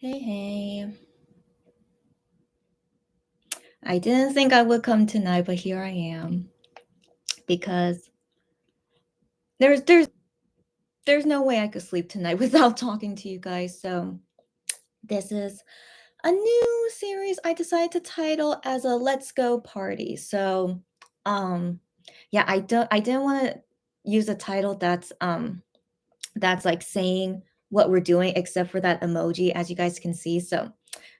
Hey, hey. I didn't think I would come tonight, but here I am because there's there's there's no way I could sleep tonight without talking to you guys. So, this is a new series I decided to title as a Let's Go Party. So, um yeah, I didn't want to use a title that's like saying what we're doing except for that emoji as you guys can see. So,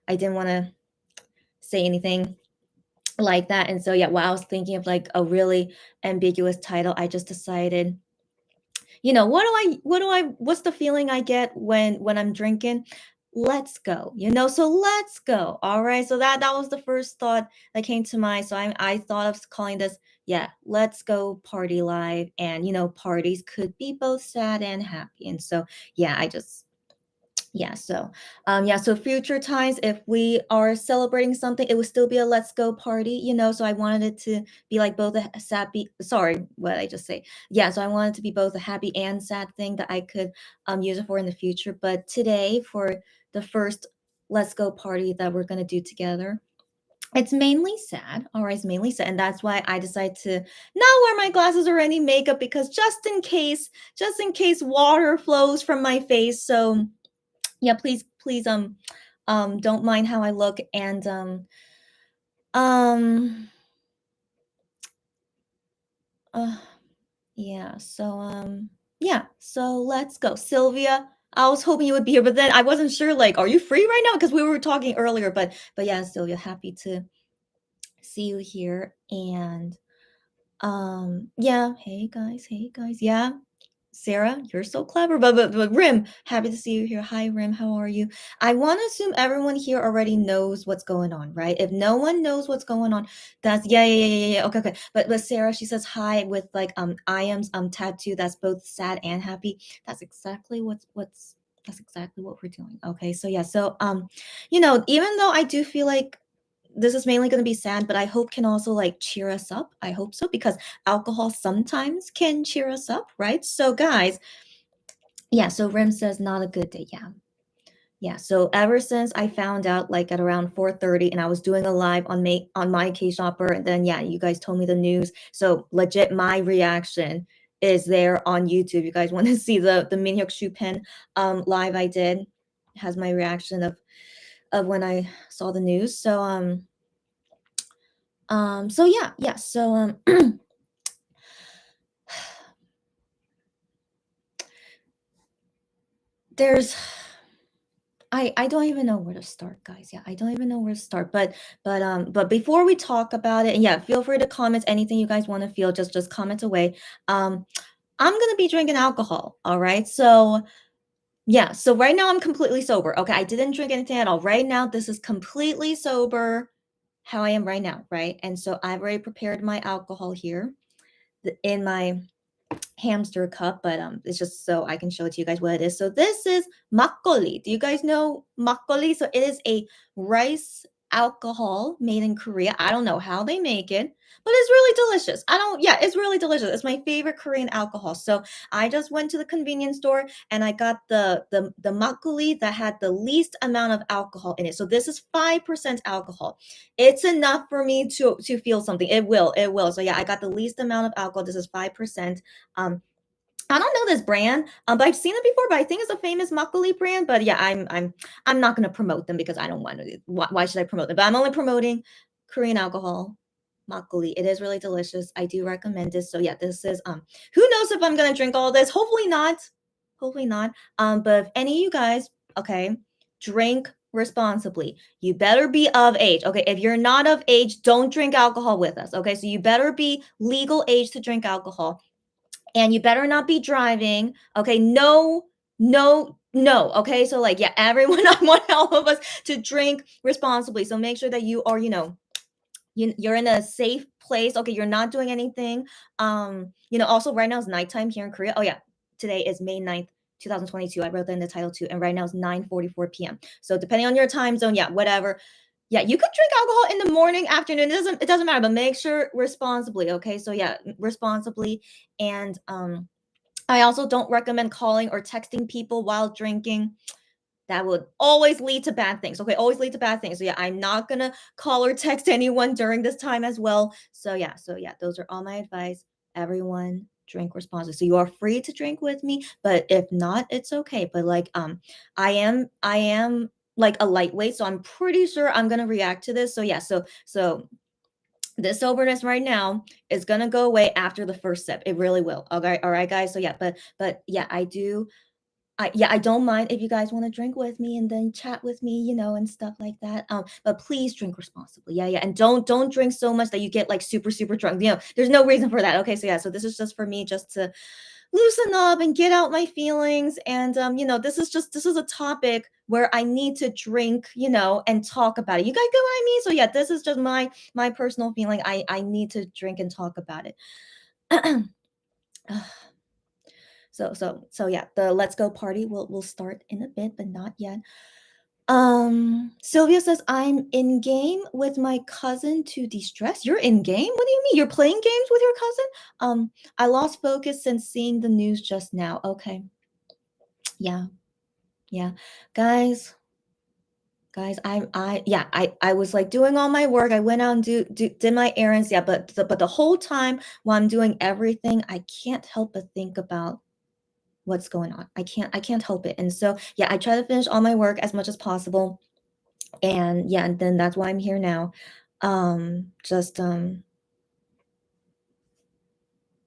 I didn't want to say anything like that. And so yeah, while I was thinking of like a really ambiguous title, I just decided, what's the feeling I get when I'm drinking? Let's go. So let's go. All right. So that was the first thought that came to mind. So I thought of calling this, yeah, let's go party live. And parties could be both sad and happy. And so yeah, so future times, if we are celebrating something, it would still be a let's go party, so I wanted it to be like both a happy, sorry, what did I just say? Yeah, so I wanted to be both a happy and sad thing that I could use it for in the future. But today, for the first let's go party that we're going to do together, it's mainly sad. All right, it's mainly sad, and that's why I decided to not wear my glasses or any makeup, because just in case water flows from my face. So yeah, please don't mind how I look. And um uh yeah, so let's go. Sylvia, I was hoping you would be here, but then I wasn't sure, like, are you free right now? Because we were talking earlier. But yeah, Sylvia, happy to see you here. And yeah, hey guys, yeah. Sarah, you're so clever. But Rim, happy to see you here. Hi, Rim. How are you? I want to assume everyone here already knows what's going on, right? If no one knows what's going on, that's yeah. Okay. But Sarah, she says hi with like I am's tattoo. That's both sad and happy. That's exactly what's that's exactly what we're doing. Okay, so yeah, so even though I do feel like this is mainly going to be sad, but I hope can also like cheer us up. I hope so, because alcohol sometimes can cheer us up, right? So guys, yeah, so Rim says not a good day. Yeah. Yeah, so ever since I found out like at around 4:30, and I was doing a live on my K Shopper, and then yeah, you guys told me the news. So legit my reaction is there on YouTube. You guys want to see the Minhyuk Shu Pen live I did? It has my reaction of when I saw the news. So yeah. So there's I don't even know where to start, guys. Yeah, I don't even know where to start. But before we talk about it, and yeah, feel free to comment anything you guys want to feel. Just comment away. I'm gonna be drinking alcohol. All right. So yeah. So right now I'm completely sober. Okay, I didn't drink anything at all. Right now, this is completely sober. How I am right now, right? And so I've already prepared my alcohol here in my hamster cup, but it's just so I can show it to you guys what it is. So this is makgeolli. Do you guys know makgeolli? So it is a rice alcohol made in Korea. I don't know how they make it, but it's really delicious. Yeah, it's really delicious. It's my favorite Korean alcohol. So I just went to the convenience store and I got the makgeolli that had the least amount of alcohol in it. So this is 5% alcohol. It's enough for me to feel something. It will. So yeah, I got the least amount of alcohol. This is 5%. um, I don't know this brand, but I've seen it before. But I think it's a famous makgeolli brand. But yeah, I'm not going to promote them because I don't want to. Why should I promote them? But I'm only promoting Korean alcohol, makgeolli. It is really delicious. I do recommend this. So yeah, this is Who knows if I'm going to drink all this? Hopefully not. Hopefully not. But if any of you guys, okay, drink responsibly. You better be of age. Okay, if you're not of age, don't drink alcohol with us. Okay, so you better be legal age to drink alcohol, and you better not be driving. Okay, no. Okay, so like yeah, everyone, I want all of us to drink responsibly. So make sure that you are, you're in a safe place. Okay, you're not doing anything. Also right now is nighttime here in Korea. Oh yeah, today is May 9th, 2022. I wrote that in the title too, and right now is 9:44 p.m. So depending on your time zone, yeah, whatever. Yeah, you could drink alcohol in the morning, afternoon. It doesn't matter, but make sure responsibly. Okay, so yeah, responsibly. And I also don't recommend calling or texting people while drinking. that would always lead to bad things. Okay, always lead to bad things. So yeah, I'm not gonna call or text anyone during this time as well. So yeah, those are all my advice. Everyone drink responsibly. So you are free to drink with me, but if not, it's okay. But like I am like a lightweight, so I'm pretty sure I'm gonna react to this. So yeah, so this soberness right now is gonna go away after the first sip. It really will. Okay, all right, guys. So yeah, but yeah, I don't mind if you guys want to drink with me and then chat with me, and stuff like that. But please drink responsibly. Yeah, yeah. And don't drink so much that you get like super, super drunk. There's no reason for that. Okay, so yeah, so this is just for me just to loosen up and get out my feelings. And this is a topic where I need to drink, and talk about it. You guys get what I mean? So yeah, this is just my personal feeling. I need to drink and talk about it. So yeah, the let's go party will start in a bit, but not yet. Sylvia says I'm in game with my cousin to de-stress. You're in game? What do you mean? You're playing games with your cousin? I lost focus since seeing the news just now. Okay. Yeah. Yeah. Guys, I was like doing all my work. I went out and did my errands. Yeah, but the whole time while I'm doing everything, I can't help but think about what's going on. I can't help it. And so, yeah, I try to finish all my work as much as possible. And yeah, and then that's why I'm here now. Just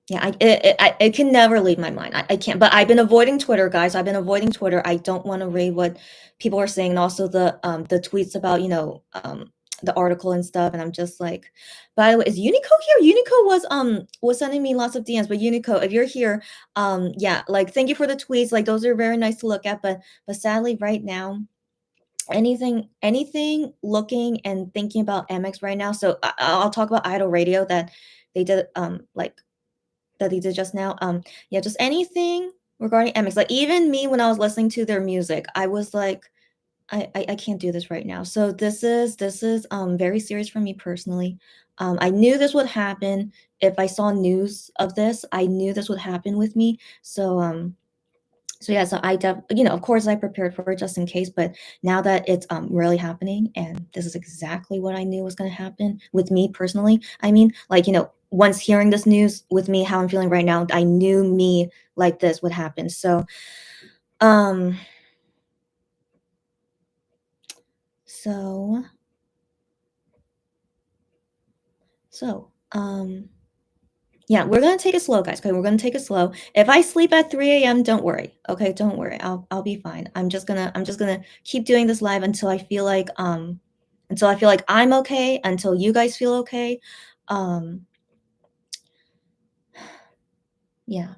Yeah, it can never leave my mind. I can't. But I've been avoiding Twitter, guys. I've been avoiding Twitter. I don't want to read what people are saying, and also the tweets about the article and stuff. And I'm just like, by the way, is Unico here? Unico was sending me lots of DMs. But Unico, if you're here, yeah, like thank you for the tweets. Like those are very nice to look at. But sadly, right now, anything looking and thinking about MX right now. So I'll talk about Idol Radio that they did like that they did just now. Yeah, just anything regarding MX. Like even me when I was listening to their music, I was like, I can't do this right now. So this is very serious for me personally. I knew this would happen if I saw news of this. I knew this would happen with me. So yeah, so of course I prepared for it just in case, but now that it's really happening and this is exactly what I knew was going to happen with me personally. I mean, like, once hearing this news with me how I'm feeling right now, I knew me like this would happen. Um so so yeah, we're gonna take it slow, guys. Okay, we're gonna take it slow. If I sleep at 3 a.m., don't worry. Okay, don't worry. I'll be fine. I'm just gonna keep doing this live until I feel like I'm okay, until you guys feel okay. Um, yeah,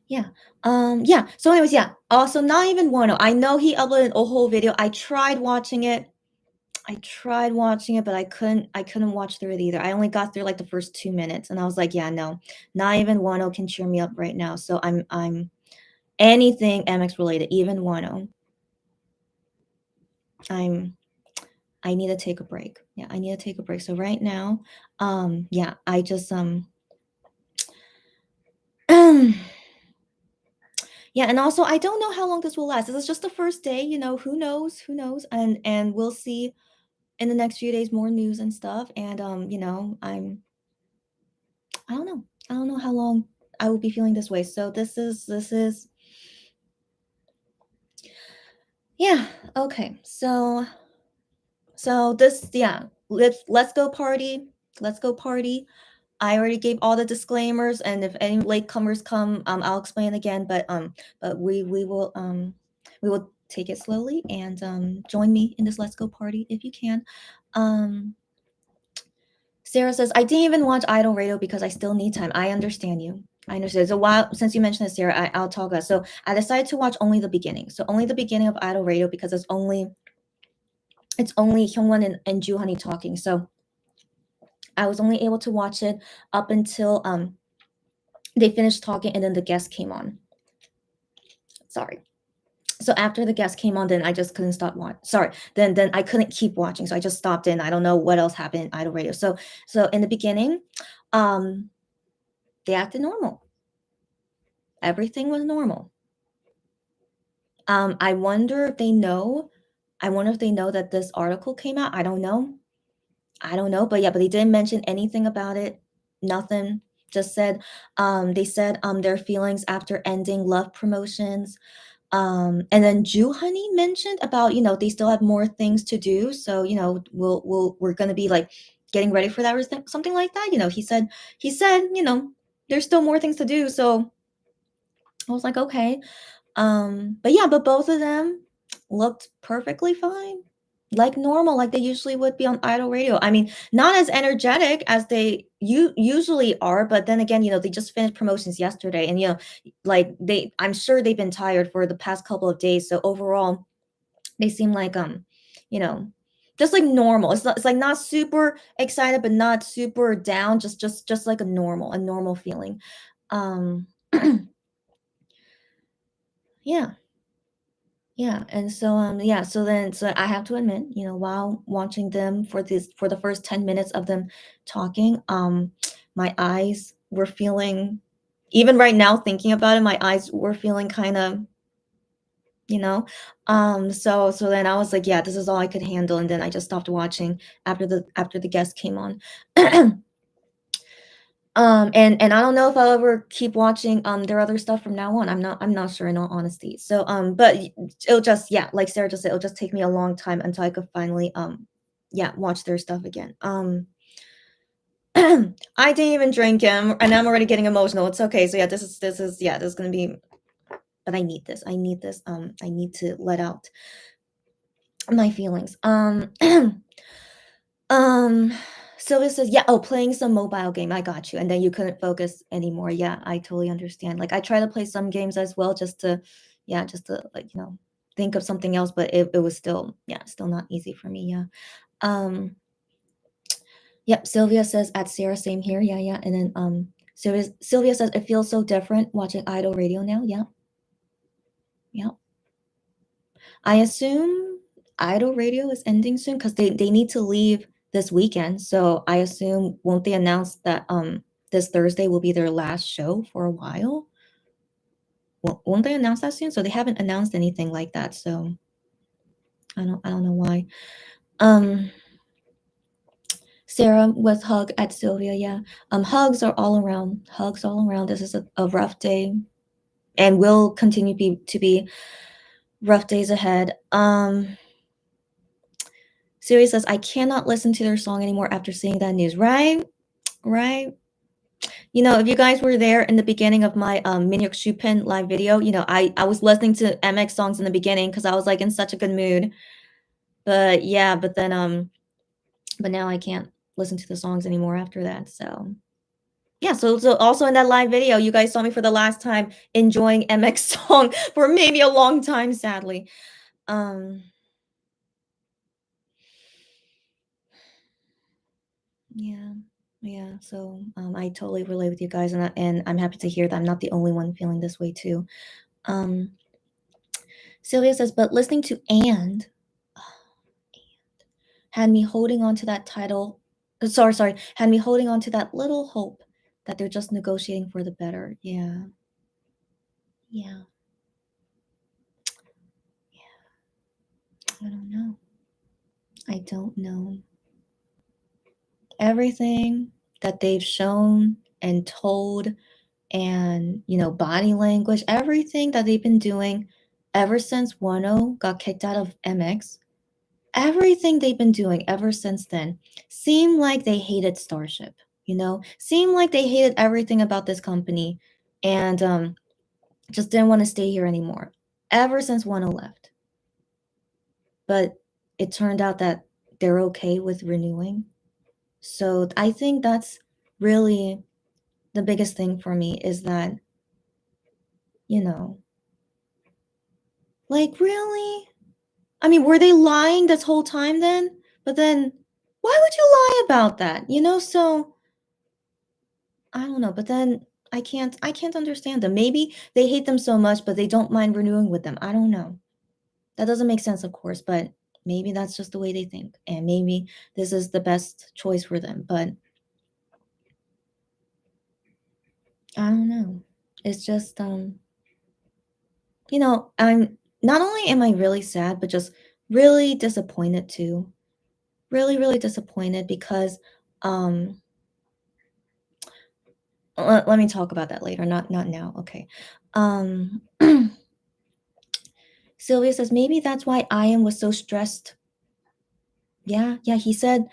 yeah. Yeah. So, anyways, yeah. Also, not even Wano. I know he uploaded a whole video. I tried watching it. But I couldn't watch through it either. I only got through like the first 2 minutes and I was like, yeah, no, not even Wano can cheer me up right now. So I'm anything MX related, even Wano. I'm I need to take a break. Yeah, I need to take a break. So right now, yeah, I just yeah, and also I don't know how long this will last. This is just the first day, who knows? Who knows? And we'll see in the next few days more news and stuff. And I don't know. I don't know how long I will be feeling this way. So this is yeah, okay. So this yeah, let's go party. Let's go party. I already gave all the disclaimers, and if any latecomers come, I'll explain again. But we will take it slowly and join me in this let's go party if you can. Um Sarah says, I didn't even watch Idol Radio because I still need time. I understand you. I understand. It's a while since you mentioned this, Sarah. I'll talk about it. So I decided to watch only the beginning. So only the beginning of Idol Radio because it's only Hyungwon and Juhani talking. So I was only able to watch it up until they finished talking and then the guest came on. Sorry. So after the guest came on, then I just couldn't stop watching. Sorry, then I couldn't keep watching, so I just stopped in. I don't know what else happened in Idol Radio. So in the beginning, um, they acted normal. Everything was normal. I wonder if they know. I wonder if they know that this article came out. I don't know. I don't know, but yeah, but they didn't mention anything about it. Nothing. Just said, they said, their feelings after ending Love promotions. And then Jew Honey mentioned about, they still have more things to do. So, we're gonna be like getting ready for that or something like that. He said, there's still more things to do. So I was like, okay. But yeah, but both of them looked perfectly fine. Like normal, like they usually would be on Idol Radio. I mean, not as energetic as they usually are, but then again, they just finished promotions yesterday and like I'm sure they've been tired for the past couple of days. So overall, they seem like you know, just like normal. It's like not super excited, but not super down, just like a normal feeling. Um yeah. Yeah, and so, yeah, so I have to admit, while watching them for the first 10 minutes of them talking, my eyes were feeling even right now thinking about it, my eyes were feeling kinda, you know? So then I was like, "Yeah, this is all I could handle," and then I just stopped watching after the guest came on. And I don't know if I'll ever keep watching, their other stuff from now on. I'm not sure in all honesty. So, but it'll just yeah, like Sarah just said, it'll just take me a long time until I could finally, yeah, watch their stuff again. I didn't even drink him, and I'm already getting emotional. It's okay. So yeah, this is gonna be, but I need this. I need this. I need to let out my feelings. Um, Sylvia says, "Yeah, oh, playing some mobile game. I got you." And then you couldn't focus anymore. Yeah, I totally understand. Like I try to play some games as well, yeah, just to like think of something else, but it was still yeah, still not easy for me. Yeah. Um, yep. Sylvia says at Sarah, same here. Yeah, yeah. And then Sylvia says it feels so different watching Idol Radio now. Yeah, yeah. I assume Idol Radio is ending soon because they need to leave this weekend. So I assume won't they announce that this Thursday will be their last show for a while? Won't they announce that soon? So they haven't announced anything like that. So I don't know why. Um Sarah with hug at Sylvia, yeah. Hugs are all around. Hugs all around. This is a rough day and will continue to be rough days ahead. Siri says, I cannot listen to their song anymore after seeing that news. Right? Right? If you guys were there in the beginning of my Minhyuk Chupin live video, I was listening to MX songs in the beginning because I was like in such a good mood. But yeah, but now I can't listen to the songs anymore after that. So yeah, so also in that live video, you guys saw me for the last time enjoying MX song for maybe a long time, sadly. Um yeah. Yeah, so I totally relate with you guys, and I'm happy to hear that I'm not the only one feeling this way too. Um, Sylvia says, but listening to and had me holding on to that title. Sorry, had me holding on to that little hope that they're just negotiating for the better. Yeah, yeah, I don't know. I don't know. Everything that they've shown and told, and body language, everything that they've been doing ever since Wano got kicked out of MX. Everything they've been doing ever since then seemed like they hated Starship, seemed like they hated everything about this company and just didn't want to stay here anymore ever since Wano left. But it turned out that they're okay with renewing. So I think that's really the biggest thing for me is that, you know, like, really? I mean, were they lying this whole time then? But then why would you lie about that? So I don't know, but then I can't understand them. Maybe they hate them so much, but they don't mind renewing with them. I don't know. That doesn't make sense, of course, but maybe that's just the way they think, and maybe this is the best choice for them. But I don't know. It's just I'm not only am I really sad, but just really disappointed too. Really, really disappointed because, um let me talk about that later, not now, okay. Um, Sylvia says, "Maybe that's why Ian was so stressed." Yeah, yeah, he said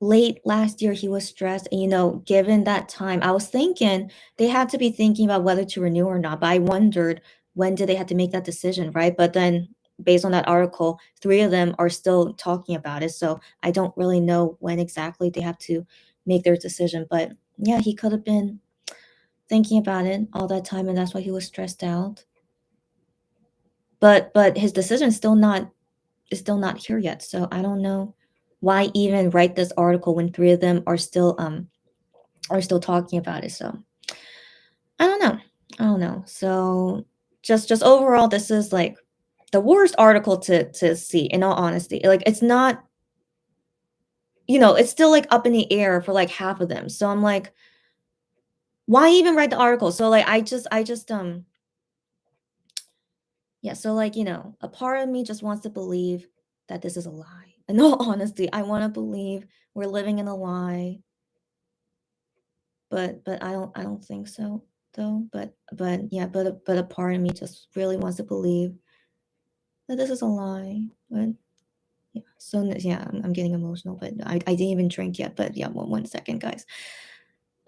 late last year he was stressed, and, given that time, I was thinking they had to be thinking about whether to renew or not, but I wondered when did they have to make that decision, right? But then based on that article, 3 of them are still talking about it, so I don't really know when exactly they have to make their decision, but yeah, he could have been thinking about it all that time, and that's why he was stressed out. But his decision is still not here yet, so I don't know why even write this article when 3 of them are still talking about it, so I don't know. I don't know. So just overall, this is like the worst article to see, in all honesty. Like it's not, it's still like up in the air for like half of them. So I'm like, why even write the article? So like I just yeah, so like, a part of me just wants to believe that this is a lie. In all honesty, I want to believe we're living in a lie, but I don't think so though. But yeah, but a part of me just really wants to believe that this is a lie. But yeah, so yeah, I'm getting emotional, but I didn't even drink yet. But yeah, one second, guys.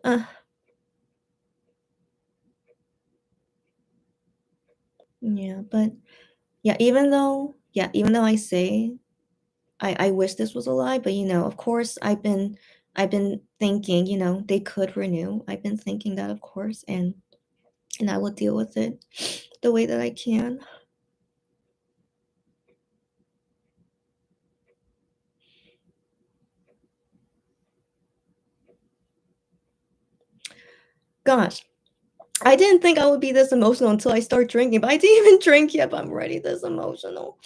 Uh, yeah, but even though I say I wish this was a lie, but of course I've been thinking, they could renew. I've been thinking that, of course, and I will deal with it the way that I can. Gosh, I didn't think I would be this emotional until I start drinking, but I didn't even drink yet, but I'm already this emotional.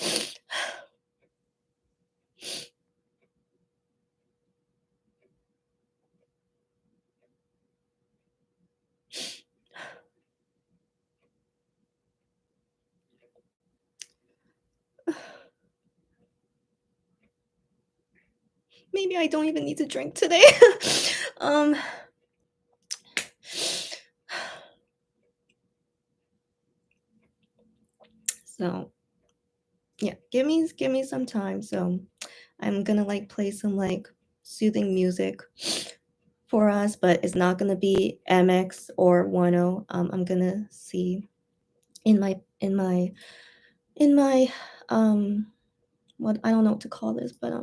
Maybe I don't even need to drink today. um so yeah, give me some time. So I'm gonna like play some like soothing music for us, but it's not gonna be MX or Wano. I'm gonna see in my um what I don't know what to call this, but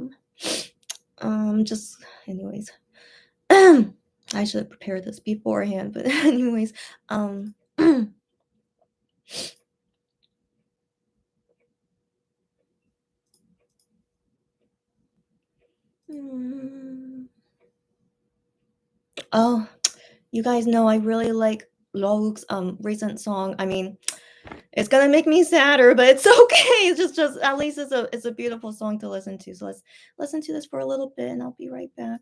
just anyways. I should have prepared this beforehand, but anyways, mm, oh, you guys know I really like Louk's recent song. I mean, it's gonna make me sadder, but it's okay. It's just at least it's a beautiful song to listen to. So let's listen to this for a little bit, and I'll be right back.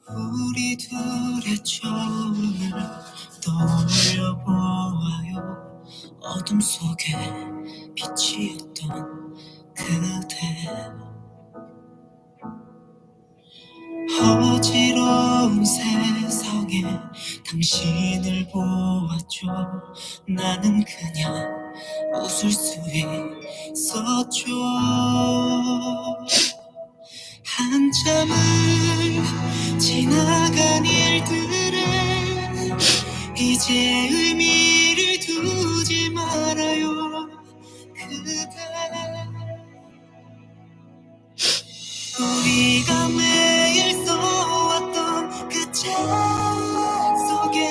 우리 둘의 처음을 떠올려 보아요. 어둠 속에 빛이었던 그대. 어지러운 세상에 당신을 보았죠. 나는 그냥 웃을 수 있었죠. 한참을 지나간 일들은 이제 의미를 두지 말아요. 그대 우리가 매일 써왔던 그 책 속에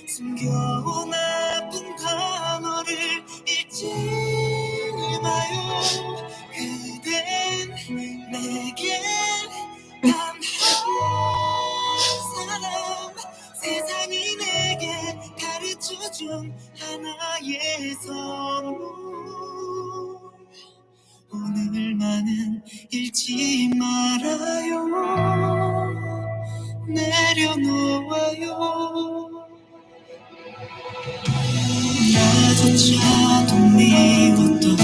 숨겨온 아픈 단어를 잊지 마요. 그댄 내겐 단 한 사람, 세상이 내게 가르쳐준 하나의 선물. 오늘만은 잃지 말아요. 내려놓아요. 나조차도 미웠던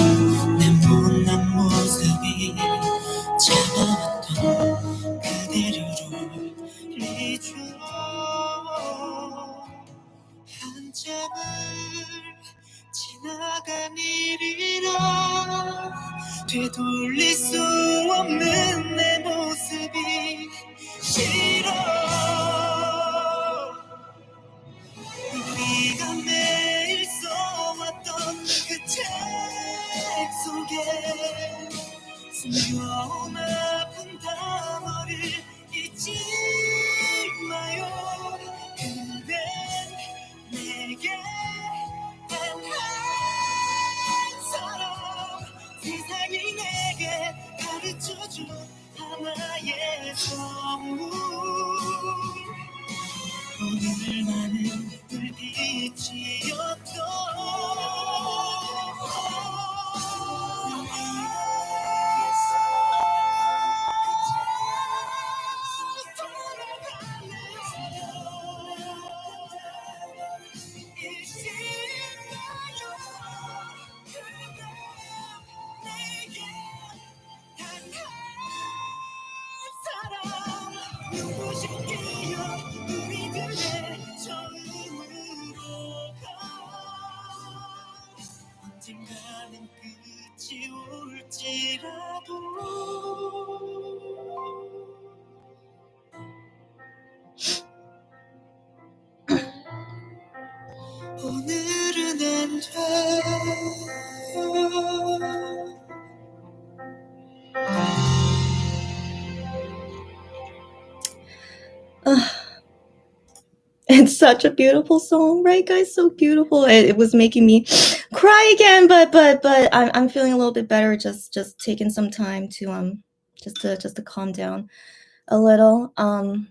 내 못난 모습이 참아왔던 그대를 울리죠. 한참을 지나간 일이라 되돌릴 수 없는 내 모습이 싫어. 우리가 매일 써왔던 그 책 속에 숨겨온 아픈 단어를 잊지 마요. 근데 내게 단 한 사람 세상이 내게 가르쳐준 하나의 선물. 오늘만은 불빛이었던 누구실게요 우리들의 처음으로가 언젠가는 끝이 올지라도 오늘은 안 돼요. It's such a beautiful song, right, guys? So beautiful. It was making me cry again, but I'm feeling a little bit better. Just taking some time to just to calm down a little.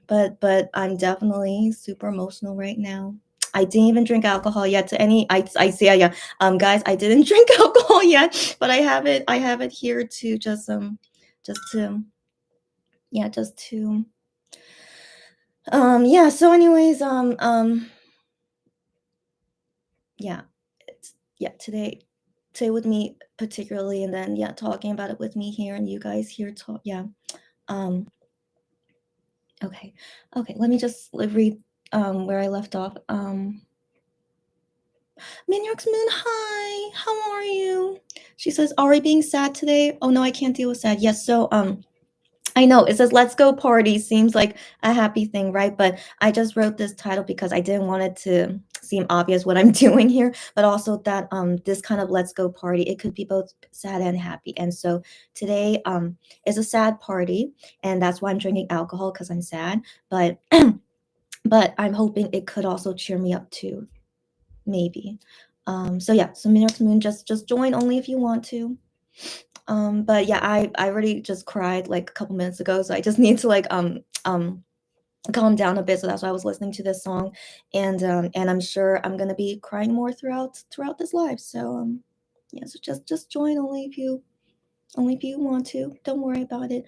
But I'm definitely super emotional right now. I didn't even drink alcohol yet. To any, I say yeah, guys, I didn't drink alcohol yet, but I have it here to just to yeah. So anyways, today with me particularly, and then talking about it with me here and you guys here talk. Okay, let me just read where I left off. Minyox Moon, hi, how are you? She says, Ari being sad today. Oh no, I can't deal with sad. Yes, so I know it says let's go party, seems like a happy thing, right? But I just wrote this title because I didn't want it to seem obvious what I'm doing here, but also that this kind of let's go party, it could be both sad and happy. And so today is a sad party, and that's why I'm drinking alcohol, because I'm sad. But but I'm hoping it could also cheer me up too, maybe. So yeah, so Minyox Moon, just join only if you want to. But yeah, I already just cried like a couple minutes ago, so I just need to like calm down a bit. So that's why I was listening to this song, and I'm sure I'm gonna be crying more throughout this live. So yeah, so just join only if you want to. Don't worry about it.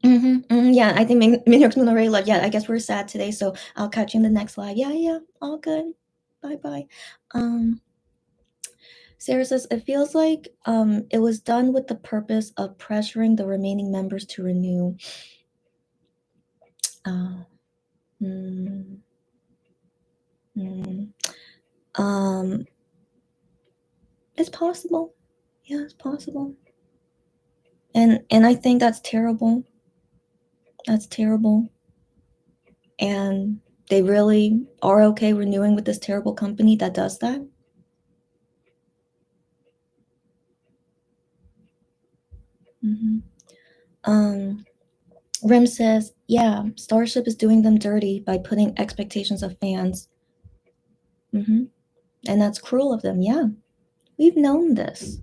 Yeah, I think Minyox Moon already left. Yeah, I guess we're sad today, so I'll catch you in the next live. Yeah, all good. Bye. Sarah says, it feels like it was done with the purpose of pressuring the remaining members to renew. It's possible. Yeah, it's possible. And I think that's terrible. That's terrible. And they really are okay renewing with this terrible company that does that? Rim says, yeah, Starship is doing them dirty by putting expectations of fans. And that's cruel of them. Yeah, we've known this.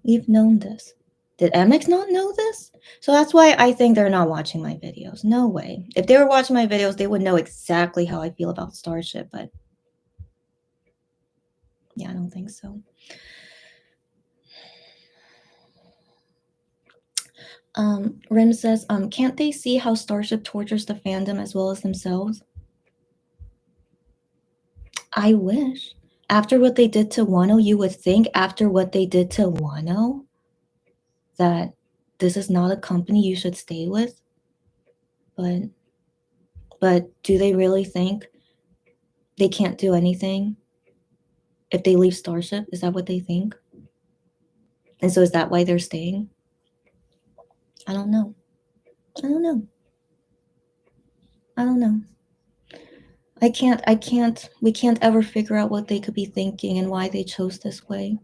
Did MX not know this? So that's why I think they're not watching my videos. No way. If they were watching my videos, they would know exactly how I feel about Starship, but yeah, I don't think so. Rim says, can't they see how Starship tortures the fandom as well as themselves? I wish. After what they did to Wano, you would think after what they did to Wano that this is not a company you should stay with. But do they really think they can't do anything if they leave Starship? Is that what they think? And so is that why they're staying? I don't know. I don't know. I don't know. We can't ever figure out what they could be thinking and why they chose this way.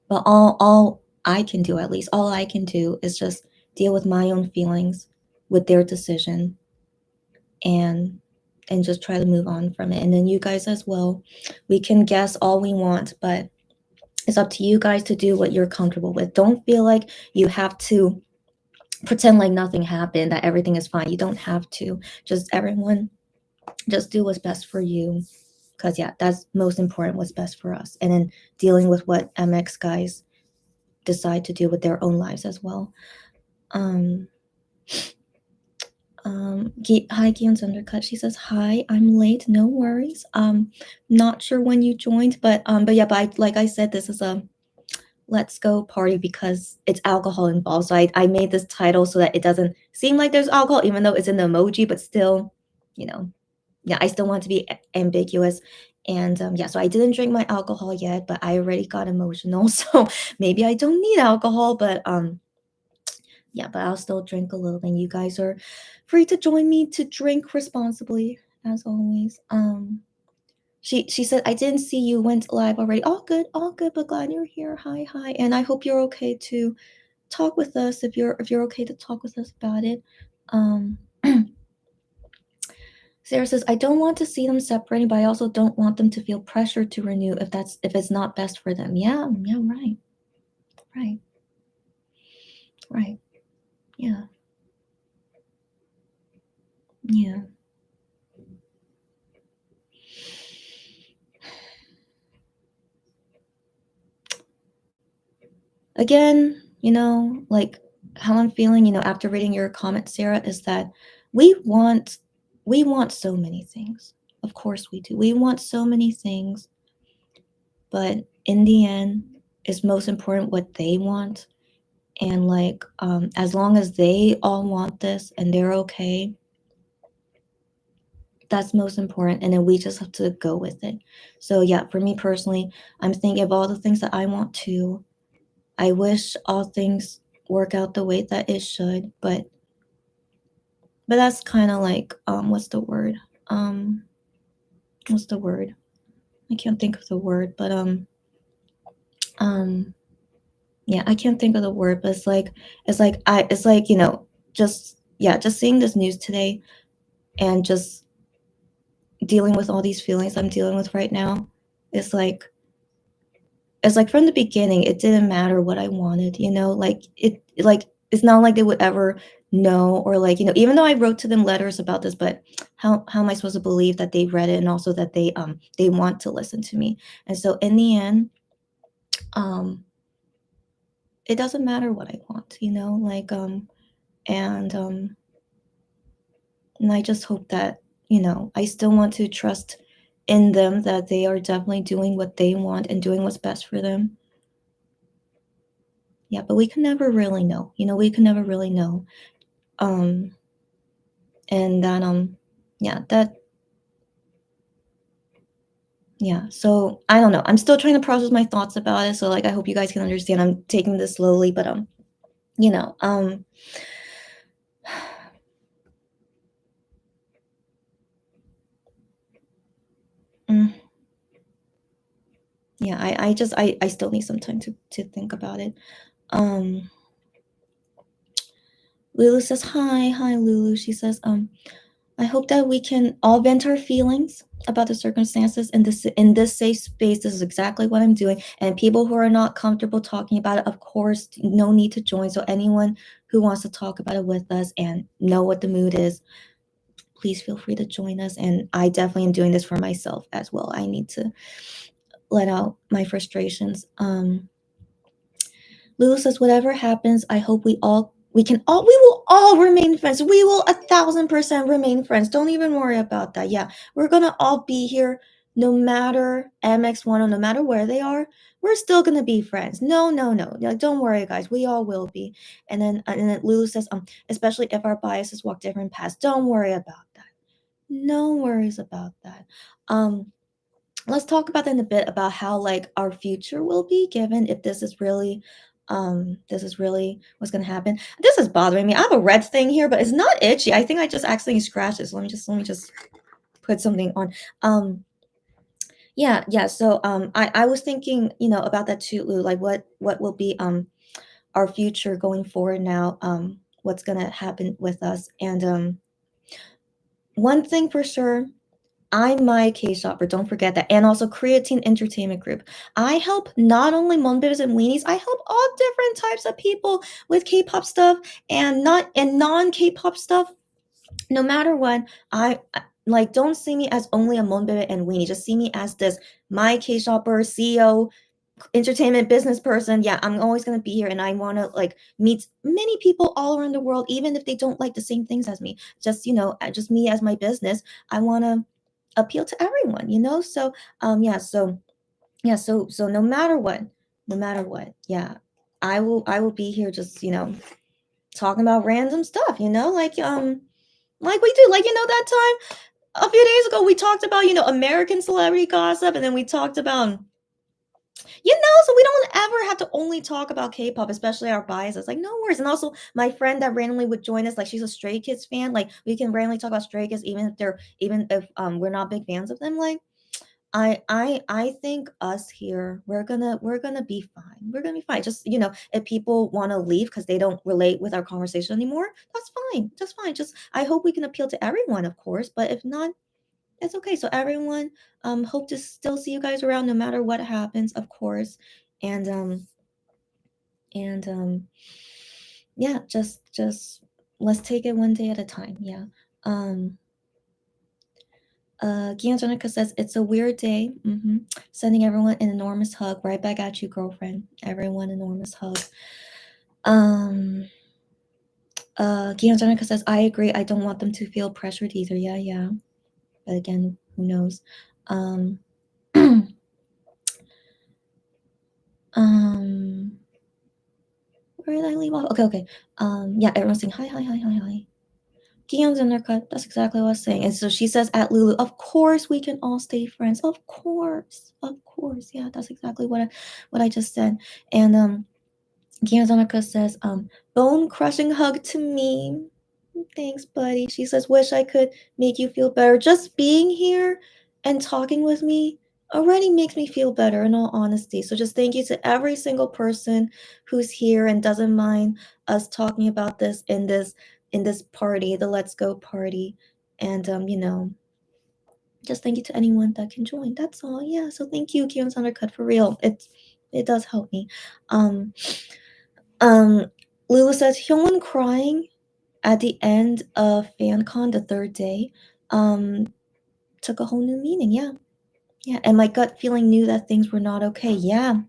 But all I can do, at least all I can do, is just deal with my own feelings with their decision and just try to move on from it. And then you guys as well. We can guess all we want, but it's up to you guys to do what you're comfortable with. Don't feel like you have to pretend like nothing happened, that everything is fine. You don't have to. Just everyone, just do what's best for you. Because, yeah, that's most important, what's best for us. And then dealing with what MX guys decide to do with their own lives as well. Hi, Gion's Undercut. She says, hi, I'm late. No worries. Not sure when you joined, but yeah, but like I said, this is a let's go party because it's alcohol involved. So I made this title so that it doesn't seem like there's alcohol, even though it's an emoji, but still, yeah, I still want to be ambiguous. And yeah, so I didn't drink my alcohol yet, but I already got emotional. So maybe I don't need alcohol, but yeah, but I'll still drink a little. And you guys are free to join me to drink responsibly, as always. She said, I didn't see you went live already. All good, but glad you're here. Hi. And I hope you're okay to talk with us if you're okay to talk with us about it. Sarah says, I don't want to see them separating, but I also don't want them to feel pressure to renew if it's not best for them. Yeah, right. Yeah. Again, like how I'm feeling, after reading your comment, Sarah, is that we want so many things. Of course we do. We want so many things, but in the end, it's most important what they want. And like, as long as they all want this and they're okay, that's most important. And then we just have to go with it. So yeah, for me personally, I'm thinking of all the things that I want to. I wish all things work out the way that it should, but that's kind of like what's the word? What's the word? I can't think of the word, but yeah, I can't think of the word, but it's like just seeing this news today and just dealing with all these feelings I'm dealing with right now. It's like from the beginning, it didn't matter what I wanted, like it's not like they would ever know, or like, even though I wrote to them letters about this, but how am I supposed to believe that they read it and also that they want to listen to me? And so in the end, it doesn't matter what I want, like and I just hope that, I still want to trust in them that they are definitely doing what they want and doing what's best for them. Yeah, but we can never really know. We can never really know. And then yeah, so I don't know. I'm still trying to process my thoughts about it. So like I hope you guys can understand. I'm taking this slowly, but you know, mm, yeah, I still need some time to think about it. Lulu says, hi Lulu. She says, I hope that we can all vent our feelings about the circumstances in this safe space. This is exactly what I'm doing. And people who are not comfortable talking about it, of course, no need to join. So anyone who wants to talk about it with us and know what the mood is, please feel free to join us. And I definitely am doing this for myself as well. I need to let out my frustrations. Lulu says, whatever happens, I hope we will all remain friends. We will 1,000% remain friends. Don't even worry about that. Yeah, we're gonna all be here no matter MX1 or no matter where they are. We're still gonna be friends. No. Like, don't worry, guys. We all will be. And then Lulu says, especially if our biases walk different paths. Don't worry about that. No worries about that. Let's talk about that in a bit about how like our future will be given if this is really what's gonna happen. This is bothering me. I have a red thing here, but it's not itchy. I think I just accidentally scratched it. So let me just put something on. Yeah. So I was thinking, about that too, Lou, like what will be our future going forward now, what's gonna happen with us. And one thing for sure, I'm my K-shopper, don't forget that, and also Creatine Entertainment Group. I help not only Monbibs and Weenies, I help all different types of people with K-pop stuff and non-K-pop stuff. No matter what, like, don't see me as only a Monbib and Weenie. Just see me as this my K-shopper, CEO, entertainment business person. Yeah, I'm always gonna be here, and I want to like meet many people all around the world, even if they don't like the same things as me. Just me as my business. I want to appeal to everyone. So no matter what, yeah, I will be here, just talking about random stuff, like we do, like that time a few days ago we talked about American celebrity gossip, and then we talked about so we don't ever have to only talk about K-pop, especially our biases. Like, no worries. And also, my friend that randomly would join us, like, she's a Stray Kids fan. Like, we can randomly talk about Stray Kids, even if we're not big fans of them. Like, I think us here, we're gonna be fine. We're gonna be fine. Just if people want to leave because they don't relate with our conversation anymore, that's fine. That's fine. Just I hope we can appeal to everyone, of course. But if not, it's okay. So everyone, hope to still see you guys around no matter what happens, of course. And yeah, just let's take it one day at a time. Yeah. Um Gian Jenica says it's a weird day. Sending everyone an enormous hug. Right back at you, girlfriend. Everyone enormous hug. Gian Jenica says, I agree. I don't want them to feel pressured either. Yeah. But again, who knows? Where did I leave off? Okay. Yeah, everyone's saying hi. Guillaume's undercut. That's exactly what I was saying. And so she says at Lulu, of course we can all stay friends. Of course. Yeah, that's exactly what I just said. And Guillaume's undercut says, bone crushing hug to me. Thanks, buddy. She says, wish I could make you feel better. Just being here and talking with me already makes me feel better, in all honesty. So just thank you to every single person who's here and doesn't mind us talking about this in this party, the Let's Go party. And just thank you to anyone that can join. That's all. Yeah. So thank you, Kion's Undercut, for real. It does help me. Um Lulu says Hyungwon crying at the end of FanCon, the third day, took a whole new meaning. Yeah. And my gut feeling knew that things were not okay. Yeah.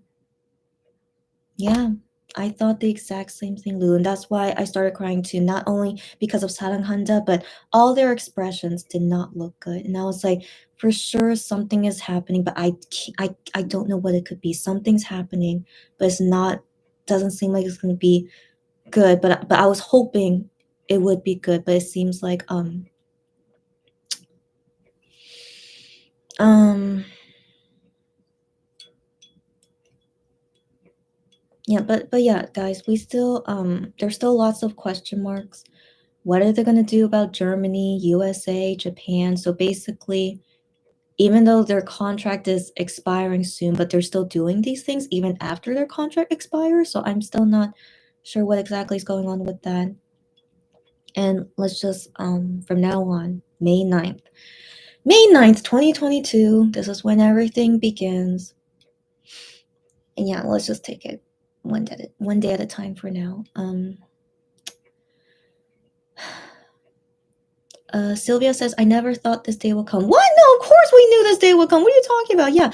I thought the exact same thing, Lou, and that's why I started crying too. Not only because of Saranghanda, but all their expressions did not look good, and I was like, for sure something is happening, but I don't know what it could be. Something's happening, but it's not. Doesn't seem like it's going to be good. But I was hoping it would be good, but it seems like yeah, but yeah, guys, we still there's still lots of question marks. What are they gonna do about Germany, USA, Japan? So basically, even though their contract is expiring soon, but they're still doing these things even after their contract expires. So I'm still not sure what exactly is going on with that. And let's just from now on, May 9th. May 9th, 2022. This is when everything begins. And yeah, let's just take it one day at a time for now. Sylvia says, I never thought this day would come. What? No, of course we knew this day would come. What are you talking about? Yeah.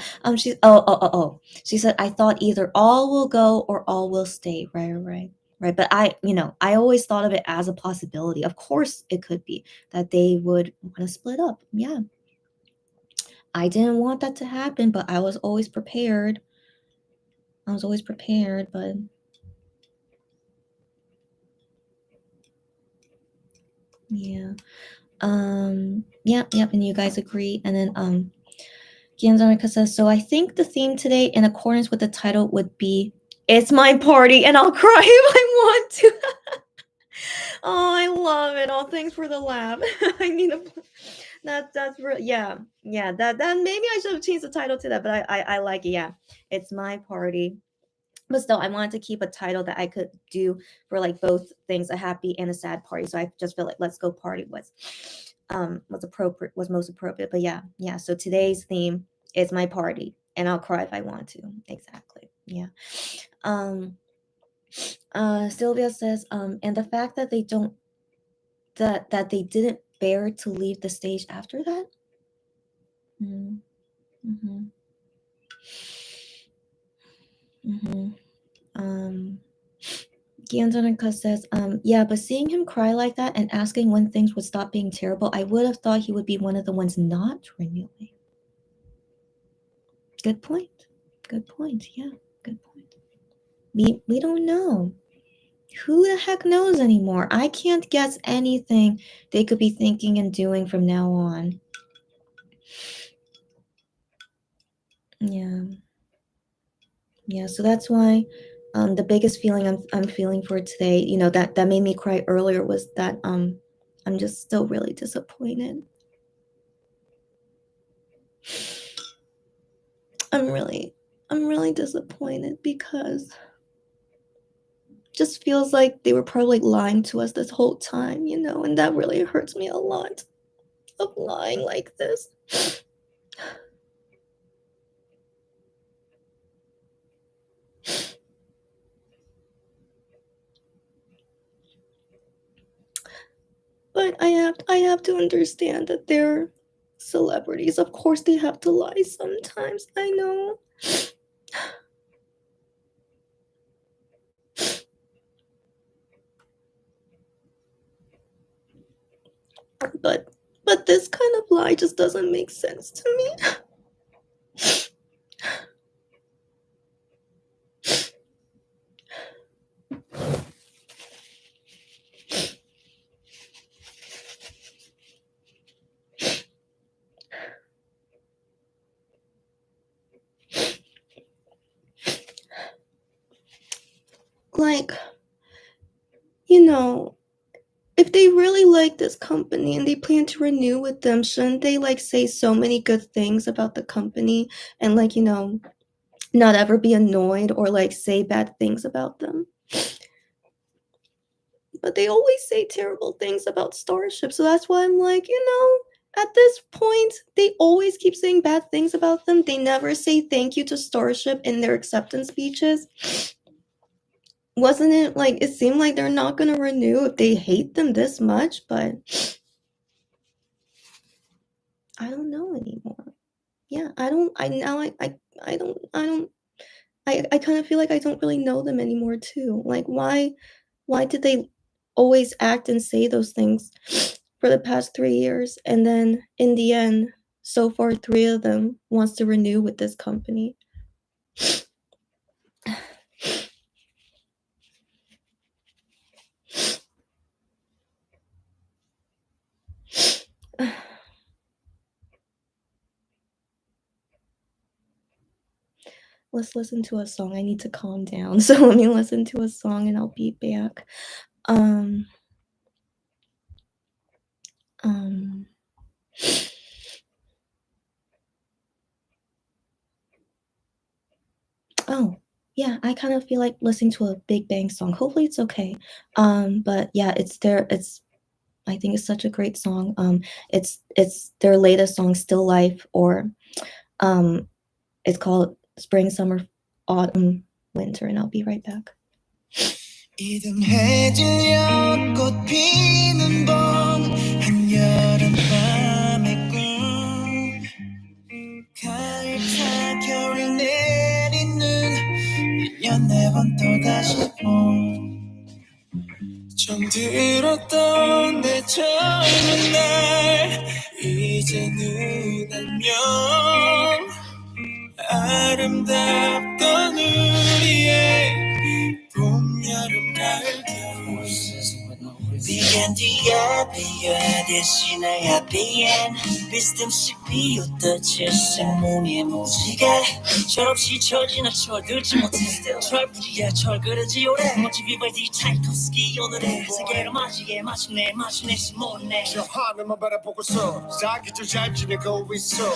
She said, I thought either all will go or all will stay. Right. But I always thought of it as a possibility. Of course it could be that they would want to split up. Yeah. I didn't want that to happen, but I was always prepared. But yeah. Yep, and you guys agree. And then Gianzarika says, so I think the theme today, in accordance with the title, would be It's My Party and I'll cry if I want to. Oh, I love it. Oh, thanks for the laugh. I need a that's real. Yeah. That maybe I should have changed the title to that, but I like it. Yeah. It's My Party. But still, I wanted to keep a title that I could do for like both things, a happy and a sad party. So I just feel like Let's Go Party was most appropriate. But yeah. So today's theme is My Party and I'll cry if I want to. Exactly. Yeah. Sylvia says, and the fact that they don't that they didn't bear to leave the stage after that. Gianzonenka says, yeah, but seeing him cry like that and asking when things would stop being terrible, I would have thought he would be one of the ones not renewing. Good point. Yeah, good point. We don't know. Who the heck knows anymore? I can't guess anything they could be thinking and doing from now on. Yeah, so that's why the biggest feeling I'm feeling for today, that made me cry earlier, was that I'm just still really disappointed. I'm really disappointed because it just feels like they were probably lying to us this whole time, and that really hurts me a lot, of lying like this. But I have to understand that they're celebrities. Of course they have to lie sometimes. I know. But this kind of lie just doesn't make sense to me. Like, if they really like this company and they plan to renew with them, shouldn't they say so many good things about the company and not ever be annoyed or say bad things about them? But they always say terrible things about Starship, so that's why I'm at this point, they always keep saying bad things about them. They never say thank you to Starship in their acceptance speeches. Wasn't it it seemed like they're not going to renew if they hate them this much, but I don't know anymore. Yeah, I kind of feel like I don't really know them anymore too. Why did they always act and say those things for the past 3 years, and then in the end, so far 3 of them wants to renew with this company? Let's listen to a song. I need to calm down. So let me listen to a song and I'll be back. Oh, yeah, I kind of feel like listening to a Big Bang song. Hopefully it's okay. But yeah, I think it's such a great song. It's their latest song, Still Life, or it's called Spring, Summer, Autumn, Winter, and I'll be right back. 이듬해질녘 꽃 피는 봄 한여름 매번 또다시 정들었던 내 젊은 날 이제는 안녕 아름답던 우리의 봄, 여름, 가을, 겨울 The end, the end, the end 대신에 at the end 비스듬씩 비웃던 칠성몽의 무지개 철없이 철지나 철들지 못했어 철부지야 철그러지 오래 멋진 비발디 차이콥스키 오늘의 세계를 맞이해 마침내 심었네 저 하늘만 바라보고서 자기도 잘 지내고 있어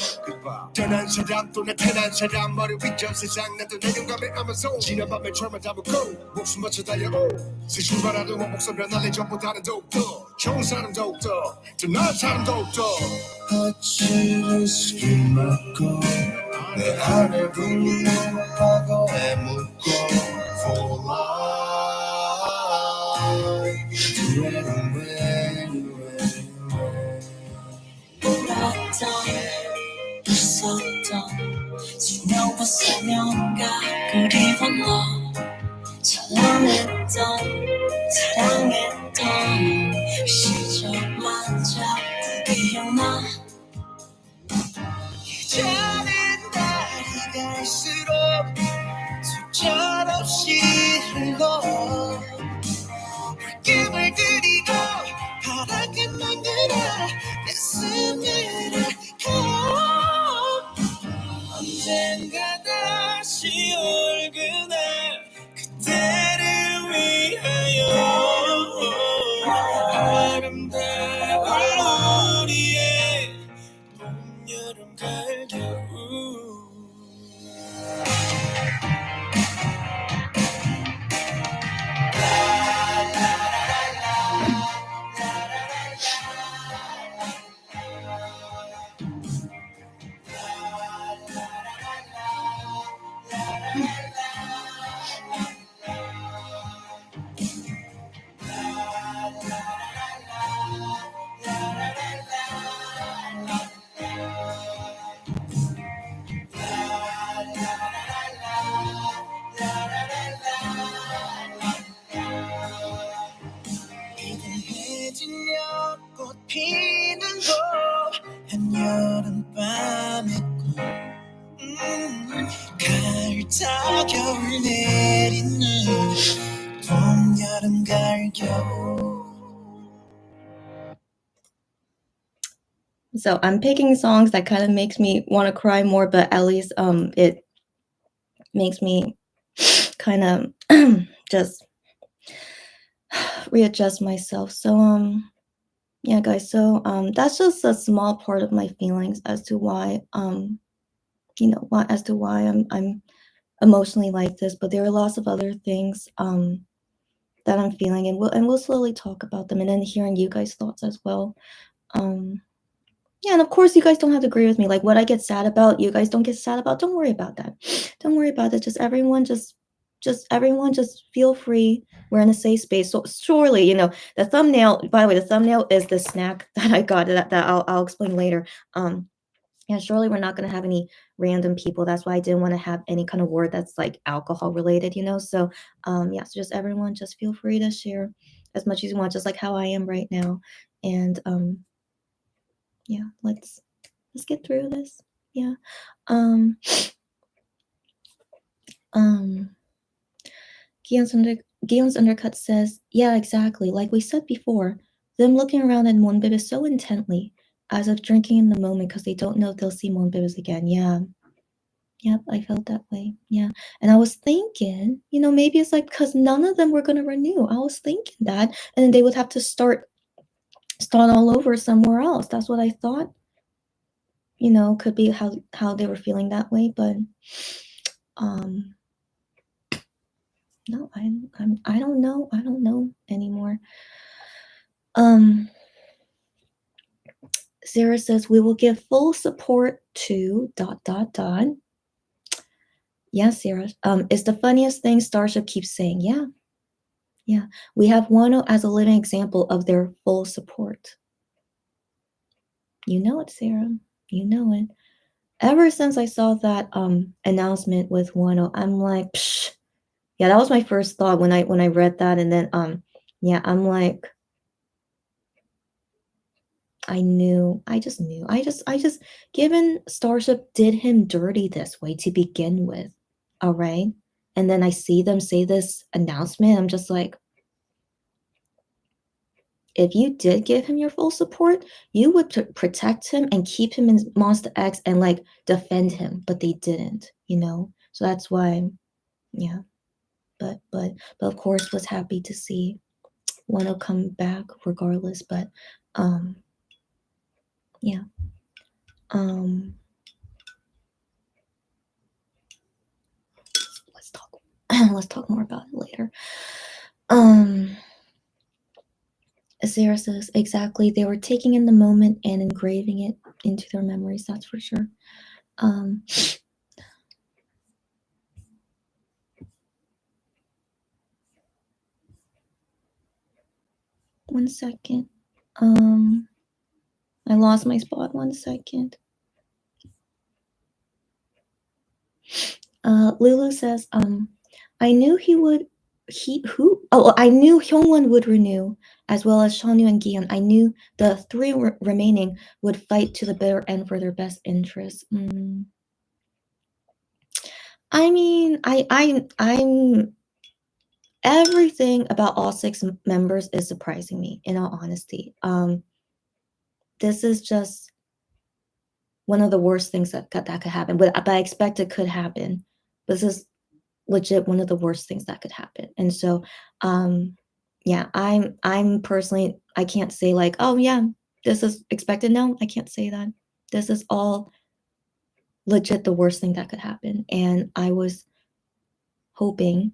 떠난 사람 또 나타난 사람 머리 위점 세상 나도 내 영감에 하면서 지난 밤에 철만 담고 목숨 바쳐 달려오 새 출발하는 목숨 변할래 전부 다른 독도 좋은 사람 독도 더 나은 사람 독도 거칠은 술 먹고 내 안에 분노하고 애묻고 For life 울었던 웃었던 수명과 사명과 그리워 너 찬란했던 사랑했던 시절마저 기억나 이제는 날이 갈수록 속절없이 흘러 불금을 들이고 파랗게 만들어 가슴을 앓고 언젠가 다시 올 그날 그때를 위하여 아름다운 우리의 봄, 여름, 가을, 겨울 이른해진 여꽃 피는 곳 한여름밤의 꿈 가을 타겨울 내리는 봄 여름 가을 겨울 So I'm picking songs that kind of makes me want to cry more, but at least it makes me kind of just readjust myself. So yeah guys, so that's just a small part of my feelings as to why why I'm emotionally like this, but there are lots of other things that I'm feeling, and we'll slowly talk about them, and then hearing you guys' thoughts as well. Yeah, and of course you guys don't have to agree with me. Like what I get sad about, you guys don't get sad about. Don't worry about that. Don't worry about it. Just everyone just feel free. We're in a safe space. So surely, the thumbnail, by the way, the thumbnail is the snack that I got that I'll explain later. Yeah, surely we're not going to have any random people. That's why I didn't want to have any kind of word that's like alcohol related, So yeah, so just everyone just feel free to share as much as you want, just like how I am right now. And yeah, let's get through this. Yeah. Guillaume's Undercut says, yeah, exactly. Like we said before, them looking around at Monbibis so intently, as if drinking in the moment because they don't know if they'll see Monbibis again. Yeah. Yep, I felt that way. Yeah. And I was thinking, maybe it's like because none of them were going to renew. I was thinking that. And then they would have to start all over somewhere else. That's what I thought. Could be how they were feeling that way. But no, I don't know. I don't know anymore. Sarah says we will give full support to ... Yeah, Sarah. It's the funniest thing Starship keeps saying. Yeah. Yeah. We have Wano as a living example of their full support. You know it, Sarah. You know it. Ever since I saw that announcement with Wano, I'm like, psh. yeah, that was my first thought when I read that, and then yeah, I'm like, I just knew. I just given Starship did him dirty this way to begin with. All right. And then I see them say this announcement. I'm just like, if you did give him your full support, you would protect him and keep him in Monster X and like defend him, but they didn't, you know? So that's why, yeah. But of course was happy to see Wano come back regardless. But yeah. Let's talk let's talk more about it later. Sarah says, exactly. They were taking in the moment and engraving it into their memories, that's for sure. One second. I lost my spot. 1 second. Lulu says, I knew I knew Hyungwon would renew, as well as Shonu and Gion. I knew the three remaining would fight to the bitter end for their best interests. I mean, I'm everything about all 6 members is surprising me, in all honesty. This is just one of the worst things that could happen, but I expect it could happen. This is legit one of the worst things that could happen. And so, yeah, I'm personally, I can't say like, oh yeah, this is expected. No, I can't say that. This is all legit the worst thing that could happen. And I was hoping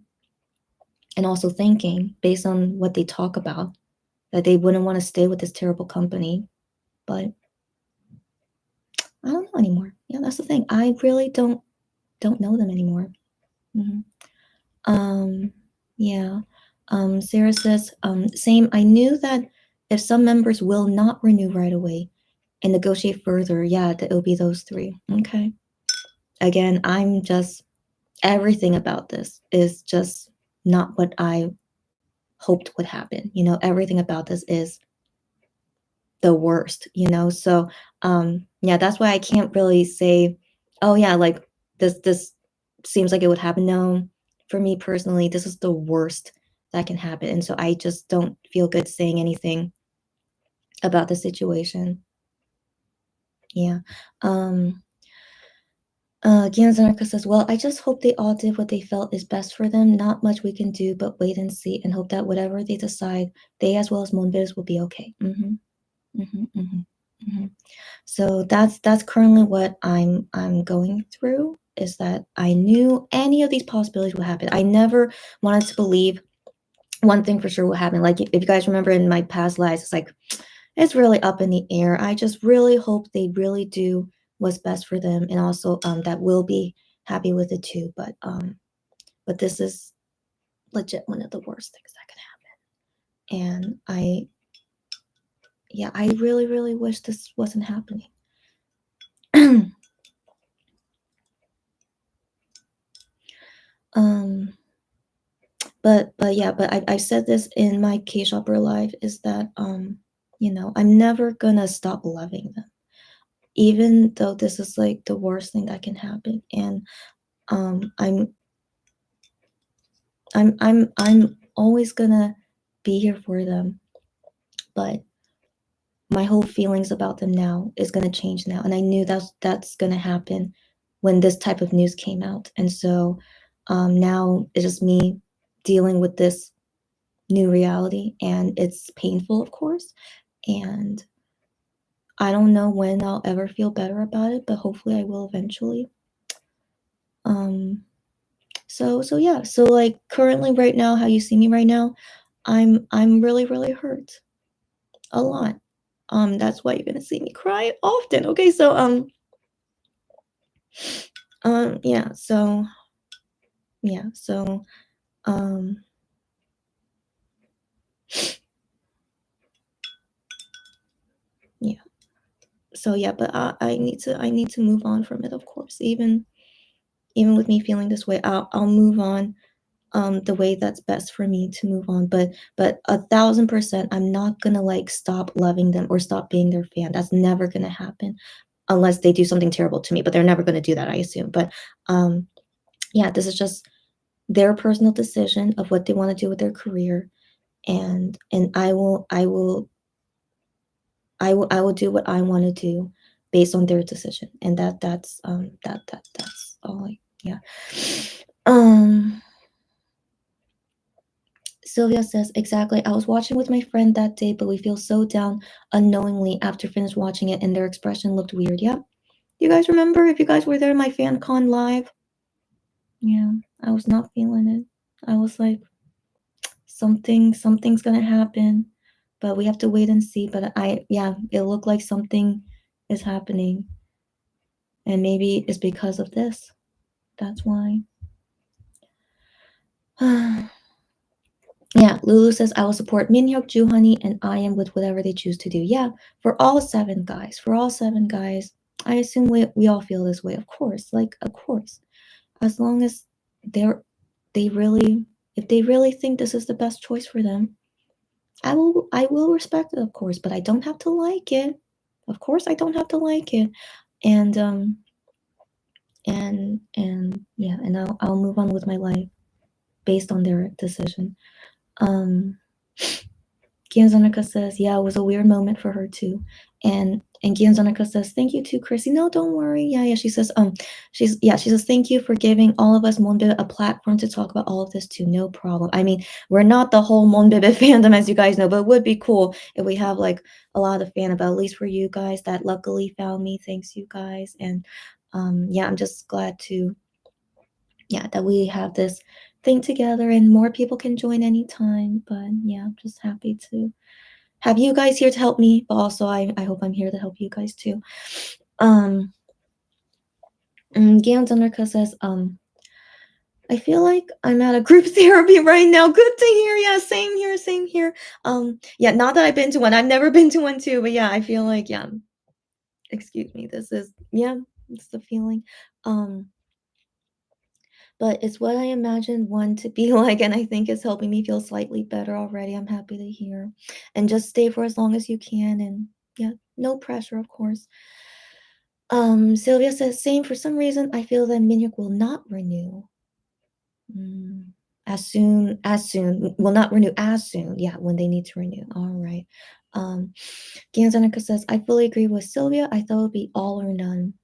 and also thinking, based on what they talk about, that they wouldn't want to stay with this terrible company. But I don't know anymore. Yeah, that's the thing. I really don't know them anymore. Yeah. Sarah says, same. I knew that if some members will not renew right away and negotiate further, yeah, that it'll be those 3. Okay. Again, I'm just everything about this is just not what I hoped would happen. You know, everything about this is the worst, you know. So yeah, that's why I can't really say, oh yeah, like this seems like it would happen. No, for me personally, this is the worst that can happen. And so I just don't feel good saying anything about the situation. Yeah. Gianzanarka says, well, I just hope they all did what they felt is best for them. Not much we can do, but wait and see and hope that whatever they decide, they as well as Monbers will be okay. So that's currently what I'm going through, is that I knew any of these possibilities would happen. I never wanted to believe one thing for sure will happen. Like if you guys remember in my past lives, it's like it's really up in the air. I just really hope they really do what's best for them, and also that we'll be happy with it too. But this is legit one of the worst things that could happen. And I really, really wish this wasn't happening. But yeah, but I said this in my K-Shopper live, is that you know, I'm never gonna stop loving them, even though this is like the worst thing that can happen. And I'm always gonna be here for them, but my whole feelings about them now is gonna change now, and I knew that's gonna happen when this type of news came out. And so now it's just me dealing with this new reality, and it's painful, of course, and I don't know when I'll ever feel better about it, but hopefully I will eventually. So yeah, so like currently right now, how you see me right now, I'm really, really hurt a lot. That's why you're gonna see me cry often. Okay, so yeah, so yeah, so yeah, so yeah, but I need to move on from it, of course. Even with me feeling this way, I'll move on. the way that's best for me to move on. But 1,000%, I'm not gonna like stop loving them or stop being their fan. That's never gonna happen unless they do something terrible to me. But they're never gonna do that, I assume. But yeah, this is just their personal decision of what they want to do with their career, and I will do what I want to do based on their decision, and that's all. Yeah. Sylvia says, exactly. I was watching with my friend that day, but we feel so down unknowingly after finished watching it, and their expression looked weird. Yeah. You guys remember if you guys were there, my fan con live? Yeah, I was not feeling it. I was like, something's gonna happen, but we have to wait and see. But it looked like something is happening, and maybe it's because of this. That's why. Yeah, Lulu says I will support Minhyuk, Juhani, and I am with whatever they choose to do. Yeah, for all 7 guys. For all 7 guys, I assume we all feel this way. Of course, of course, as long as they really, if they really think this is the best choice for them, I will respect it, of course, but I don't have to like it. Of course, I don't have to like it, and yeah, and I'll move on with my life based on their decision. Gianzonica says, yeah, it was a weird moment for her too. And Gianzonica says, thank you too, Chrissy. No, don't worry. Yeah. She says, she says, thank you for giving all of us Monbebe a platform to talk about all of this too. No problem. I mean, we're not the whole Monbebe fandom, as you guys know, but it would be cool if we have like a lot of fan about, at least for you guys that luckily found me. Thanks, you guys. And yeah, I'm just glad to, yeah, that we have this thing together and more people can join anytime. But yeah, I'm just happy to have you guys here to help me, but also I hope I'm here to help you guys too. Gail Dunnerka says, I feel like I'm at a group therapy right now. Good to hear. Yeah, same here. Yeah, not that I've been to one. I've never been to one too, but yeah, I feel like, yeah, excuse me. This is, yeah, it's the feeling. But it's what I imagined one to be like, and I think it's helping me feel slightly better already. I'm happy to hear. And just stay for as long as you can, and yeah, no pressure, of course. Sylvia says, same. For some reason, I feel that Minhyuk will not renew. As soon, will not renew as soon. Yeah, when they need to renew. All right. Ganzanika says, I fully agree with Sylvia. I thought it would be all or none.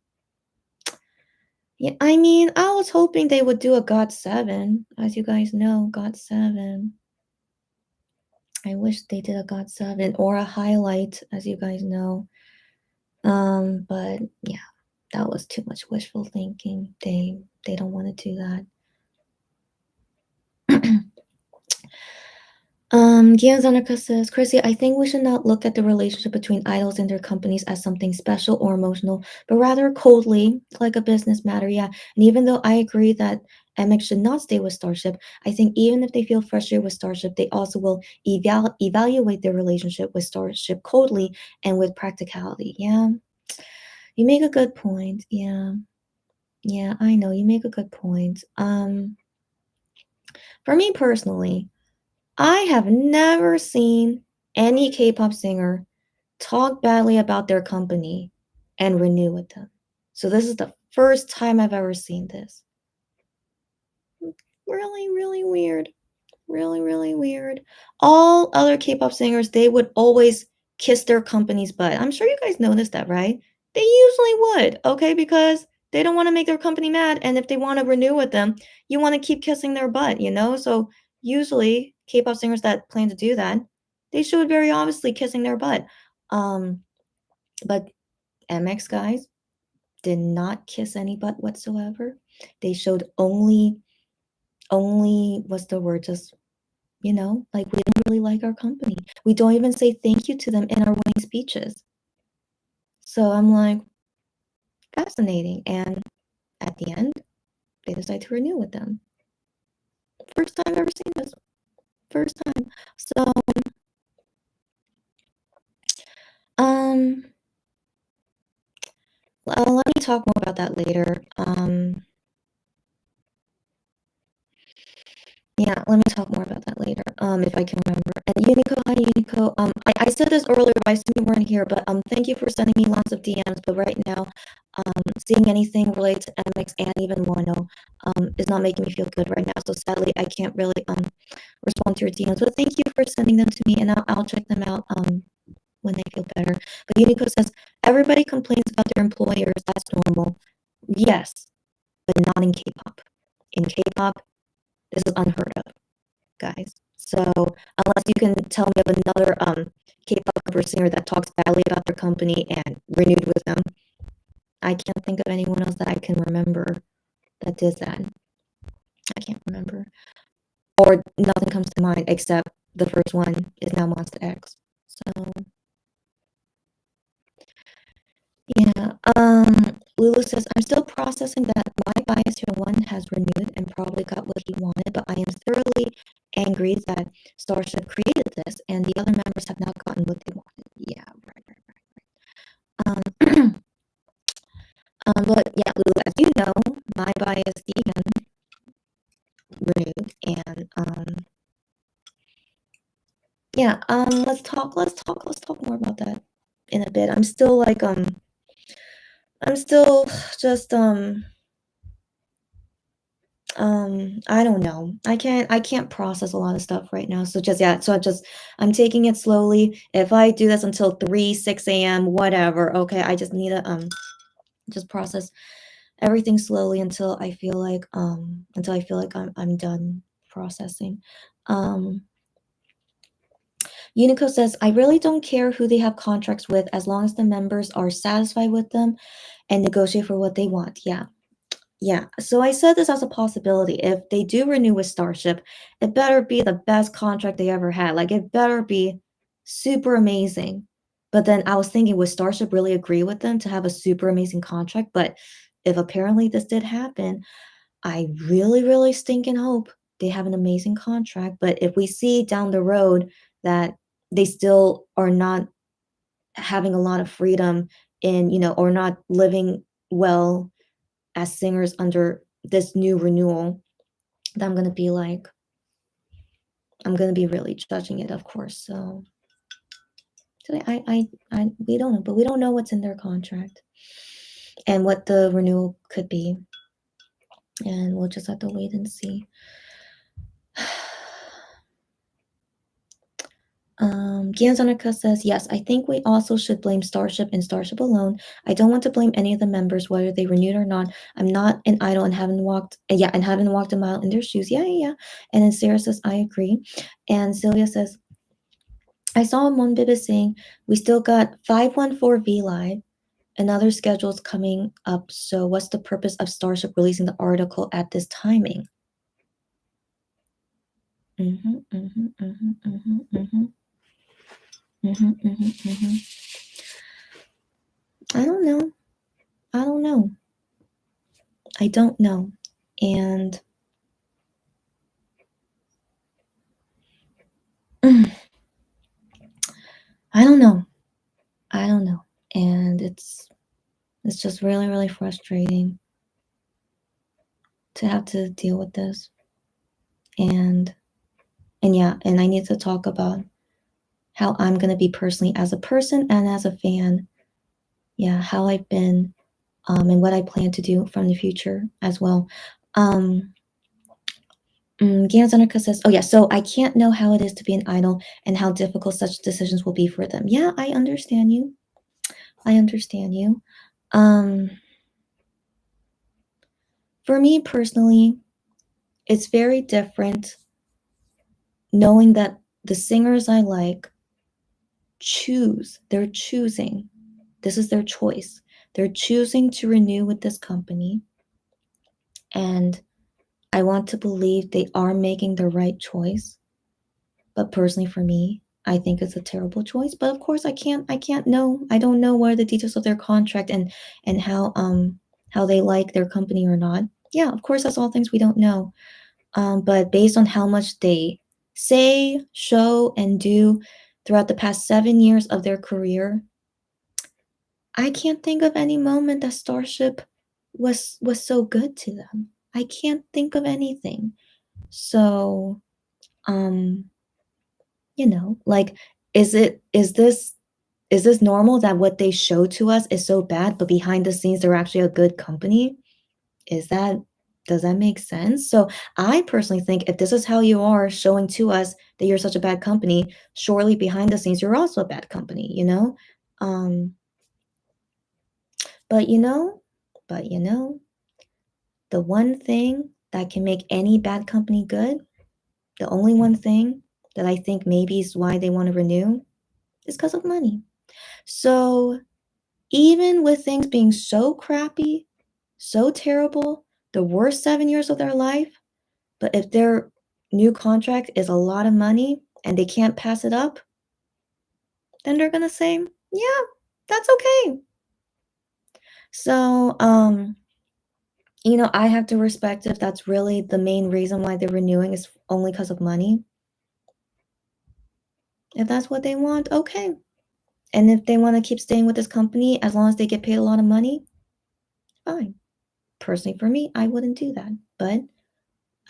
Yeah, I mean, I was hoping they would do a GOT7. As you guys know, GOT7. I wish they did a GOT7 or a highlight, as you guys know. But yeah, that was too much wishful thinking. They don't want to do that. Gianzonica says, Chrissy, I think we should not look at the relationship between idols and their companies as something special or emotional, but rather coldly, like a business matter. Yeah. And even though I agree that MX should not stay with Starship, I think even if they feel frustrated with Starship, they also will evaluate their relationship with Starship coldly and with practicality. Yeah. You make a good point. Yeah. Yeah, I know. You make a good point. For me personally, I have never seen any K-pop singer talk badly about their company and renew with them. So this is the first time I've ever seen this. Really, really weird. Really, really weird. All other K-pop singers, they would always kiss their company's butt. I'm sure you guys noticed that, right? They usually would, okay? Because they don't want to make their company mad. And if they want to renew with them, you want to keep kissing their butt, you know? So usually K-pop singers that plan to do that, they should very obviously kissing their butt. But MX guys did not kiss any butt whatsoever. They showed only what's the word? Just, you know, like we don't really like our company. We don't even say thank you to them in our winning speeches. So I'm like, fascinating. And at the end, they decide to renew with them. First time I've ever seen this. First time. So, let me talk more about that later. Yeah, let me talk more about that later, if I can remember. And Unico, hi Unico. I said this earlier, but I assume you weren't here. But thank you for sending me lots of DMs. But right now, seeing anything related to MX and even Wano, is not making me feel good right now. So sadly, I can't really respond to your DMs. But thank you for sending them to me, and I'll check them out when they feel better. But Unico says everybody complains about their employers. That's normal. Yes, but not in K-pop. In K-pop, this is unheard of, guys. So unless you can tell me of another K-pop cover singer that talks badly about their company and renewed with them, I can't think of anyone else that I can remember that did that. I can't remember. Or nothing comes to mind except the first one is now Monster X. So yeah. Lulu says, I'm still processing that my bias here one has renewed and probably got what he wanted, but I am thoroughly angry that Starship created this and the other members have not gotten what they wanted. Yeah, right. But yeah, Lulu, as you know, my bias even renewed and yeah, let's talk more about that in a bit. I'm still like just I don't know. I can't process a lot of stuff right now. So I'm taking it slowly. If I do this until 3, 6 a.m., whatever, okay, I just need to just process everything slowly until I feel like I'm done processing. Unico says, I really don't care who they have contracts with as long as the members are satisfied with them and negotiate for what they want. Yeah. Yeah, so I said this as a possibility. If they do renew with Starship, it better be the best contract they ever had. Like, it better be super amazing. But then I was thinking, would Starship really agree with them to have a super amazing contract? But if apparently this did happen, I really, really stinking hope they have an amazing contract. But if we see down the road that they still are not having a lot of freedom in, or not living well as singers under this new renewal, that I'm gonna be really judging it, of course. So today, we don't know, but we don't know what's in their contract and what the renewal could be, and we'll just have to wait and see. Gianzanika says, yes, I think we also should blame Starship and Starship alone. I don't want to blame any of the members, whether they renewed or not. I'm not an idol and haven't walked a mile in their shoes. Yeah. And then Sarah says, I agree. And Sylvia says, I saw Mon Bibis saying, we still got 514V Live and other schedules coming up. So what's the purpose of Starship releasing the article at this timing? I don't know. I don't know. And I don't know. And it's just really, really frustrating to have to deal with this. And yeah, and I need to talk about how I'm going to be personally as a person and as a fan. Yeah, how I've been and what I plan to do from the future as well. Ganzanerka says, oh yeah, so I can't know how it is to be an idol and how difficult such decisions will be for them. Yeah, I understand you. For me personally, it's very different knowing that the singers I like they're choosing. This is their choice. They're choosing to renew with this company. And I want to believe they are making the right choice. But personally for me, I think it's a terrible choice. But of course I can't know. I don't know what are the details of their contract and how they like their company or not. Yeah, of course that's all things we don't know. But based on how much they say, show, and do throughout the past 7 years of their career, I can't think of any moment that Starship was so good to them. I can't think of anything. So, you know, like, is this normal that what they show to us is so bad, but behind the scenes they're actually a good company? Is that Does that make sense? So I personally think if this is how you are showing to us that you're such a bad company, surely behind the scenes you're also a bad company, you know? Um, but you know, but you know, the one thing that can make any bad company good, the only one thing that I think maybe is why they want to renew is because of money. So even with things being so crappy, so terrible, the worst 7 years of their life, but if their new contract is a lot of money and they can't pass it up, then they're gonna say, yeah, that's okay. So, you know, I have to respect if that's really the main reason why they're renewing is only because of money. If that's what they want, okay. And if they want to keep staying with this company as long as they get paid a lot of money, fine. Personally, for me, I wouldn't do that. But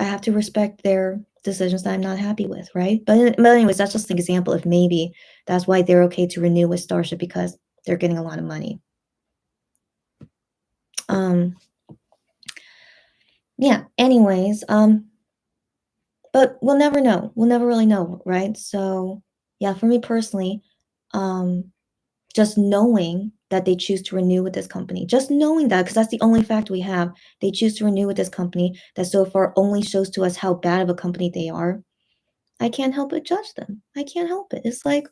I have to respect their decisions that I'm not happy with, right? But anyways, that's just an example of maybe that's why they're okay to renew with Starship because they're getting a lot of money. Yeah, anyways, but we'll never know. We'll never really know, right? So yeah, for me personally, just knowing that they choose to renew with this company, just knowing that, because that's the only fact we have. They choose to renew with this company that so far only shows to us how bad of a company they are. I can't help but judge them. I can't help it. It's like,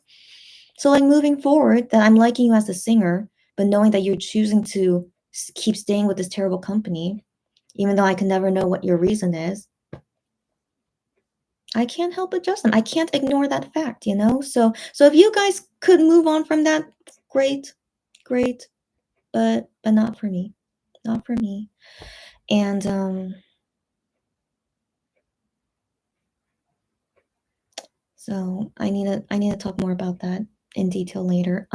so like moving forward, that I'm liking you as a singer, but knowing that you're choosing to keep staying with this terrible company, even though I can never know what your reason is, I can't help but judge them. I can't ignore that fact, you know? So if you guys could move on from that, great, great, but not for me. Not for me. And so I need to talk more about that in detail later.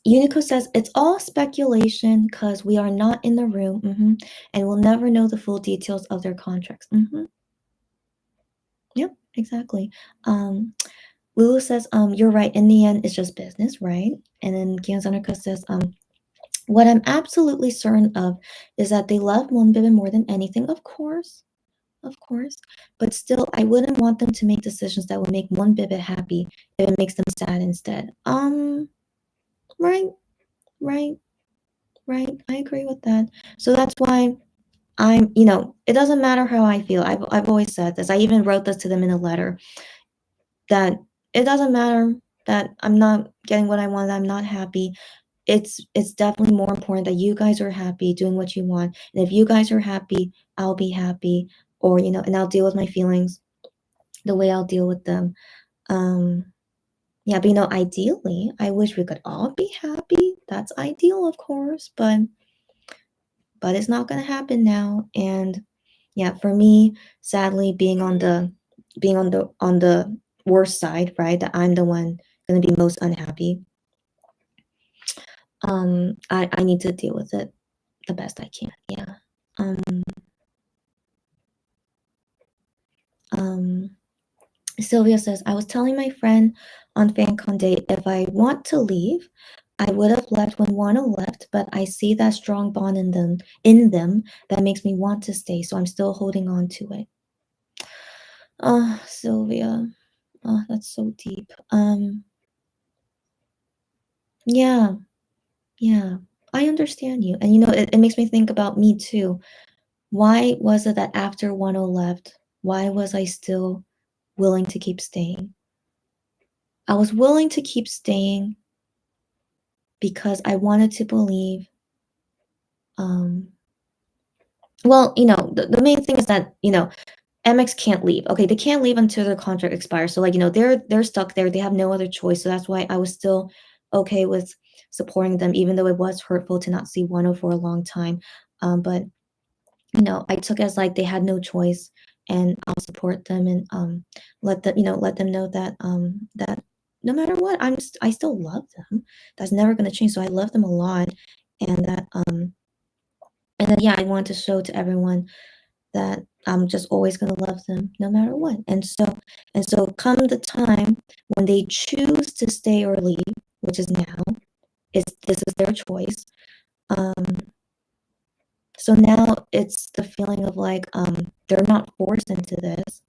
Unico says it's all speculation because we are not in the room, and we'll never know the full details of their contracts. Yep, exactly. Lulu says, you're right. In the end, it's just business, right? And then Gyanzanarka says, what I'm absolutely certain of is that they love Moonbibin more than anything, of course. Of course. But still, I wouldn't want them to make decisions that would make Moonbibin happy if it makes them sad instead. Right, right, right. I agree with that. So that's why it doesn't matter how I feel. I've always said this. I even wrote this to them in a letter that it doesn't matter that I'm not getting what I want, I'm not happy. It's definitely more important that you guys are happy doing what you want. And if you guys are happy, I'll be happy, or and I'll deal with my feelings the way I'll deal with them. Yeah, but ideally, I wish we could all be happy. That's ideal, of course, but it's not going to happen now. And yeah, for me, sadly, being on the worst side, right, that I'm the one going to be most unhappy. I need to deal with it the best I can. Yeah. Sylvia says, I was telling my friend on FanCon Day if I want to leave, I would have left when Wano left, but I see that strong bond in them that makes me want to stay, so I'm still holding on to it. Oh, Sylvia. Oh, that's so deep. Yeah, yeah. I understand you. And it makes me think about me too. Why was it that after Wano left, why was I still willing to keep staying? I was willing to keep staying because I wanted to believe, well, the main thing is that, MX can't leave. Okay, they can't leave until their contract expires. So they're stuck there. They have no other choice. So that's why I was still okay with supporting them, even though it was hurtful to not see Wano for a long time. But I took it as like they had no choice, and I'll support them and let them know that that no matter what, I still love them. That's never gonna change. So I love them a lot, and And then yeah, I want to show to everyone that I'm just always gonna love them no matter what. And so come the time when they choose to stay or leave, which is now, this is their choice. So now it's the feeling of like they're not forced into this,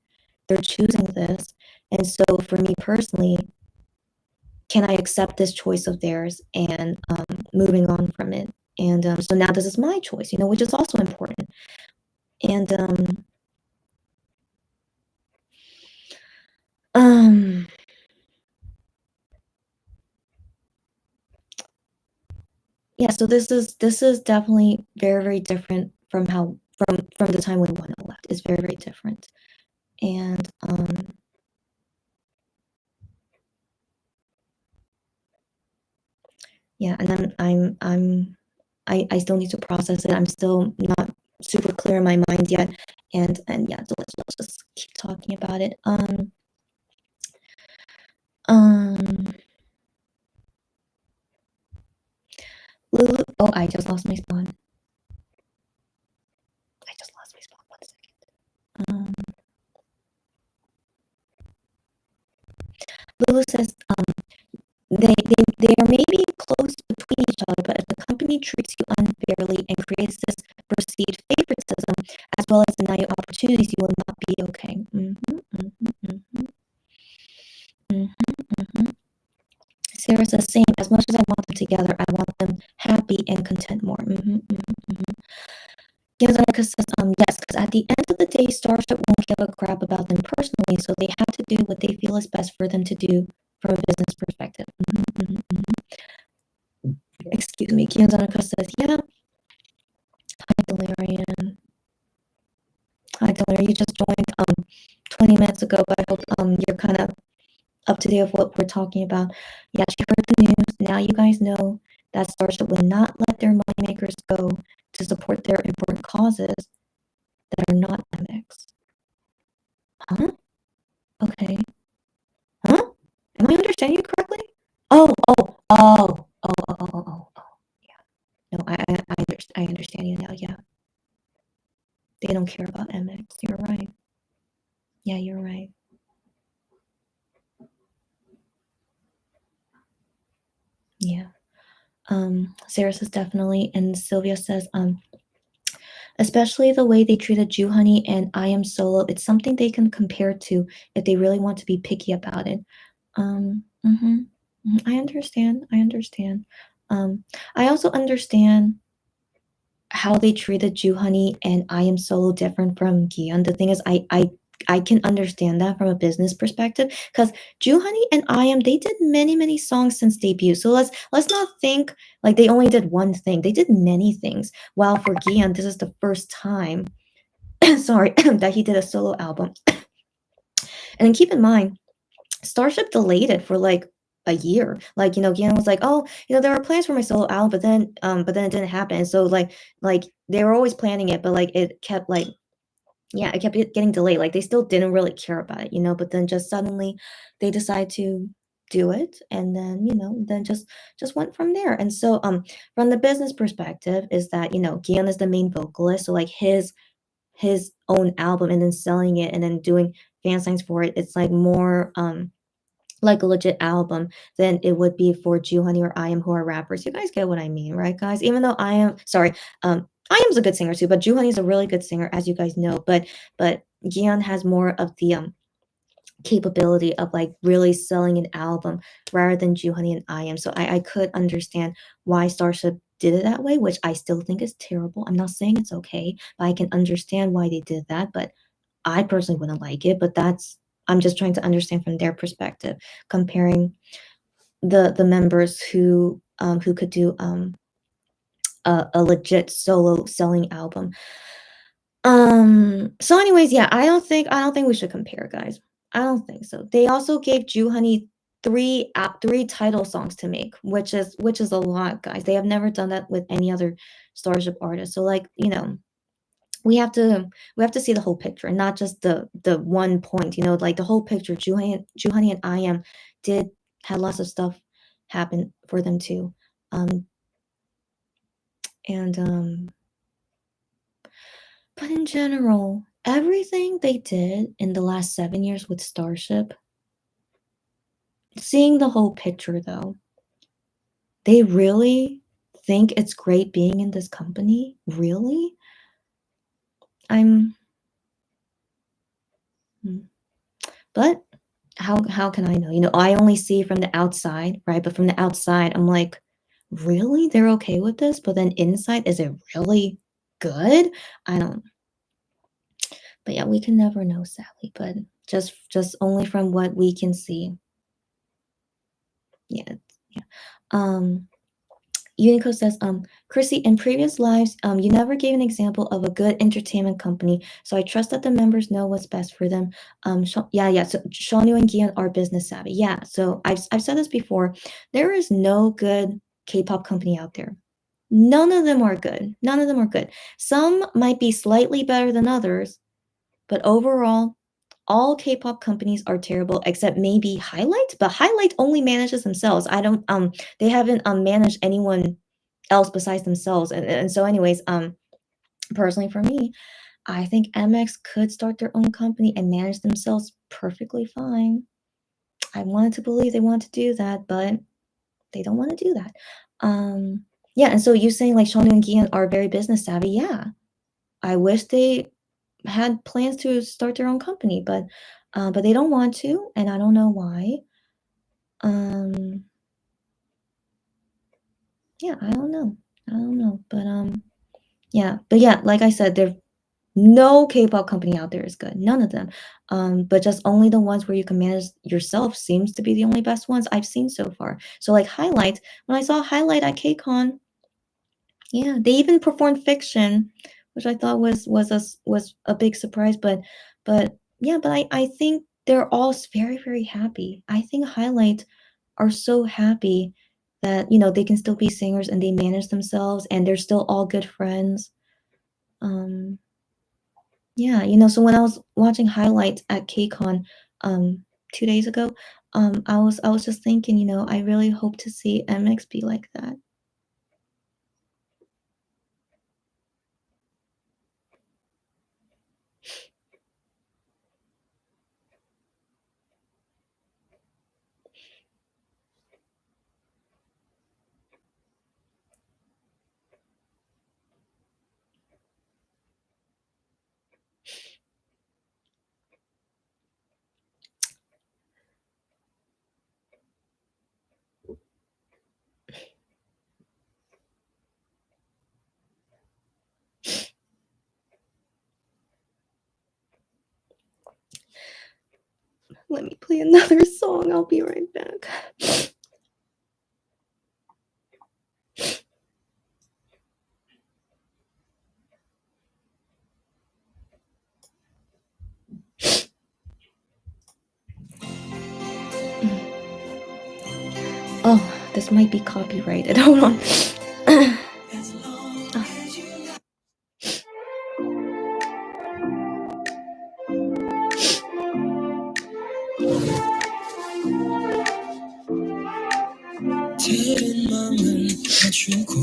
they're choosing this. And so for me personally, can I accept this choice of theirs and moving on from it? And so now this is my choice, which is also important. And um yeah, so this is definitely very, very different from from the time when Wano left. It's very, very different. And yeah, and I still need to process it. I'm still not super clear in my mind yet. And yeah, so let's just keep talking about it. Um Lulu, oh, I just lost my spawn. I just lost my spawn. 1 second. Lulu says, they are maybe close between each other, but if the company treats you unfairly and creates this perceived favoritism, as well as deny you opportunities, you will not be okay. Sarah says, same. As much as I want them together, I want them happy and content more. Yamazaki says, yes, because at the end of the day, Starship won't give a crap about them personally, so they have to do what they feel is best for them to do from a business perspective. Excuse me. Kiyozanaka says, yeah. Hi, Delirian. Hi, Delirian. You just joined 20 minutes ago, but I hope you're kind of up to date of what we're talking about. Yeah, she heard the news. Now you guys know that Starship will not let their moneymakers go to support their important causes that are not MX. Huh? Okay. Huh? Am I understanding you correctly? Oh. Yeah. No, I understand you now. Yeah. They don't care about MX. You're right. Yeah, you're right. Yeah. Sarah says definitely, and Sylvia says, especially the way they treated Jew Honey and I Am Solo, it's something they can compare to if they really want to be picky about it. I understand. I also understand how they treated Jew Honey and I Am Solo different from Gion. The thing is, I can understand that from a business perspective because Jew Honey and I Am, they did many, many songs since debut. So let's not think like they only did one thing. They did many things. While for Gion, this is the first time sorry, that he did a solo album. And keep in mind, Starship delayed it for like a year. Like, Gian was like, oh, there were plans for my solo album, but then it didn't happen. So like they were always planning it, but like it kept like, yeah, it kept getting delayed. Like they still didn't really care about it, but then just suddenly they decide to do it and then then just went from there. And so from the business perspective is that Gian is the main vocalist, so like his own album and then selling it and then doing fan signs for it, it's like more like a legit album than it would be for Jew Honey or I Am, who are rappers. You guys get what I mean, right, guys? Even though I Am's a good singer too, but Jew Honey is a really good singer, as you guys know. But Gian has more of the capability of like really selling an album rather than Jew Honey and I Am. So I could understand why Starship did it that way, which I still think is terrible. I'm not saying it's okay, but I can understand why they did that. But I personally wouldn't like it. But I'm just trying to understand from their perspective, comparing the members who could do a legit solo selling album. So anyways, yeah, I don't think we should compare, guys. I don't think so. They also gave Jew Honey three title songs to make, which is a lot, guys. They have never done that with any other Starship artist. So like, we have to see the whole picture and not just the one point, like the whole picture. Jew Honey and I Am had lots of stuff happen for them too. And But in general, everything they did in the last 7 years with Starship, seeing the whole picture though, they really think it's great being in this company? Really? I'm hmm. But how can I know? You know, I only see from the outside, right? But from the outside, I'm like, "Really? They're okay with this?" But then inside, is it really good? I don't but yeah, we can never know, sadly, but just only from what we can see. Yeah, yeah. Um, Unico says, Chrissy, in previous lives, you never gave an example of a good entertainment company, so I trust that the members know what's best for them. Yeah. So Shonu and Gian are business savvy. Yeah. So I've said this before. There is no good K-pop company out there. None of them are good. None of them are good. Some might be slightly better than others, but overall, all K-pop companies are terrible except maybe Highlight, but Highlight only manages themselves. I don't they haven't managed anyone else besides themselves. And so anyways, personally for me, I think MX could start their own company and manage themselves perfectly fine. I wanted to believe they want to do that, but they don't want to do that. Yeah, and so you saying like Sean and Gian are very business savvy. Yeah. I wish they had plans to start their own company, but they don't want to, and I don't know why. Um, yeah, I don't know. I don't know, but yeah, like I said, there no K-pop company out there is good. None of them. But just only the ones where you can manage yourself seems to be the only best ones I've seen so far. So like Highlight, when I saw Highlight at KCON, yeah, they even performed Fiction, which I thought was a big surprise, but yeah, but I think they're all very, very happy. I think Highlight are so happy that, you know, they can still be singers and they manage themselves and they're still all good friends. Um, yeah, you know, so when I was watching highlights at KCON, 2 days ago, I was just thinking, you know, I really hope to see MX be like that. Let me play another song. I'll be right back. Oh, this might be copyrighted. Hold on. 다른 맘을 해주고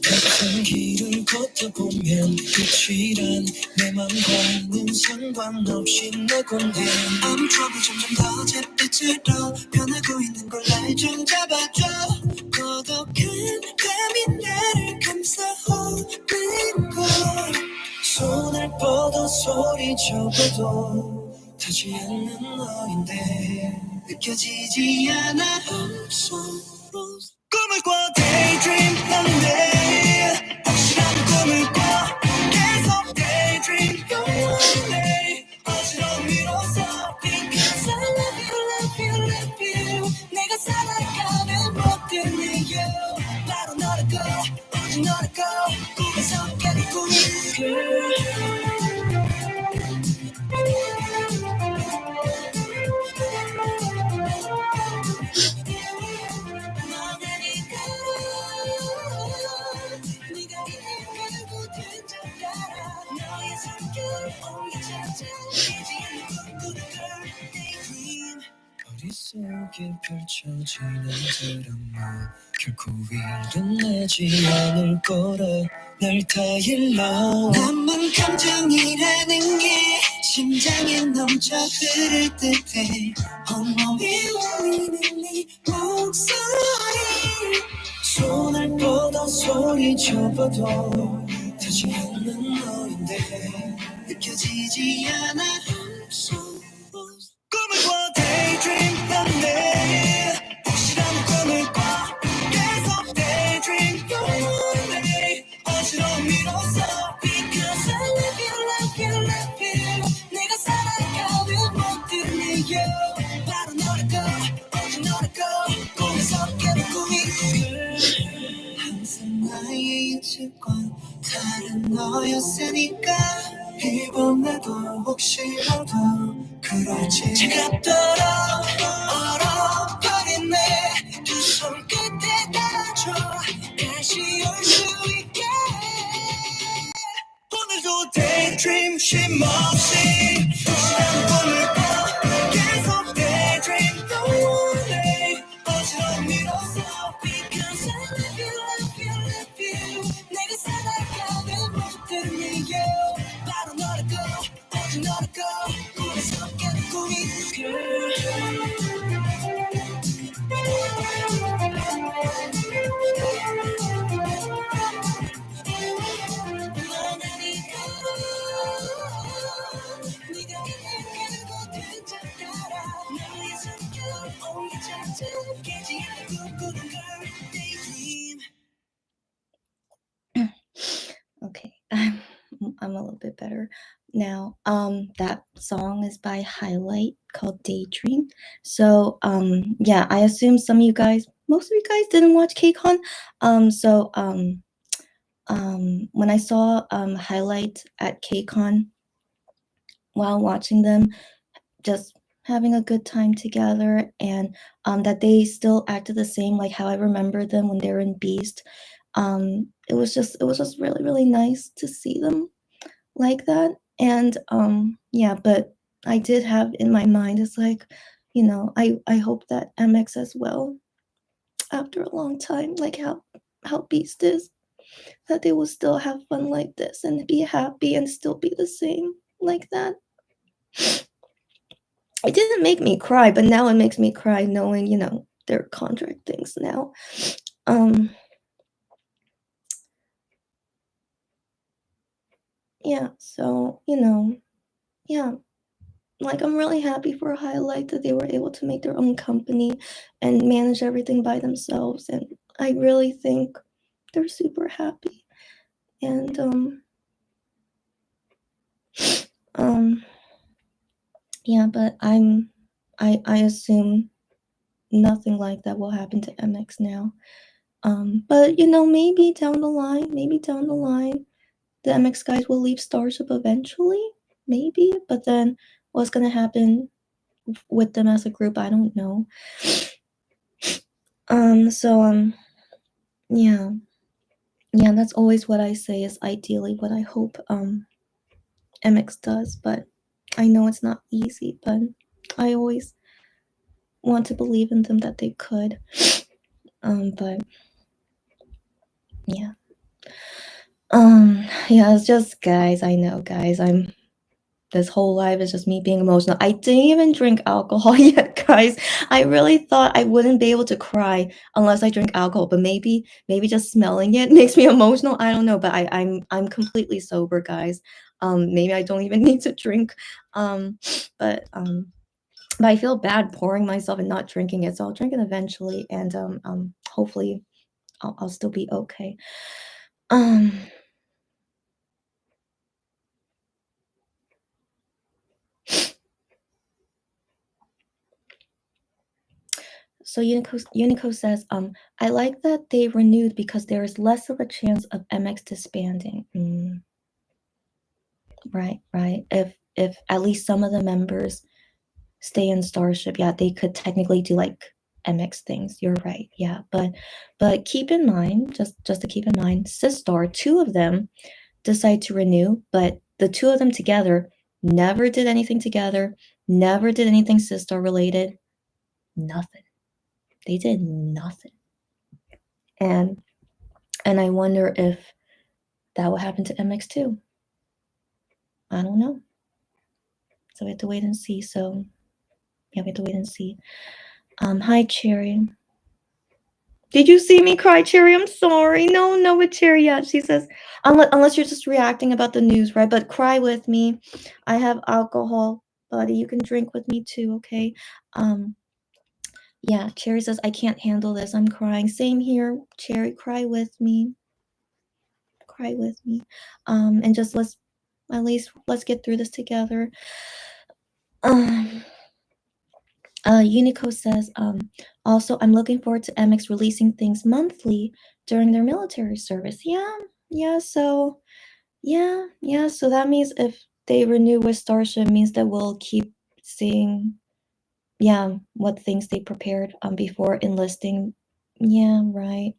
같은 길을 걷다 보면 끝이란 내 맘과는 상관없이 내곤 해 I'm trouble 점점 더 잿빛으로 변하고 있는 걸 날 좀 잡아줘 고독한 밤이 나를 감싸오는 걸 손을 뻗어 소리쳐봐도 타지 않는 너인데 느껴지지 않아 I'm so lost 꿈을 꿔 daydream 하는데 확실한 꿈을 꿔 계속 daydream 영원해 어지러운 미로서 Because I love you, love you, love you 내가 살아가는 모든 이유 바로 너라고 오직 너라고 꿈에서 깨는 꿈 Girl 어딨어 속에 펼쳐지는 드라마 결코 일어나지 않을 거라 날 타일러 남은 감정이라는 게 심장에 넘쳐 흐를 듯해 온몸이 울리는 네 목소리 손을 뻗어 소리쳐봐도 타지 않는 너인데 느껴지지 않아 꿈을 꿔 daydream 하네 혹시라도 꿈을 꿔 계속 daydream 영원히 어지러운 미로써 Because I love you, love you, love you 내가 살아가는 모든 이유 바로 너라고 오직 너라고 꿈에서 깨는 꿈이 항상 나의 예측과 다른 너였으니까 이번에도 혹시라도 그럴지 차갑도록 얼어버린 내 두 손끝에 닿아줘 다시 올 수 있게 오늘도 daydream 쉼없이 혹시라도 꿈을 꿔 계속 daydream 영원히 어지러운 미로써 Because I love you, love you, love you 내가 살아가는 모든 이유 바로 너라고 오직 너라고 꿈에서 깨는 꿈이 Okay, I'm a little bit better now. That song is by Highlight called Daydream. So yeah, I assume some of you guys, most of you guys didn't watch KCON. When I saw Highlight at KCON while watching them, just having a good time together, and that they still acted the same like how I remember them when they were in Beast. It was just really, really nice to see them like that. And yeah, but I did have in my mind, it's like, you know, I hope that MX as well, after a long time, like how Beast is, that they will still have fun like this and be happy and still be the same like that. It didn't make me cry, but now it makes me cry knowing, you know, their contract things now. Yeah, so, you know, yeah, like I'm really happy for Highlight that they were able to make their own company and manage everything by themselves, and I really think they're super happy. And yeah, but I assume nothing like that will happen to MX now. But you know, maybe down the line, the MX guys will leave Starship eventually, maybe. But then, what's gonna happen with them as a group? I don't know. Yeah, that's always what I say is ideally what I hope MX does. But I know it's not easy. But I always want to believe in them that they could. But yeah. Yeah, it's just, guys, I know, guys, this whole life is just me being emotional. I didn't even drink alcohol yet, guys. I really thought I wouldn't be able to cry unless I drink alcohol, but maybe just smelling it makes me emotional. I don't know, but I'm completely sober, guys. Maybe I don't even need to drink. But I feel bad pouring myself and not drinking it, so I'll drink it eventually, and hopefully I'll still be okay. So Unico says, I like that they renewed because there is less of a chance of MX disbanding. Right. If at least some of the members stay in Starship, yeah, they could technically do like MX things. You're right. Yeah, but keep in mind, just to keep in mind, Sistar, two of them decide to renew, but the two of them together never did anything together, never did anything Sistar related. nothing. They did nothing. And I wonder if that will happen to MX too. I don't know. So we have to wait and see. So yeah, we have to wait and see. Hi, Cherry. Did you see me cry, Cherry? I'm sorry. No, with Cherry yet. She says, unless you're just reacting about the news, right? But cry with me. I have alcohol, buddy. You can drink with me too, okay? Yeah, Cherry says, I can't handle this. I'm crying. Same here, Cherry. Cry with me. Cry with me. And just let's get through this together. Unico says, also, I'm looking forward to MX releasing things monthly during their military service. Yeah, so that means if they renew with Starship, means that we'll keep seeing, what things they prepared before enlisting. Yeah, right.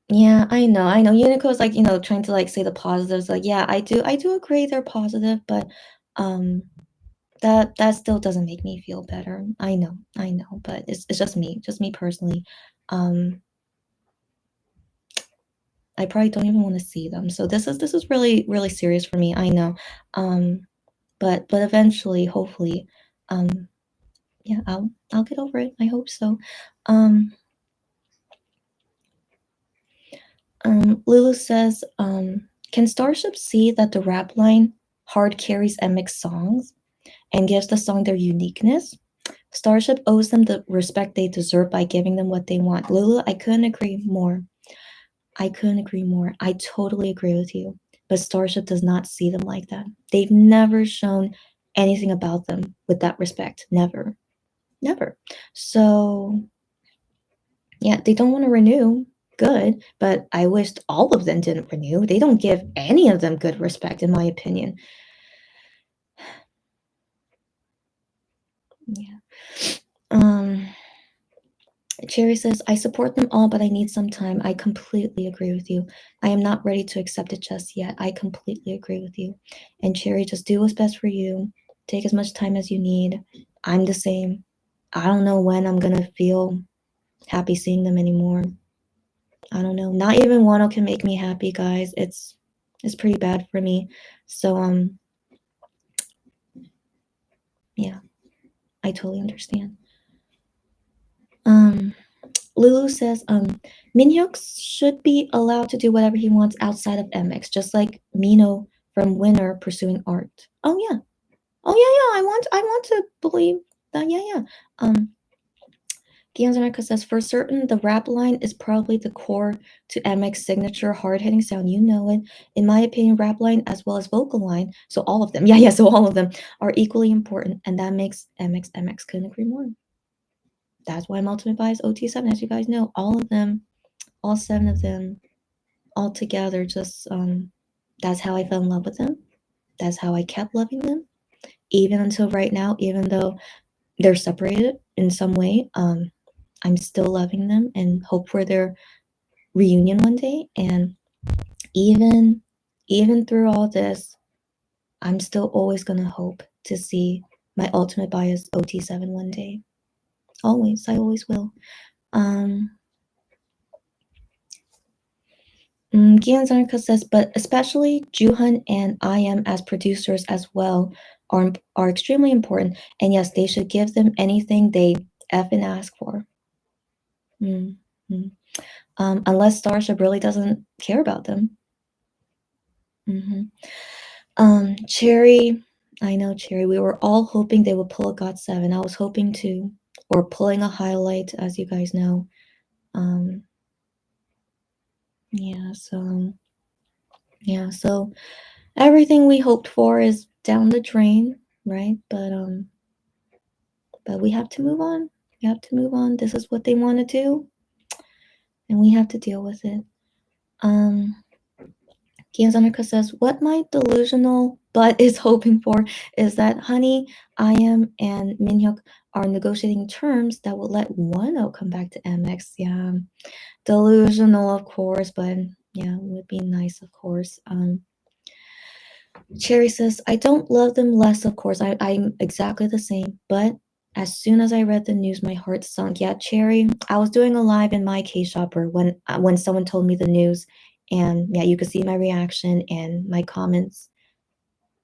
Yeah, I know. Unico's like, trying to like say the positives. Like, yeah, I do agree they're positive, but that still doesn't make me feel better. I know, but it's just me personally. I probably don't even want to see them. So this is really, really serious for me. I know. But eventually, hopefully, yeah, I'll get over it. I hope so. Lulu says, can Starship see that the rap line hard carries MX songs and gives the song their uniqueness? Starship owes them the respect they deserve by giving them what they want. Lulu, I couldn't agree more. I totally agree with you. But Starship does not see them like that. They've never shown anything about them with that respect. Never. So, yeah, they don't want to renew. Good, but I wished all of them didn't renew. They don't give any of them good respect, in my opinion. Yeah. Cherry says, I support them all, but I need some time. I completely agree with you. I am not ready to accept it just yet. I completely agree with you. And Cherry, just do what's best for you. Take as much time as you need. I'm the same. I don't know when I'm going to feel happy seeing them anymore. I don't know. Not even Wano can make me happy, guys. It's pretty bad for me. So, yeah, I totally understand. Lulu says, Minhyuk should be allowed to do whatever he wants outside of MX, just like Mino from Winner pursuing art. Oh yeah. I want to believe that. Yeah. Gianzanaka says, for certain, the rap line is probably the core to MX signature hard-hitting sound. You know it. In my opinion, rap line as well as vocal line, so all of them, so all of them are equally important, and that makes MX. Couldn't agree more. That's why I'm Ultimate Bias OT7, as you guys know. All of them, all 7 of them, all together, just that's how I fell in love with them. That's how I kept loving them, even until right now, even though they're separated in some way. I'm still loving them and hope for their reunion one day. And even through all this, I'm still always gonna hope to see my Ultimate Bias OT7 one day. Always, I always will. Gian Zanaka says, but especially Juhan and IM as producers as well are extremely important. And yes, they should give them anything they effing ask for. Unless Starship really doesn't care about them. Cherry, I know, Cherry, we were all hoping they would pull a GOT7. I was hoping to, or pulling a highlight, as you guys know. So everything we hoped for is down the drain, right? But we have to move on. This is what they want to do, and we have to deal with it. Kianzanika says, what my delusional butt is hoping for is that Honey, IM, and Minhyuk are negotiating terms that will let Wano come back to MX. Yeah, delusional, of course, but yeah, it would be nice, of course. Cherry says, I don't love them less, of course. I'm exactly the same. But as soon as I read the news, my heart sunk. Yeah, Cherry, I was doing a live in my K-Shopper when someone told me the news. And yeah, you could see my reaction and my comments.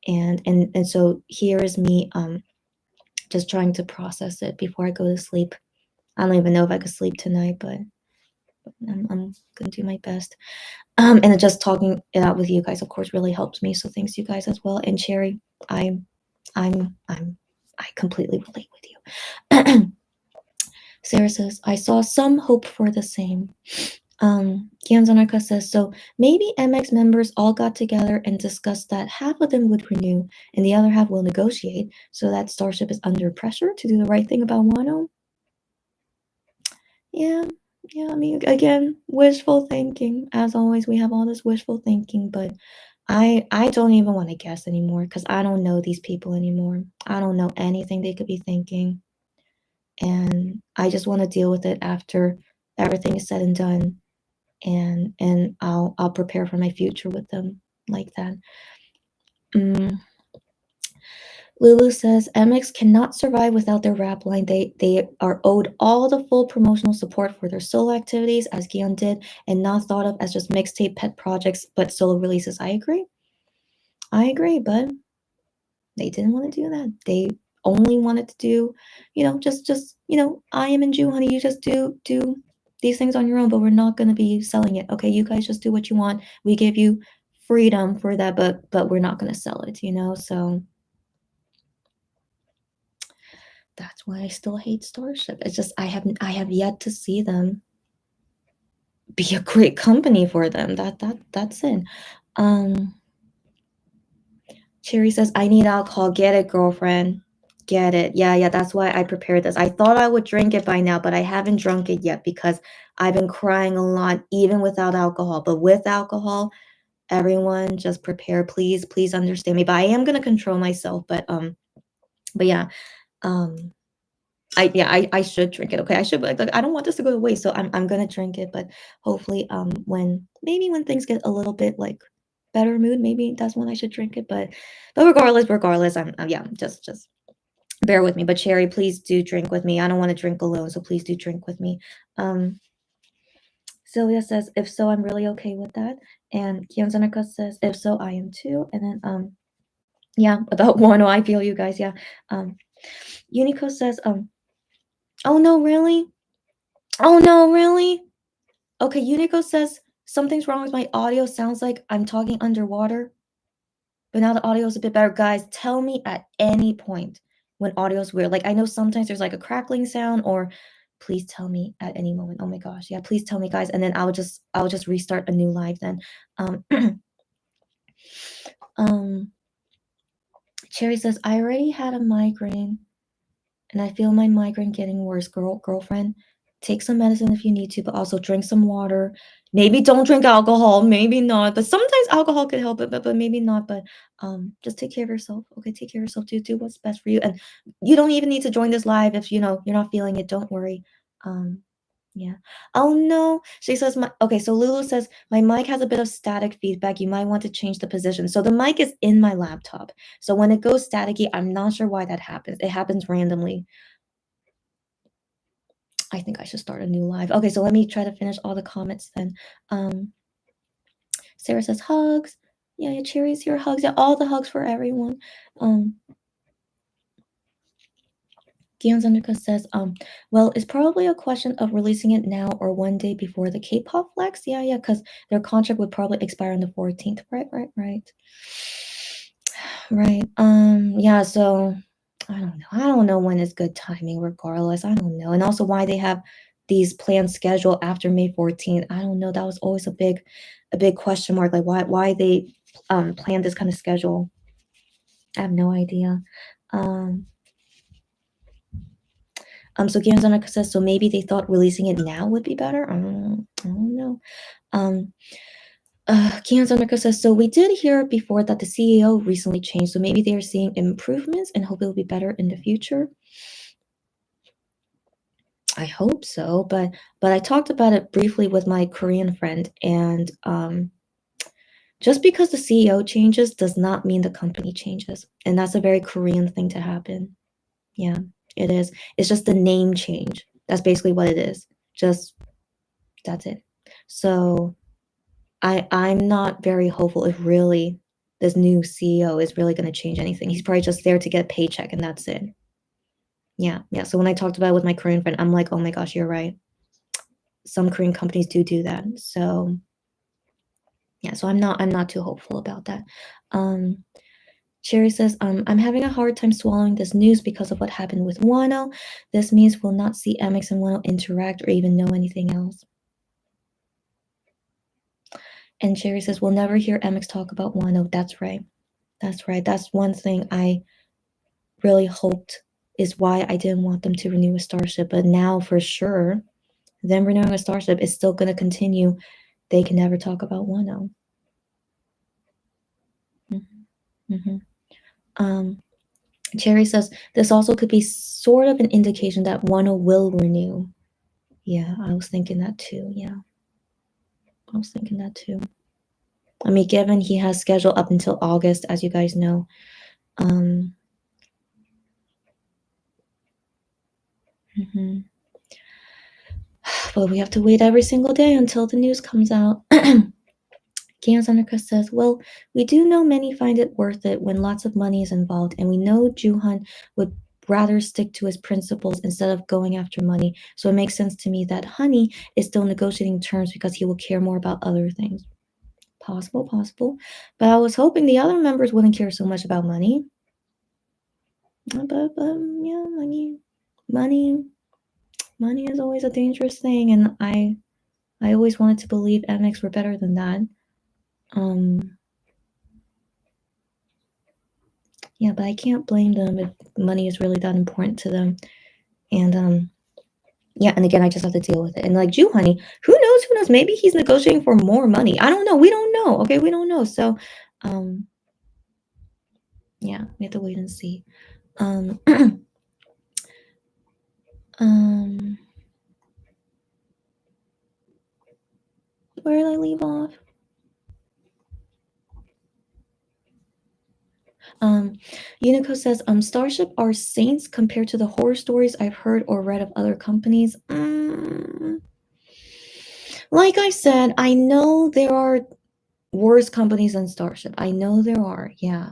And so here is me just trying to process it before I go to sleep. I don't even know if I could sleep tonight, but I'm gonna do my best. And just talking it out with you guys, of course, really helps me. So thanks you guys as well. And Cherry, I'm I completely relate with you. Sarah says, I saw some hope for the same. Kianzanarka says, so maybe MX members all got together and discussed that half of them would renew and the other half will negotiate so that Starship is under pressure to do the right thing about Wano. Yeah, I mean, again, wishful thinking. As always, we have all this wishful thinking, but I don't even want to guess anymore because I don't know these people anymore. I don't know anything they could be thinking. And I just want to deal with it after everything is said and done. And I'll prepare for my future with them like that. Lulu says MX cannot survive without their rap line. They are owed all the full promotional support for their solo activities, as Gion did, and not thought of as just mixtape pet projects, but solo releases. I agree, but they didn't want to do that. They only wanted to do, just I am in Jew, honey. You just do these things on your own, but we're not gonna be selling it. Okay, you guys just do what you want. We give you freedom for that, but we're not gonna sell it. So. That's why I still hate Starship. It's just I have yet to see them be a great company for them. That's it. Cherry says, I need alcohol. Get it, girlfriend. Get it. Yeah, that's why I prepared this. I thought I would drink it by now, but I haven't drunk it yet because I've been crying a lot, even without alcohol. But with alcohol, everyone just prepare. Please understand me. But I am gonna control myself. But yeah. I should drink it. Okay, I should. Like I don't want this to go to waste, so I'm gonna drink it. But hopefully, when things get a little bit like better mood, maybe that's when I should drink it. But regardless, yeah, just bear with me. But Cherry, please do drink with me. I don't want to drink alone, so please do drink with me. Sylvia says, if so, I'm really okay with that. And Kianzanaka says, if so, I am too. And then yeah, about Wano, I feel you guys. Yeah. Unico says, oh no, really? Oh no, really? Okay, Unico says something's wrong with my audio. Sounds like I'm talking underwater. But now the audio is a bit better. Guys, tell me at any point when audio's weird. Like I know sometimes there's like a crackling sound, or please tell me at any moment. Oh my gosh. Yeah, please tell me, guys. And then I'll just restart a new live then. Cherry says, I already had a migraine and I feel my migraine getting worse. Girlfriend, take some medicine if you need to, but also drink some water. Maybe don't drink alcohol, maybe not. But sometimes alcohol could help it, but maybe not. But just take care of yourself. Okay, take care of yourself. Do what's best for you. And you don't even need to join this live if you're not feeling it. Don't worry. Yeah. Oh no. She says okay, so Lulu says my mic has a bit of static feedback. You might want to change the position. So the mic is in my laptop. So when it goes staticky, I'm not sure why that happens. It happens randomly. I think I should start a new live. Okay, so let me try to finish all the comments then. Sarah says hugs. Yeah, Cherry's here. Hugs. Yeah, all the hugs for everyone. Gion Zendika says, well, it's probably a question of releasing it now or one day before the K-pop flex. Yeah, because their contract would probably expire on the 14th. Right. Right. Yeah, so I don't know when is good timing regardless. I don't know. And also why they have these plans scheduled after May 14th. I don't know. That was always a big question mark. Like why they planned this kind of schedule. I have no idea. So Gianzana says, so maybe they thought releasing it now would be better. I don't know. Gianzana says, so we did hear before that the CEO recently changed, so maybe they are seeing improvements and hope it'll be better in the future. I hope so, but I talked about it briefly with my Korean friend, and just because the CEO changes does not mean the company changes. And that's a very Korean thing to happen. Yeah, it is. It's just the name change. That's basically what it is. Just that's it. So I'm not very hopeful if really this new CEO is really going to change anything. He's probably just there to get a paycheck and that's it. Yeah, yeah. So when I talked about it with my Korean friend, I'm like, oh my gosh, you're right. Some Korean companies do that. So yeah, so I'm not too hopeful about that. Sherry says, I'm having a hard time swallowing this news because of what happened with Wano. This means we'll not see MX and Wano interact or even know anything else. And Sherry says, we'll never hear MX talk about Wano. That's right. That's right. That's one thing I really hoped is why I didn't want them to renew a Starship. But now for sure, them renewing a Starship is still going to continue. They can never talk about Wano. Cherry says, this also could be sort of an indication that Wano will renew. Yeah, I was thinking that too. Yeah. I was thinking that too. I mean, given he has scheduled up until August, as you guys know. But we have to wait every single day until the news comes out. Kiyosanika says, well, we do know many find it worth it when lots of money is involved, and we know Juhan would rather stick to his principles instead of going after money. So it makes sense to me that Honey is still negotiating terms because he will care more about other things. Possible. But I was hoping the other members wouldn't care so much about money. But yeah, money is always a dangerous thing, and I always wanted to believe MX were better than that. Yeah, but I can't blame them if money is really that important to them. And yeah, and again, I just have to deal with it. And like Juhani, who knows? Maybe he's negotiating for more money. I don't know. We don't know. Okay, we don't know. So yeah, we have to wait and see. Where did I leave off? Unico says, Starship are saints compared to the horror stories I've heard or read of other companies. Like I said, I know there are worse companies than Starship. I know there are, yeah.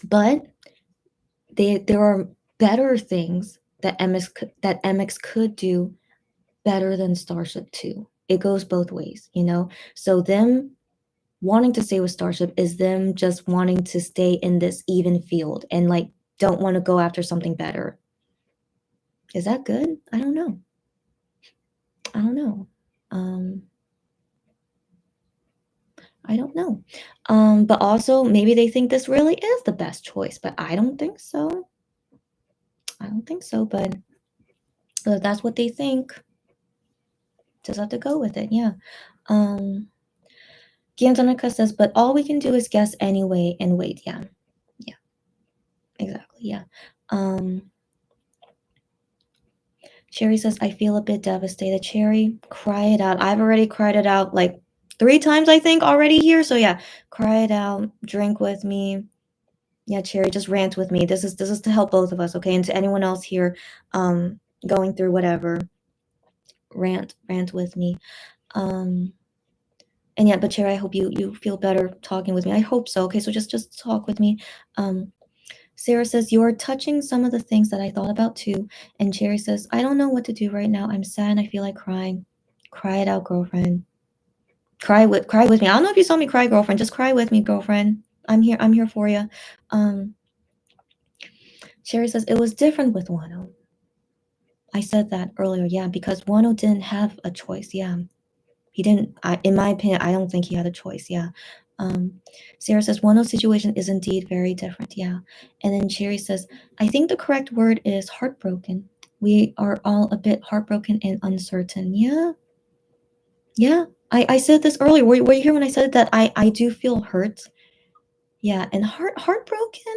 But there are better things that MX could do better than Starship too. It goes both ways, you know? So them wanting to stay with Starship is them just wanting to stay in this even field and like don't want to go after something better. Is that good? I don't know. I don't know. But also maybe they think this really is the best choice, but I don't think so. But that's what they think. Just have to go with it, yeah. Gianzanika says, but all we can do is guess anyway and wait. Yeah, exactly. Yeah. Cherry says, I feel a bit devastated. Cherry, cry it out. I've already cried it out like 3 times, I think, already here. So yeah, cry it out. Drink with me. Yeah, Cherry, just rant with me. This is to help both of us, okay? And to anyone else here, going through whatever, rant with me. And yeah, but Cherry, I hope you feel better talking with me. I hope so. Okay, so just talk with me. Sarah says, you're touching some of the things that I thought about too. And Cherry says, I don't know what to do right now. I'm sad and I feel like crying. Cry it out, girlfriend. Cry with me. I don't know if you saw me cry, girlfriend. Just cry with me, girlfriend. I'm here for you. Cherry says, it was different with Wano. I said that earlier, yeah, because Wano didn't have a choice, yeah. He didn't, in my opinion, I don't think he had a choice, yeah. Sarah says, Wano's situation is indeed very different, yeah. And then Cherry says, I think the correct word is heartbroken. We are all a bit heartbroken and uncertain, yeah. Yeah, I said this earlier. Were you here when I said that I do feel hurt? Yeah, and heartbroken?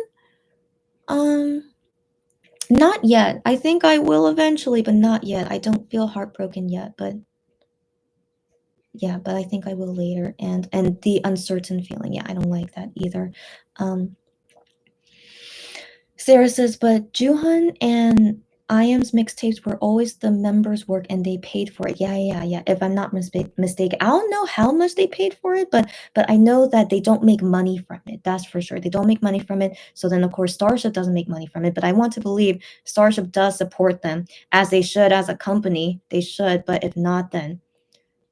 Not yet. I think I will eventually, but not yet. I don't feel heartbroken yet, but yeah, but I think I will later. And the uncertain feeling, yeah, I don't like that either. Sarah says, but Juhan and IAM's mixtapes were always the members' work and they paid for it. Yeah. If I'm not mistaken, I don't know how much they paid for it, but I know that they don't make money from it. That's for sure. They don't make money from it. So then, of course, Starship doesn't make money from it. But I want to believe Starship does support them as they should as a company. They should. But if not, then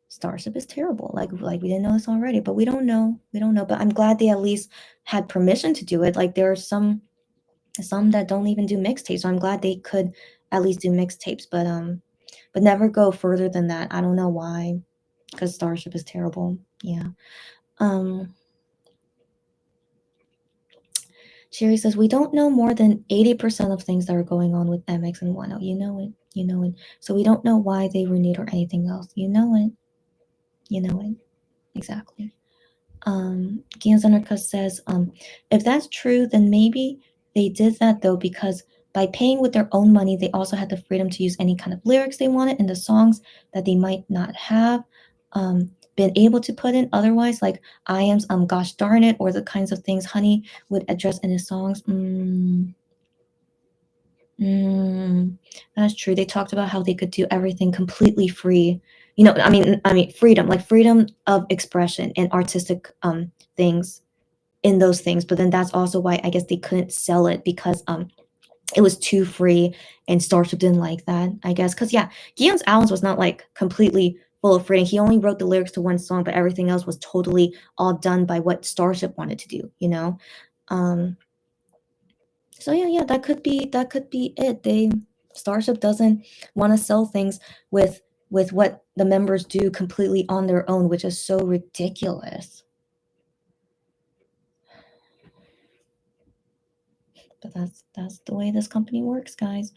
Starship is terrible. Like we didn't know this already, but we don't know. We don't know. But I'm glad they at least had permission to do it. Like there are some that don't even do mixtapes. So I'm glad they could at least do mixtapes, but never go further than that. I don't know why, because Starship is terrible. Yeah. Sherry says we don't know more than 80% of things that are going on with MX and Wano. You know it. You know it. So we don't know why they renewed or anything else. You know it. You know it. Exactly. Gianzanarka says, if that's true, then maybe they did that though because by paying with their own money, they also had the freedom to use any kind of lyrics they wanted in the songs that they might not have been able to put in otherwise, like IAM's Gosh Darn It, or the kinds of things Honey would address in his songs. That's true. They talked about how they could do everything completely free. You know, I mean, freedom, like freedom of expression and artistic things in those things. But then that's also why I guess they couldn't sell it because it was too free, and Starship didn't like that. I guess because yeah, Guillaume's albums was not like completely full of freedom. He only wrote the lyrics to one song, but everything else was totally all done by what Starship wanted to do. You know. So yeah, that could be it. Starship doesn't want to sell things with what the members do completely on their own, which is so ridiculous. But that's the way this company works, guys.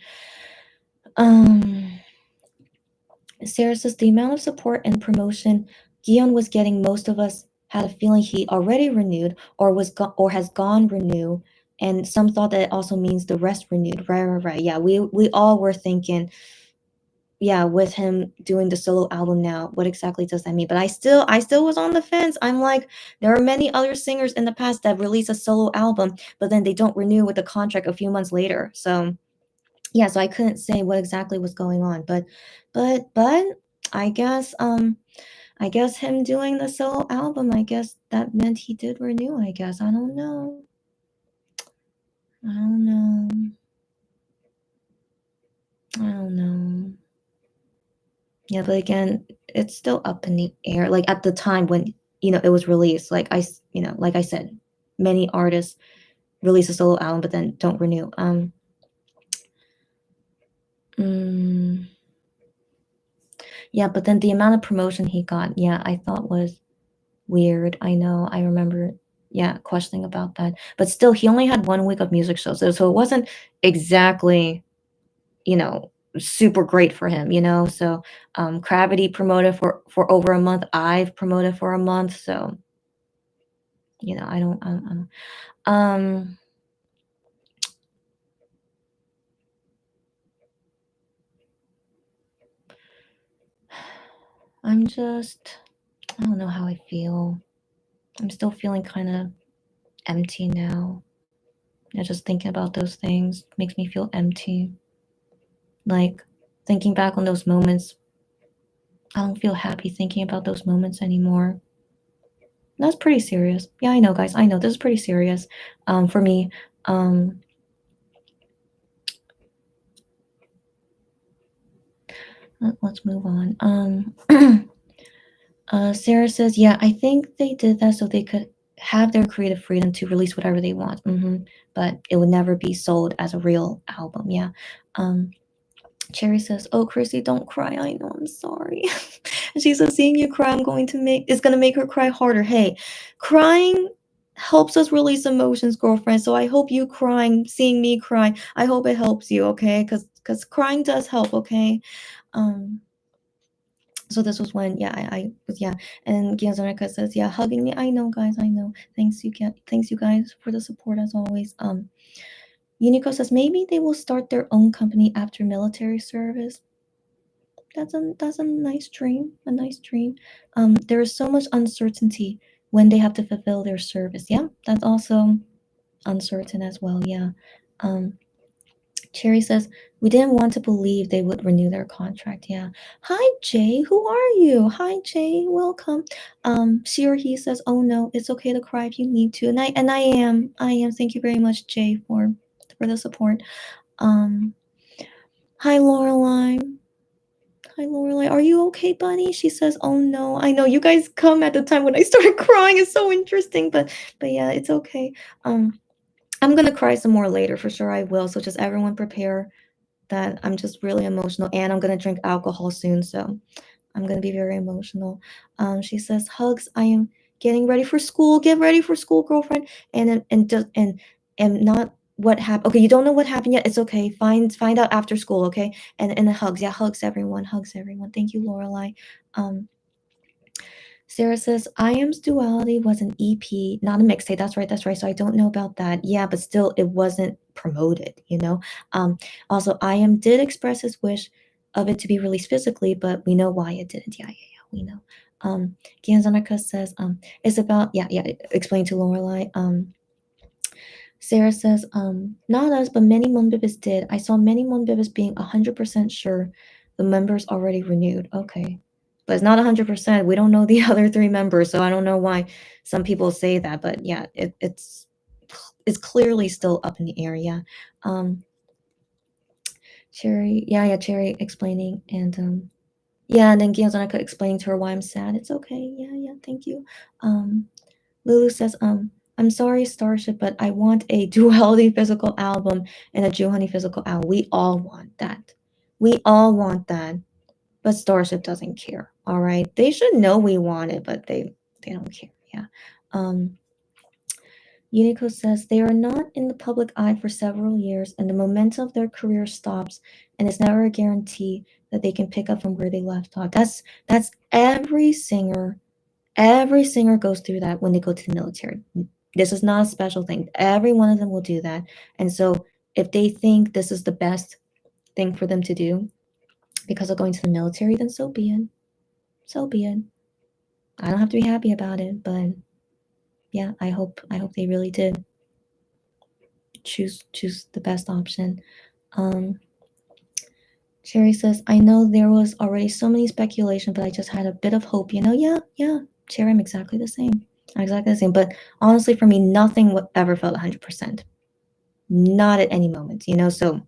Sarah says the amount of support and promotion Guion was getting, most of us had a feeling he already renewed or has gone renew, and some thought that it also means the rest renewed. Right. Yeah, we all were thinking, yeah, with him doing the solo album now, what exactly does that mean? But I still was on the fence. I'm like, there are many other singers in the past that release a solo album, but then they don't renew with the contract a few months later. So yeah, so I couldn't say what exactly was going on, but I guess him doing the solo album, I guess that meant he did renew, I guess. I don't know. Yeah, but again, it's still up in the air. Like at the time when, it was released, like like I said, many artists release a solo album but then don't renew. Yeah, but then the amount of promotion he got, yeah, I thought was weird. I know. I remember, yeah, questioning about that. But still, he only had 1 week of music shows, so it wasn't exactly, super great for him, So, Gravity promoted for over a month. I've promoted for a month, so, I don't. I'm just, I don't know how I feel. I'm still feeling kind of empty now. Just thinking about those things makes me feel empty. Like thinking back on those moments, I don't feel happy thinking about those moments anymore. That's pretty serious. Yeah, I know, guys. I know this is pretty serious. For me. Let's move on. Sarah says, yeah, I think they did that so they could have their creative freedom to release whatever they want. But it would never be sold as a real album. Yeah. Cherry says, "Oh, Chrissy, don't cry. I know, I'm sorry." She says, "Seeing you cry, it's gonna make her cry harder." Hey, crying helps us release emotions, girlfriend. So I hope you crying, seeing me cry, I hope it helps you, okay? Because crying does help, okay? So this was when, yeah, I was, yeah. And Gianzarika says, yeah, hugging me. I know, guys, I know. Thanks you guys for the support as always. Unico says maybe they will start their own company after military service. That's a nice dream. A nice dream. There is so much uncertainty when they have to fulfill their service. Yeah, that's also uncertain as well. Yeah. Cherry says, we didn't want to believe they would renew their contract. Yeah. Hi, Jay. Who are you? Hi, Jay. Welcome. She or he says, oh no, it's okay to cry if you need to. And I am. Thank you very much, Jay, for the support. Hi, Lorelai. Hi, Lorelai. Are you okay, buddy? She says, oh no. I know you guys come at the time when I start crying. It's so interesting, but yeah, it's okay. I'm gonna cry some more later for sure. I will. So just everyone prepare that I'm just really emotional, and I'm gonna drink alcohol soon, so I'm gonna be very emotional. She says, hugs. I am getting ready for school. Get ready for school, girlfriend. And not what happened. Okay, you don't know what happened yet. It's okay. Find out after school. Okay. And hugs. Yeah, hugs everyone. Hugs everyone. Thank you, Lorelai. Sarah says, I Am's Duality was an EP, not a mixtape. That's right. So I don't know about that. Yeah, but still, it wasn't promoted, you know? Also, I Am did express his wish of it to be released physically, but we know why it didn't. Yeah, we know. Gianzanaka says, it's about, explain to Lorelai. Sarah says, not us, but many Monbibis did. I saw many Monbibis being 100% sure the members already renewed. Okay. But it's not 100%. We don't know the other 3 members, so I don't know why some people say that. But yeah, it's clearly still up in the air. Yeah. Cherry, Cherry explaining, and and then Gianzanaka explaining to her why I'm sad. It's okay. Yeah, thank you. Lulu says, I'm sorry, Starship, but I want a Duality physical album and a Juhani physical album. We all want that. But Starship doesn't care. All right. They should know we want it, but they don't care. Yeah. Unico says they are not in the public eye for several years, and the momentum of their career stops, and it's never a guarantee that they can pick up from where they left off. That's every singer. Every singer goes through that when they go to the military. This is not a special thing. Every one of them will do that. And so if they think this is the best thing for them to do because of going to the military, then so be it. So be it. I don't have to be happy about it, but yeah, I hope they really did choose the best option. Sherry says, I know there was already so many speculation, but I just had a bit of hope, you know? Yeah. Sherry, I'm exactly the same. But honestly, for me, nothing ever felt 100%. Not at any moment, you know? So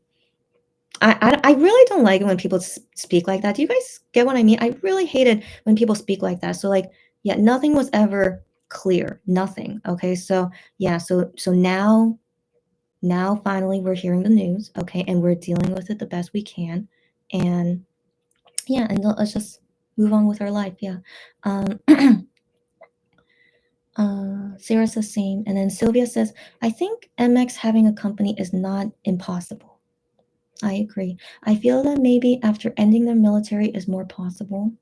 I really don't like it when people speak like that. Do you guys get what I mean? I really hate it when people speak like that. So like, yeah, nothing was ever clear. Nothing. Okay. So yeah, so now finally we're hearing the news, okay, and we're dealing with it the best we can. And yeah, and let's just move on with our life. Yeah. Sarah says same, and then Sylvia says, I think MX having a company is not impossible. I agree. I feel that maybe after ending their military is more possible.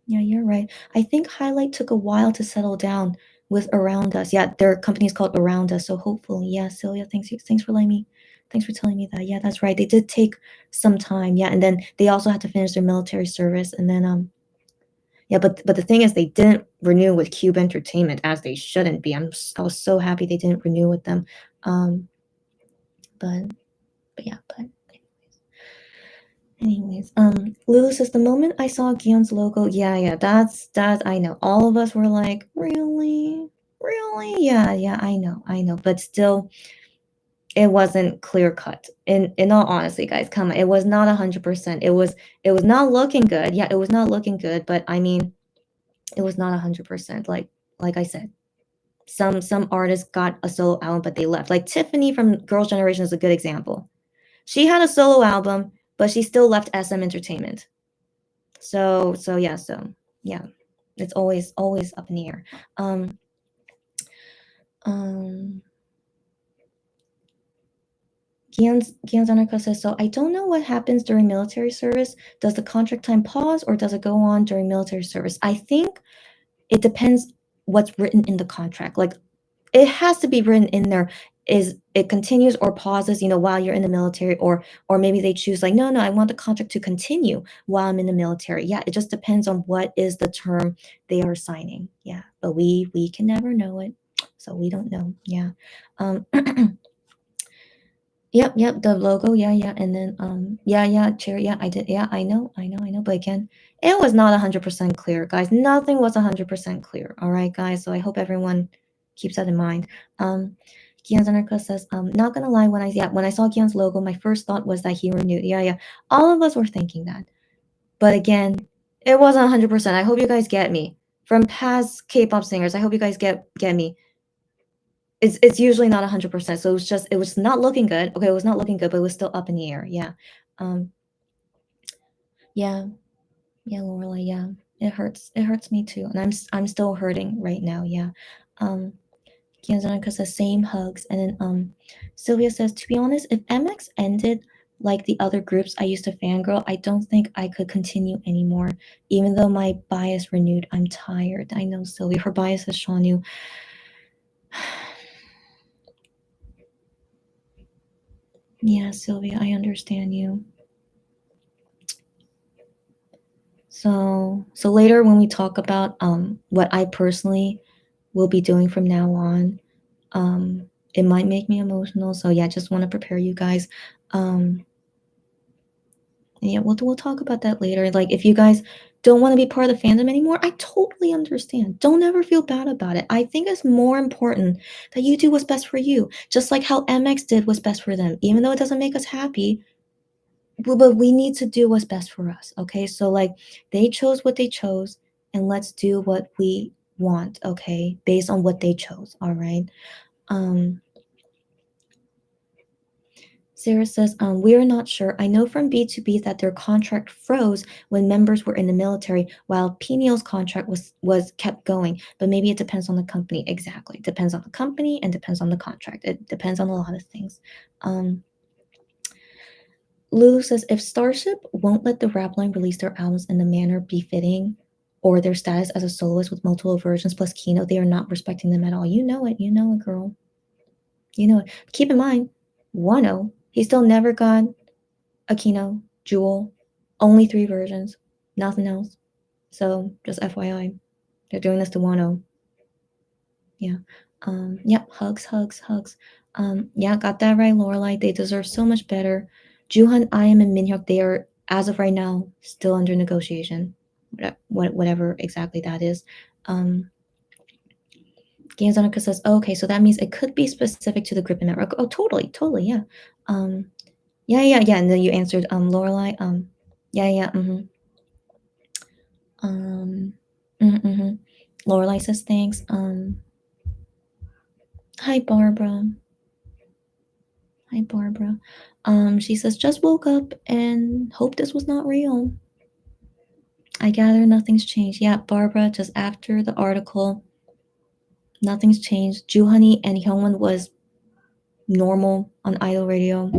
Yeah, you're right. I think Highlight took a while to settle down with Around Us. Yeah, their company's called Around Us, so hopefully, yeah, Sylvia, thanks for telling me that. Yeah, that's right. They did take some time. Yeah, and then they also had to finish their military service, and then yeah, but the thing is, they didn't renew with Cube Entertainment, as they shouldn't be. I was so happy they didn't renew with them. But anyways, Lulu says, the moment I saw Gion's logo, yeah, that's I know. All of us were like, really? Yeah, I know. But still, it wasn't clear cut. In all honesty, guys, come on, it was not 100%. It was not looking good. Yeah, it was not looking good, but I mean, it was not 100%. Like I said, some artists got a solo album, but they left. Like Tiffany from Girls' Generation is a good example. She had a solo album, but she still left SM Entertainment. So yeah, it's always up in the air. Gianzanaka says, so I don't know what happens during military service. Does the contract time pause or does it go on during military service? I think it depends what's written in the contract. Like, it has to be written in there. it continues or pauses, while you're in the military, or maybe they choose like, no, I want the contract to continue while I'm in the military. Yeah, it just depends on what is the term they are signing. Yeah, but we can never know it, so we don't know. Yeah. Yep, the logo. Yeah, and then yeah, Cherry. Yeah, I did. Yeah, I know. But again, it was not 100% clear, guys. Nothing was 100% clear. All right, guys. So I hope everyone keeps that in mind. Gian Zanarka says, not gonna lie, when I saw Gian's logo, my first thought was that he renewed. Yeah. All of us were thinking that. But again, it wasn't 100%. I hope you guys get me. From past K-pop singers, I hope you guys get me. It's usually not 100%. So it was not looking good. Okay, it was not looking good, but it was still up in the air. Yeah. Yeah, Lorelai, yeah. It hurts. It hurts me too. And I'm still hurting right now. Yeah. Kianzanaka says same hugs. And then Sylvia says, to be honest, if MX ended like the other groups I used to fangirl, I don't think I could continue anymore. Even though my bias renewed, I'm tired. I know, Sylvia. Her bias is Shaunu. Yeah, Sylvia, I understand you. So later when we talk about what I personally will be doing from now on, it might make me emotional. So yeah, just want to prepare you guys. Yeah, we'll talk about that later. Like if you guys don't want to be part of the fandom anymore, I totally understand. Don't ever feel bad about it. I think it's more important that you do what's best for you, just like how MX did what's best for them. Even though it doesn't make us happy, but we need to do what's best for us. Okay, so like they chose what they chose, and let's do what we want. Okay, based on what they chose. All right. Sarah says, we are not sure. I know from B2B that their contract froze when members were in the military, while Peniel's contract was kept going. But maybe it depends on the company. Exactly. It depends on the company and depends on the contract. It depends on a lot of things. Lulu says, if Starship won't let the rap line release their albums in the manner befitting or their status as a soloist with multiple versions plus Keynote, they are not respecting them at all. You know it, girl. You know it. Keep in mind, Wano, he still never got Akino, Jewel, only 3 versions, nothing else. So just FYI, they're doing this to Wano. Yeah. Yep. Hugs. Yeah, got that right, Lorelai. They deserve so much better. Juhan, I.M, and Minhyuk, they are, as of right now, still under negotiation. Whatever exactly that is. Ganzanaka says, oh, okay, so that means it could be specific to the Grippin network. Oh, totally, yeah. Yeah. And then you answered, Lorelai. Yeah. Lorelai says thanks. Hi, Barbara. She says, just woke up and hope this was not real. I gather nothing's changed. Yeah, Barbara, just after the article, nothing's changed. Juhani and Hyungwon was normal on Idol Radio.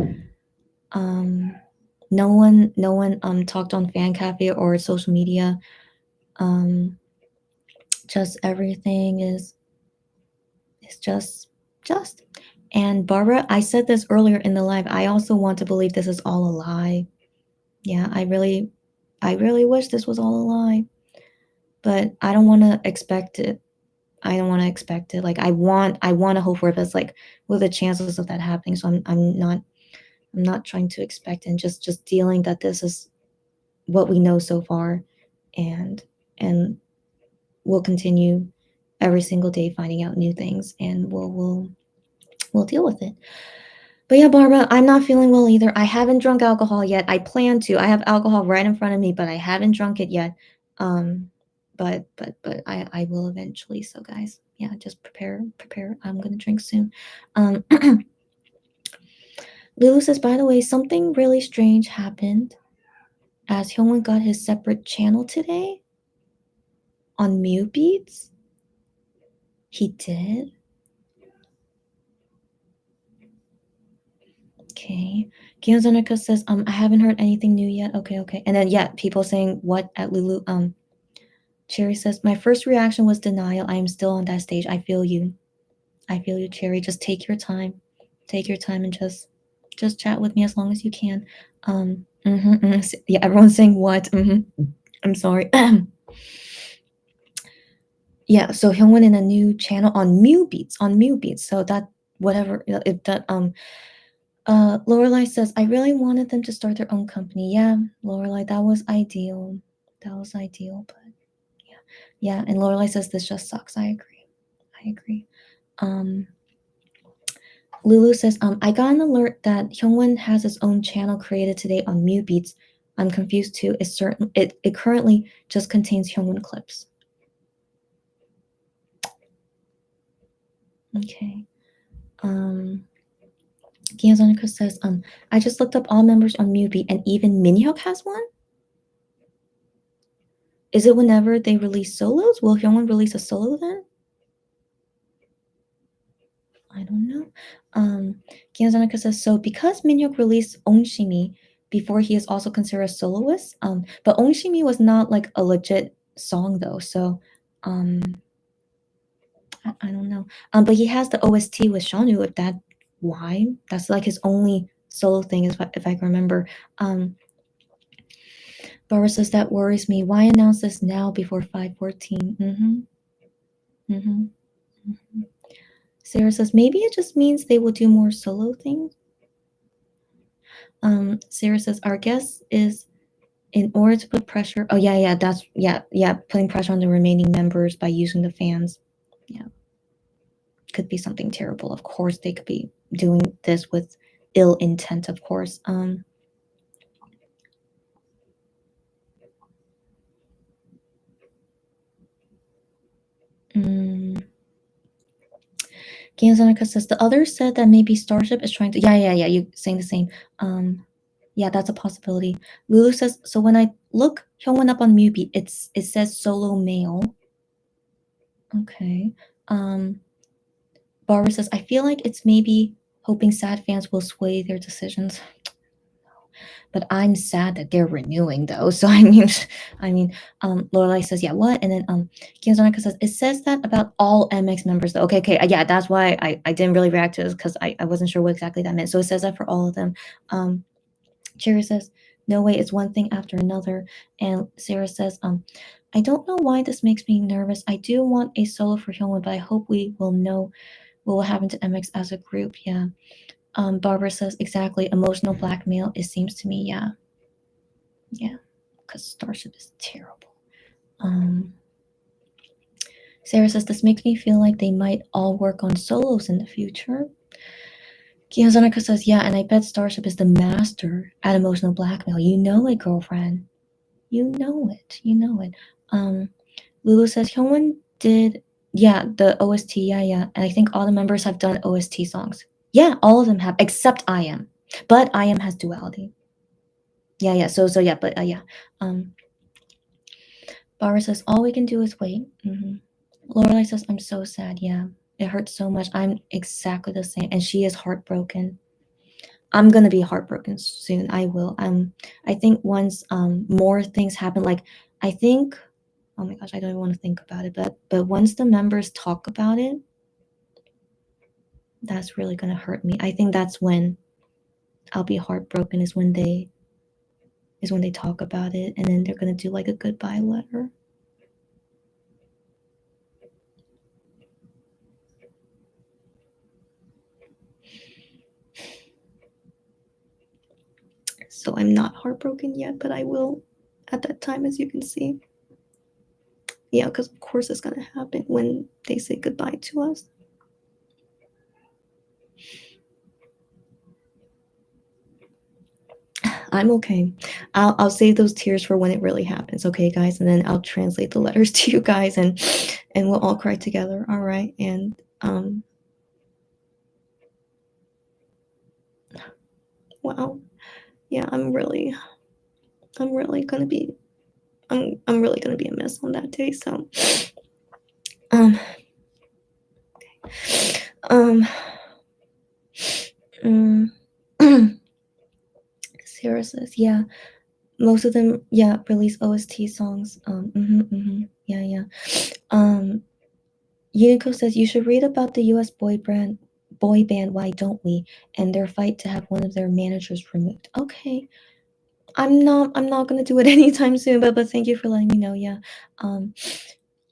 No one talked on Fan Cafe or social media. Just everything is just. And Barbara, I said this earlier in the live. I also want to believe this is all a lie. Yeah, I really wish this was all a lie. But I don't want to expect it. Like I want to hope for it, but it's like, what are the chances of that happening? So I'm not trying to expect, and just dealing that this is what we know so far, and we'll continue every single day finding out new things, and we'll deal with it. But yeah, Barbara, I'm not feeling well either. I haven't drunk alcohol yet. I plan to. I have alcohol right in front of me, but I haven't drunk it yet. But I will eventually. So guys, yeah, just prepare. I'm gonna drink soon. Lulu says, by the way, something really strange happened as Hyungwon got his separate channel today on Mew Beats. He did. Okay. Gyozanika says, I haven't heard anything new yet. Okay. And then yeah, people saying what at Lulu. Cherry says, my first reaction was denial. I am still on that stage. I feel you, Cherry. Just take your time. take your time and just chat with me as long as you can. Yeah, everyone's saying what? I'm sorry. Yeah, so Hyungwon in a new channel on Mew Beats. So that whatever if that Lorelai says, I really wanted them to start their own company. Yeah, Lorelai, that was ideal. But yeah, and Lorelai says this just sucks. I agree. Lulu says, I got an alert that Hyungwon has his own channel created today on Mew Beats. I'm confused too. It currently just contains Hyungwon clips. Okay. Giazonica says, I just looked up all members on Mew-beat and even Minhyuk has one? Is it whenever they release solos? Will Hyungwon release a solo then? I don't know. Giazonica says, so because Minhyuk released Ongshimi before he is also considered a soloist, but Ongshimi was not like a legit song though, so I don't know. But he has the OST with Shanu, if that why. That's like his only solo thing, if I can remember. Barbara says that worries me. Why announce this now before 5/14? Sarah says maybe it just means they will do more solo things. Sarah says our guess is in order to put pressure. Oh yeah, that's putting pressure on the remaining members by using the fans. Yeah, could be something terrible. Of course, they could be doing this with ill intent. Of course. Ganzanica says the others said that maybe Starship is trying to. Yeah. You saying the same. Yeah, that's a possibility. Lulu says so. When I look Hyungwon up on Mew-beat, it says solo male. Okay. Barbara says I feel like it's maybe hoping sad fans will sway their decisions. But I'm sad that they're renewing though. So I mean, Lorelai says, yeah, what? And then Kiyozonika says, it says that about all MX members though. Okay, yeah, that's why I didn't really react to this because I wasn't sure what exactly that meant. So it says that for all of them. Cherry says, no way, it's one thing after another. And Sarah says, I don't know why this makes me nervous. I do want a solo for Hyungwon, but I hope we will know what will happen to MX as a group. Yeah. Barbara says, exactly, emotional blackmail, it seems to me, yeah. Yeah, because Starship is terrible. Sarah says, this makes me feel like they might all work on solos in the future. Kiyozonika says, yeah, and I bet Starship is the master at emotional blackmail. You know it, girlfriend. You know it. Lulu says, Hyungwon did, the OST, yeah. And I think all the members have done OST songs. Yeah, all of them have, except I.M. But I.M has duality. Yeah. So yeah, but yeah. Barbara says, all we can do is wait. Lorelai says, I'm so sad. Yeah, it hurts so much. I'm exactly the same. And she is heartbroken. I'm going to be heartbroken soon. I will. I think once more things happen, like I think, oh my gosh, I don't even want to think about it. But once the members talk about it, that's really going to hurt me. I think that's when I'll be heartbroken is when they talk about it, and then they're going to do like a goodbye letter. So I'm not heartbroken yet, but I will at that time, as you can see. Yeah, because of course it's going to happen when they say goodbye to us. I'm okay. I'll save those tears for when it really happens, okay, guys? And then I'll translate the letters to you guys, and we'll all cry together, all right? And wow, yeah, I'm really gonna be, I'm really gonna be a mess on that day. So, Sarah says, yeah, most of them, release OST songs. Yeah. Unico says you should read about the U.S. boy band boy band Why Don't We, and their fight to have one of their managers removed. Okay. I'm not gonna do it anytime soon, but thank you for letting me know. Yeah.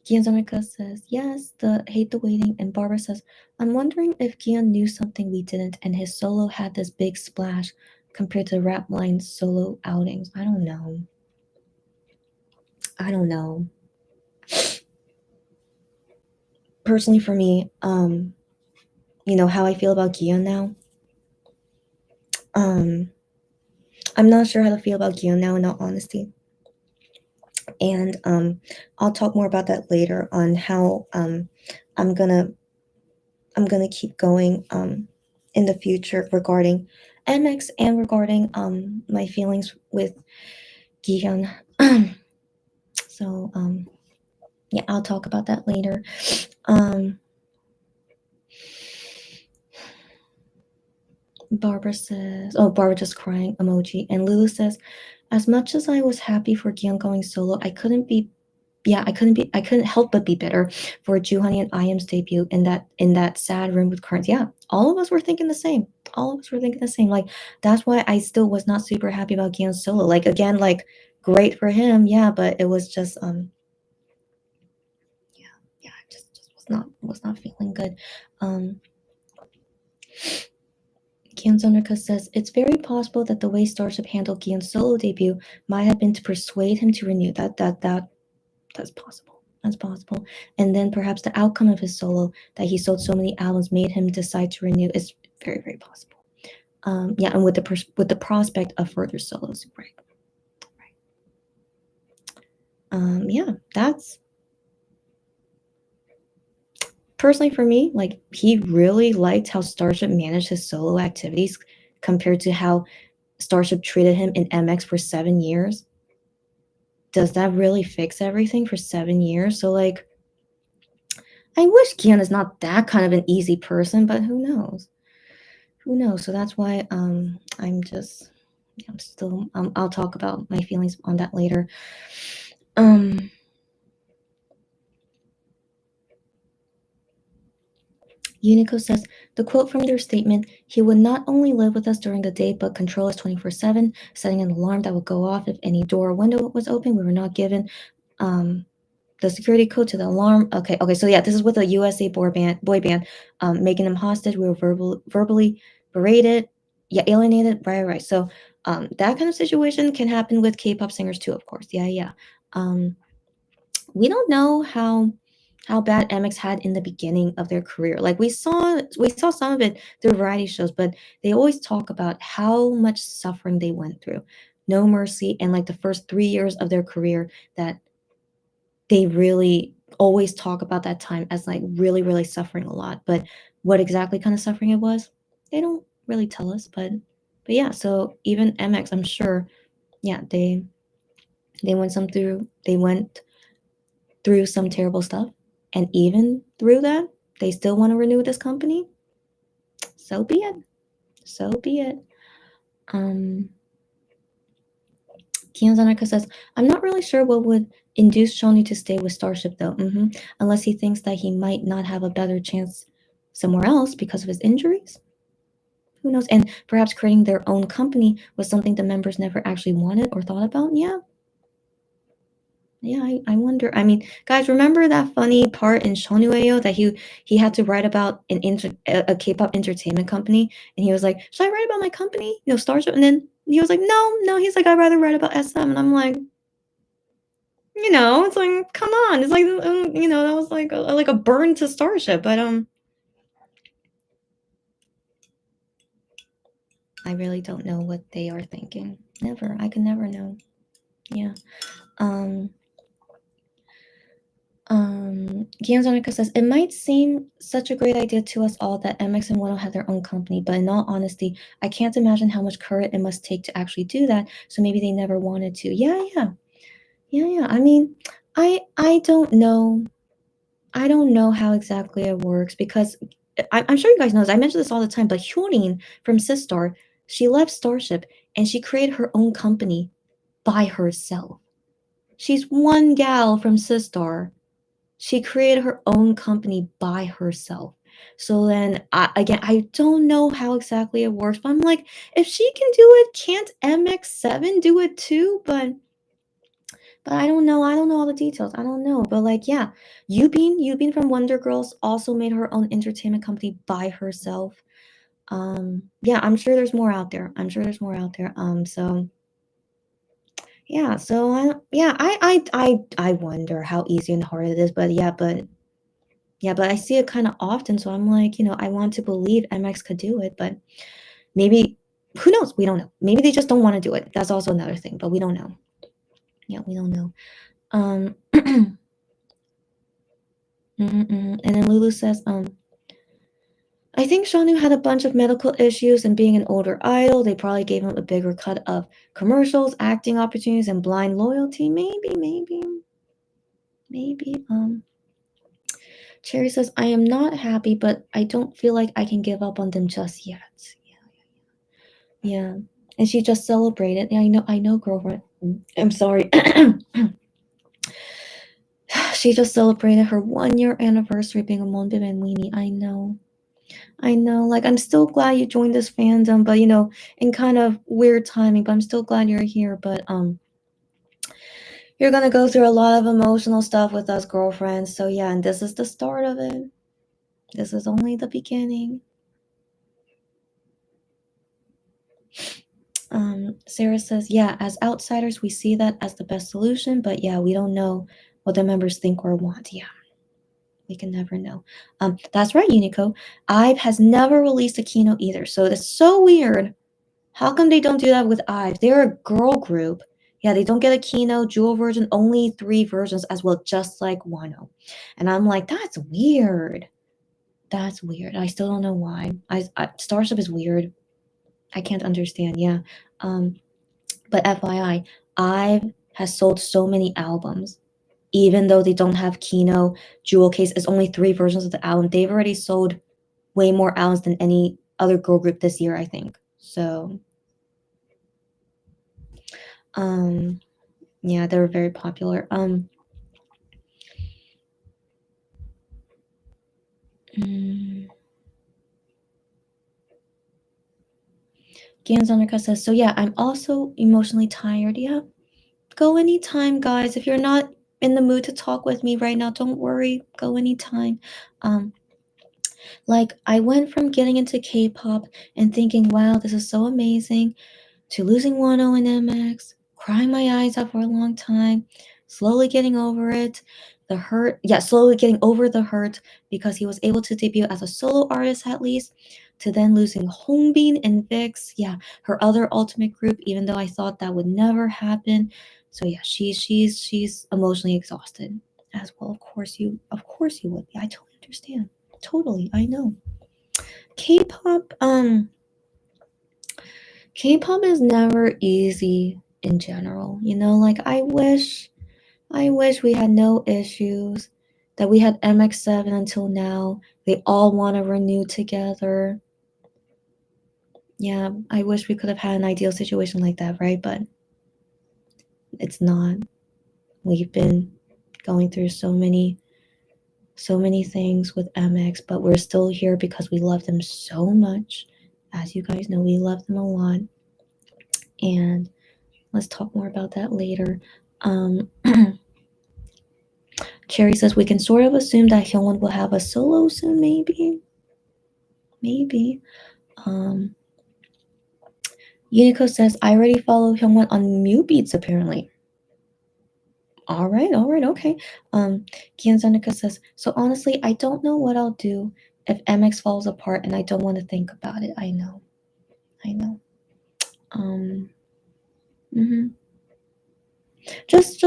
Gianzamika says, yes, the hate the waiting, and Barbara says, I'm wondering if Gian knew something we didn't, and his solo had this big splash compared to Rap Line's solo outings. I don't know. Personally, for me, you know how I feel about Gian now. I'm not sure how to feel about Gian now, in all honesty. And I'll talk more about that later on how I'm gonna keep going in the future regarding MX and regarding my feelings with Gihyun. So yeah, I'll talk about that later. Barbara says, oh, Barbara just crying emoji. And Lulu says, as much as I was happy for Gihyun going solo, I couldn't help but be bitter for Juhani and IM's debut in that sad room with Currents. Yeah, all of us were thinking the same. Like, that's why I still was not super happy about Gihyun's solo. Like, again, like, great for him, yeah, but it was just yeah, I just was not feeling good. Gian Zonrika says, it's very possible that the way Starship handled Gian's solo debut might have been to persuade him to renew. That's possible. That's possible. And then perhaps the outcome of his solo, that he sold so many albums, made him decide to renew, is very, very possible. Yeah, and with the prospect of further solos, right. Yeah, that's personally for me, like, he really liked how Starship managed his solo activities compared to how Starship treated him in MX for 7 years. Does that really fix everything for 7 years? So, like, I wish Gian is not that kind of an easy person, but who knows? So that's why I'm still I'll talk about my feelings on that later. Unico says, the quote from their statement, he would not only live with us during the day, but control us 24/7, setting an alarm that would go off if any door or window was open. We were not given the security code to the alarm. Okay, so yeah, this is with a USA boy band, making them hostage. We were verbally berated, yeah, alienated, right. So that kind of situation can happen with K-pop singers too, of course. Yeah. We don't know how bad MX had in the beginning of their career. Like, we saw some of it through variety shows, but they always talk about how much suffering they went through. No Mercy, and like the first 3 years of their career, that they really always talk about that time as like really, really suffering a lot. But what exactly kind of suffering it was, they don't really tell us. But yeah, so even MX, I'm sure, yeah, they went through some terrible stuff, and even through that, they still want to renew this company. So be it. Kian Zanaka says, I'm not really sure what would induce Shoni to stay with Starship, though. Unless he thinks that he might not have a better chance somewhere else because of his injuries. Who knows? And perhaps creating their own company was something the members never actually wanted or thought about. Yeah, I wonder. I mean, guys, remember that funny part in Shonueyo that he had to write about a K-pop entertainment company, and he was like, should I write about my company, Starship? And then he was like, no, he's like, I'd rather write about SM. And I'm like, it's like, come on, it's like, that was like a burn to Starship. But I really don't know what they are thinking. I can never know. Yeah. Gianzonica says, it might seem such a great idea to us all that MX and Wano have their own company, but in all honesty, I can't imagine how much courage it must take to actually do that. So maybe they never wanted to. Yeah. I mean, I don't know. I don't know how exactly it works, because I'm sure you guys know this. I mention this all the time, but Hyorin from Sistar, she left Starship and she created her own company by herself. She's one gal from Sistar. She created her own company by herself. So then, again, I don't know how exactly it works, but I'm like, if she can do it, can't MX7 do it too? But I don't know. I don't know all the details. I don't know. But like, yeah, Yubin from Wonder Girls also made her own entertainment company by herself. Yeah, I'm sure there's more out there. I'm sure there's more out there. So yeah, so I wonder how easy and hard it is. But but I see it kind of often. So I'm like, I want to believe MX could do it, but maybe who knows? We don't know. Maybe they just don't want to do it. That's also another thing, but we don't know. Yeah, we don't know. And then Lulu says, I think Shanu had a bunch of medical issues, and being an older idol, they probably gave him a bigger cut of commercials, acting opportunities, and blind loyalty. Maybe. Cherry says, I am not happy, but I don't feel like I can give up on them just yet. Yeah. And she just celebrated. Yeah, I know, girlfriend. I'm sorry. She just celebrated her 1-year anniversary being a Monbib and Weenie. I know. Like, I'm still glad you joined this fandom, but in kind of weird timing, but I'm still glad you're here. But you're gonna go through a lot of emotional stuff with us, girlfriends. So yeah, and this is the start of it. This is only the beginning. Sarah says, yeah, as outsiders, we see that as the best solution, but yeah, we don't know what the members think or want. Yeah, we can never know. That's right, Unico. IVE has never released a keynote either, so it's so weird. How come they don't do that with IVE? They're a girl group. Yeah, they don't get a keynote, jewel version, only 3 versions as well, just like Wano. And I'm like, that's weird. That's weird. I still don't know why. Starship is weird. I can't understand. Yeah. But FYI, IVE has sold so many albums. Even though they don't have Kino, Jewel Case, it's only 3 versions of the album. They've already sold way more albums than any other girl group this year, I think. So, yeah, they were very popular. Gans Undercut says, so yeah, I'm also emotionally tired. Yeah, go anytime, guys. If you're not in the mood to talk with me right now, don't worry. Go anytime. Like, I went from getting into K-pop and thinking, wow, this is so amazing, to losing Wano and MX, crying my eyes out for a long time, slowly getting over it. Slowly getting over the hurt because he was able to debut as a solo artist at least, to then losing Hongbin and VIX, yeah, her other ultimate group, even though I thought that would never happen. So yeah, she's emotionally exhausted as well. Of course you would be. I totally understand. Totally, I know. K-pop is never easy in general. Like I wish we had no issues, that we had MX7 until now. They all want to renew together. Yeah, I wish we could have had an ideal situation like that, right? But it's not. We've been going through so many things with MX, but we're still here because we love them so much. As you guys know, we love them a lot. And let's talk more about that later. Cherry says we can sort of assume that Hyungwon will have a solo soon, maybe. Unico says I already follow Hyungwon on Mew Beats apparently. All right, okay. Kian Zanika says, so honestly, I don't know what I'll do if MX falls apart, and I don't want to think about it. I know. Just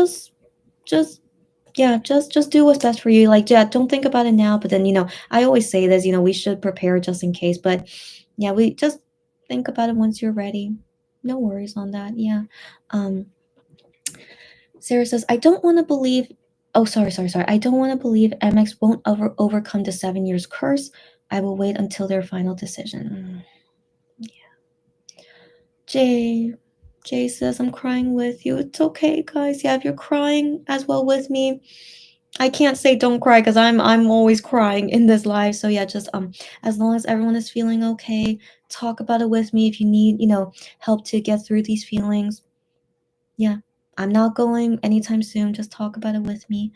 do what's best for you. Like, yeah, don't think about it now. But then, I always say this, we should prepare just in case. But yeah, we just think about it once you're ready. No worries on that. Yeah. Sarah says, I don't want to believe. Oh, sorry. I don't want to believe MX won't overcome the 7 years curse. I will wait until their final decision. Yeah. Jay says, I'm crying with you. It's okay, guys. Yeah, if you're crying as well with me, I can't say don't cry because I'm always crying in this live. So yeah, just as long as everyone is feeling okay, talk about it with me if you need, help to get through these feelings. Yeah. I'm not going anytime soon. Just talk about it with me.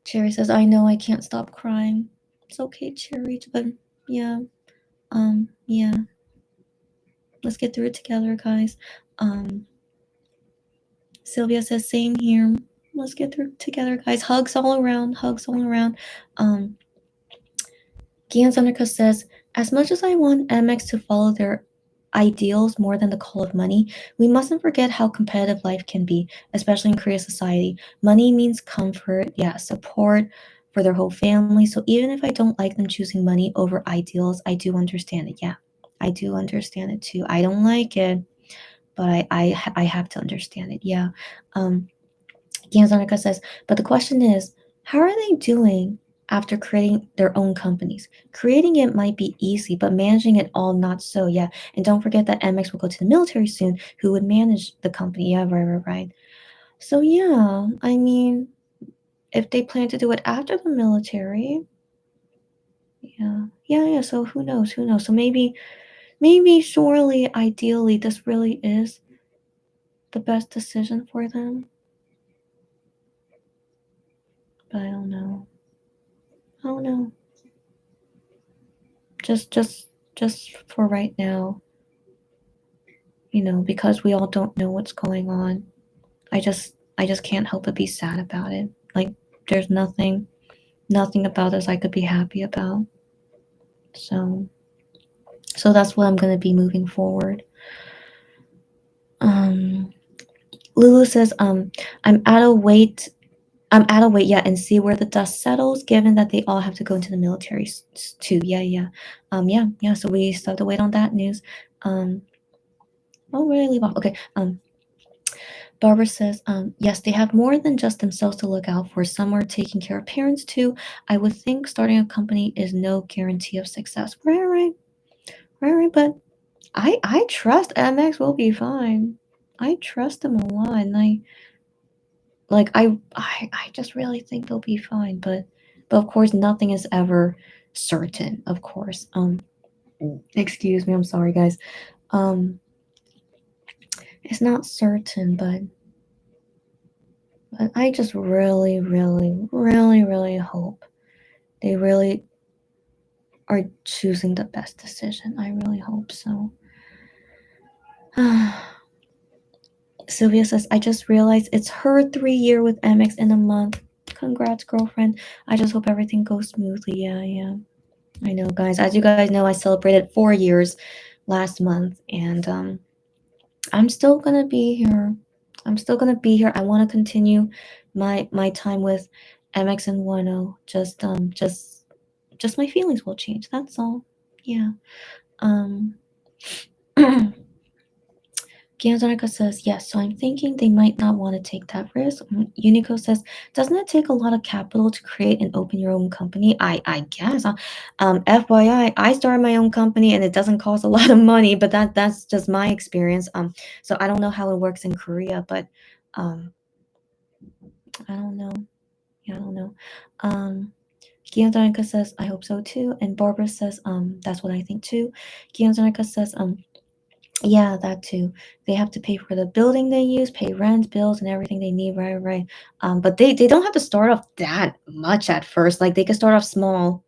Cherry says, I know I can't stop crying. It's okay, Cherry, but yeah. Yeah. Let's get through it together, guys. Sylvia says, same here. Let's get through it together, guys. Hugs all around. Hugs all around. Gian Sonica says, as much as I want MX to follow their ideals more than the call of money, we mustn't forget how competitive life can be, especially in Korean society. Money means comfort, support for their whole family. So even if I don't like them choosing money over ideals, I do understand it. Yeah, I do understand it too. I don't like it, but I have to understand it. Yeah. Gian Sonica says, but the question is, how are they doing after creating their own companies? Creating it might be easy, but managing it all not so. Yeah. And don't forget that MX will go to the military soon, who would manage the company. Yeah, right. So yeah, I mean, if they plan to do it after the military, yeah. So who knows? So maybe, surely, ideally, this really is the best decision for them. But I don't know. Just for right now, because we all don't know what's going on. I just can't help but be sad about it. Like there's nothing about this I could be happy about. So that's what I'm gonna be moving forward. Lulu says, I'm out of weight. And see where the dust settles, given that they all have to go into the military too. Yeah. So we still have to wait on that news. Where did I leave off? Okay. Barbara says, yes, they have more than just themselves to look out for. Some are taking care of parents too. I would think starting a company is no guarantee of success. Right. But I trust MX will be fine. I trust them a lot, and I just really think they'll be fine. But of course, nothing is ever certain. Of course. Excuse me. I'm sorry, guys. It's not certain, but I just really, really, really, really hope they really are choosing the best decision. I really hope so. Sylvia says, I just realized it's her 3-year with MX in a month. Congrats, girlfriend. I just hope everything goes smoothly. Yeah. I know, guys. As you guys know, I celebrated 4 years last month, and I'm still gonna be here. I want to continue my time with MX and Wano. Just my feelings will change. That's all. Yeah. Gianzarika says, yes, so I'm thinking they might not want to take that risk. Unico says, doesn't it take a lot of capital to create and open your own company? I guess. FYI, I started my own company and it doesn't cost a lot of money, but that's just my experience. So I don't know how it works in Korea, but I don't know. Yeah, I don't know. Gianzarika says, I hope so too. And Barbara says, that's what I think too. Gianzarika says, yeah, that too. They have to pay for the building they use, pay rent, bills, and everything they need. Right. But they don't have to start off that much at first. Like they can start off small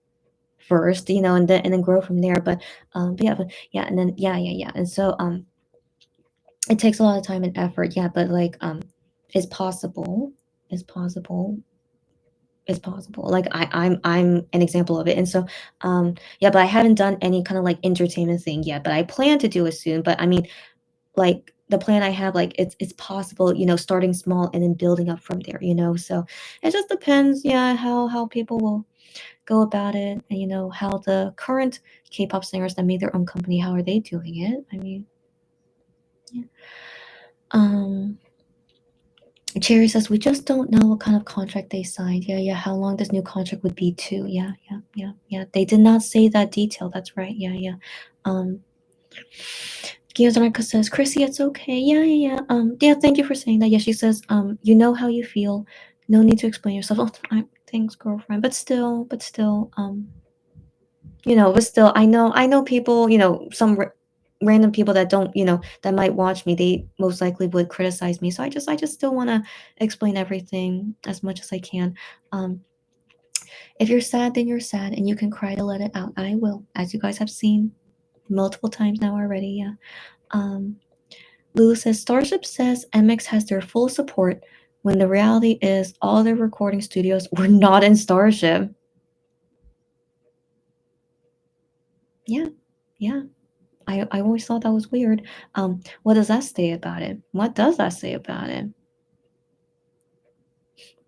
first, and then grow from there. But and then yeah. And so it takes a lot of time and effort. Yeah, but it's possible. It's possible. Like I'm an example of it. And so but I haven't done any kind of like entertainment thing yet. But I plan to do it soon. But I mean, like the plan I have, like it's possible, starting small and then building up from there, So it just depends, how people will go about it, and how the current K-pop singers that made their own company, how are they doing it? I mean, yeah. Cherry says we just don't know what kind of contract they signed. Yeah. How long this new contract would be too. Yeah. They did not say that detail. That's right. Yeah. Gianzarika says, Chrissy, it's okay. Yeah. Thank you for saying that. Yeah, she says, you know how you feel. No need to explain yourself. Oh, thanks, girlfriend. But still, but still, I know people, some random people that don't, that might watch me, they most likely would criticize me. So I just still want to explain everything as much as I can. Um, if you're sad, then you're sad, and you can cry to let it out. I will, as you guys have seen multiple times now already. Yeah. Um, Lulu says Starship says MX has their full support when the reality is all their recording studios were not in Starship. Yeah, yeah. I always thought that was weird. What does that say about it? What does that say about it?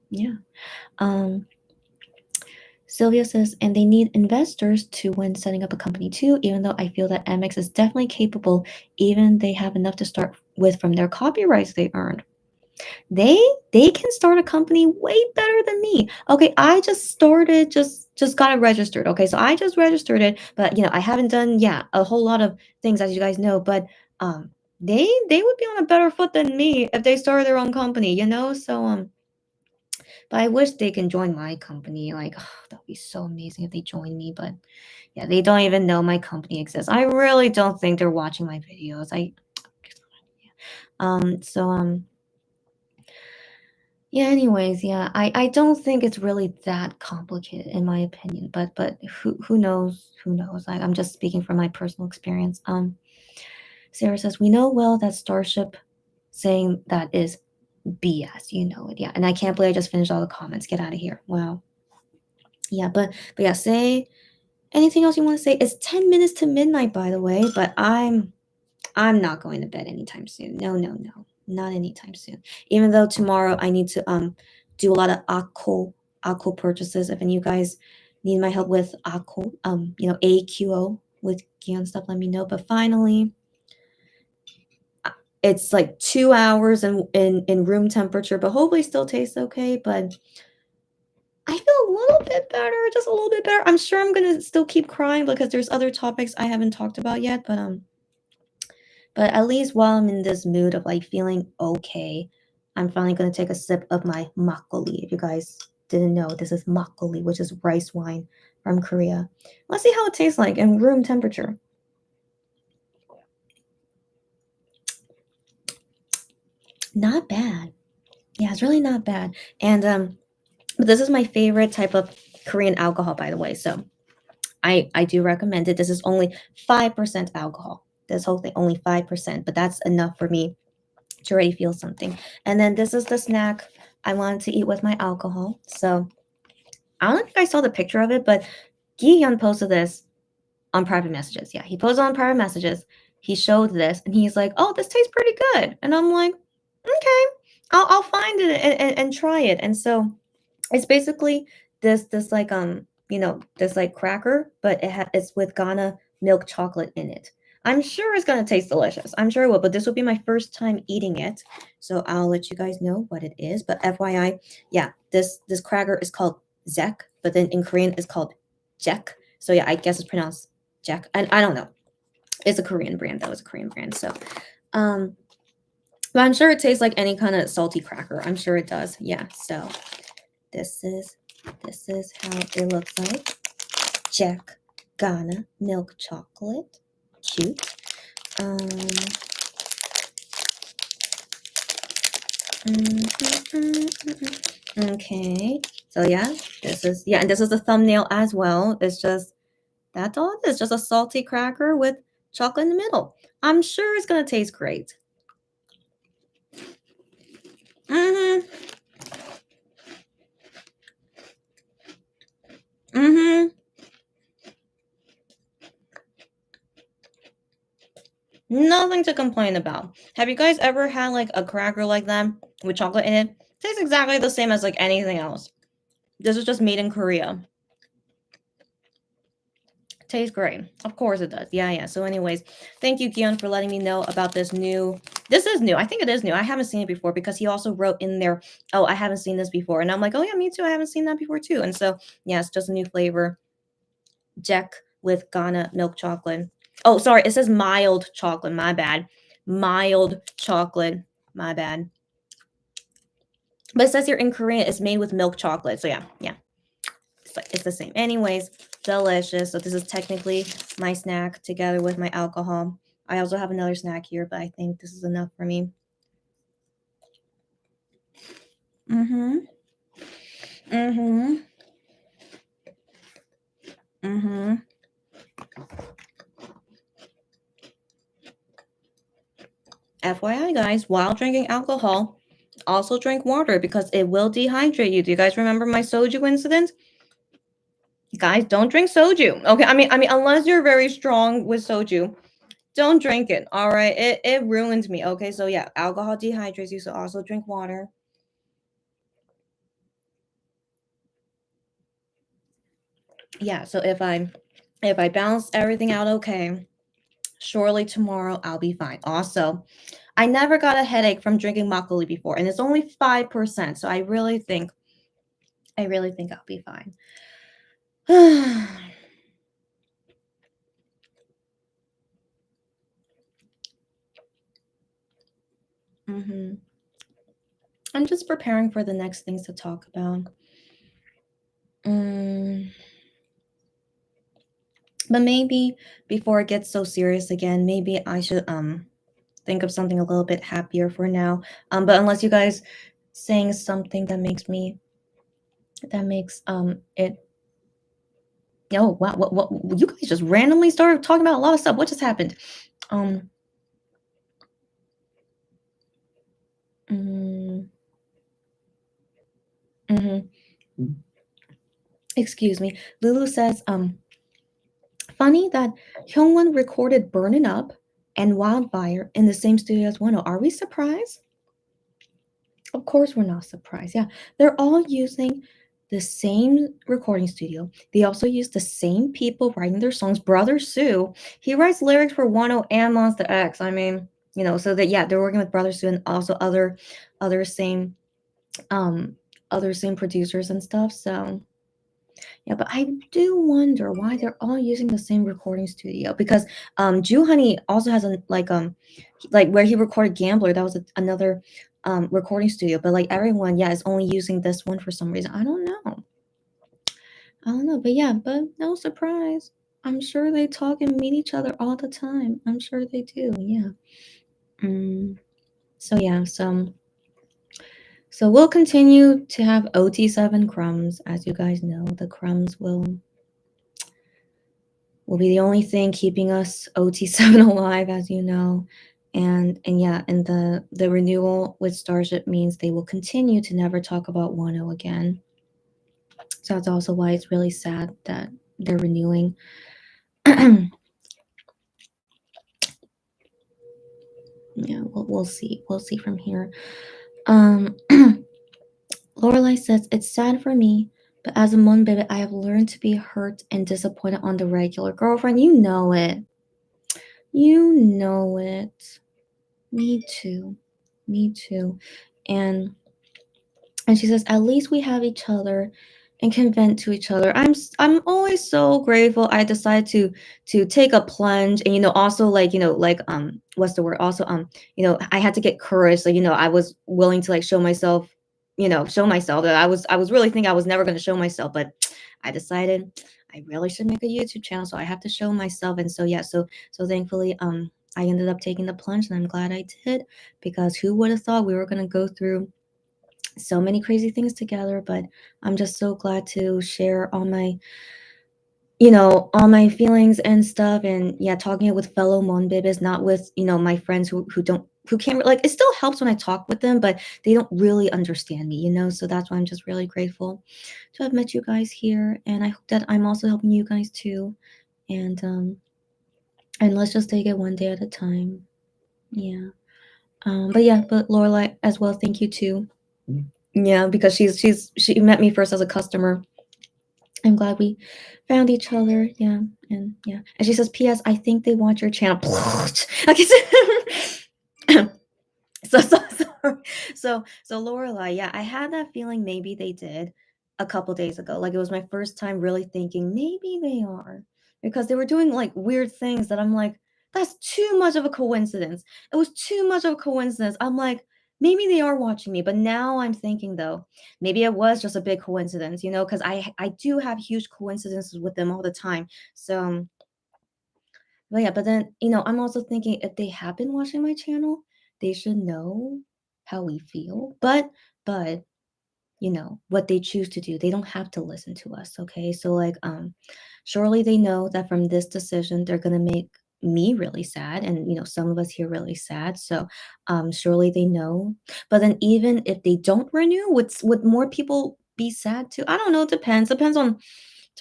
Yeah. Um, Sylvia says, and they need investors to when setting up a company too, even though I feel that MX is definitely capable, even they have enough to start with from their copyrights they earned. They can start a company way better than me. Okay, I just started, just got it registered. Okay, so I just registered it, but I haven't done a whole lot of things, as you guys know. But they would be on a better foot than me if they started their own company. So but I wish they can join my company. Like, that'd be so amazing if they join me. But yeah, they don't even know my company exists. I really don't think they're watching my videos. So yeah, anyways, yeah, I don't think it's really that complicated in my opinion, but who knows? Who knows? I'm just speaking from my personal experience. Sarah says, we know well that Starship saying that is BS. You know it, yeah. And I can't believe I just finished all the comments. Get out of here. Wow. Yeah, but yeah, say anything else you want to say? It's 10 minutes to midnight, by the way, but I'm not going to bed anytime soon. No, no, no. Not anytime soon. Even though tomorrow I need to do a lot of ACO purchases. If any of you guys need my help with ACO, AQO with Gion stuff, let me know. But finally, it's like 2 hours in room temperature, but hopefully still tastes okay. But I feel a little bit better, just a little bit better. I'm sure I'm gonna still keep crying because there's other topics I haven't talked about yet, but at least while I'm in this mood of like feeling okay, I'm finally gonna take a sip of my makgeolli. If you guys didn't know, this is makgeolli, which is rice wine from Korea. Let's see how it tastes like in room temperature. Not bad. Yeah, it's really not bad. And but this is my favorite type of Korean alcohol, by the way. So I do recommend it. This is only 5% alcohol. This whole thing only 5%, but that's enough for me to already feel something. And then this is the snack I wanted to eat with my alcohol. So I don't know if you guys saw the picture of it, but Gi-hyun posted this on private messages. Yeah, he posted on private messages. He showed this and he's like, "Oh, this tastes pretty good." And I'm like, "Okay, I'll find it and try it." And so it's basically this like this like cracker, but it's with Ghana milk chocolate in it. I'm sure it's gonna taste delicious. I'm sure it will, but this will be my first time eating it, so I'll let you guys know what it is. But FYI, yeah, this cracker is called Zek, but then in Korean it's called Jek. So yeah, I guess it's pronounced Jek, and I don't know. It's a Korean brand. That was a Korean brand. So, but I'm sure it tastes like any kind of salty cracker. I'm sure it does. Yeah. So this is how it looks like. Jack Ghana milk chocolate. Cute. Okay. So yeah, and this is the thumbnail as well. It's just that's all it is. Just a salty cracker with chocolate in the middle. I'm sure it's gonna taste great. Mm-hmm. Mm-hmm. Nothing to complain about. Have you guys ever had like a cracker like that with chocolate in it? Tastes exactly the same as like anything else. This is just made in Korea. Tastes great. Of course it does. Yeah. So anyways, thank you, Gion, for letting me know about this new. This is new. I think it is new. I haven't seen it before because he also wrote in there, "Oh, I haven't seen this before." And I'm like, "Oh yeah, me too. I haven't seen that before too." And so, yeah, it's just a new flavor. Jack with Ghana milk chocolate. Oh, sorry, it says mild chocolate. My bad. Mild chocolate. My bad. But it says here in Korean, it's made with milk chocolate. So yeah, it's the same. Anyways, delicious. So this is technically my snack together with my alcohol. I also have another snack here, but I think this is enough for me. Mm-hmm. Mm-hmm. Mm-hmm. FYI, guys, while drinking alcohol, also drink water because it will dehydrate you. Do you guys remember my soju incident? Guys, don't drink soju. Okay, I mean, unless you're very strong with soju, don't drink it. All right, it ruined me. Okay, so yeah, alcohol dehydrates you, so also drink water. Yeah, so if I balance everything out okay, surely tomorrow I'll be fine. Also, I never got a headache from drinking makgeolli before, and it's only 5%, so I really think I'll be fine. Mm-hmm. I'm just preparing for the next things to talk about. But maybe before it gets so serious again, maybe I should think of something a little bit happier for now. But unless you guys saying something that makes it. Oh wow, what you guys just randomly started talking about a lot of stuff. What just happened? Excuse me. Lulu says, funny that Hyungwon recorded Burnin' Up and Wildfire in the same studio as Wano. Are we surprised? Of course we're not surprised. Yeah, they're all using the same recording studio. They also use the same people writing their songs. Brother Sue, he writes lyrics for Wano and Monster X. I mean, so that yeah, they're working with Brother Sue and also other same producers and stuff. So yeah, but I do wonder why they're all using the same recording studio because Ju Honey also has a like where he recorded Gambler, that was another recording studio, but like everyone, yeah, is only using this one for some reason. I don't know. But yeah, but no surprise. I'm sure they talk and meet each other all the time. I'm sure they do. Yeah. So yeah, so we'll continue to have OT7 crumbs. As you guys know, the crumbs will be the only thing keeping us OT7 alive, as you know. And yeah, and the renewal with Starship means they will continue to never talk about Wano again. So that's also why it's really sad that they're renewing. Yeah, we'll see. We'll see from here. Lorelai says, it's sad for me, but as a Monbebe, I have learned to be hurt and disappointed on the regular. Girlfriend, you know it. You know it. Me too. Me too. And she says, at least we have each other and can vent to each other. I'm always so grateful I decided to take a plunge and also what's the word? Also I had to get courage. So I was willing to like show myself that I was really thinking I was never going to show myself, but I decided I really should make a YouTube channel, so I have to show myself. And so yeah, so thankfully I ended up taking the plunge, and I'm glad I did, because who would have thought we were going to go through so many crazy things together. But I'm just so glad to share all my feelings and stuff, and yeah, talking it with fellow Monbibis, not with my friends who can't, like, it still helps when I talk with them, but they don't really understand me, so that's why I'm just really grateful to have met you guys here, and I hope that I'm also helping you guys too. And let's just take it one day at a time. Yeah. But Lorelai as well, thank you too. Yeah, because she met me first as a customer. I'm glad we found each other. Yeah, and she says, "P.S. I think they want your channel." Okay, so Lorelai, yeah, I had that feeling maybe they did a couple days ago. Like, it was my first time really thinking maybe they are, because they were doing like weird things that I'm like, that's too much of a coincidence. It was too much of a coincidence. I'm like, maybe they are watching me, but now I'm thinking though, maybe it was just a big coincidence, you know, because I do have huge coincidences with them all the time. So, but yeah, but then I'm also thinking if they have been watching my channel, they should know how we feel. But what they choose to do, they don't have to listen to us. Okay, so like surely they know that from this decision they're gonna make me really sad, and some of us here really sad. So surely they know. But then even if they don't renew, would more people be sad too? I don't know. It depends on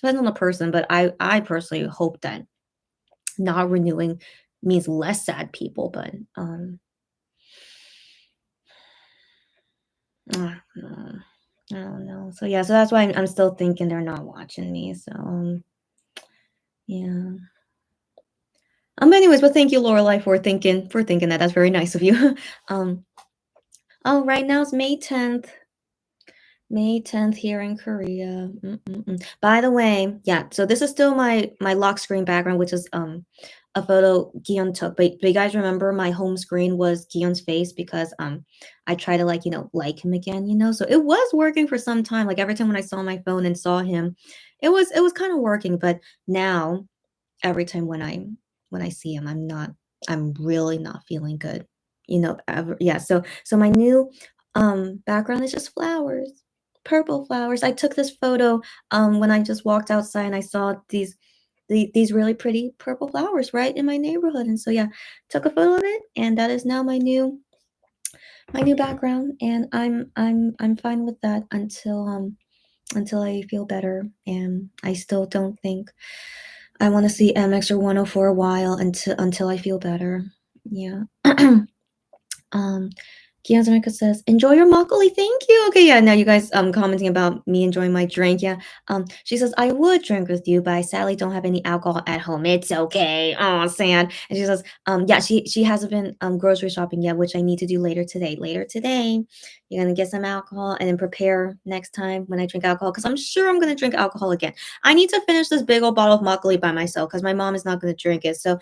the person, but I personally hope that not renewing means less sad people. But I don't know. I don't know. So yeah, so that's why I'm still thinking they're not watching me. So yeah. But anyways, but thank you, Lorelai, for thinking that. That's very nice of you. um. Oh, right now it's May 10th. May 10th here in Korea. By the way, yeah, so this is still my lock screen background, which is a photo Gion took. But you guys remember my home screen was Gion's face because I try to like him again. So it was working for some time. Like every time when I saw my phone and saw him, it was kind of working. But now every time when I see him, I'm really not feeling good. Yeah, so my new background is just flowers, purple flowers. I took this photo when I just walked outside and I saw these really pretty purple flowers right in my neighborhood. And so yeah, took a photo of it, and that is now my new background, and I'm fine with that until I feel better. And I still don't think I want to see MX or 100 for a while until I feel better. Yeah. um Kiazamika says, "Enjoy your makgeolli, thank you." Okay, yeah, now you guys commenting about me enjoying my drink. Yeah. She says, "I would drink with you, but I sadly don't have any alcohol at home." It's okay. Oh, sad. And she says, yeah, she hasn't been grocery shopping yet, which I need to do later today. Later today, you're gonna get some alcohol and then prepare next time when I drink alcohol, because I'm sure I'm gonna drink alcohol again. I need to finish this big old bottle of makgeolli by myself because my mom is not gonna drink it. So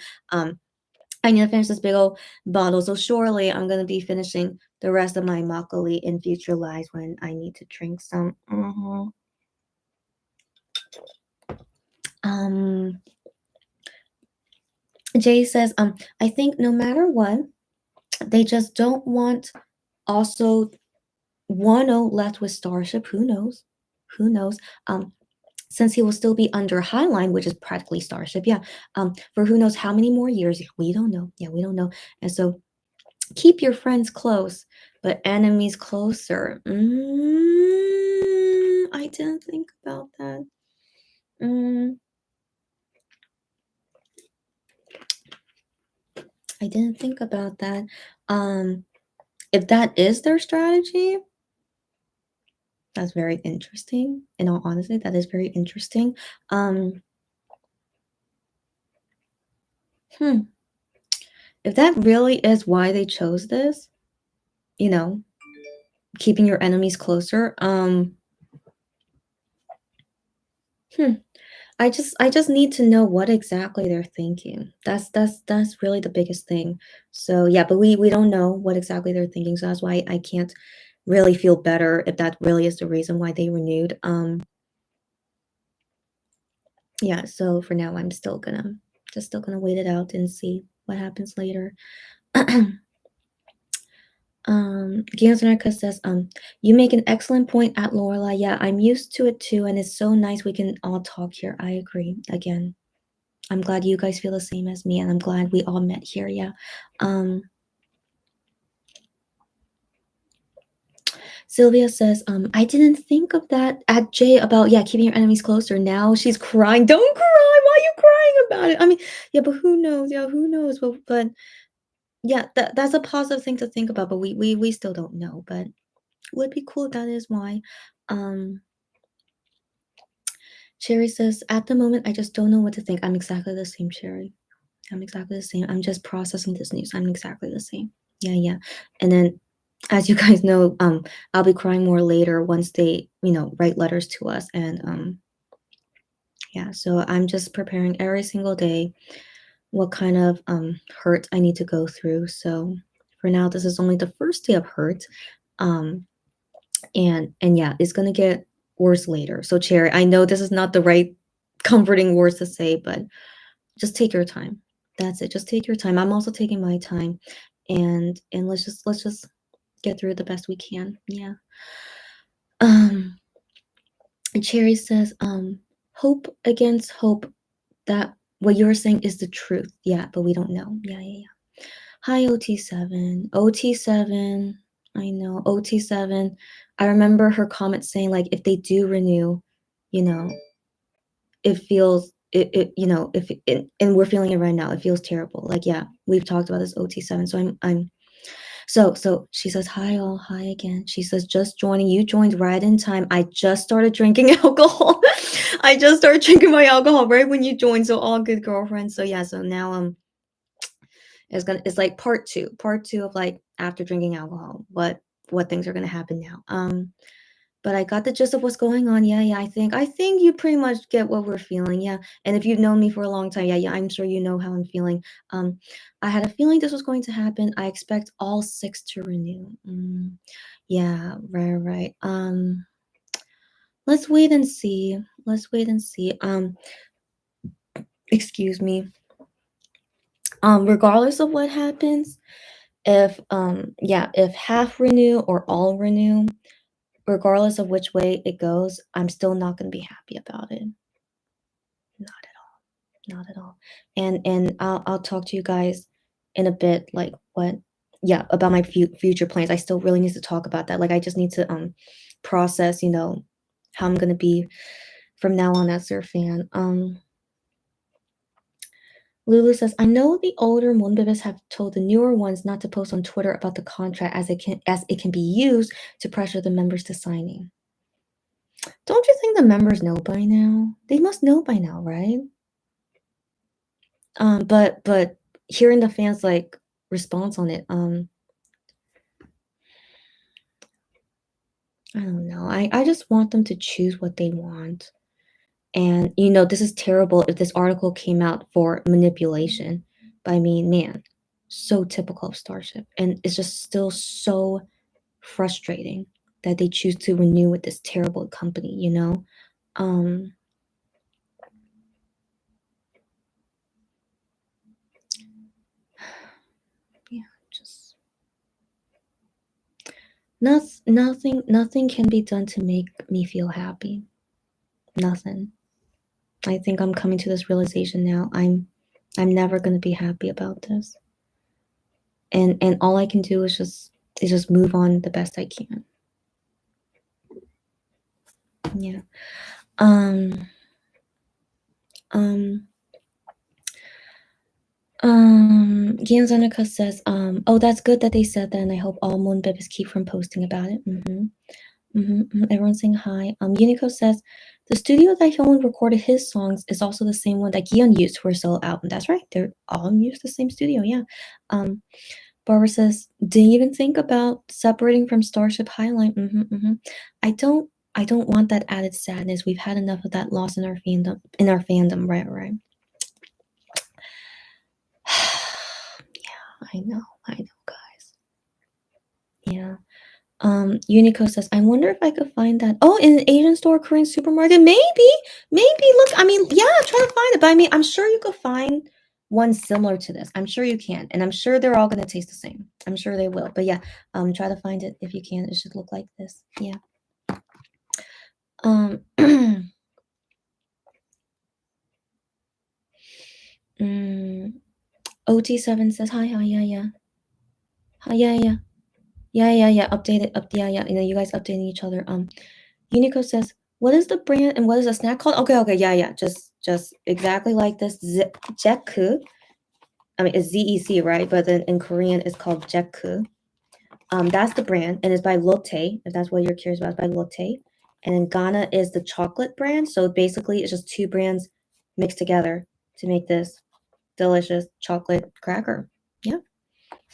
I need to finish this big old bottle. So surely I'm gonna be finishing the rest of my makgeolli in future lives when I need to drink some. Um, Jay says, I think no matter what, they just don't want also Wano left with Starship. Who knows? Who knows? Since he will still be under Highline, which is practically Starship, yeah. For who knows how many more years? We don't know. Yeah, we don't know. And so keep your friends close, but enemies closer. I didn't think about that. I didn't think about that. If that is their strategy, that's very interesting. In all honesty, that is very interesting. If that really is why they chose this, keeping your enemies closer. I just need to know what exactly they're thinking. That's really the biggest thing. So yeah, but we don't know what exactly they're thinking. So that's why I can't really feel better if that really is the reason why they renewed. Yeah, so for now I'm still gonna wait it out and see what happens later. Gianzanarka says, you make an excellent point at Lorelai. Yeah, I'm used to it too, and it's so nice we can all talk here. I agree. Again, I'm glad you guys feel the same as me, and I'm glad we all met here. Yeah. Sylvia says, I didn't think of that at Jay about keeping your enemies closer. Now she's crying. Don't cry. Why are you crying about it? I mean, yeah, but who knows? Yeah, who knows? But yeah, that's a positive thing to think about. But we still don't know. But it would be cool if that is why. Cherry says, at the moment, I just don't know what to think. I'm exactly the same, Cherry. I'm exactly the same. I'm just processing this news. I'm exactly the same. Yeah. And then, as you guys know, I'll be crying more later once they, write letters to us. And yeah, so I'm just preparing every single day what kind of hurt I need to go through. So For now, this is only the first day of hurt. And yeah, it's gonna get worse later. So Cherry, I know this is not the right comforting words to say, but just take your time. That's it. Just take your time. I'm also taking my time, and let's just get through it the best we can. Yeah. Cherry says, hope against hope that what you're saying is the truth. Yeah, but we don't know. Yeah. Hi, OT7. OT7. I know. OT7. I remember her comment saying, like, if they do renew, you know, it feels it you know, if it, and we're feeling it right now. It feels terrible. Like, yeah, we've talked about this OT7. So I'm so she says, hi all, hi again. She says, just joining. You joined right in time. I just started drinking alcohol. I just started drinking my alcohol right when you joined. So all good, girlfriends. So yeah, so now it's like part two of like after drinking alcohol, what things are gonna happen now. But I got the gist of what's going on. Yeah, I think you pretty much get what we're feeling. Yeah. And if you've known me for a long time, yeah, I'm sure you know how I'm feeling. I had a feeling this was going to happen. I expect all 6 to renew. Yeah, right. Let's wait and see. Excuse me. Regardless of what happens, if half renew or all renew, regardless of which way it goes, I'm still not gonna be happy about it. Not at all. And I'll talk to you guys in a bit, like about my future plans. I still really need to talk about that. Like I just need to process, how I'm gonna be from now on as their fan. Lulu says, I know the older Monbebes have told the newer ones not to post on Twitter about the contract as it can be used to pressure the members to signing. Don't you think the members know by now? They must know by now, right? But hearing the fans like response on it, I don't know. I just want them to choose what they want. And this is terrible if this article came out for manipulation. But I mean, man, so typical of Starship. And it's just still so frustrating that they choose to renew with this terrible company, Yeah, just nothing can be done to make me feel happy. Nothing. I think I'm coming to this realization now. I'm never going to be happy about this. And all I can do is just move on the best I can. Yeah. Gianzanika says, oh, that's good that they said that, and I hope all Monbebes keep from posting about it. Everyone's saying hi. Unico says, the studio that Hyun recorded his songs is also the same one that Gion used for his solo album. That's right. They're all used the same studio, yeah. Barbara says, didn't even think about separating from Starship Highline. I don't want that added sadness. We've had enough of that loss in our fandom. Right. Yeah, I know, guys. Yeah. Unico says, I wonder if I could find that. Oh, in an Asian store, Korean supermarket. Maybe. Look, I mean, yeah, try to find it. But I mean, I'm sure you could find one similar to this. I'm sure you can. And I'm sure they're all going to taste the same. I'm sure they will. But yeah, try to find it if you can. It should look like this. Yeah. OT7 says, hi, yeah. Hi, yeah. Update it. Yeah. You guys updating each other. Unico says, what is the brand and what is the snack called? Okay, yeah. Just exactly like this. Jeku. I mean, it's ZEC, right? But then in Korean, it's called Jeku. That's the brand, and it's by Lotte. If that's what you're curious about, it's by Lotte. And in Ghana is the chocolate brand. So basically, it's just 2 brands mixed together to make this delicious chocolate cracker.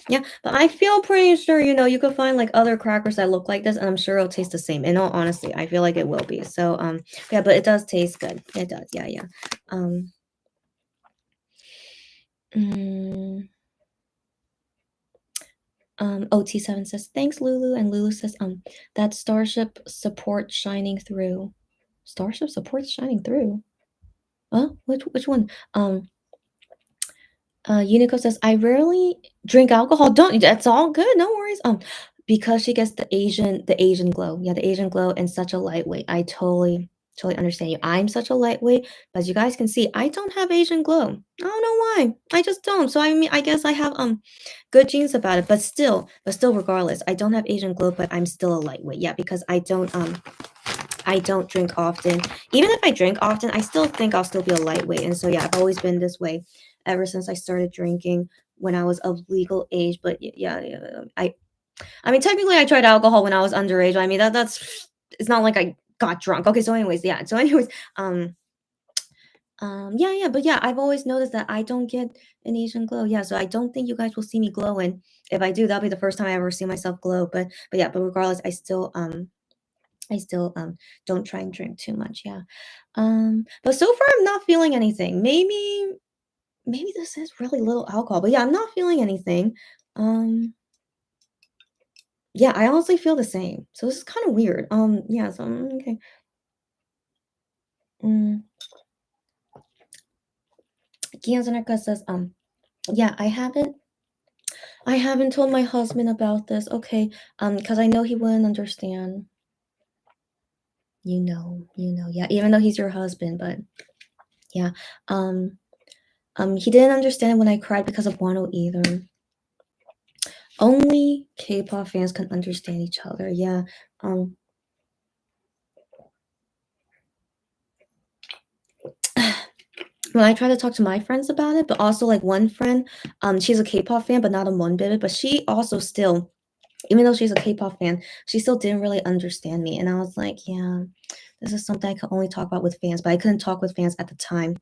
Yeah, but I feel pretty sure, you could find like other crackers that look like this, and I'm sure it'll taste the same. In all honesty, I feel like it will be. So, yeah, but it does taste good. It does. Yeah. OT7 says, thanks, Lulu. And Lulu says, that Starship support shining through. Starship support's shining through. Which one? Unico says, I rarely drink alcohol. Don't, that's all good. No worries. Because she gets the Asian glow. Yeah, the Asian glow and such a lightweight. I totally understand you. I'm such a lightweight, but as you guys can see, I don't have Asian glow. I don't know why. I just don't. So I mean, I guess I have good genes about it, but still regardless, I don't have Asian glow, but I'm still a lightweight. Yeah, because I don't drink often. Even if I drink often, I still think I'll still be a lightweight. And so yeah, I've always been this way ever since I started drinking when I was of legal age. But yeah, I mean technically I tried alcohol when I was underage. I mean that's it's not like I got drunk. Okay, so anyways, yeah, but yeah, I've always noticed that I don't get an Asian glow. Yeah, so I don't think you guys will see me glowing. If I do, that'll be the first time I ever see myself glow. But regardless, I still don't try and drink too much. Yeah. But so far I'm not feeling anything. Maybe this is really little alcohol, but yeah, I'm not feeling anything. Yeah, I honestly feel the same. So this is kind of weird. Yeah, so okay. Gianzanerka says, yeah, I haven't told my husband about this. Okay, because I know he wouldn't understand. You know, yeah, even though he's your husband, but yeah. He didn't understand when I cried because of Wano either. Only K-pop fans can understand each other. Yeah. When I try to talk to my friends about it, but also like one friend, she's a K-pop fan, but not a Monbit, but she also still, even though she's a K-pop fan, she still didn't really understand me. And I was like, yeah, this is something I could only talk about with fans, but I couldn't talk with fans at the time.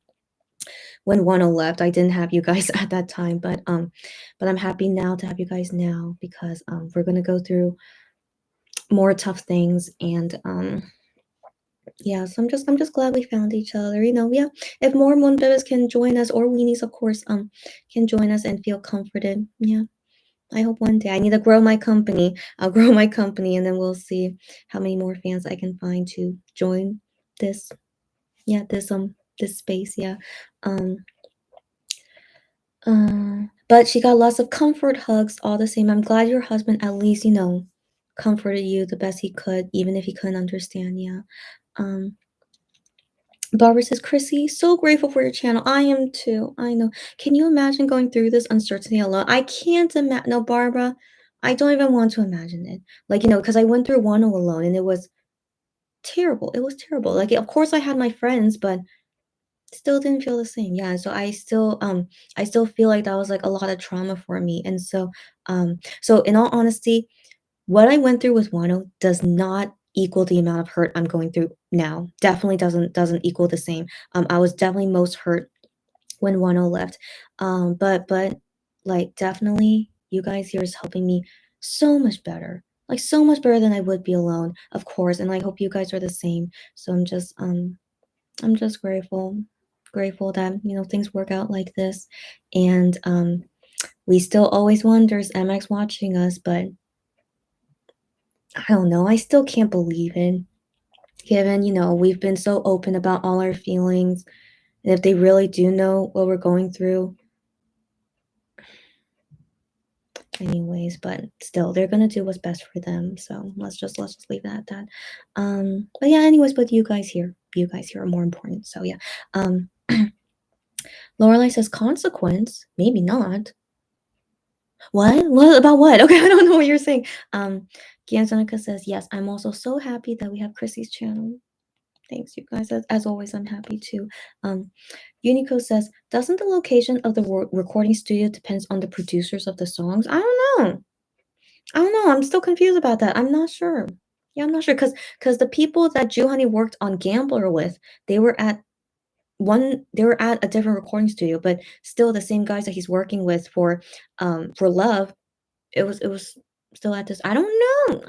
When Wano left, I didn't have you guys at that time, but I'm happy now to have you guys now because we're gonna go through more tough things and yeah, so I'm just glad we found each other. You know, yeah. If more Monbebes can join us or weenies, of course, can join us and feel comforted. Yeah. I hope one day I need to grow my company. I'll grow my company and then we'll see how many more fans I can find to join this. Yeah, this space. Yeah. But she got lots of comfort hugs all the same. I'm glad your husband at least, comforted you the best he could, even if he couldn't understand. Yeah. Barbara says, Chrissy, so grateful for your channel. I am too. I know. Can you imagine going through this uncertainty alone? I can't imagine. No, Barbara, I don't even want to imagine it. Like, because I went through Wano alone and it was terrible. It was terrible. Like, of course I had my friends, but still didn't feel the same. Yeah. So I still feel like that was like a lot of trauma for me. And so, so in all honesty, what I went through with Wano does not equal the amount of hurt I'm going through now. Definitely doesn't equal the same. I was definitely most hurt when Wano left. But like definitely you guys here is helping me so much better. Like so much better than I would be alone, of course. And I hope you guys are the same. So I'm just grateful that things work out like this. And we still always wonder, is MX watching us? But I don't know. I still can't believe it. Given, we've been so open about all our feelings. And if they really do know what we're going through. Anyways, but still, they're gonna do what's best for them. So let's just leave it at that. But yeah, anyways, but you guys here are more important. So yeah. Lorelai says consequence, maybe not. What about what? Okay, I don't know what you're saying. Gianzanika says, yes, I'm also so happy that we have Chrissy's channel. Thanks, you guys. As always, I'm happy too. Unico says, doesn't the location of the recording studio depends on the producers of the songs? I don't know. I'm still confused about that. I'm not sure. Yeah, I'm not sure because the people that Juhani worked on Gambler with, they were at a different recording studio, but still the same guys that he's working with for Love. It was still at this. I don't know.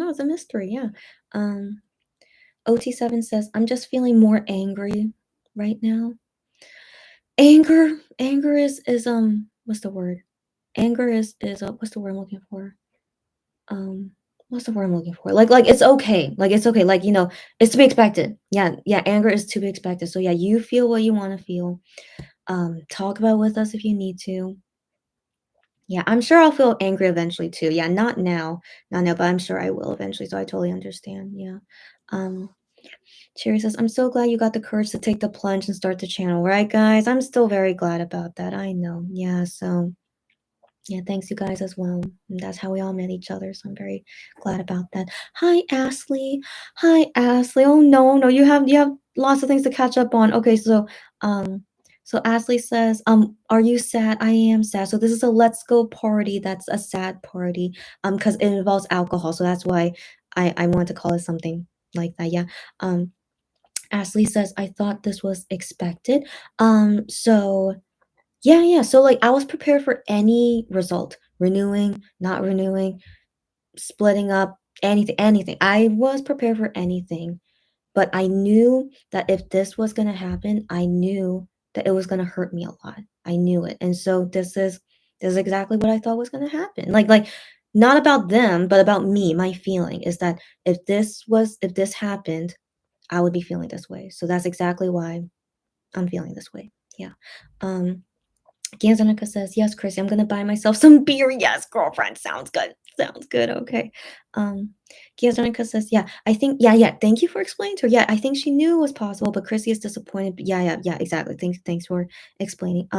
It's a mystery. Yeah. OT7 says, I'm just feeling more angry right now. Anger is what's the word? anger is what's the word I'm looking for? What's the word I'm looking for? Like it's okay. Like it's okay. Like, it's to be expected. Yeah, yeah, anger is to be expected. So yeah, you feel what you want to feel. Talk about it with us if you need to. Yeah, I'm sure I'll feel angry eventually too. Yeah, not now. Not now, but I'm sure I will eventually. So I totally understand. Yeah. Um, Cherry says, I'm so glad you got the courage to take the plunge and start the channel, right, guys? I'm still very glad about that. I know. Yeah, so yeah, thanks you guys as well. And that's how we all met each other. So I'm very glad about that. Hi, Ashley. Hi, Ashley. Oh no, you have lots of things to catch up on. Okay, so Ashley says, are you sad? I am sad. So this is a let's go party. That's a sad party. Because it involves alcohol. So that's why I wanted to call it something like that. Yeah. Ashley says, I thought this was expected. So yeah. So like I was prepared for any result, renewing, not renewing, splitting up, anything. I was prepared for anything, but I knew that if this was gonna happen, I knew that it was gonna hurt me a lot. I knew it. And so this is exactly what I thought was gonna happen. Like not about them, but about me. My feeling is that if this happened, I would be feeling this way. So that's exactly why I'm feeling this way. Yeah. Ganzanika says, yes, Chrissy, I'm gonna buy myself some beer. Yes, girlfriend. Sounds good. Sounds good. Okay. Ganzanika says, yeah, I think, yeah. Thank you for explaining to her. Yeah, I think she knew it was possible, but Chrissy is disappointed. But yeah, exactly. Thanks for explaining.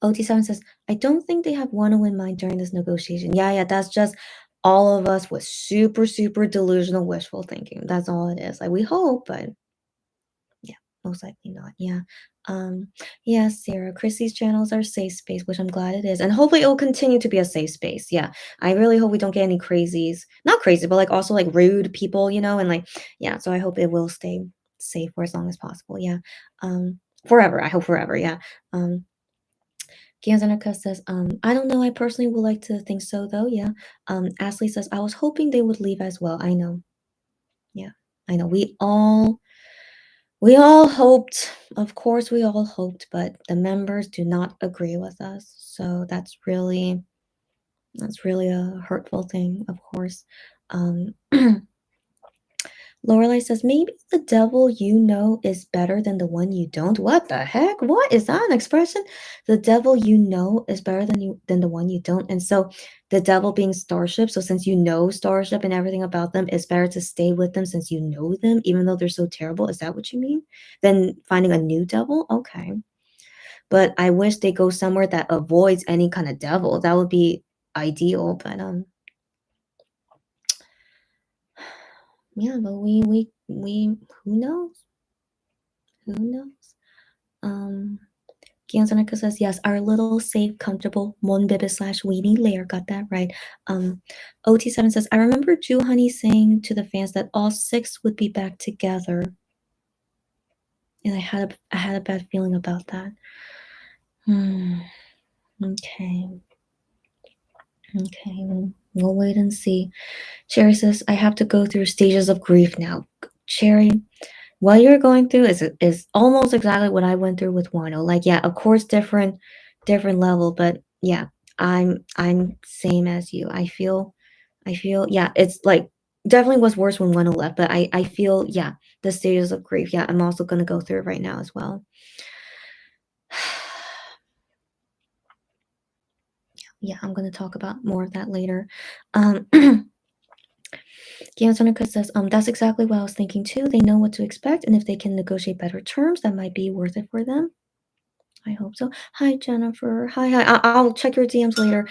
OT7 says, I don't think they have Wano in mind during this negotiation. Yeah, that's just all of us with super, super delusional wishful thinking. That's all it is. Like we hope, but yeah, most likely not. Yeah. Yeah, Sarah, Chrissy's channels are safe space, which I'm glad it is. And hopefully it will continue to be a safe space. Yeah. I really hope we don't get any crazies. Not crazy, but like also like rude people, and like, yeah. So I hope it will stay safe for as long as possible. Yeah. Forever. I hope forever. Yeah. Gianzanika says, I don't know. I personally would like to think so though. Yeah. Ashley says, I was hoping they would leave as well. I know. Yeah. I know. We all hoped, of course, we all hoped, but the members do not agree with us. So that's really a hurtful thing, of course. Lorelai says, maybe the devil you know is better than the one you don't. What the heck? What is that an expression? The devil you know is better than the one you don't. And so the devil being Starship. So since you know Starship and everything about them, it's better to stay with them since you know them, even though they're so terrible. Is that what you mean? Than finding a new devil? Okay. But I wish they go somewhere that avoids any kind of devil. That would be ideal. But yeah, but we who knows? Who knows? Gianzanika says, yes, our little safe, comfortable Monbebe slash weenie lair. Got that right. OT7 says, I remember Jew Honey saying to the fans that all six would be back together. And I had a bad feeling about that. Okay. We'll wait and see. Cherry says, I have to go through stages of grief now. Cherry, what you're going through is almost exactly what I went through with Wano. Like, yeah, of course, different level, but yeah, I'm same as you. I feel, yeah, it's like definitely was worse when Wano left, but I feel, yeah, the stages of grief. Yeah, I'm also gonna go through it right now as well. Yeah, I'm gonna talk about more of that later. Giansonica says, that's exactly what I was thinking too. They know what to expect, and if they can negotiate better terms, that might be worth it for them. I hope so. Hi, Jennifer. Hi. I'll check your DMs later.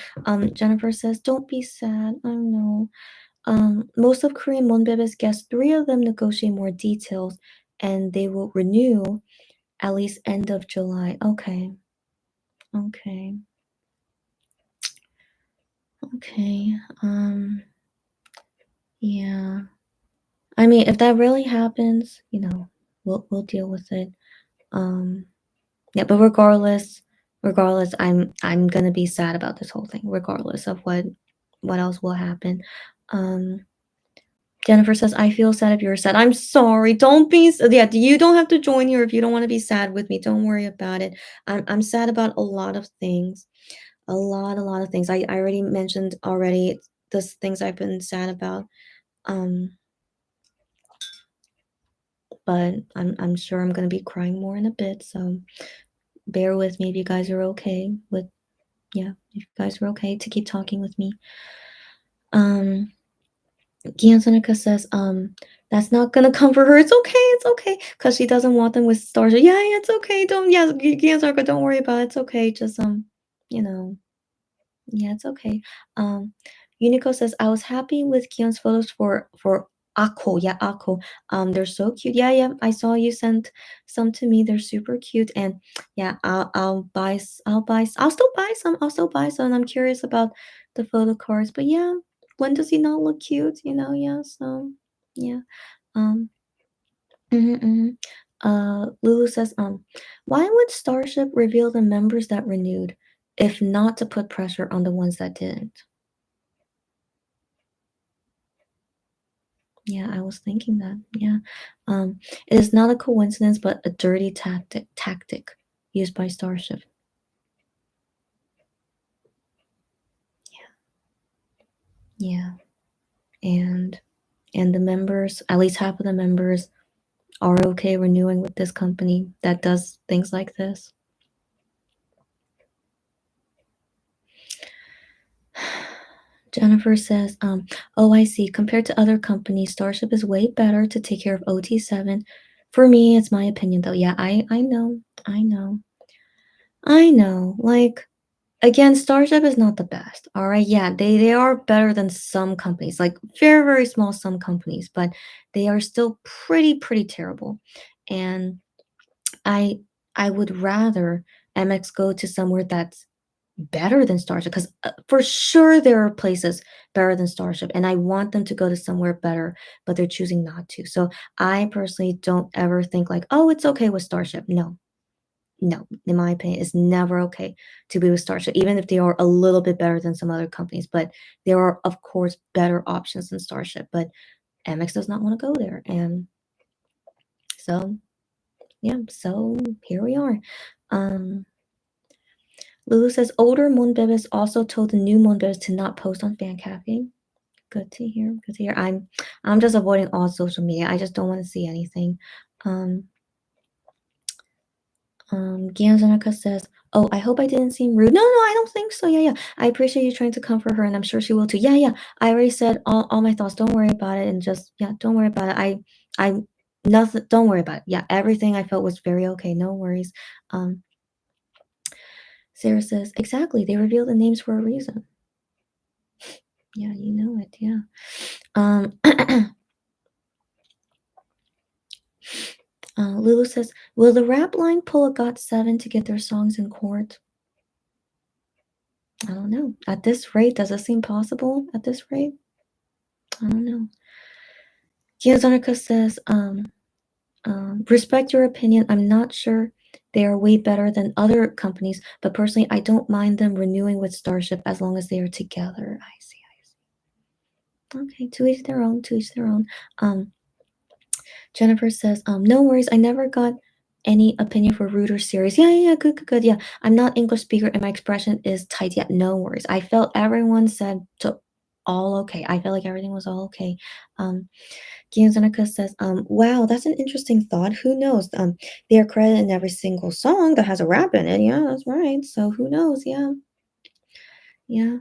Jennifer says, don't be sad. I know. Most of Korean Monbebe's guests, 3 of them negotiate more details, and they will renew at least end of July. Okay. Yeah. I mean, if that really happens, we'll deal with it. Yeah, but regardless, I'm gonna be sad about this whole thing, regardless of what else will happen. Jennifer says, I feel sad if you're sad. I'm sorry. Don't be yeah, you don't have to join here if you don't want to be sad with me. Don't worry about it. I'm sad about a lot of things. a lot of things. I already mentioned already the things I've been sad about. Um, but I'm sure I'm gonna be crying more in a bit, so bear with me if you guys are okay with yeah, if you guys are okay to keep talking with me. Giansonica says, that's not gonna comfort her. It's okay, because she doesn't want them with stars. Yeah, yeah, it's okay. Don't yeah, Giansonica, don't worry about it. It's okay. Just you know, yeah, it's okay. Um, Unico says, I was happy with Kion's photos for Ako. Yeah, Ako. They're so cute. Yeah, yeah. I saw you sent some to me. They're super cute. And yeah, I'll still buy some. I'll still buy some. I'm curious about the photo cards. But yeah, when does he not look cute? Yeah. So yeah. Um. Mhm, mhm. Lulu says, why would Starship reveal the members that renewed, if not to put pressure on the ones that didn't? Yeah, I was thinking that. Yeah. It is not a coincidence, but a dirty tactic used by Starship. Yeah. And the members, at least half of the members, are okay renewing with this company that does things like this. Jennifer says, oh, I see. Compared to other companies, Starship is way better to take care of OT7. For me, it's my opinion though. Yeah, I know. I know. I know. Like, again, Starship is not the best. All right. Yeah, they are better than some companies, like very, very small some companies, but they are still pretty terrible. And I I would rather MX go to somewhere that's better than Starship, 'cause, for sure there are places better than Starship, and I want them to go to somewhere better, but they're choosing not to. So, I personally don't ever think like, "Oh, it's okay with Starship." No. No, in my opinion, it's never okay to be with Starship, even if they are a little bit better than some other companies, but there are, of course, better options than Starship, but MX does not wanna go there, and so, yeah, so here we are. Um Lulu says older Monbebes also told the new Monbebes to not post on Fan Cafe. Good to hear. Good to hear. I'm just avoiding all social media. I just don't want to see anything. Um, Gianzanaka says, "Oh, I hope I didn't seem rude." No, I don't think so. Yeah, yeah. I appreciate you trying to comfort her, and I'm sure she will too. Yeah, yeah. I already said all my thoughts. Don't worry about it, and just yeah, don't worry about it. I nothing. Don't worry about it. Yeah, everything I felt was very okay. No worries. Um, Sarah says, exactly. They reveal the names for a reason. Yeah, you know it. Yeah. Um, Lulu says, will the rap line pull a GOT7 to get their songs in court? I don't know. At this rate, does it seem possible at this rate? I don't know. Kiyozonika says, respect your opinion. I'm not sure they are way better than other companies, but personally, I don't mind them renewing with Starship as long as they are together. I see. Okay, to each their own, to each their own. Jennifer says, no worries, I never got any opinion for rude or serious. Yeah, good. Yeah, I'm not English speaker and my expression is tight yet. No worries. I felt everyone said to all okay. I felt like everything was all okay. Gianzanika says, wow, that's an interesting thought. Who knows? They are credited in every single song that has a rap in it. Yeah, that's right. So who knows? Yeah. Yeah.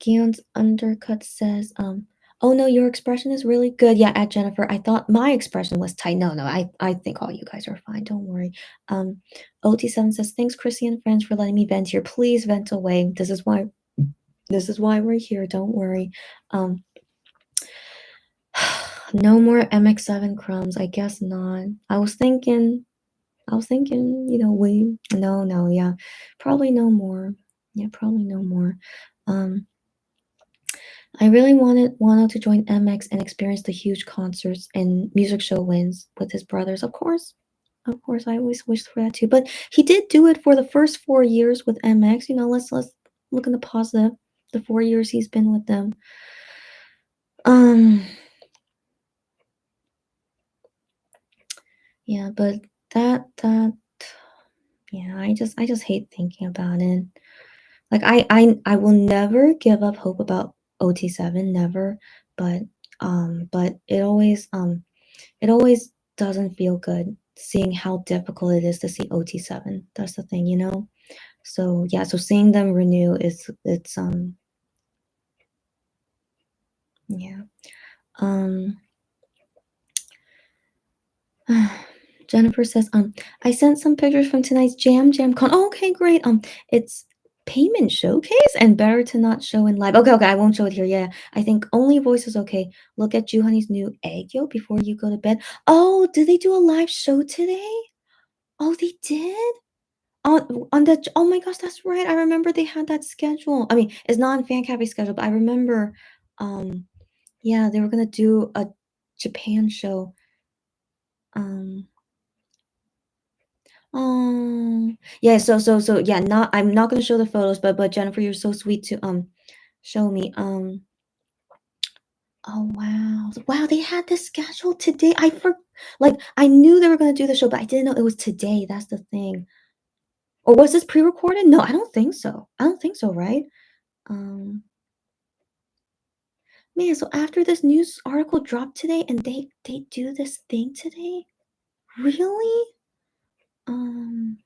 Gion's undercut says, oh no, your expression is really good. Yeah, at Jennifer, I thought my expression was tight. No, I think all you guys are fine. Don't worry. OT7 says, thanks, Chrissy and friends, for letting me vent here. Please vent away. This is why we're here. Don't worry. No more MX7 crumbs. I guess not. I was thinking, yeah. Probably no more. Yeah, probably no more. I really wanted Wano to join MX and experience the huge concerts and music show wins with his brothers. Of course, I always wished for that too. But he did do it for the first 4 years with MX. Let's look in the positive. The 4 years he's been with them. Yeah, but that Yeah, I just hate thinking about it. Like I will never give up hope about OT7, never, but it always doesn't feel good seeing how difficult it is to see OT7. That's the thing, you know? So yeah, so seeing them renew is it's yeah. Um Jennifer says, I sent some pictures from tonight's Jam Con. Oh, okay, great. It's payment showcase and better to not show in live. Okay, okay, I won't show it here. Yeah, I think only voice is okay. Look at Juhani's new egg yolk before you go to bed. Oh, did they do a live show today? Oh, they did? On the oh my gosh, that's right. I remember they had that schedule. I mean, it's not on Fan Cafe schedule, but I remember yeah, they were gonna do a Japan show. Um Oh, yeah, so yeah, not I'm not gonna show the photos, but Jennifer, you're so sweet to show me. Oh wow. Wow, they had this scheduled today. Like I knew they were gonna do the show, but I didn't know it was today. That's the thing. Or was this pre-recorded? No, I don't think so. I don't think so, right? Um Man, so after this news article dropped today and they do this thing today? Really? Um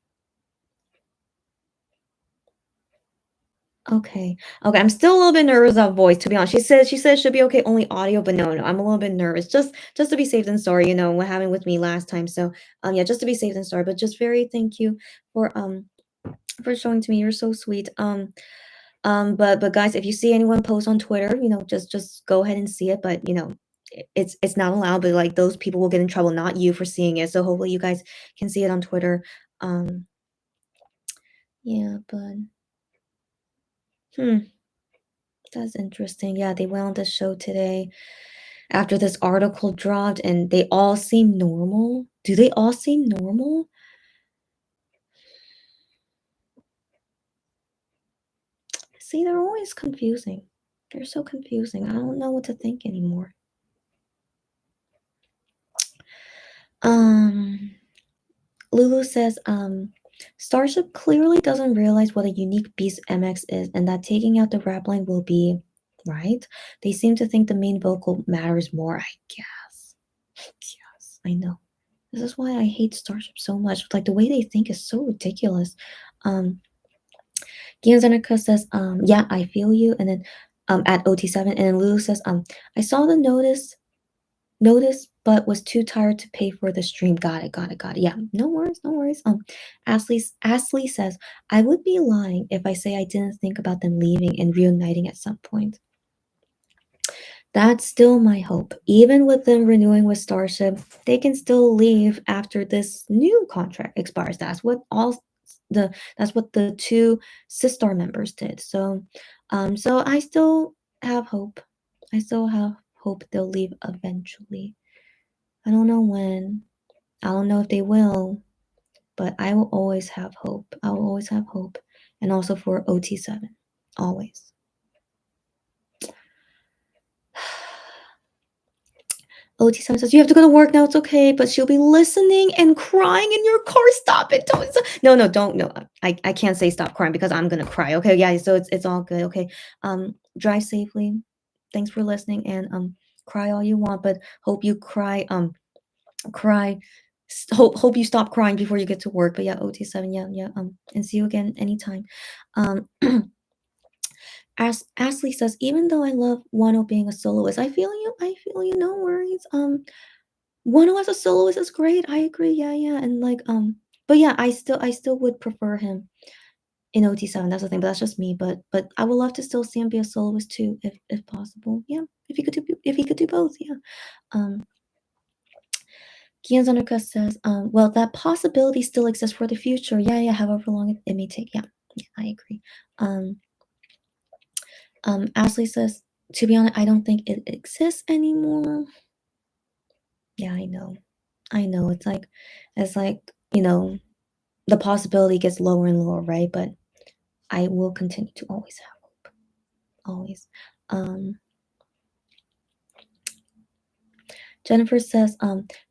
Okay. Okay, I'm still a little bit nervous about voice, to be honest. She says it should be okay, only audio, but no, I'm a little bit nervous. Just to be safe than sorry, you know, what happened with me last time. So, yeah, just to be safe than sorry, but just very thank you for showing to me. You're so sweet. But guys, if you see anyone post on Twitter, you know, just go ahead and see it, but you know, it's not allowed, but like those people will get in trouble, not you for seeing it. So hopefully you guys can see it on Twitter. Um, yeah, but hmm. That's interesting. Yeah, they went on the show today after this article dropped and they all seem normal. Do they all seem normal? See, they're always confusing. They're so confusing. I don't know what to think anymore. Um, Lulu says, Starship clearly doesn't realize what a unique beast MX is and that taking out the rap line will be right. They seem to think the main vocal matters more, I guess. Yes, I know. This is why I hate Starship so much. Like the way they think is so ridiculous. Um, Gian Zeneca says, yeah, I feel you. And then at OT7, and then Lulu says, I saw the notice, but was too tired to pay for the stream. Got it. Yeah, no worries, no worries. Ashley says, I would be lying if I say I didn't think about them leaving and reuniting at some point. That's still my hope. Even with them renewing with Starship, they can still leave after this new contract expires. That's what the two Sistar members did. So so I still have hope. I still have hope they'll leave eventually. I don't know when. I don't know if they will, but I will always have hope. I will always have hope. And also for OT7. Always. OT7 says, you have to go to work now. It's okay. But she'll be listening and crying in your car. Stop it. Don't. Don't. No. I can't say stop crying because I'm going to cry. Okay. Yeah. So it's all good. Okay. Drive safely. Thanks for listening and cry all you want, but hope you cry. Hope you stop crying before you get to work. But yeah, OT7. Yeah. And see you again anytime. As Ashley says, even though I love Wano being a soloist, I feel you. No worries. Wano as a soloist is great. I agree. Yeah. And like, but yeah, I still would prefer him in OT7. That's the thing. But that's just me. But I would love to still see him be a soloist too, if possible. Yeah, if he could do both. Yeah. Gian Zanuka says, well, that possibility still exists for the future. Yeah. However long it may take. Yeah, I agree. Ashley says, to be honest, I don't think it exists anymore. Yeah, I know. It's like, you know, the possibility gets lower and lower, right? But I will continue to always have hope. Always. Jennifer says,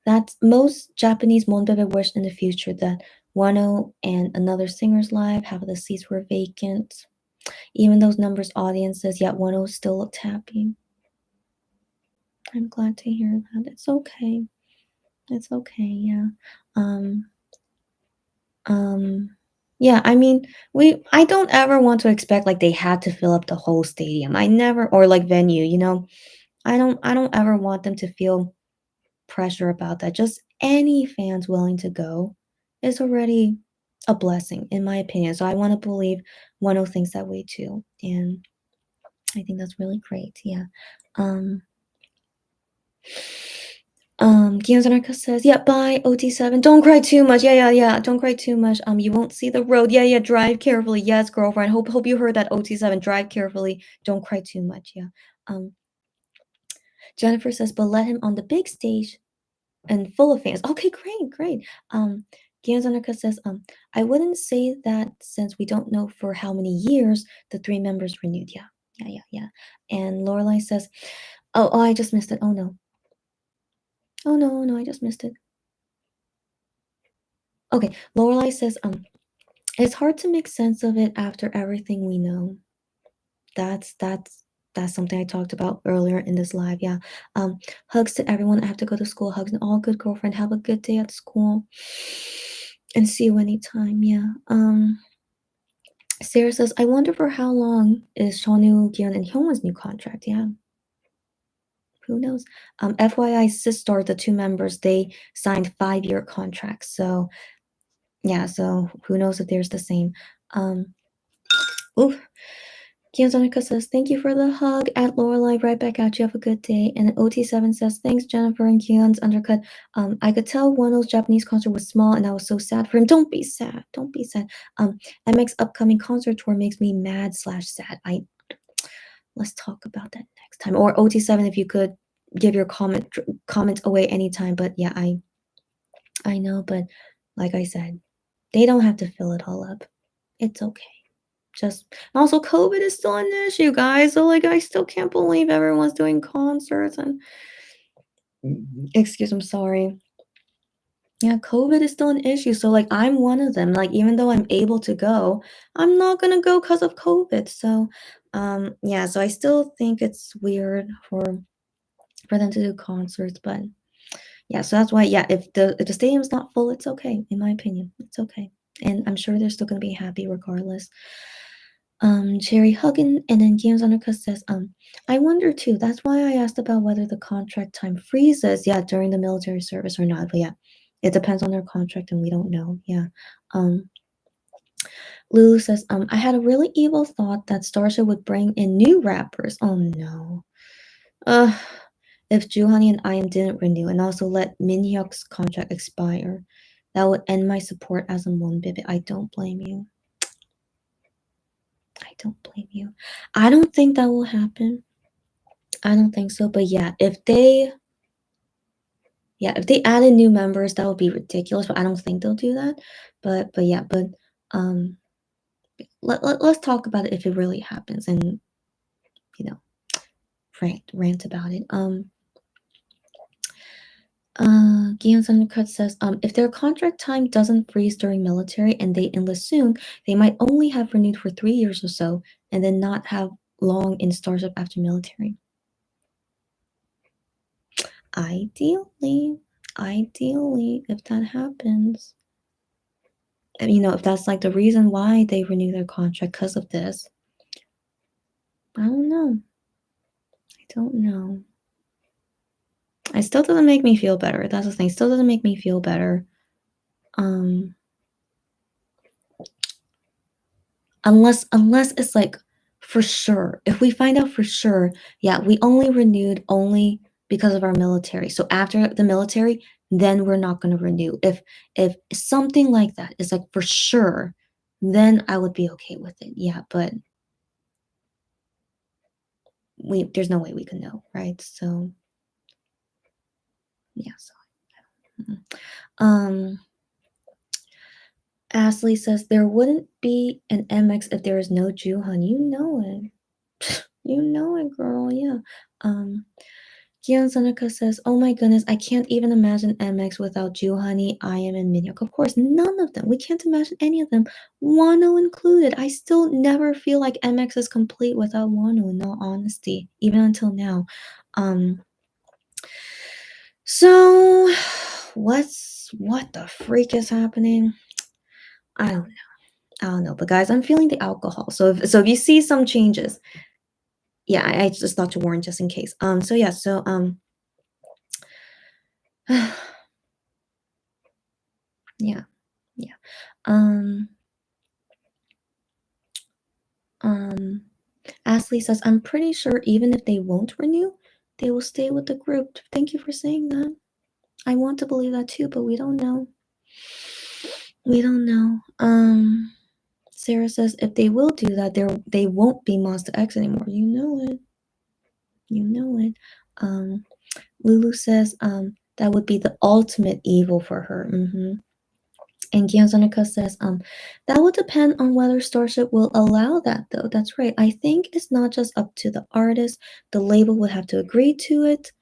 that most Japanese monbebe wish in the future that Wano and another singer's live, half of the seats were vacant. Even those numbers audiences, yet Wano still looked happy. I'm glad to hear that. It's okay. It's okay, yeah. Yeah, I mean, I don't ever want to expect like they had to fill up the whole stadium. I never, or like venue, you know. I don't ever want them to feel pressure about that. Just any fans willing to go is already a blessing, in my opinion. So I want to believe Wano thinks that way too. And I think that's really great. Yeah. Gianzanarka says, yeah, bye, OT7. Don't cry too much. Yeah. Don't cry too much. You won't see the road. Yeah, drive carefully. Yes, girlfriend. Hope you heard that, OT7. Drive carefully. Don't cry too much. Yeah. Jennifer says, but let him on the big stage and full of fans. Okay, great. Gianzanarka says, I wouldn't say that since we don't know for how many years the 3 members renewed. Yeah. And Lorelai says, oh, I just missed it. Oh no, I just missed it. Okay, Lorelai says, it's hard to make sense of it after everything we know. That's something I talked about earlier in this live. Yeah. Hugs to everyone. I have to go to school. Hugs and all good, girlfriend. Have a good day at school. And see you anytime. Yeah. Sarah says, I wonder for how long is Shonu, Gion, and Hyungwon's new contract. Yeah. Who knows? FYI, Sistar, the 2 members, they signed 5-year contracts. So yeah, so who knows if there's the same. Gianzonica says, thank you for the hug. At Lorelai, right back at you. Have a good day. And OT7 says, thanks, Jennifer and Gion's undercut. I could tell Wano's Japanese concert was small and I was so sad for him. Don't be sad. MX's upcoming concert tour makes me mad/sad. Let's talk about that next time. Or OT7, if you could give your comment away anytime. But yeah, I know, but like I said, they don't have to fill it all up. It's okay. Also COVID is still an issue, guys. So like I still can't believe everyone's doing concerts and I'm sorry. Yeah, COVID is still an issue. So like I'm one of them. Like even though I'm able to go, I'm not gonna go because of COVID. So yeah, so I still think it's weird for them to do concerts, but yeah, so that's why, yeah, if the stadium's not full, it's okay, in my opinion. It's okay. And I'm sure they're still gonna be happy regardless. Cherry Huggin and then Games Undercut says, I wonder too, that's why I asked about whether the contract time freezes, during the military service or not. But yeah, it depends on their contract and we don't know. Yeah. Lulu says, I had a really evil thought that Starship would bring in new rappers. Oh no. If Juhani and I.M didn't renew and also let Minhyuk's contract expire, that would end my support as a Monbib. I don't blame you. I don't think that will happen. I don't think so. But yeah, if they added new members, that would be ridiculous. But I don't think they'll do that. But let's talk about it if it really happens and rant about it. Guillaume's Undercut says, if their contract time doesn't freeze during military and they enlist soon, they might only have renewed for 3 years or so and then not have long in Starship after military. Ideally, if that happens, if that's like the reason why they renew their contract because of this, I don't know. It still doesn't make me feel better. That's the thing. It still doesn't make me feel better. Unless it's like for sure. If we find out for sure, yeah, we only renewed only because of our military. So after the military, then we're not going to renew. If something like that is like for sure, then I would be okay with it. Yeah, but there's no way we can know, right? So yeah, Ashley says there wouldn't be an MX if there is no Juhan. You know it. You know it, girl. Yeah. Gion Seneca says, "Oh my goodness, I can't even imagine MX without Juhani, I.M, and Minhyuk. Of course, none of them. We can't imagine any of them. Wano included. I still never feel like MX is complete without Wano, in all honesty, even until now. So what the freak is happening? I don't know. But guys, I'm feeling the alcohol. So if you see some changes, yeah, I just thought to warn just in case. So yeah, so yeah. Ashley says, I'm pretty sure even if they won't renew, they will stay with the group. Thank you for saying that. I want to believe that too, but we don't know. We don't know. Sarah says, if they will do that, they won't be Monster X anymore. You know it. You know it. Lulu says, that would be the ultimate evil for her. And Gianzanika says, that would depend on whether Starship will allow that, though. That's right. I think it's not just up to the artist. The label would have to agree to it.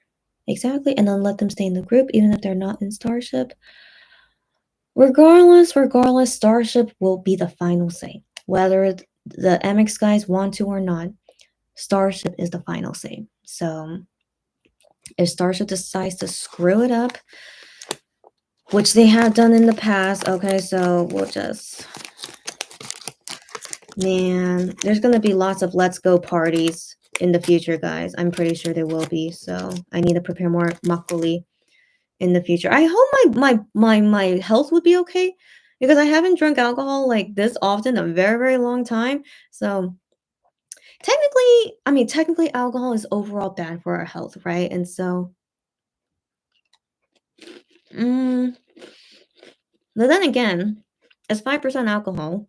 Exactly. And then let them stay in the group, even if they're not in Starship. Regardless, Starship will be the final say. Whether the MX guys want to or not, Starship is the final say. So if Starship decides to screw it up, which they have done in the past, okay, so we'll just... Man, there's gonna be lots of let's go parties in the future, guys. I'm pretty sure there will be, so I need to prepare more makgeolli in the future. I hope my health would be okay, because I haven't drunk alcohol like this often in a very, very long time. So technically alcohol is overall bad for our health, right? And so but then again, it's 5% alcohol.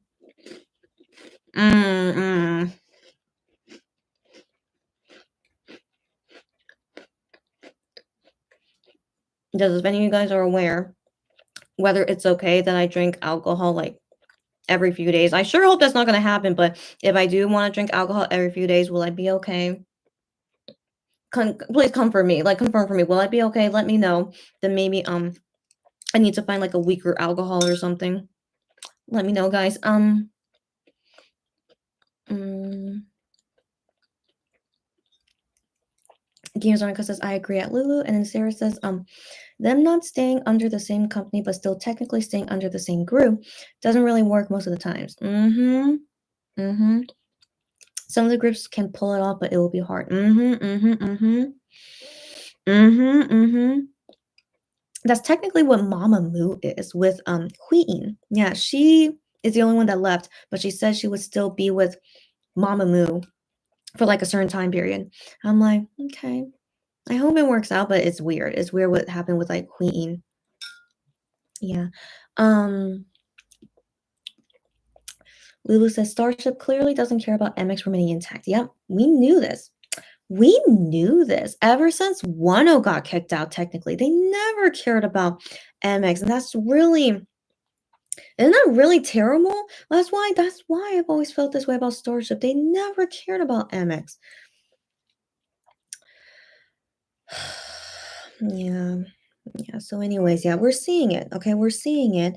Just if any of you guys are aware whether it's okay that I drink alcohol like every few days. I sure hope that's not going to happen, but if I do want to drink alcohol every few days, will I be okay? Please confirm for me. Confirm for me. Will I be okay? Let me know. Then maybe I need to find like a weaker alcohol or something. Let me know, guys. Gianzarnica says, I agree at Lulu. And then Sarah says, them not staying under the same company, but still technically staying under the same group doesn't really work most of the times. Some of the groups can pull it off, but it will be hard. That's technically what Mamamoo is with Huiyin. Yeah, she is the only one that left, but she said she would still be with Mamamoo for like a certain time period. I'm like, okay. I hope it works out, but it's weird. It's weird what happened with like Huiyin. Yeah. Lulu says Starship clearly doesn't care about MX remaining intact. Yep, we knew this. We knew this ever since Wano got kicked out. Technically, they never cared about MX, and that's really, isn't that really terrible? That's why I've always felt this way about Starship. They never cared about MX. Yeah. So, anyways, yeah, we're seeing it. Okay, we're seeing it,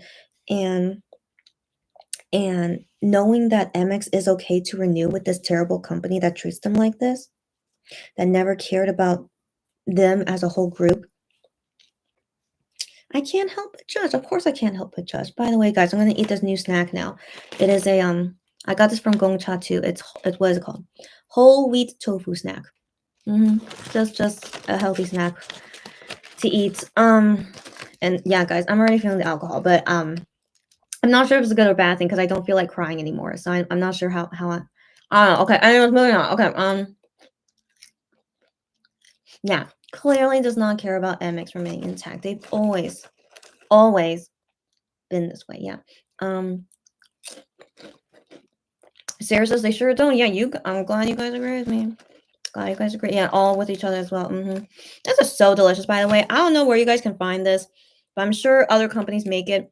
and knowing that MX is okay to renew with this terrible company that treats them like this, that never cared about them as a whole group, I can't help but judge. Of course I can't help but judge. By the way, guys, I'm going to eat this new snack now. It is a, I got this from Gongcha too. What is it called? Whole wheat tofu snack. Just a healthy snack to eat. And yeah, guys, I'm already feeling the alcohol, but, I'm not sure if it's a good or bad thing because I don't feel like crying anymore. So I'm not sure how I don't know. Okay, anyways, moving on. Okay, yeah, clearly does not care about MX remaining intact. They've always been this way. Yeah. Sarah says they sure don't. Yeah, I'm glad you guys agree with me. Glad you guys agree. Yeah, all with each other as well. This is so delicious, by the way. I don't know where you guys can find this, but I'm sure other companies make it.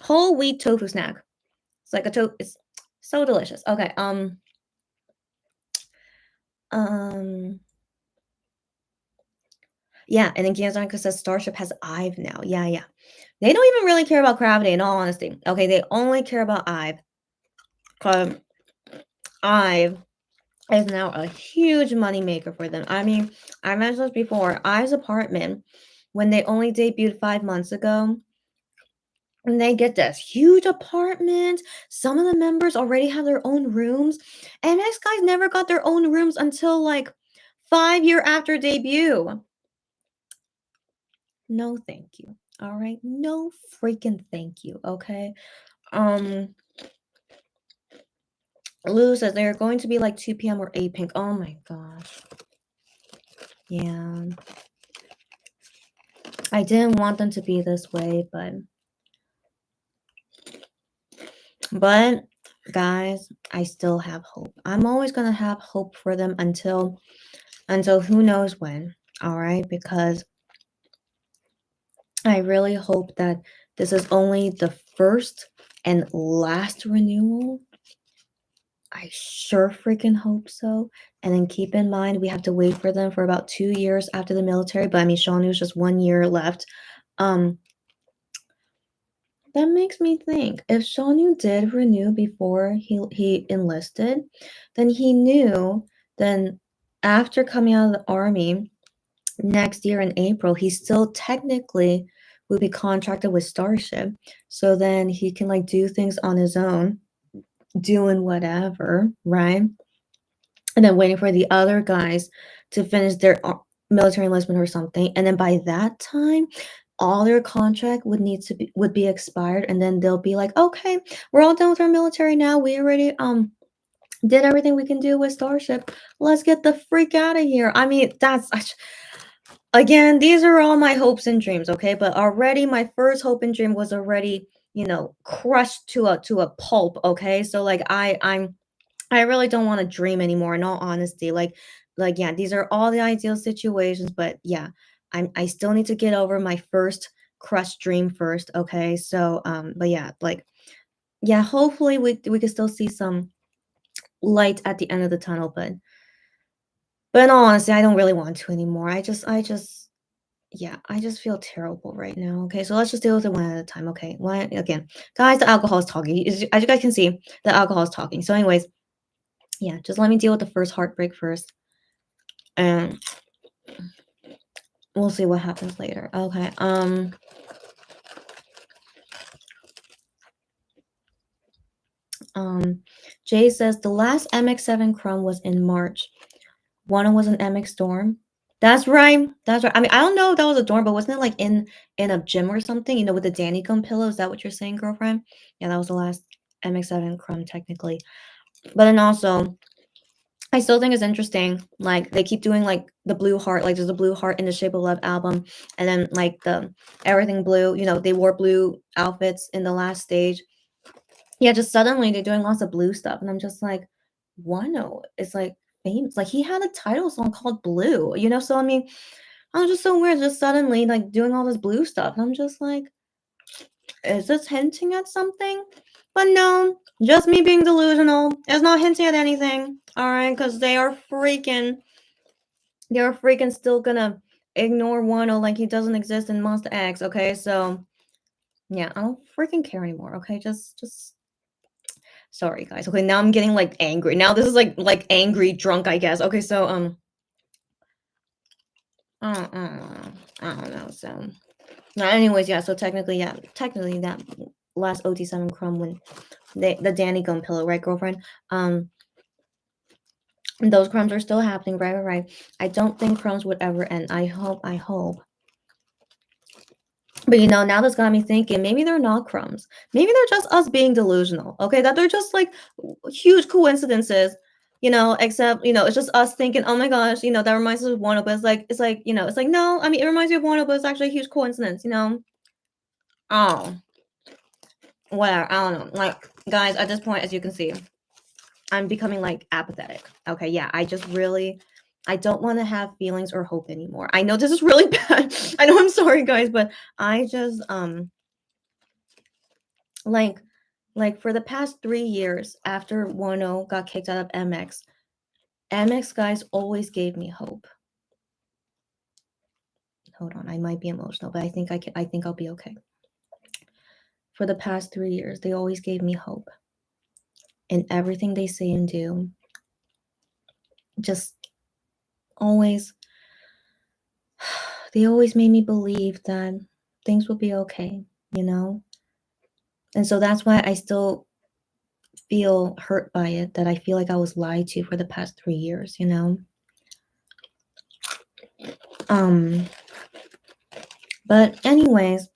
Whole wheat tofu snack. It's like it's so delicious. Okay. Yeah, and then Gianzarka says Starship has IVE now. Yeah. They don't even really care about Gravity, in all honesty. Okay, they only care about IVE. Because IVE is now a huge money maker for them. I mean, I mentioned this before. IVE's apartment, when they only debuted 5 months ago, and they get this huge apartment. Some of the members already have their own rooms. And MX guys never got their own rooms until like 5 years after debut. No, thank you. All right. No freaking thank you. Okay. Lou says they're going to be like 2 p.m. or 8 pink. Oh my gosh. Yeah. I didn't want them to be this way, but guys, I still have hope. I'm always gonna have hope for them until who knows when. All right, because I really hope that this is only the first and last renewal. I sure freaking hope so. And then keep in mind, we have to wait for them for about 2 years after the military. But I mean, Shawnu's just 1 year left. That makes me think, if Shawnu did renew before he enlisted, then he knew, then after coming out of the army next year in April, he still technically would be contracted with Starship. So then he can like do things on his own, doing whatever, right? And then waiting for the other guys to finish their military enlistment or something. And then by that time, all their contract would be expired, and then they'll be like, okay, we're all done with our military now. We already did everything we can do with Starship. Let's get the freak out of here. I mean, that's again, these are all my hopes and dreams, okay? But already my first hope and dream was already, crushed to a pulp, okay? So like I really don't want to dream anymore, in all honesty. Like yeah, these are all the ideal situations, but yeah, I still need to get over my first crushed dream first, okay? So but yeah, like yeah, hopefully we can still see some light at the end of the tunnel, but in all honesty, I don't really want to anymore. Yeah, I just feel terrible right now. Okay, so let's just deal with it one at a time. Okay, one again, guys. The alcohol is talking. As you guys can see, the alcohol is talking. So, anyways, yeah, just let me deal with the first heartbreak first, and we'll see what happens later. Okay. Jay says the last MX7 Chrome was in March. One was an MX Storm. That's right. That's right. I mean, I don't know if that was a dorm, but wasn't it like in a gym or something? With the Danny Gum pillow. Is that what you're saying, girlfriend? Yeah, that was the last MX7 Chrome technically. But then also, I still think it's interesting. Like they keep doing like the blue heart, like there's a blue heart in the Shape of Love album, and then like the everything blue. They wore blue outfits in the last stage. Yeah, just suddenly they're doing lots of blue stuff, and I'm just like, Wano is like famous. Like he had a title song called Blue, So I mean, I was just so weird, just suddenly like doing all this blue stuff, and I'm just like, is this hinting at something? But no, just me being delusional. It's not hinting at anything. All right, because they're freaking still gonna ignore Wano like he doesn't exist in Monster X. Okay, so yeah, I don't freaking care anymore. Okay, just sorry guys. Okay, now I'm getting like angry. Now this is like angry drunk, I guess. Okay, so I don't know. So now, anyways, yeah. So technically that last OT7 Chrome when the Danny Gum pillow, right, girlfriend? Those crumbs are still happening, right. I don't think crumbs would ever end. I hope. But now that's got me thinking, maybe they're not crumbs. Maybe they're just us being delusional. Okay, that they're just like huge coincidences. Except it's just us thinking, oh my gosh, that reminds us of Wano, but it's like no, I mean it reminds me of Wano, but it's actually a huge coincidence. Oh, whatever. I don't know. Like guys, at this point, as you can see, I'm becoming like apathetic. Okay, yeah, I don't want to have feelings or hope anymore. I know this is really bad. I know, I'm sorry guys, but I just like for the past 3 years after Wano got kicked out of MX guys always gave me hope. Hold on, I might be emotional, but I think I'll be okay. For the past 3 years, they always gave me hope. In everything they say and do. Just always they always made me believe that things will be okay, you know? And so that's why I still feel hurt by it, that I feel like I was lied to for the past 3 years, you know? But anyways,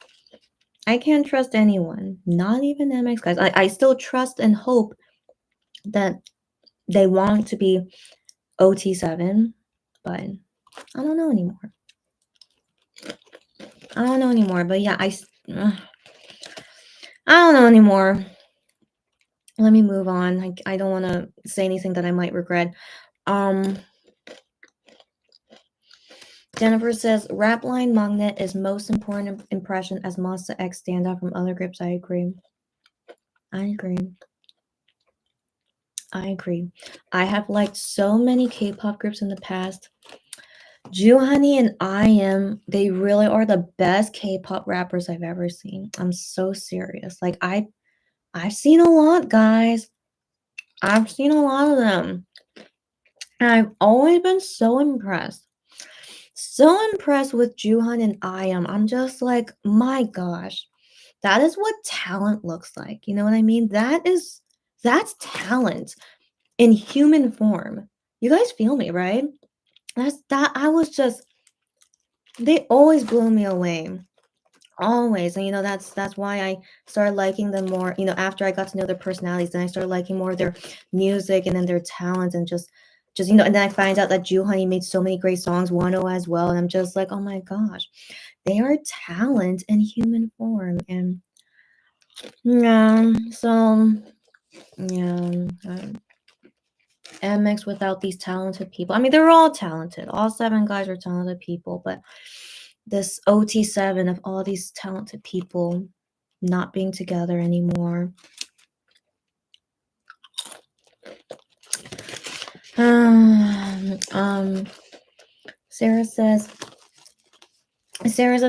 I can't trust anyone, not even MX guys. I still trust and hope that they want to be OT7, but I don't know anymore. I don't know anymore, but yeah, I don't know anymore. Let me move on. I don't want to say anything that I might regret. Jennifer says, rap line magnet is most important impression as Monsta X stand out from other groups. I agree. I agree. I agree. I have liked so many K-pop groups in the past. Joohoney and I.M, they really are the best K-pop rappers I've ever seen. I'm so serious. Like I've seen a lot, guys. I've seen a lot of them. And I've always been so impressed. So impressed with Jooheon and I.M. I'm just like, my gosh. That is what talent looks like. You know what I mean? That's talent in human form. You guys feel me, right? They always blew me away. Always. And that's why I started liking them more, after I got to know their personalities, then I started liking more of their music and then their talents and just and then I find out that Joohoney made so many great songs, 1O as well, and I'm just like, oh my gosh, they are talent in human form. And yeah, so yeah, MX without these talented people. I mean, they're all talented. All 7 guys are talented people, but this OT7 of all these talented people not being together anymore. Sarah says,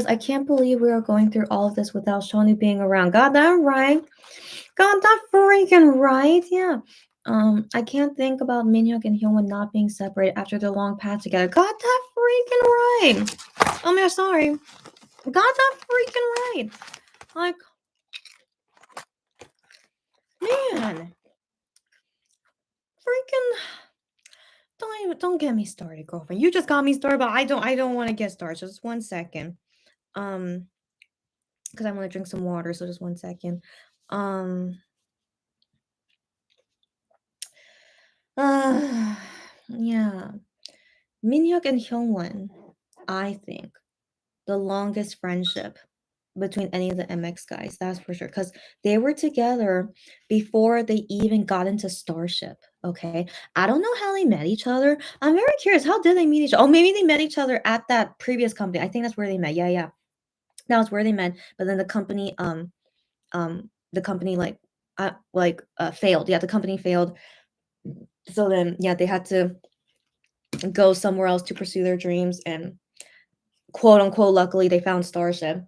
I can't believe we are going through all of this without Shoni being around. Got that right? Got that freaking right? Yeah. I can't think about Minhyuk and Hyunwon not being separated after their long path together. Got that freaking right. Oh my, sorry. Got that freaking right. Like, man. Freaking don't get me started, girlfriend. You just got me started, but I don't want to get started. Just 1 second. Because I want to drink some water, so just 1 second. Yeah. Minhyuk and Hyungwon, I think, the longest friendship between any of the MX guys, that's for sure. Because they were together before they even got into Starship. Okay. I don't know how they met each other. I'm very curious. How did they meet each other? Oh, maybe they met each other at that previous company. I think that's where they met. Yeah. That was where they met. But then the company, failed. Yeah, the company failed. So then, yeah, they had to go somewhere else to pursue their dreams, and quote unquote, luckily they found Starship.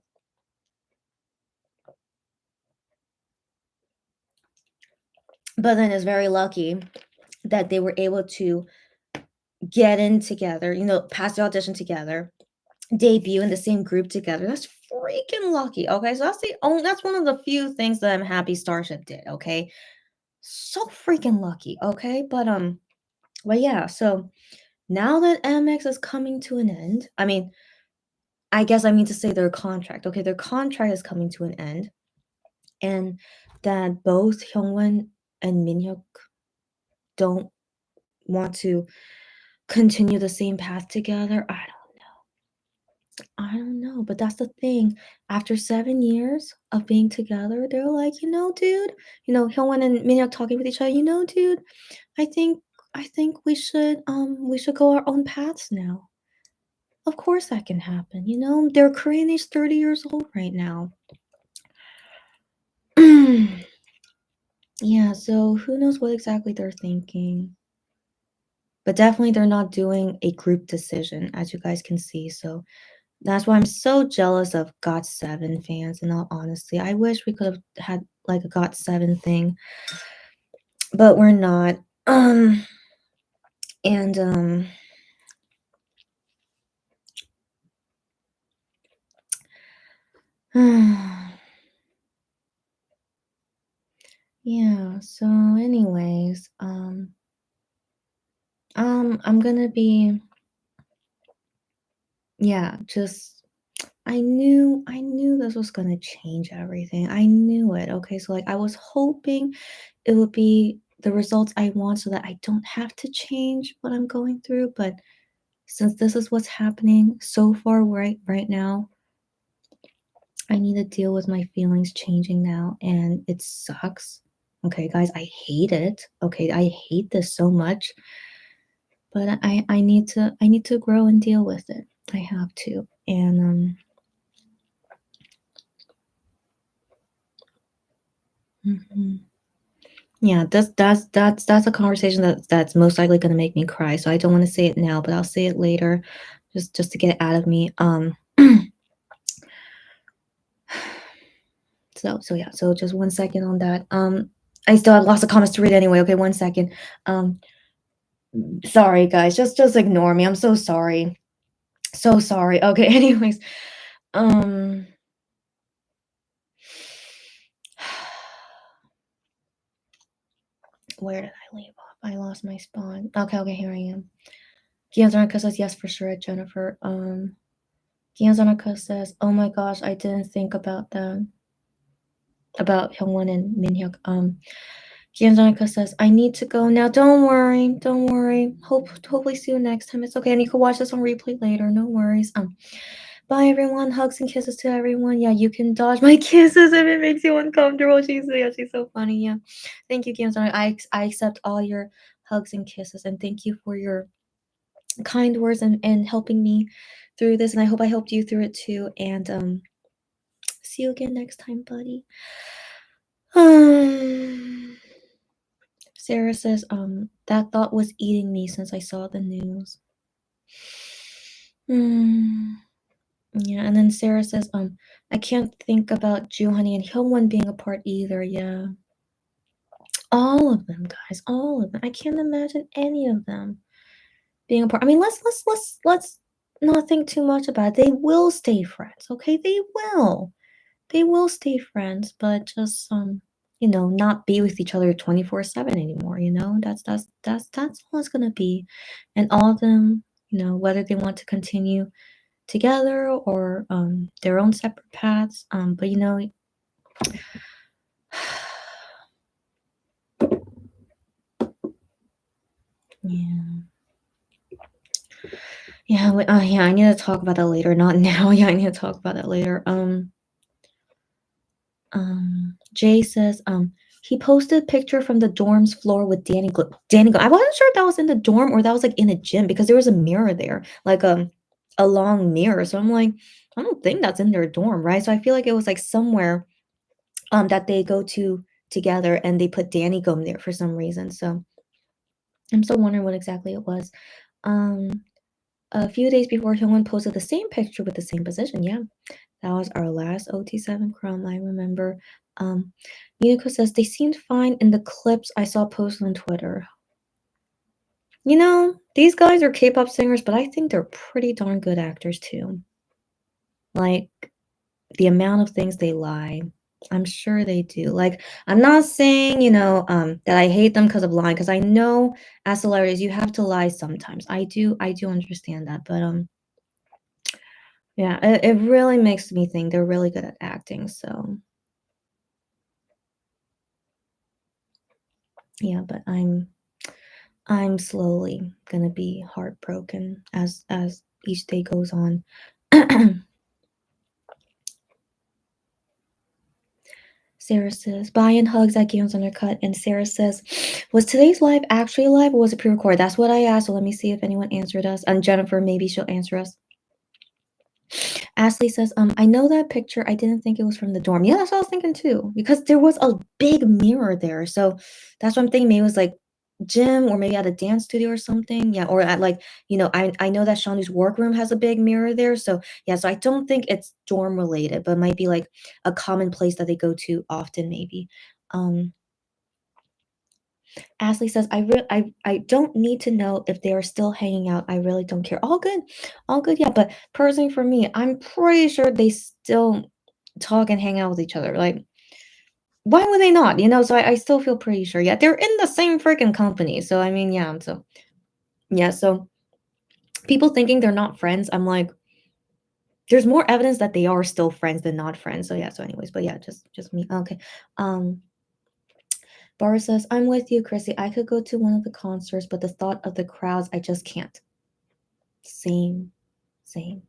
But then it's very lucky that they were able to get in together, pass the audition together, debut in the same group together. That's freaking lucky. Okay, so that's one of the few things that I'm happy Starship did. Okay, so freaking lucky. Okay, but yeah. So now that MX is coming to an end, I guess I mean to say their contract. Okay, their contract is coming to an end, and that both Hyungwon and Minhyuk don't want to continue the same path together. I don't know, but that's the thing. After 7 years of being together, they're like, dude, Hyungwon and Minhyuk talking with each other, dude, I think we should go our own paths now. Of course that can happen, Their Korean is 30 years old right now. Yeah, so who knows what exactly they're thinking. But definitely they're not doing a group decision, as you guys can see. So That's why I'm so jealous of GOT7 fans, in all honesty. I wish we could have had like a GOT7 thing, but we're not. And yeah, so anyways, I'm gonna be, yeah, just I knew this was gonna change everything. I knew it. Okay, so like I was hoping it would be the results I want so that I don't have to change what I'm going through, but since this is what's happening so far right now, I need to deal with my feelings changing now, and it sucks. Okay, guys, I hate it. Okay, I hate this so much, but I need to grow and deal with it. I have to. And yeah, that's a conversation that's most likely gonna make me cry. So I don't want to say it now, but I'll say it later, just to get it out of me. So yeah, so just 1 second on that. I still have lots of comments to read anyway. Okay, 1 second. Sorry guys, just ignore me. I'm so sorry. So sorry. Okay, anyways. Where did I leave off? I lost my spawn. Okay, here I am. Gianzanaka says yes for sure, Jennifer. Gianzanaka says, oh my gosh, I didn't think about that. About Hyungwon and Minhyuk. Gianzanaka says, I need to go now. Don't worry. Hopefully see you next time. It's okay. And you can watch this on replay later. No worries. Bye everyone. Hugs and kisses to everyone. Yeah, you can dodge my kisses if it makes you uncomfortable. She's so funny. Yeah. Thank you, Gianzanaka. I accept all your hugs and kisses, and thank you for your kind words and helping me through this. And I hope I helped you through it too. And see you again next time, buddy. Sarah says, that thought was eating me since I saw the news. Yeah, and then Sarah says, I can't think about Joohoney and Hyungwon being apart either. Yeah. All of them, guys, all of them. I can't imagine any of them being apart. I mean, let's not think too much about it. They will stay friends, okay? They will stay friends, but just not be with each other 24/7 anymore. That's all it's gonna be. And all of them, whether they want to continue together or their own separate paths. But yeah, I need to talk about that later. Not now. Yeah, I need to talk about that later. Jay says, he posted a picture from the dorm's floor with Danny Danny I wasn't sure if that was in the dorm or that was like in a gym because there was a mirror there, like a long mirror. So I'm like, I don't think that's in their dorm, right? So I feel like it was like somewhere that they go to together and they put Danny Gum there for some reason. So I'm still wondering what exactly it was. A few days before, Hyungwon posted the same picture with the same position. Yeah, that was our last OT7 Chrome, I remember. Minako says, they seemed fine in the clips I saw posted on Twitter. These guys are K-pop singers, but I think they're pretty darn good actors too. Like, the amount of things they lie, I'm sure they do. Like, I'm not saying, that I hate them because of lying, because I know as celebrities you have to lie sometimes. I do understand that, but yeah, it really makes me think they're really good at acting. So yeah, but I'm slowly gonna be heartbroken as each day goes on. Sarah says, bye and hugs at Games Undercut. And Sarah says, was today's live actually live or was it pre-recorded? That's what I asked. So let me see if anyone answered us. And Jennifer, maybe she'll answer us. Ashley says, I know that picture. I didn't think it was from the dorm. Yeah, that's what I was thinking too. Because there was a big mirror there. So that's what I'm thinking. Maybe it was like gym or maybe at a dance studio or something. Yeah, or at like, I know that Shawnu's workroom has a big mirror there. So yeah, so I don't think it's dorm related, but might be like a common place that they go to often, maybe. Um, Ashley says, I don't need to know if they are still hanging out. I really don't care. All good. All good. Yeah. But personally for me, I'm pretty sure they still talk and hang out with each other. Like, why would they not? So I still feel pretty sure. Yeah, they're in the same freaking company. So I mean, yeah. So yeah, so people thinking they're not friends, I'm like, there's more evidence that they are still friends than not friends. So yeah, so anyways, but yeah, just me. Okay. Um Bar says, I'm with you, Chrissy. I could go to one of the concerts, but the thought of the crowds, I just can't. Same, same,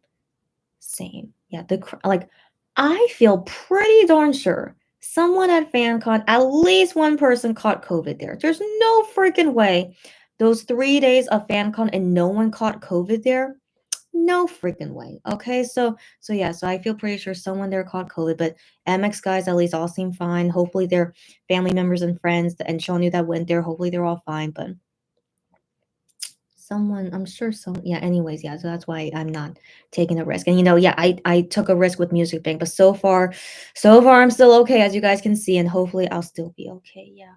same. Yeah, like I feel pretty darn sure someone at FanCon, at least one person caught COVID there. There's no freaking way those 3 days of FanCon and no one caught COVID there. No freaking way. Okay, so yeah, so I feel pretty sure someone there caught COVID, but MX guys at least all seem fine. Hopefully their family members and friends and Shonu that went there, hopefully they're all fine. But someone, I'm sure some, yeah, anyways, yeah, so that's why I'm not taking a risk. And yeah, I took a risk with Music Bank, but so far I'm still okay, as you guys can see, and hopefully I'll still be okay. Yeah.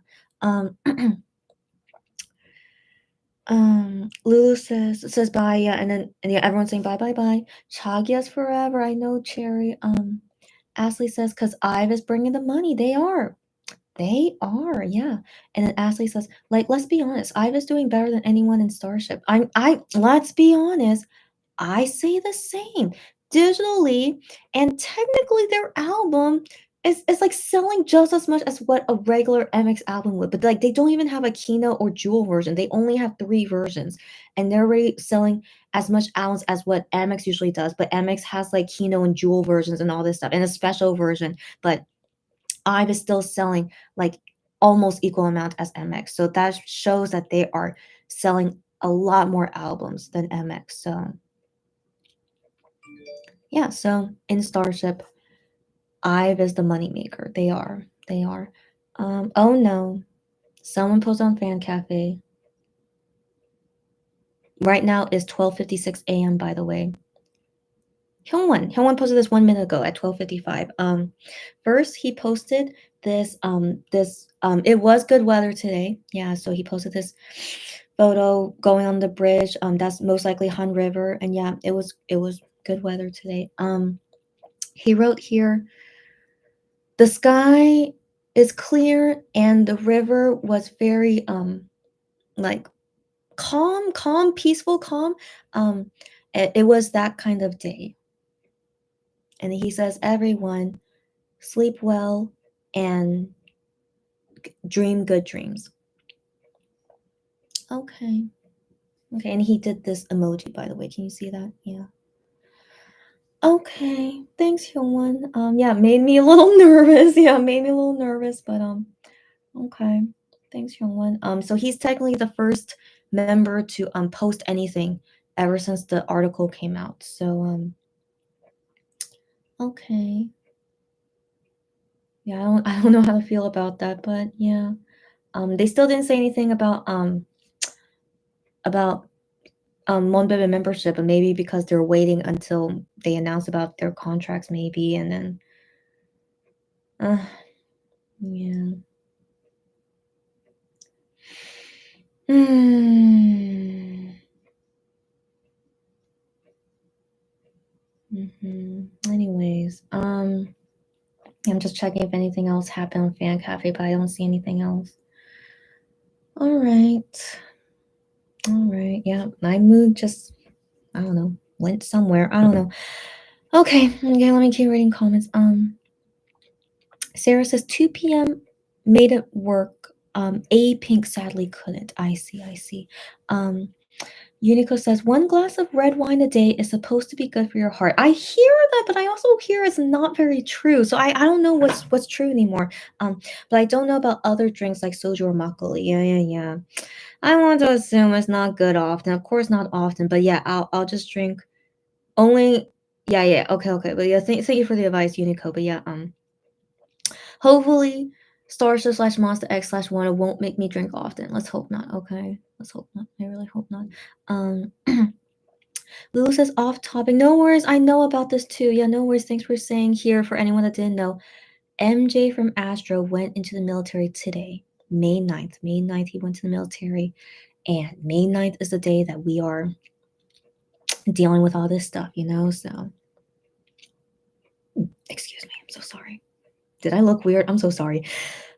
Lulu says bye, yeah, and yeah, everyone's saying bye, bye, bye. Chagia's forever. I know, Cherry. Ashley says, "'Cause Ive is bringing the money." They are. They are, yeah. And then Ashley says, like, let's be honest, Ive is doing better than anyone in Starship. Let's be honest, I say the same. Digitally and technically their album is like selling just as much as what a regular MX album would, but like they don't even have a Kino or Jewel version. They only have 3 versions, and they're already selling as much albums as what MX usually does. But MX has like Kino and Jewel versions and all this stuff, and a special version. But IVE is still selling like almost equal amount as MX. So that shows that they are selling a lot more albums than MX. So yeah, so in Starship, IVE is the moneymaker. They are. They are. Oh no. Someone posted on Fan Cafe. Right now is 12:56 a.m. by the way. Hyungwon posted this 1 minute ago at 12:55. First he posted this it was good weather today. Yeah, so he posted this photo going on the bridge. That's most likely Han River, and yeah, it was good weather today. He wrote here, the sky is clear and the river was very like calm, peaceful, calm. It was that kind of day. And he says, everyone sleep well and dream good dreams. Okay. Okay, and he did this emoji, by the way. Can you see that? Yeah. Okay. Thanks, Hyungwon. Yeah, made me a little nervous. Yeah, made me a little nervous, but okay. Thanks, Hyungwon. So he's technically the first member to post anything ever since the article came out. So okay. Yeah, I don't know how to feel about that, but yeah. They still didn't say anything about Monbebe membership, but maybe because they're waiting until they announce about their contracts, maybe, and then yeah. Anyways, I'm just checking if anything else happened on Fan Cafe, but I don't see anything else. All right. Yeah, my mood just, I don't know, went somewhere. I don't know. Okay, let me keep reading comments. Sarah says 2 p.m. made it work. A Pink sadly couldn't. I see. Unico says 1 glass of red wine a day is supposed to be good for your heart. I hear that, but I also hear it's not very true. So I don't know what's true anymore. But I don't know about other drinks like soju or makgeolli. Yeah. I want to assume it's not good often. Of course, not often. But yeah, I'll just drink only. Yeah. Okay. But yeah, thank you for the advice, Unico. But yeah, hopefully Starship / Monster X / Wanda won't make me drink often. Let's hope not. Okay. Let's hope not. I really hope not. Lulu says off topic. No worries. I know about this too. Yeah, no worries. Thanks for saying here for anyone that didn't know. MJ from Astro went into the military today, May 9th. May 9th, he went to the military. And May 9th is the day that we are dealing with all this stuff, you know? So, excuse me. I'm so sorry. Did I look weird? I'm so sorry.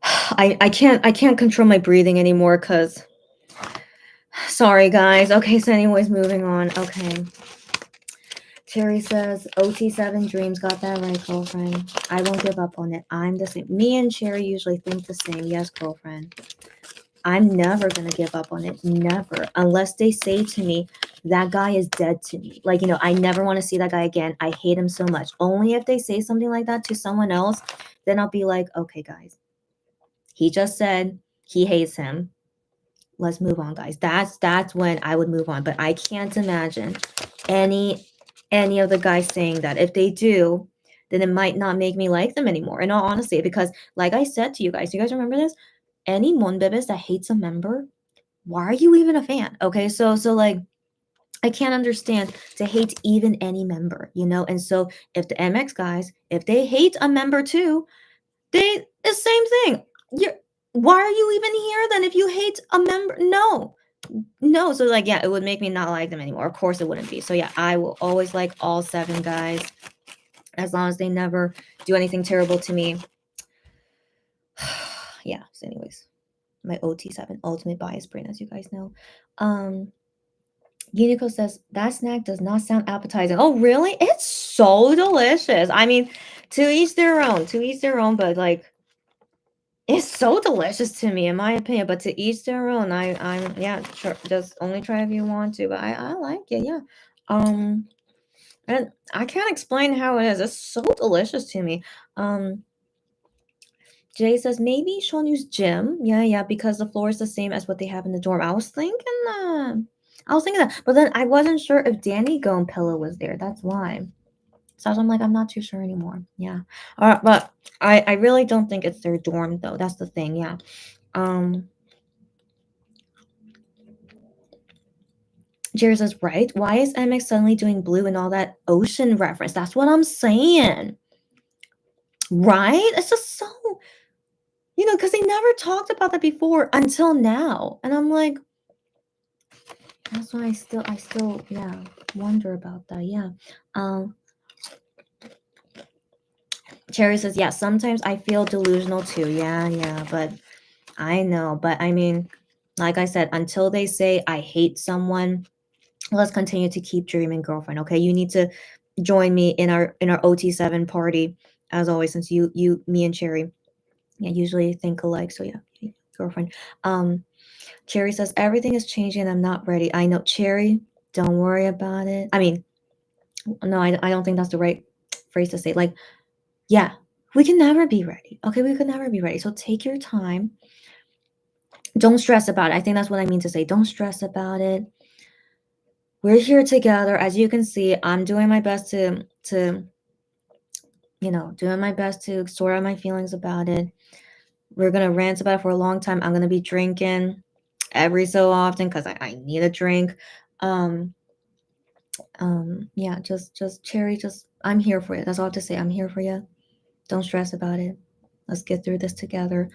I can't control my breathing anymore because sorry guys. Okay, so anyways, moving on. Okay. Cherry says OT7 dreams, got that right, girlfriend. I won't give up on it. I'm the same. Me and Cherry usually think the same. Yes, girlfriend. I'm never gonna give up on it. Never. Unless they say to me, that guy is dead to me. Like, you know, I never want to see that guy again. I hate him so much. Only if they say something like that to someone else, then I'll be like, okay, guys. He just said he hates him. Let's move on, guys. That's when I would move on. But I can't imagine any of the guys saying that. If they do, then it might not make me like them anymore. In all honesty, because like I said to you guys remember this? Any Monbebes that hates a member, why are you even a fan? Okay, so like I can't understand to hate even any member, you know? And so if the MX guys, if they hate a member too, it's the same thing. Why are you even here then if you hate a member? No. So like, yeah, it would make me not like them anymore. Of course it wouldn't be. So yeah, I will always like all 7 guys as long as they never do anything terrible to me. Yeah. So anyways, my OT7 ultimate bias brain, as you guys know. Unico says that snack does not sound appetizing. Oh, really? It's so delicious. I mean, to each their own, but like it's so delicious to me, in my opinion. But to each their own. I'm yeah, sure. Just only try if you want to. But I like it. Yeah. And I can't explain how it is. It's so delicious to me. Jay says maybe Shonyu's gym. Yeah, because the floor is the same as what they have in the dorm. I was thinking that, but then I wasn't sure if Danny Gonpilla was there. That's why. So I'm like, I'm not too sure anymore. Yeah. But I really don't think it's their dorm though. That's the thing. Yeah. Jerry says, right? Why is MX suddenly doing blue and all that ocean reference? That's what I'm saying. Right? It's just so, you know, because they never talked about that before until now. And I'm like, that's why I still, yeah, wonder about that. Yeah. Cherry says, yeah, sometimes I feel delusional too. Yeah, but I know. But I mean, like I said, until they say I hate someone, let's continue to keep dreaming, girlfriend. Okay, you need to join me in our OT7 party, as always, since me and Cherry, yeah, usually think alike. So yeah, girlfriend. Cherry says everything is changing and I'm not ready. I know, Cherry, don't worry about it. I mean, no, I don't think that's the right phrase to say. Like, yeah, we can never be ready. Okay, we could never be ready. So take your time. Don't stress about it. I think that's what I mean to say. Don't stress about it. We're here together. As you can see, I'm doing my best to doing my best to sort out my feelings about it. We're going to rant about it for a long time. I'm going to be drinking every so often because I need a drink. Yeah, just Cherry, I'm here for you. That's all I have to say. I'm here for you. Don't stress about it. Let's get through this together.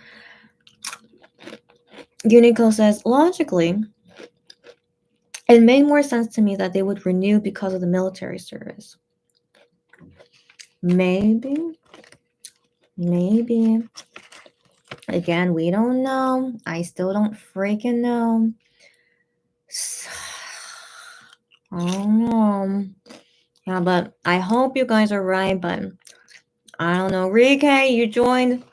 Unico says, logically, it made more sense to me that they would renew because of the military service. Maybe. Again, we don't know. I still don't freaking know. I don't know. Yeah, but I hope you guys are right, but I don't know. Rike, you joined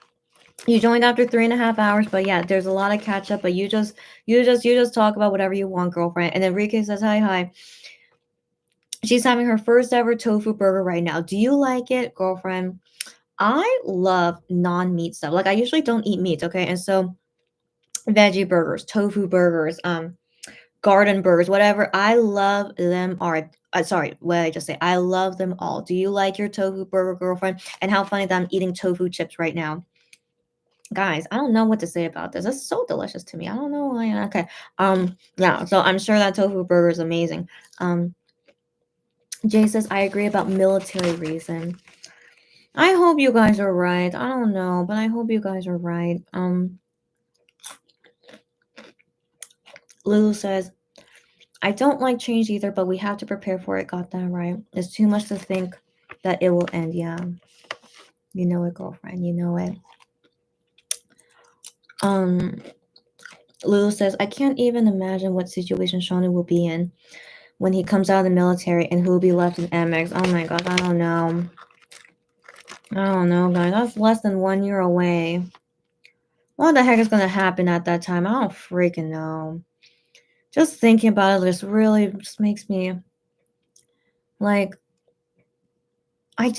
after 3.5 hours, but yeah, there's a lot of catch up, but you just talk about whatever you want, girlfriend. And then Rike says, hi. She's having her first ever tofu burger right now. Do you like it, girlfriend? I love non-meat stuff. Like I usually don't eat meat, okay? And so veggie burgers, tofu burgers, garden burgers, whatever. I love them all. Sorry, what did I just say? I love them all. Do you like your tofu burger, girlfriend? And how funny that I'm eating tofu chips right now. Guys, I don't know what to say about this. It's so delicious to me. I don't know why. Okay. Yeah, so I'm sure that tofu burger is amazing. Jay says, I agree about military reason. I hope you guys are right. I don't know, but I hope you guys are right. Lulu says, I don't like change either, but we have to prepare for it. Got that right. It's too much to think that it will end. Yeah. You know it, girlfriend. You know it. Lulu says, I can't even imagine what situation Shauna will be in when he comes out of the military and who will be left in MX. Oh my god, I don't know. I don't know, guys. That's less than 1 year away. What the heck is gonna happen at that time? I don't freaking know. Just thinking about it just makes me like I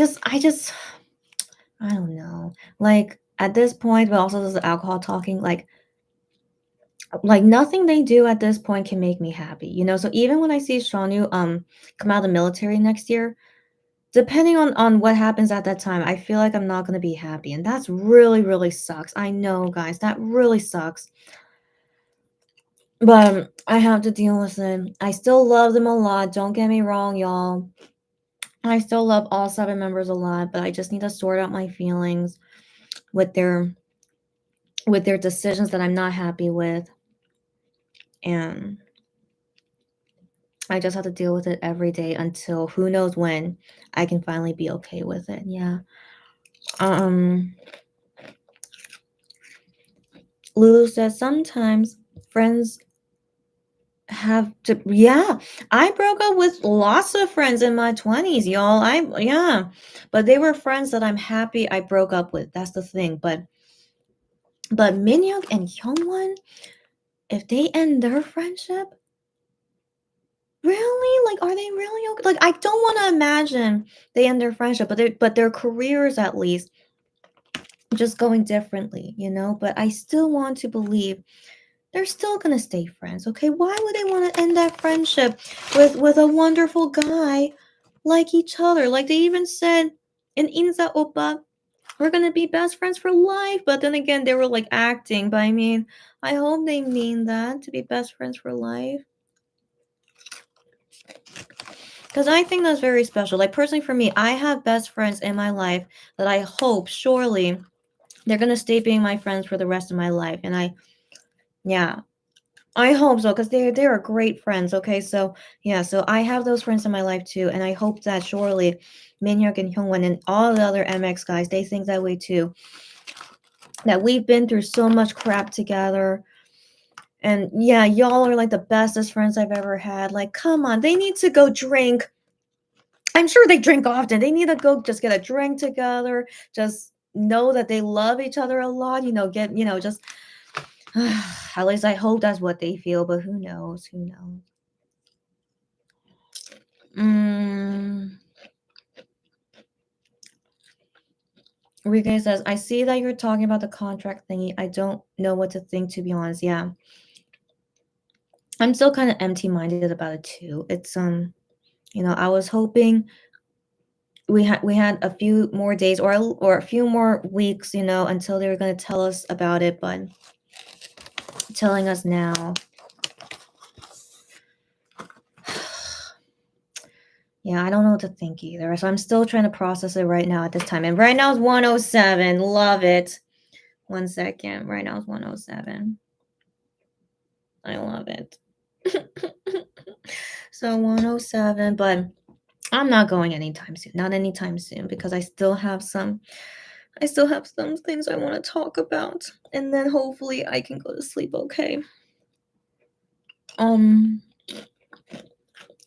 don't know. Like at this point, but also this alcohol talking, like nothing they do at this point can make me happy, you know. So even when I see Shanu come out of the military next year, depending on what happens at that time, I feel like I'm not gonna be happy, and that's really sucks. I know, guys, that really sucks. But I have to deal with it. I still love them a lot. Don't get me wrong, y'all. I still love all 7 members a lot, but I just need to sort out my feelings with their decisions that I'm not happy with. And I just have to deal with it every day until who knows when I can finally be okay with it. Yeah. Lulu says sometimes friends have to, yeah, I broke up with lots of friends in my 20s, y'all. But they were friends that I'm happy I broke up with. That's the thing. But Minhyuk and Hyungwon, if they end their friendship, really? Like, are they really okay? Like, I don't want to imagine they end their friendship, but their careers at least just going differently, you know? But I still want to believe they're still gonna stay friends, okay? Why would they want to end that friendship with a wonderful guy like each other? Like they even said in Inza Oppa, we're gonna be best friends for life. But then again, they were like acting. But I mean, I hope they mean that to be best friends for life. Because I think that's very special. Like personally for me, I have best friends in my life that I hope surely they're gonna stay being my friends for the rest of my life. And I hope so, because they're great friends. Okay, so yeah, so I have those friends in my life too, and I hope that surely Minhyuk and Hyungwon and all the other MX guys, they think that way too. That we've been through so much crap together. And yeah, y'all are like the bestest friends I've ever had. Like, come on, they need to go drink. I'm sure they drink often. They need to go just get a drink together. Just know that they love each other a lot. Just at least I hope that's what they feel, but who knows? Who knows? Rike says, I see that you're talking about the contract thingy. I don't know what to think, to be honest. Yeah. I'm still kind of empty-minded about it too. It's I was hoping we had a few more days or a few more weeks, until they were going to tell us about it, but telling us now. Yeah, I don't know what to think either. So I'm still trying to process it right now at this time. And right now it's 107. Love it. 1 second. Right now it's 107. I love it. So 107, but I'm not going anytime soon. Not anytime soon, because I still have some things I want to talk about. And then hopefully I can go to sleep okay.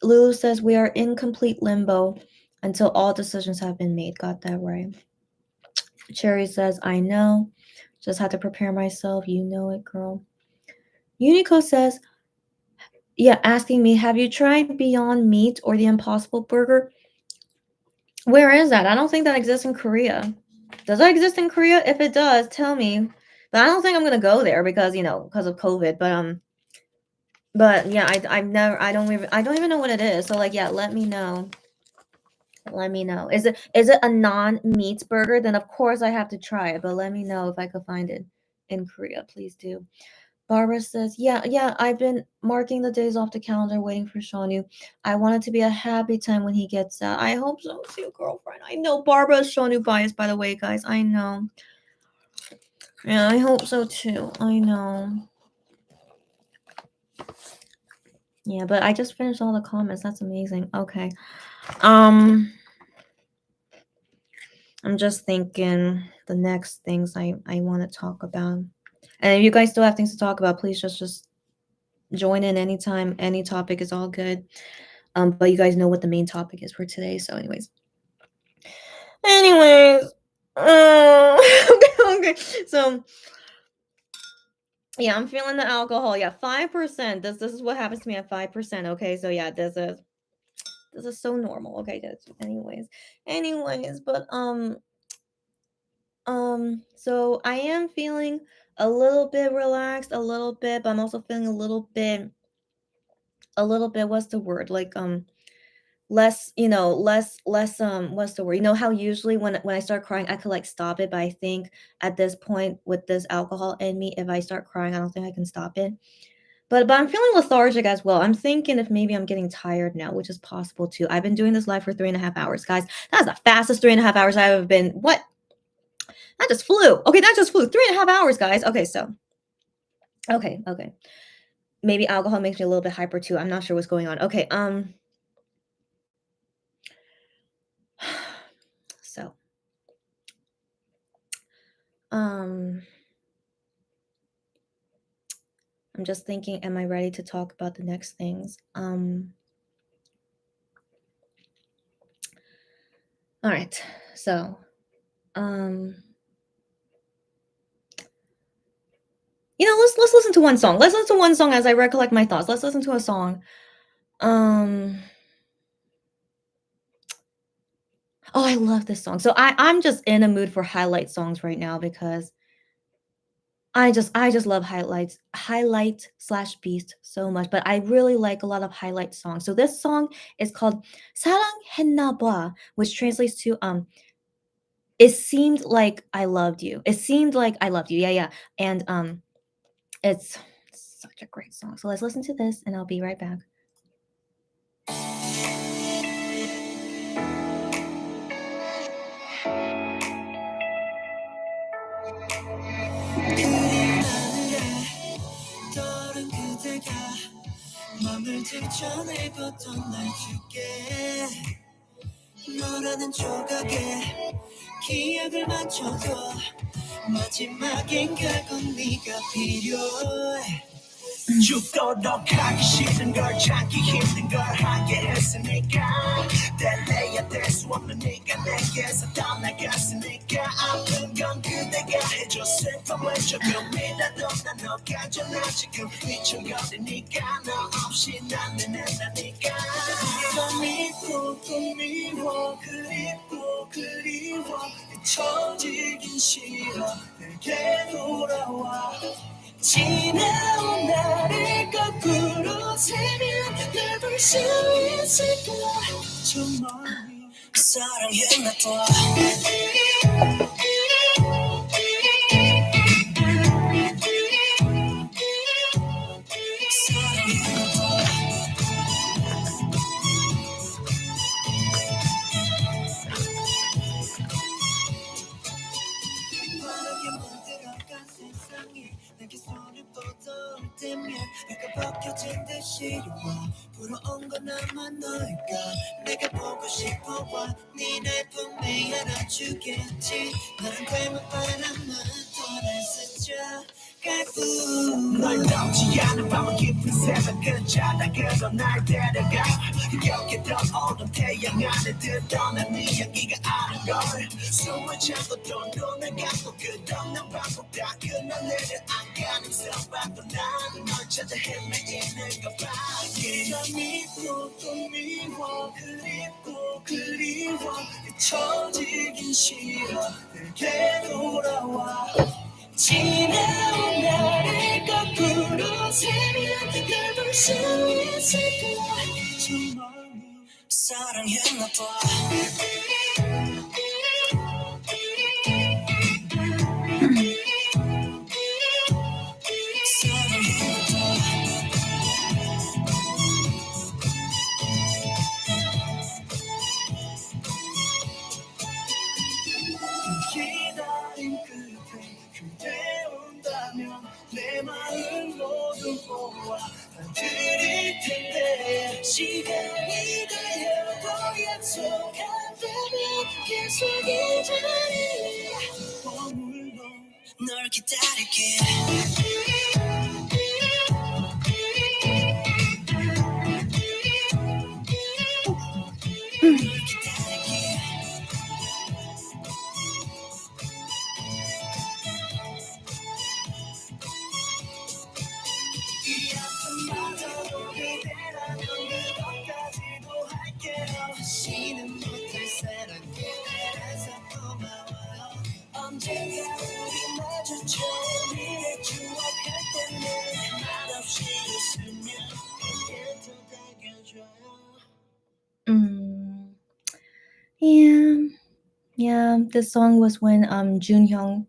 Lulu says we are in complete limbo until all decisions have been made. Got that right. Cherry says, I know. Just have to prepare myself. You know it, girl. Unico says, yeah, asking me, have you tried Beyond Meat or the Impossible Burger? Where is that? I don't think that exists in Korea. Does that exist in Korea? If it does, tell me. But I don't think I'm gonna go there because of COVID. But yeah, I don't even know what it is. So like, yeah, let me know. Let me know. Is it a non-meat burger? Then of course I have to try it. But let me know if I could find it. in Korea. Please do. Barbara says, yeah, I've been marking the days off the calendar waiting for Shonu. I want it to be a happy time when he gets out. I hope so too, girlfriend. I know Barbara is Shonu bias, by the way, guys. I know. Yeah, I hope so too. I know. Yeah, but I just finished all the comments. That's amazing. Okay. I'm just thinking the next things I want to talk about. And if you guys still have things to talk about, please just join in anytime. Any topic is all good. But you guys know what the main topic is for today. So anyways. Okay. So yeah, I'm feeling the alcohol. Yeah, 5%. This is what happens to me at 5%. Okay, so yeah, this is so normal. Okay, anyways, but so I am feeling a little bit relaxed, a little bit, but I'm also feeling a little bit, what's the word? Like less, what's the word? You know how usually when I start crying, I could like stop it, but I think at this point with this alcohol in me, if I start crying, I don't think I can stop it. But I'm feeling lethargic as well. I'm thinking if maybe I'm getting tired now, which is possible too. I've been doing this live for 3.5 hours, guys. That's the fastest 3.5 hours I've ever been. What? That just flew. Okay, that just flew. 3.5 hours, guys. Okay, so. Okay. Maybe alcohol makes me a little bit hyper too. I'm not sure what's going on. Okay, so. I'm just thinking, am I ready to talk about the next things? All right. So, let's listen to one song. Let's listen to one song as I recollect my thoughts. Let's listen to a song. Oh, I love this song. So I'm just in a mood for highlight songs right now because I just love highlight/beast so much, but I really like a lot of highlight songs. So this song is called 사랑했나 봐, which translates to it seemed like I loved you. It seemed like I loved you. Yeah. And it's such a great song. So let's listen to this and I'll be right back. 맘을 들춰내봤던 날 줄게 너라는 조각에 기억을 맞춰줘 마지막엔 결국 네가 필요해 죽도록 하기 싫은 걸 참기 힘든 걸 하게 했으니까 달래야 될 수 없는 네가 내게서 떠나갔으니까 아픈 건 그대가 해줘 슬픔을 조금이라도 난 너가 전화 지금 휘청거리니까 너 없이 난 내낸다니까 또 믿고 또 미워 그리워 잊혀지긴 싫어 내게 돌아와 지나온 나를 거꾸로 세면 널 볼 수 있을까 저 멀리 사랑했나 봐 내게 손을 뻗어올 때면 내가 벗겨진 듯이 와 부러운 건 아마 너일까 내가 보고 싶어와 네날 품에 안아주겠지 나랑 닮은 바람만 떠날 스쳐 널 넘지 않은 밤은 깊은 새벽 그자다 그저 날 데려가 기억했던 어두운 태양 안에 드러난 네 향기가 아는 걸 숨을 참고 또 눈을 감고 끝없는 반복 다 끝나내려 안 가는 서방도 나는 널 찾아 헤매이는가 봐 너 믿고 또 미워 그리워 잊혀지긴 싫어 내게 돌아와 지나온 나를 거꾸로 세면 널 볼 수 있을까 저 멀리 사랑했나 봐 소감되면 계속 이 자리에 머물러 널 기다릴게 이 아픔마저도 그대라면 그것까지도 할게요 다시는 못할 사랑 그대라서 고마워요 언젠가 우리 마주쳐 우리의 추억할 때는 말없이 웃으며 곁에 다가줘요 Yeah, this song was when Junhyung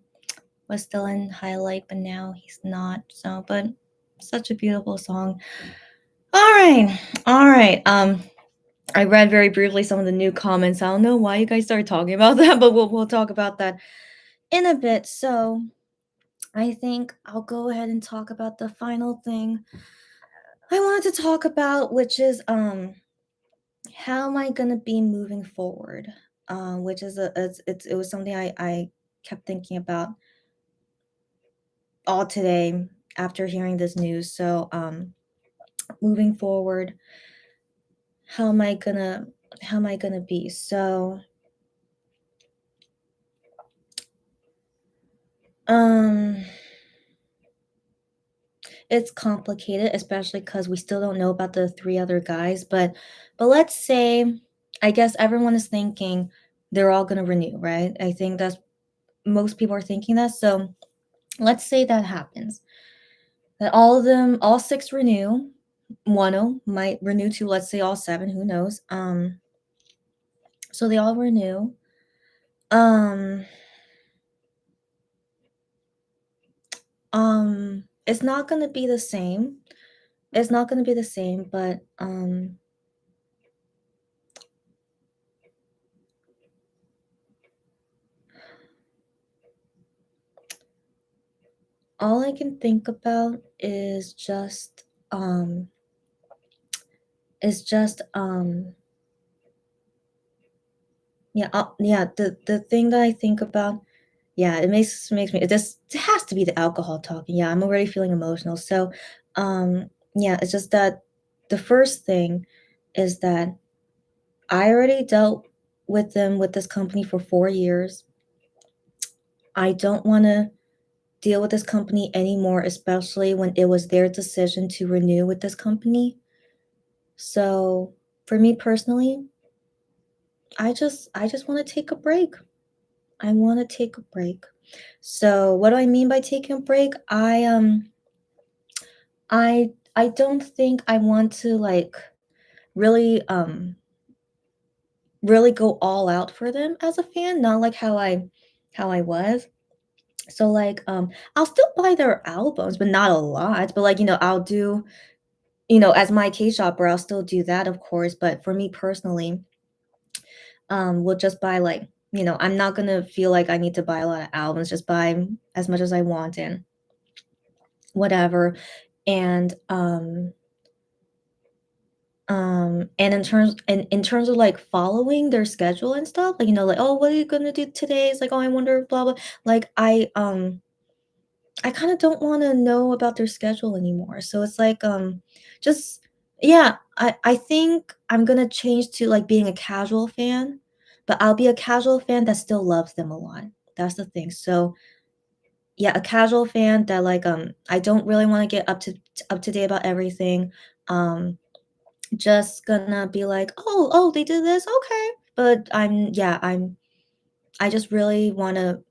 was still in highlight, but now he's not. So, but such a beautiful song. All right. I read very briefly some of the new comments. I don't know why you guys started talking about that, but we'll talk about that in a bit. So, I think I'll go ahead and talk about the final thing I wanted to talk about, which is how am I gonna be moving forward? Which is it was something I kept thinking about all today after hearing this news. So moving forward, how am I gonna be? So it's complicated, especially because we still don't know about the 3 other guys, but let's say I guess everyone is thinking they're all gonna renew, right? I think that's most people are thinking that, so let's say that happens. That all of them, all 6 renew. Wano might renew too, let's say all 7, who knows? So they all renew. It's not gonna be the same. It's not gonna be the same, but all I can think about is just the thing that I think about, yeah, it makes me it has to be the alcohol talking. Yeah, I'm already feeling emotional. So, yeah, it's just that the first thing is that I already dealt with them with this company for 4 years. I don't wanna deal with this company anymore, especially when it was their decision to renew with this company. So, for me personally, I just wanna take a break. I wanna take a break. So, what do I mean by taking a break? I don't think I want to, like, really, really go all out for them as a fan, not like how I was. So, like, I'll still buy their albums, but not a lot, but, like, I'll do, as my K-shopper, I'll still do that, of course, but for me personally, we'll just buy, like, I'm not gonna feel like I need to buy a lot of albums, just buy as much as I want and whatever. And, and in terms of, like, following their schedule and stuff, like, like, "Oh, what are you gonna do today?" It's like, "Oh, I wonder blah, blah." Like, I kinda don't wanna know about their schedule anymore, so it's like, just yeah, I think I'm gonna change to, like, being a casual fan, but I'll be a casual fan that still loves them a lot. That's the thing, so, yeah, a casual fan that, like, I don't really wanna get up to date about everything, just gonna be like, "Oh, they did this? Okay." But I just really wanna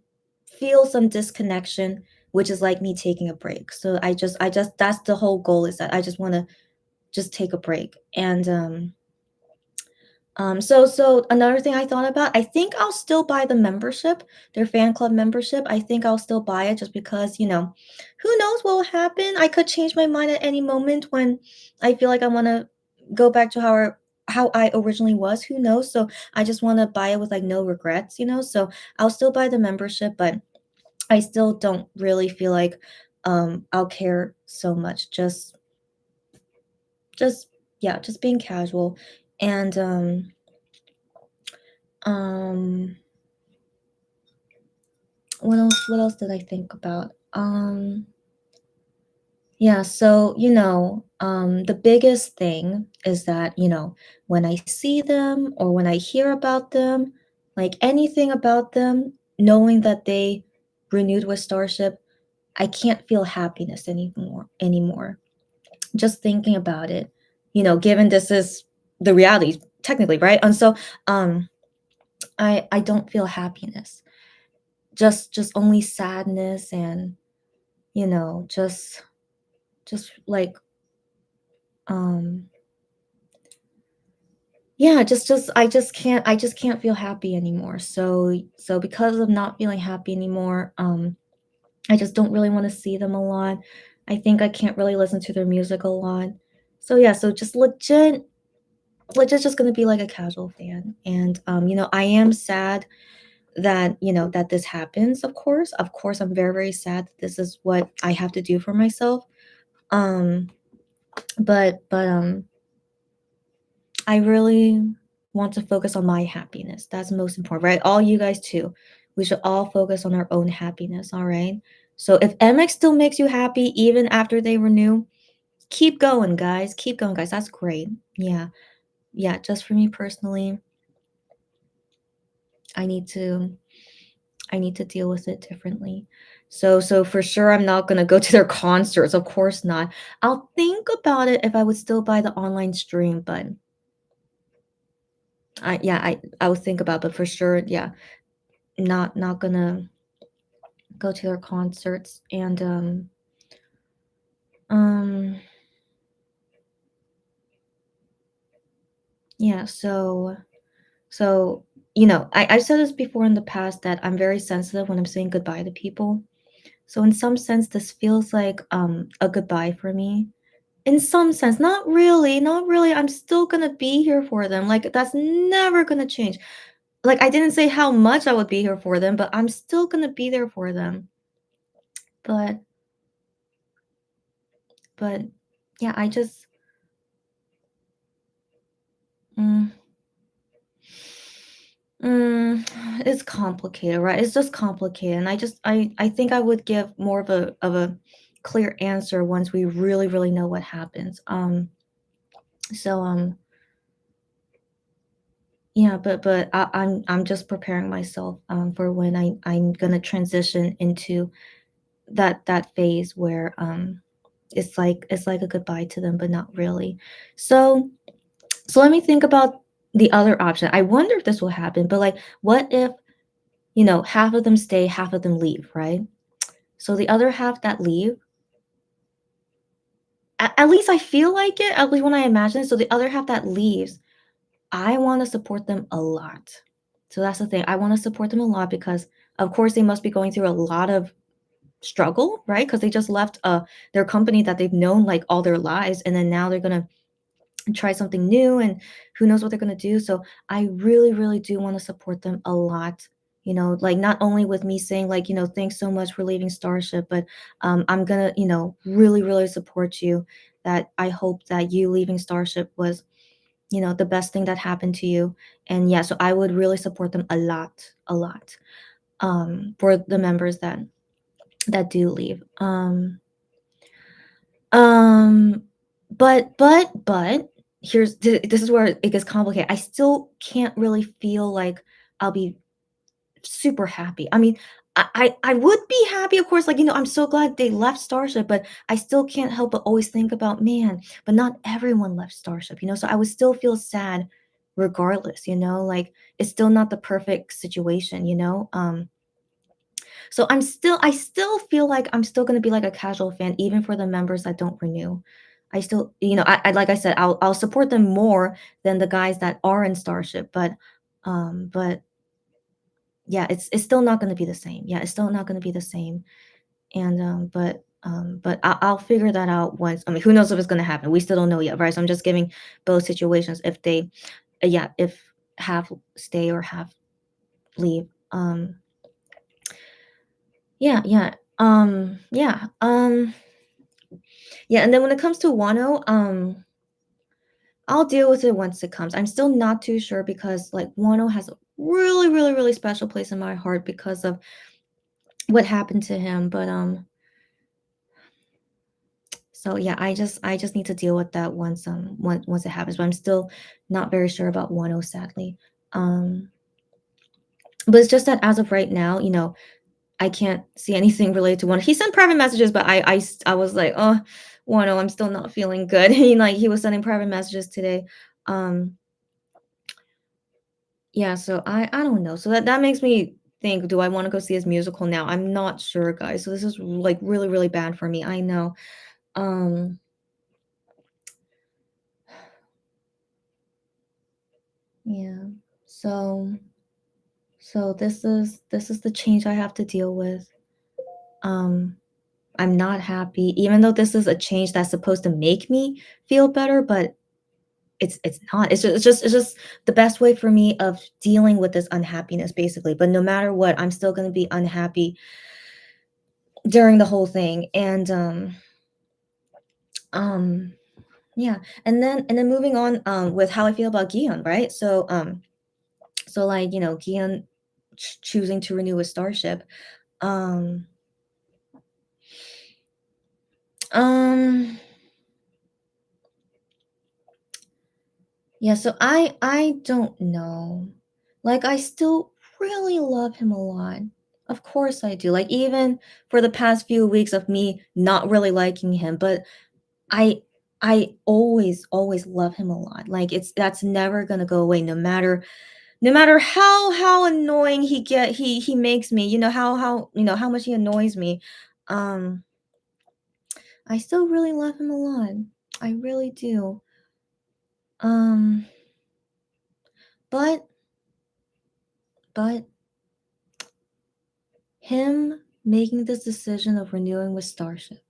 feel some disconnection, which is like me taking a break. So I just that's the whole goal is that I just wanna just take a break. And, so another thing I thought about, I think I'll still buy the membership, their fan club membership. I think I'll still buy it just because, who knows what will happen? I could change my mind at any moment when I feel like I wanna go back to how I originally was, who knows? So I just wanna buy it with, like, no regrets, So I'll still buy the membership, but I still don't really feel like, I'll care so much. Just yeah, just being casual. And, Um, what else did I think about? Yeah, so, the biggest thing is that, when I see them or when I hear about them, like anything about them, knowing that they renewed with Starship, I can't feel happiness anymore. Just thinking about it, given this is the reality technically, right? And so I don't feel happiness. Just only sadness and, just like um yeah, just I just can't feel happy anymore. So because of not feeling happy anymore, I just don't really want to see them a lot. I think I can't really listen to their music a lot. So yeah, so just legit just gonna be like a casual fan. And I am sad that that this happens, of course. Of course, I'm very, very sad that this is what I have to do for myself. Um, but I really want to focus on my happiness. That's most important, right? All you guys too. We should all focus on our own happiness, all right? So if MX still makes you happy even after they renew, keep going, guys. Keep going, guys. That's great. Yeah. Yeah, just for me personally, I need to I need to deal with it differently. So for sure I'm not going to go to their concerts, of course not. I'll think about it if I would still buy the online stream, but I would think about, but for sure, yeah, not gonna go to their concerts. And um yeah, so I've said this before in the past that I'm very sensitive when I'm saying goodbye to people. So in some sense this feels like a goodbye for me. In some sense, not really, not really. I'm still gonna be here for them. Like that's never gonna change. Like I didn't say how much I would be here for them, but I'm still gonna be there for them. But but yeah, I just mm, it's complicated, right? It's just complicated. And I think I would give more of a clear answer once we really, really know what happens. So yeah, but I'm just preparing myself for when I'm gonna transition into that phase where it's like a goodbye to them, but not really. So so let me think about the other option. I wonder if this will happen, but like what if, half of them stay, half of them leave, right? So the other half that leave, at least I feel like it, at least when I imagine it. So the other half that leaves, I want to support them a lot. So that's the thing. I want to support them a lot because, of course, they must be going through a lot of struggle, right? Because they just left their company that they've known like all their lives, and then now they're gonna try something new, and who knows what they're gonna do. So I really, really do want to support them a lot. Like not only with me saying like, thanks so much for leaving Starship, but I'm gonna, really, really support you. That I hope that you leaving Starship was, the best thing that happened to you. And yeah, so I would really support them a lot, for the members that do leave. Um, but this is where it gets complicated. I still can't really feel like I'll be super happy. I mean, I would be happy, of course, like, I'm so glad they left Starship, but I still can't help but always think about, man, but not everyone left Starship, so I would still feel sad regardless, like it's still not the perfect situation, so I still feel like I'm still gonna be like a casual fan even for the members that don't renew. I still, I like I said, I'll support them more than the guys that are in Starship, but yeah, it's still not gonna be the same. Yeah, it's still not gonna be the same. And but I'll figure that out once. I mean, who knows if it's gonna happen? We still don't know yet, right? So I'm just giving both situations if they, yeah, if half stay or half leave. Yeah, yeah. Yeah. And then when it comes to Wano, I'll deal with it once it comes. I'm still not too sure because like Wano has a really, really, really special place in my heart because of what happened to him. But so yeah, I just need to deal with that once it happens. But I'm still not very sure about Wano, sadly. Um, but it's just that as of right now, I can't see anything related to Wano. He sent private messages, but I was like, oh, Wano, I'm still not feeling good. He was sending private messages today. Um, Yeah, so I don't know. So that makes me think, do I wanna go see his musical now? I'm not sure, guys. So this is, like, really, really bad for me. I know. Um, yeah. So this is the change I have to deal with. Um, I'm not happy, even though this is a change that's supposed to make me feel better, but it's not. It's just the best way for me of dealing with this unhappiness, basically. But no matter what, I'm still gonna be unhappy during the whole thing. Um, yeah, and then moving on, with how I feel about Gion, right? So like, Gion choosing to renew a starship. Um, um, yeah, so I don't know. Like, I still really love him a lot. Of course I do. Like, even for the past few weeks of me not really liking him, but I I always, always love him a lot. Like, that's never gonna go away no matter how annoying he makes me, how much he annoys me. um I still really love him a lot. I really do. um but but him making this decision of renewing with Starship,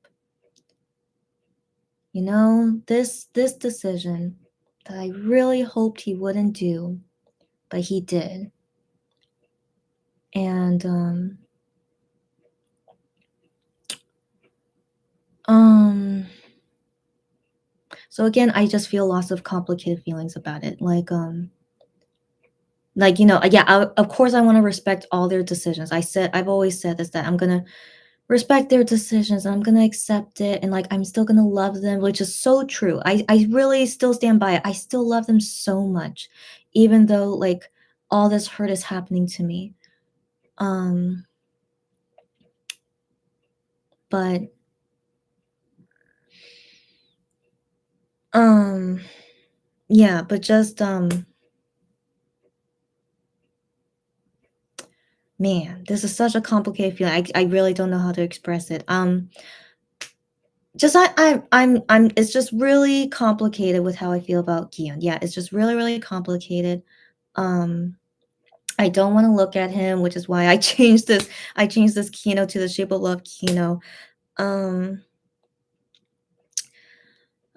this decision that I really hoped he wouldn't do, but he did. And um so again, I just feel lots of complicated feelings about it. Yeah, of course I want to respect all their decisions. I've always said this, that I'm going to respect their decisions and I'm going to accept it, and like I'm still going to love them, which is so true. I really still stand by it. I still love them so much even though like all this hurt is happening to me. Um but um yeah, but just man, this is such a complicated feeling. I really don't know how to express it. Just I'm it's just really complicated with how I feel about Gion. Yeah, it's just really, really complicated. Um, I don't wanna look at him, which is why I changed this Kino to the Shape of Love Kino. Um,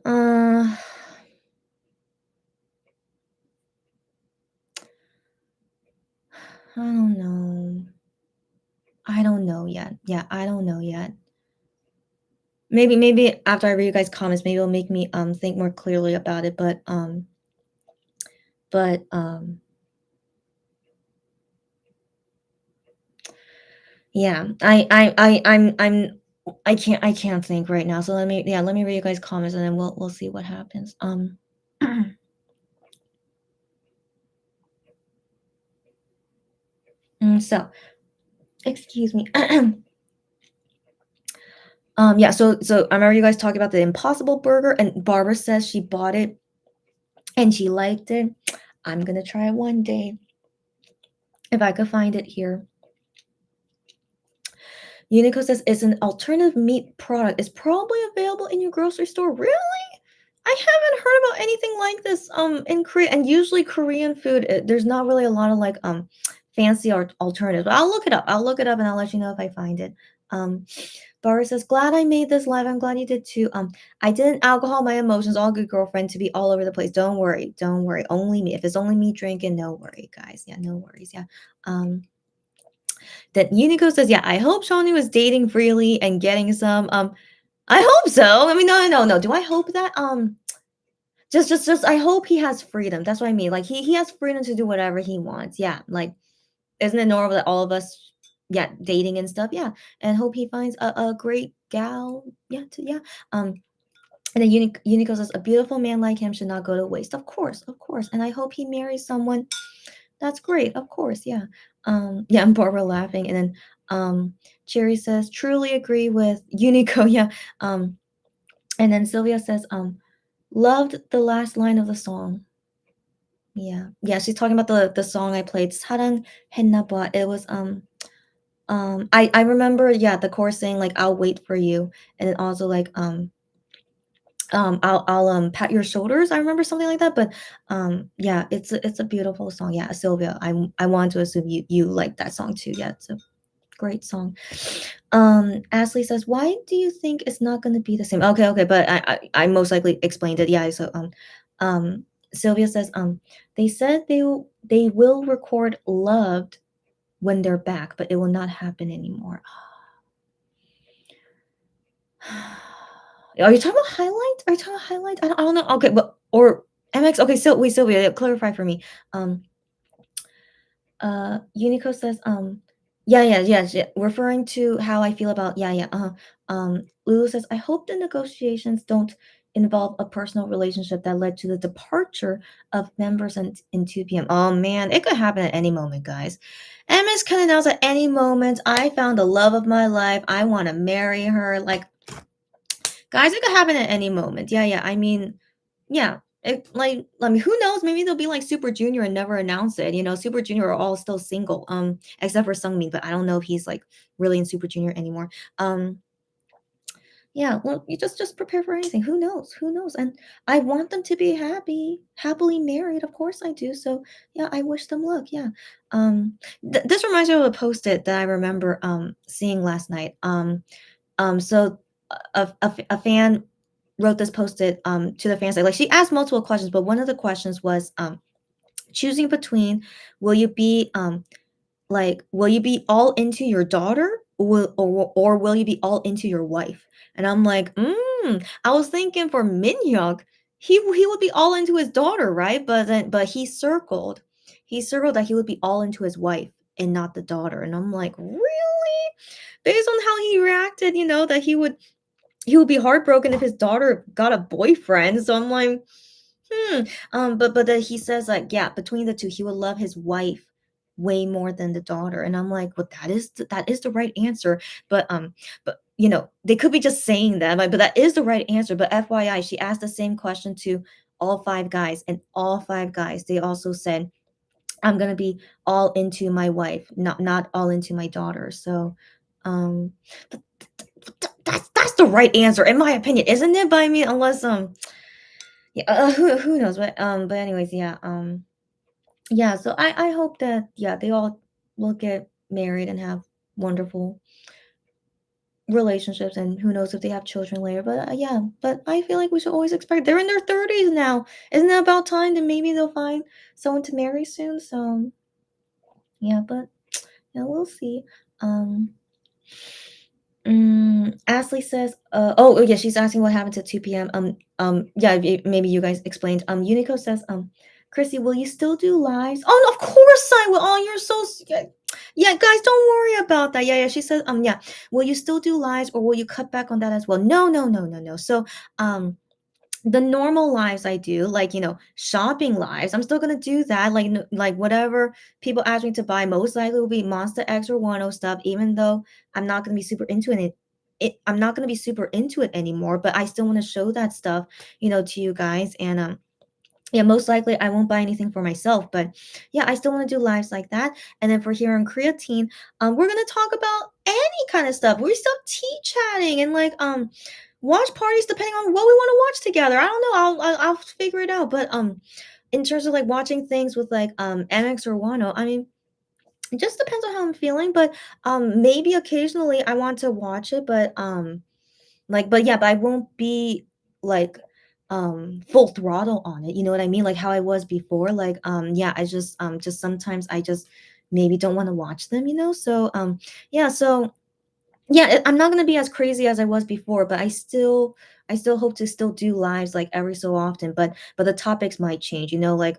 uh, I don't know. I don't know yet. Yeah, I don't know yet. Maybe after I read you guys' comments, maybe it'll make me, think more clearly about it, but yeah, I can't think right now. So let me read you guys' comments and then we'll see what happens. So excuse me. Yeah, so I remember you guys talking about the Impossible Burger, and Barbara says she bought it and she liked it. I'm gonna try it one day if I could find it here. Unico says it's an alternative meat product. It's probably available in your grocery store. Really? I haven't heard about anything like this in Korea. And usually Korean food, there's not really a lot of like fancy alternatives. But I'll look it up. I'll look it up and I'll let you know if I find it. Um Bara says, glad I made this live. I'm glad you did too. I didn't alcohol my emotions, all good girlfriend, to be all over the place. Don't worry. Don't worry. Only me. If it's only me drinking, no worry, guys. Yeah, no worries. Yeah. That Unico says, yeah, I hope Shawnee was dating freely and getting some. I hope so. I mean, no. Do I hope that? just I hope he has freedom. That's what I mean. Like he has freedom to do whatever he wants. Yeah, like isn't it normal that all of us, yeah, dating and stuff, yeah, and hope he finds a great gal, yeah, yeah. And then Unico says a beautiful man like him should not go to waste. Of course, and I hope he marries someone. That's great, of course, yeah. Yeah, and Barbara laughing, and then Cherry says truly agree with Unico, yeah. And then Sylvia says loved the last line of the song. Yeah, she's talking about the song I played, 사랑했나 봐. It was I remember, yeah, the chorus saying like I'll wait for you, and then also like I'll pat your shoulders. I remember something like that, but yeah, it's a beautiful song. Yeah, Sylvia, I want to assume you like that song too. Yeah, it's a great song. Ashley says, why do you think it's not going to be the same? Okay, but I most likely explained it. Yeah, so Sylvia says they said they will record Loved when they're back, but it will not happen anymore. Are you talking about highlight? Are you talking about highlight? I don't know. Okay, but or MX. Okay, so wait, Sylvia, clarify for me. Unico says, yeah, referring to how I feel about, Lulu says, I hope the negotiations don't involve a personal relationship that led to the departure of members in 2 p.m. Oh man, it could happen at any moment, guys. MS can announce at any moment, I found the love of my life. I want to marry her. Like, guys, it could happen at any moment. Yeah. I mean, yeah. Who knows? Maybe they'll be like Super Junior and never announce it. You know, Super Junior are all still single, except for Sungmin, but I don't know if he's like really in Super Junior anymore. Yeah, well, you just prepare for anything. Who knows? Who knows? And I want them to be happily married. Of course I do. So yeah, I wish them luck. Yeah. This reminds me of a post-it that I remember seeing last night. So a fan wrote this post-it to the fans, like she asked multiple questions, but one of the questions was choosing between will you be all into your daughter, or will you be all into your wife? And I'm like, I was thinking for Minhyuk, he would be all into his daughter, right? But he circled that he would be all into his wife and not the daughter. And I'm like, really? Based on how he reacted, that he would be heartbroken if his daughter got a boyfriend. So I'm like, but then he says like, yeah, between the two, he would love his wife way more than the daughter. And I'm like, well, that is the right answer. But they could be just saying that, but that is the right answer. But FYI, she asked the same question to all 5 guys, and all 5 guys, they also said, I'm gonna be all into my wife, not all into my daughter. So but that's the right answer in my opinion, isn't it? But I mean, unless who knows? But anyways, yeah. So I hope that they all will get married and have wonderful relationships, and who knows if they have children later. But yeah, but I feel like we should always expect they're in their 30s now. Isn't it about time that maybe they'll find someone to marry soon? So yeah, but yeah, we'll see. Ashley says, oh yeah, she's asking what happens at 2 p.m. Yeah, maybe you guys explained. Unico says, Chrissy, will you still do lives? Oh, no, of course I will. Oh, you're so yeah, guys, don't worry about that. Yeah. She says, yeah, will you still do lives, or will you cut back on that as well? No. So, the normal lives I do, like, shopping lives, I'm still gonna do that. Like whatever people ask me to buy, most likely will be Monster X or Wano stuff, even though I'm not gonna be super into I'm not gonna be super into it anymore, but I still want to show that stuff, to you guys. And yeah, most likely I won't buy anything for myself, but yeah, I still want to do lives like that. And then for here in Creatine, we're gonna talk about any kind of stuff. We're still tea chatting and like watch parties depending on what we want to watch together. I don't know. I'll figure it out. But in terms of like watching things with like MX or Wano, I mean, it just depends on how I'm feeling. But maybe occasionally I want to watch it, but but I won't be like full throttle on it. You know what I mean? Like how I was before. Like yeah, I just sometimes I just maybe don't want to watch them, So yeah, so yeah, I'm not gonna be as crazy as I was before, but I still hope to still do lives like every so often, but the topics might change, like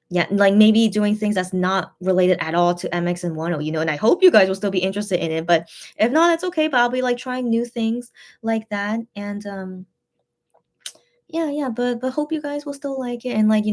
yeah, like maybe doing things that's not related at all to MX and Wano, and I hope you guys will still be interested in it, but if not, it's okay, but I'll be like trying new things like that. And yeah, yeah, but hope you guys will still like it, and like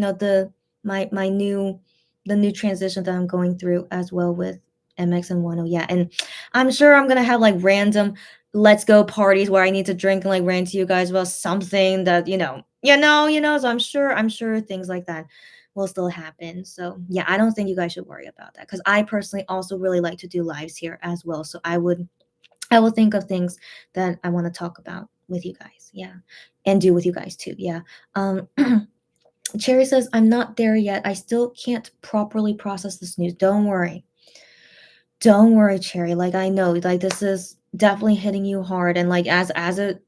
my new the new transition that I'm going through as well with MX and Wano. Yeah, and I'm sure I'm gonna have like random let's go parties where I need to drink and like rant to you guys about something that So I'm sure things like that will still happen. So yeah, I don't think you guys should worry about that because I personally also really like to do lives here as well. So I will think of things that I want to talk about with you guys. Yeah. And do with you guys too. Yeah. Um Cherry says, I'm not there yet. I still can't properly process this news. Don't worry. Don't worry, Cherry. Like I know, like this is definitely hitting you hard and like as it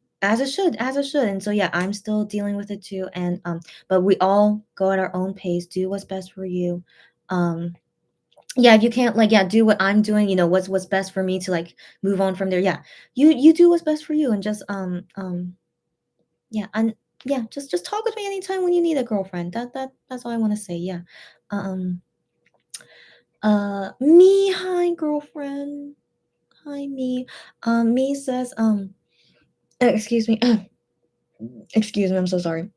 should. And so yeah, I'm still dealing with it too. And but we all go at our own pace, do what's best for you. Um yeah, if you can't like do what I'm doing, what's best for me to like move on from there. Yeah. You do what's best for you and just yeah, and yeah, just talk with me anytime when you need a girlfriend. That's all I want to say. Yeah. Um me, hi girlfriend. Hi me. Me says excuse me. Excuse me, I'm so sorry.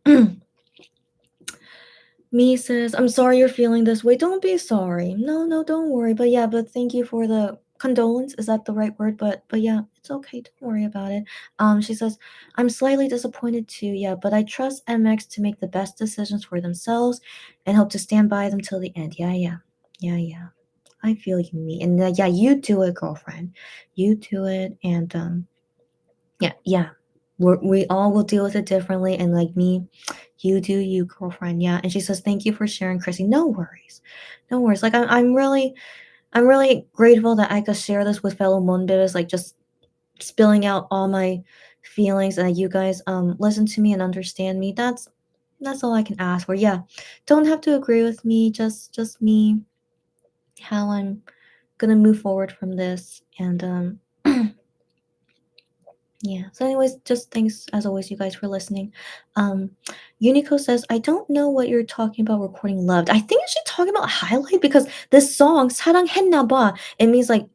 Me says, I'm sorry you're feeling this way. Don't be sorry. No, no, don't worry. But yeah, but thank you for the condolence. Is that the right word? But yeah, it's okay. Don't worry about it. She says, I'm slightly disappointed too, yeah, but I trust MX to make the best decisions for themselves and hope to stand by them till the end. Yeah, yeah. Yeah, yeah. I feel you, me. And yeah, you do it, girlfriend. You do it. And yeah, yeah. We all will deal with it differently. And like me, you do you, girlfriend. Yeah. And she says, thank you for sharing, Chrissy. No worries. No worries. Like I'm really grateful that I could share this with fellow Moonbitters, like just spilling out all my feelings and that you guys listen to me and understand me. That's all I can ask for. Yeah. Don't have to agree with me, just me, how I'm gonna move forward from this. And yeah. So, anyways, just thanks as always, you guys, for listening. Um, Unico says, I don't know what you're talking about recording loved. I think she's talking about highlight because this song, 사랑했나 봐, it means like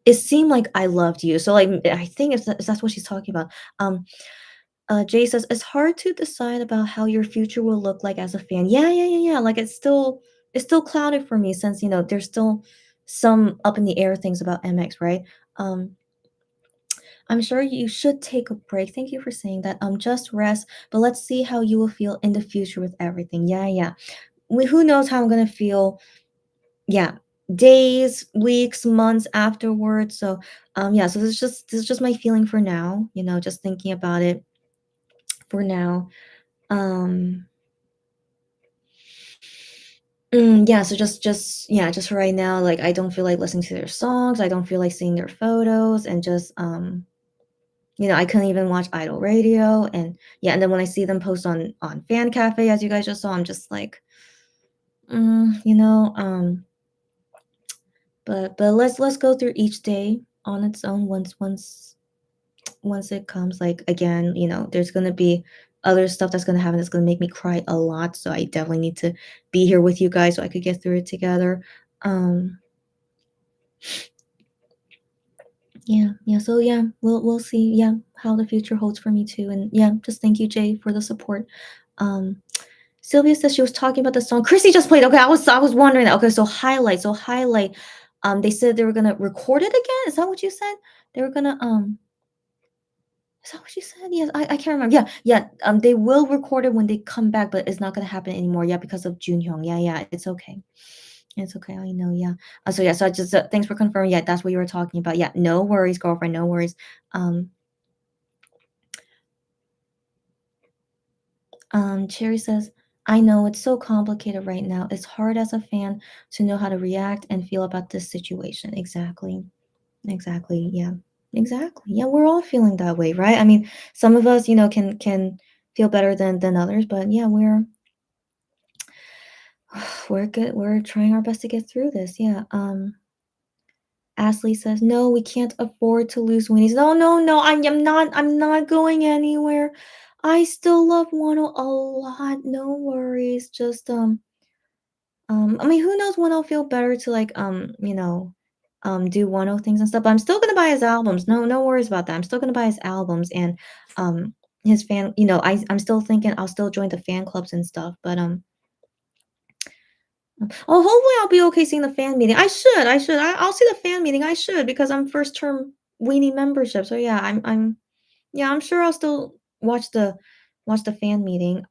it seemed like I loved you. So like I think if that's what she's talking about. Jay says, it's hard to decide about how your future will look like as a fan. Yeah, yeah, yeah, yeah. Like it's still clouded for me since there's still some up in the air things about MX, right? Um I'm sure you should take a break. Thank you for saying that. Just rest, but let's see how you will feel in the future with everything. Yeah, yeah. Who knows how I'm gonna feel? Yeah, days, weeks, months afterwards. So, yeah. So this is just my feeling for now. Just thinking about it for now. Um, yeah. So just for right now, like I don't feel like listening to their songs. I don't feel like seeing their photos, and just I couldn't even watch Idol Radio, and yeah, and then when I see them post on Fan Cafe, as you guys just saw, I'm just like, mm, you know, um, but let's go through each day on its own once it comes. Like again, there's gonna be other stuff that's gonna happen that's gonna make me cry a lot. So I definitely need to be here with you guys so I could get through it together. Um, yeah, yeah. So yeah, we'll see. Yeah, how the future holds for me too. And yeah, just thank you, Jay, for the support. Um, Sylvia says she was talking about the song Chrissy just played. Okay, I was wondering that. Okay, so highlight. So highlight. They said they were gonna record it again. Is that what you said? They were gonna Is that what you said? Yes, I can't remember. Yeah, yeah. They will record it when they come back, but it's not gonna happen anymore. Yeah, because of Junhyung. Yeah, yeah. It's okay. It's okay. I know. Yeah. So yeah. So I just thanks for confirming. Yeah, that's what you were talking about. Yeah. No worries, girlfriend. No worries. Um. Cherry says, I know it's so complicated right now. It's hard as a fan to know how to react and feel about this situation. Exactly. Exactly. Yeah. Exactly. Yeah, we're all feeling that way, right? I mean, some of us, can feel better than others, but yeah, we're good. We're trying our best to get through this. Yeah. Ashley says, "No, we can't afford to lose Winnie's." No, no, no, I'm not going anywhere. I still love Wano a lot. No worries. Just I mean, who knows when I'll feel better to like do Wano things and stuff. But I'm still gonna buy his albums. No worries about that. I'm still gonna buy his albums and his fan. I'm still thinking I'll still join the fan clubs and stuff. But oh, hopefully I'll be okay seeing the fan meeting. I should. I'll see the fan meeting. I should because I'm first term weenie membership. So yeah, I'm sure I'll still watch the fan meeting.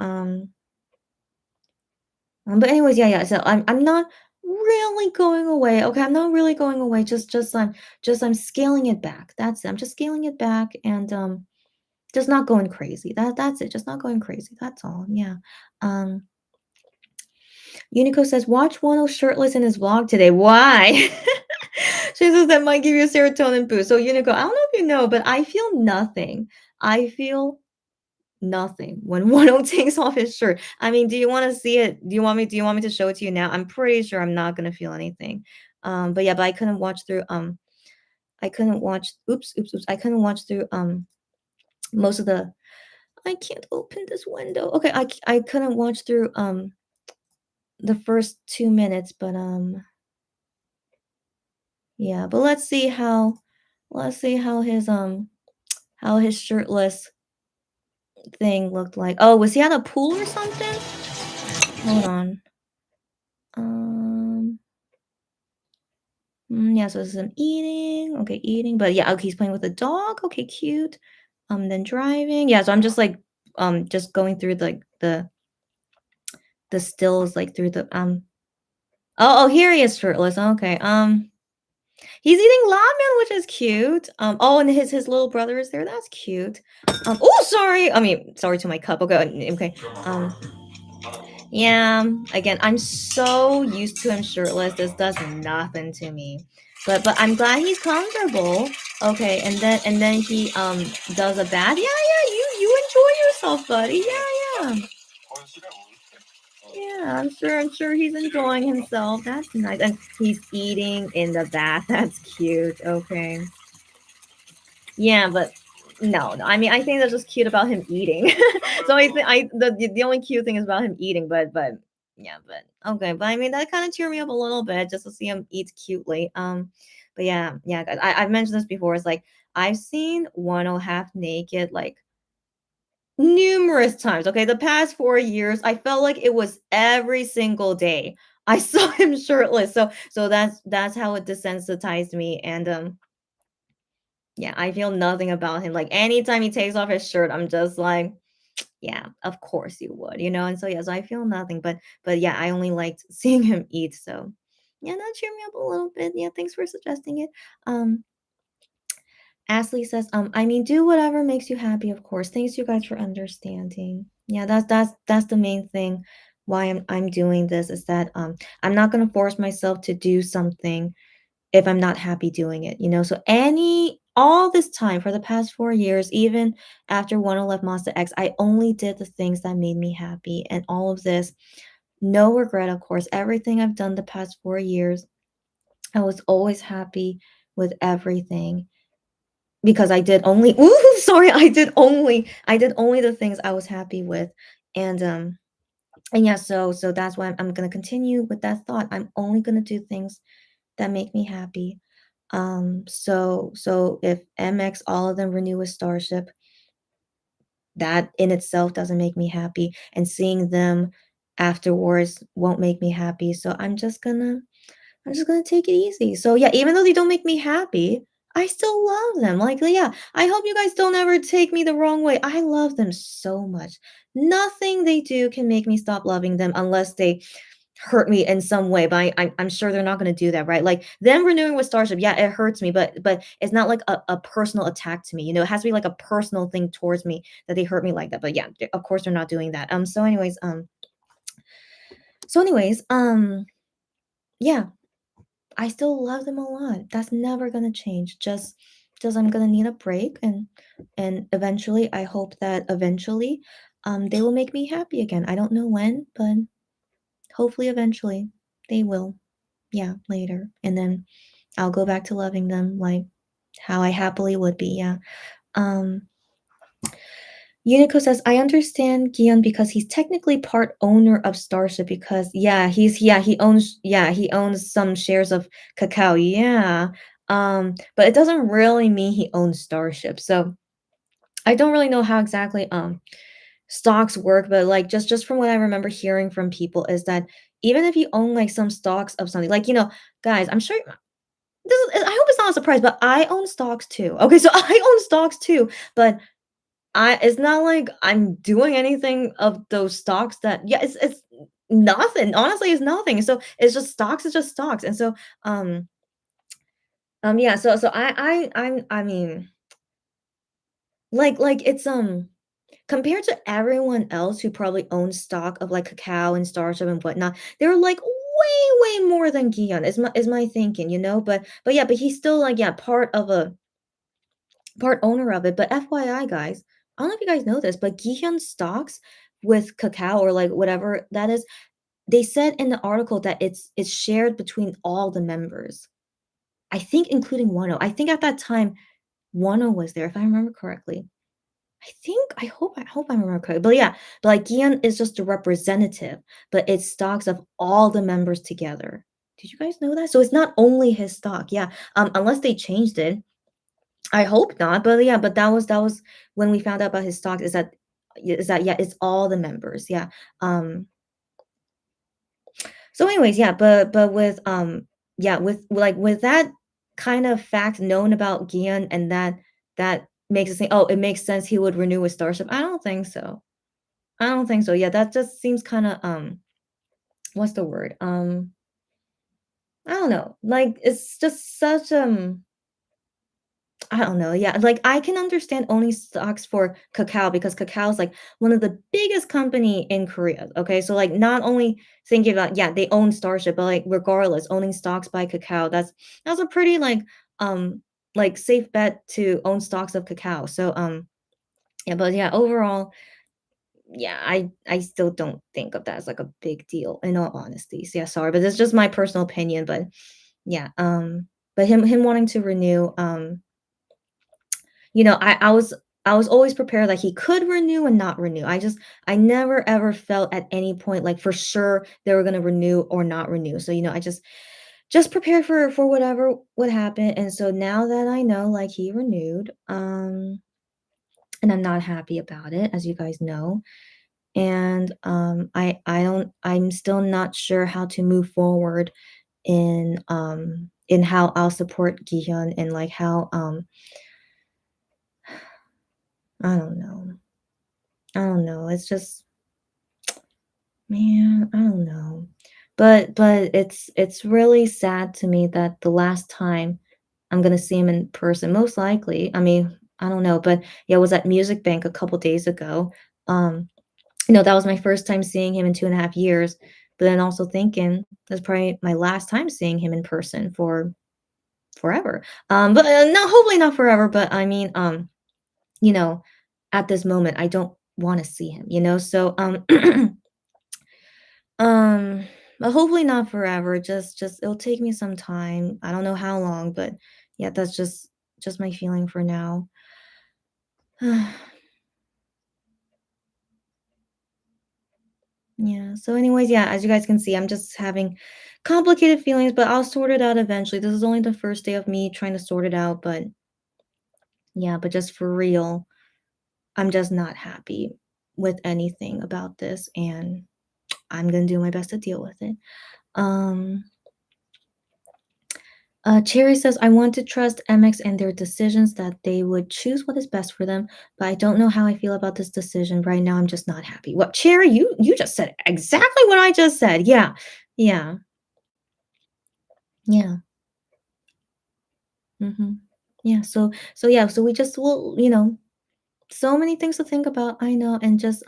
But anyways, yeah. So I'm not really going away. Okay, I'm not really going away. I'm scaling it back. That's it. I'm just scaling it back and just not going crazy. That's it. Just not going crazy. That's all. Yeah. Um Unico says, watch Wano shirtless in his vlog today. Why? She says that might give you a serotonin boost. So Unico, I don't know if you know, but I feel nothing. I feel nothing when Wano takes off his shirt. I mean, do you want to see it? Do you want me to show it to you now? I'm pretty sure I'm not gonna feel anything. But yeah, but I couldn't watch through I couldn't watch oops. I couldn't watch through most of the I can't open this window. Okay, I couldn't watch through the first 2 minutes, but yeah, but let's see how his shirtless thing looked like. Oh, was he at a pool or something? Hold on. Yeah, so this is him eating. Okay, eating, but yeah, okay, he's playing with a dog. Okay, cute. Then driving. Yeah, so I'm just like just going through the stills like through the oh, here he is shirtless. Okay. He's eating ramen, which is cute. Oh, and his little brother is there. That's cute. Oh, sorry. I mean, sorry to my cup. Okay, okay. Yeah. Again, I'm so used to him shirtless. This does nothing to me. But I'm glad he's comfortable. Okay, and then he does a bath. Yeah. You enjoy yourself, buddy. Yeah. Yeah, I'm sure he's enjoying himself. That's nice. And he's eating in the bath. That's cute. Okay. Yeah, but no. I mean, I think that's just cute about him eating. So the only cute thing is about him eating, but yeah, but okay. But I mean, that kind of cheered me up a little bit just to see him eat cutely. But yeah, guys, I've mentioned this before. It's like I've seen Wano half naked like numerous times. Okay, the past 4 years, I felt like it was every single day I saw him shirtless. So that's how it desensitized me. And yeah, I feel nothing about him. Like anytime he takes off his shirt, I'm just like, yeah, of course you would, And so yeah, so I feel nothing. But yeah, I only liked seeing him eat. So yeah, that cheered me up a little bit. Yeah, thanks for suggesting it. Ashley says, I mean, do whatever makes you happy, of course. Thanks you guys for understanding. Yeah, that's the main thing why I'm doing this is that I'm not gonna force myself to do something if I'm not happy doing it. So all this time for the past 4 years, even after One left Monster X, I only did the things that made me happy. And all of this, no regret, of course. Everything I've done the past 4 years, I was always happy with everything because I did only ooh, sorry, I did only the things I was happy with. And yeah, so that's why I'm gonna continue with that thought. I'm only gonna do things that make me happy. So if MX all of them renew with Starship, that in itself doesn't make me happy, and seeing them afterwards won't make me happy. So I'm just gonna take it easy. So yeah, even though they don't make me happy, I still love them. Like, yeah, I hope you guys don't ever take me the wrong way. I love them so much. Nothing they do can make me stop loving them unless they hurt me in some way. But I'm sure they're not gonna do that, right? Like them renewing with Starship, yeah, it hurts me, but it's not like a personal attack to me. It has to be like a personal thing towards me that they hurt me like that. But yeah, of course they're not doing that. So anyways, yeah, I still love them a lot. That's never gonna change. Just I'm gonna need a break and eventually I hope that eventually they will make me happy again. I don't know when, but hopefully eventually they will. Yeah, later. And then I'll go back to loving them like how I happily would be. Yeah. Um, Unico says, I understand Gion because he's technically part owner of Starship because he owns some shares of Kakao. Yeah. But it doesn't really mean he owns Starship. So I don't really know how exactly stocks work, but like just from what I remember hearing from people is that even if you own like some stocks of something, like guys, I'm sure this is I hope it's not a surprise, but I own stocks too. Okay, so I own stocks too, but it's not like I'm doing anything of those stocks that yeah, it's nothing. Honestly, it's nothing. So it's just stocks, it's just stocks. And so yeah, so I mean like it's compared to everyone else who probably owns stock of like Kakao and Starship and whatnot, they're like way more than Gion is my thinking, but yeah, but he's still like yeah, part owner of it. But FYI, guys, I don't know if you guys know this, but Gihyun stocks with Kakao or like whatever that is, they said in the article that it's shared between all the members. I think including Wano. I think at that time Wano was there, if I remember correctly. I hope I remember correctly. But yeah, but like Gion is just a representative, but it's stocks of all the members together. Did you guys know that? So it's not only his stock, yeah. Unless they changed it. I hope not, but yeah, but that was when we found out about his stocks is that yeah, it's all the members, yeah. So anyways, yeah, but with yeah, with that kind of fact known about Gian and that makes us think, oh, it makes sense he would renew with Starship. I don't think so. I don't think so. Yeah, that just seems kind of what's the word? I don't know. Like it's just such I don't know. Yeah, like I can understand owning stocks for Kakao because Kakao is like one of the biggest company in Korea. Okay, so like not only thinking about yeah they own Starship, but like regardless, owning stocks by Kakao that's a pretty like safe bet to own stocks of Kakao. So yeah, but yeah overall yeah I still don't think of that as like a big deal in all honesty. So yeah, sorry, but it's just my personal opinion. But yeah but him wanting to renew I was always prepared that he could renew and not renew. I never ever felt at any point like for sure they were gonna renew or not renew. So, I just prepared for whatever would happen. And so now that I know like he renewed, and I'm not happy about it, as you guys know. And I'm still not sure how to move forward in how I'll support Gihyun and like how I don't know. I don't know. It's just man, I don't know. But it's really sad to me that the last time I'm gonna see him in person, most likely, I mean, I don't know, but yeah, it was at Music Bank a couple days ago. Um, that was my first time seeing him in 2.5 years, but then also thinking that's probably my last time seeing him in person for forever. But no, hopefully not forever, but I mean, you know, at this moment, I don't want to see him. So Um, but hopefully not forever. Just it'll take me some time. I don't know how long, but yeah, that's just my feeling for now. Yeah. So anyways, yeah, as you guys can see, I'm just having complicated feelings, but I'll sort it out eventually. This is only the first day of me trying to sort it out, but yeah, but just for real, I'm just not happy with anything about this and I'm going to do my best to deal with it. Um Cherry says, I want to trust MX and their decisions that they would choose what is best for them, but I don't know how I feel about this decision. Right now, I'm just not happy. What, Cherry, you just said exactly what I just said. Yeah. Yeah. Yeah. hmm Yeah. So yeah, so we just will, so many things to think about. I know. And just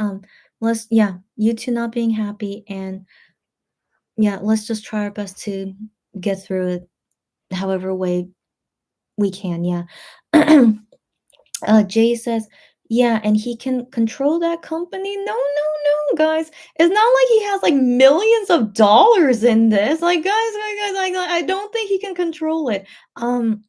let's yeah, you two not being happy and yeah, let's just try our best to get through it however way we can. Yeah. Jay says, Yeah, and he can control that company? No, no, no, guys. It's not like he has, like, millions of dollars in this. Like, guys, like, I don't think he can control it. And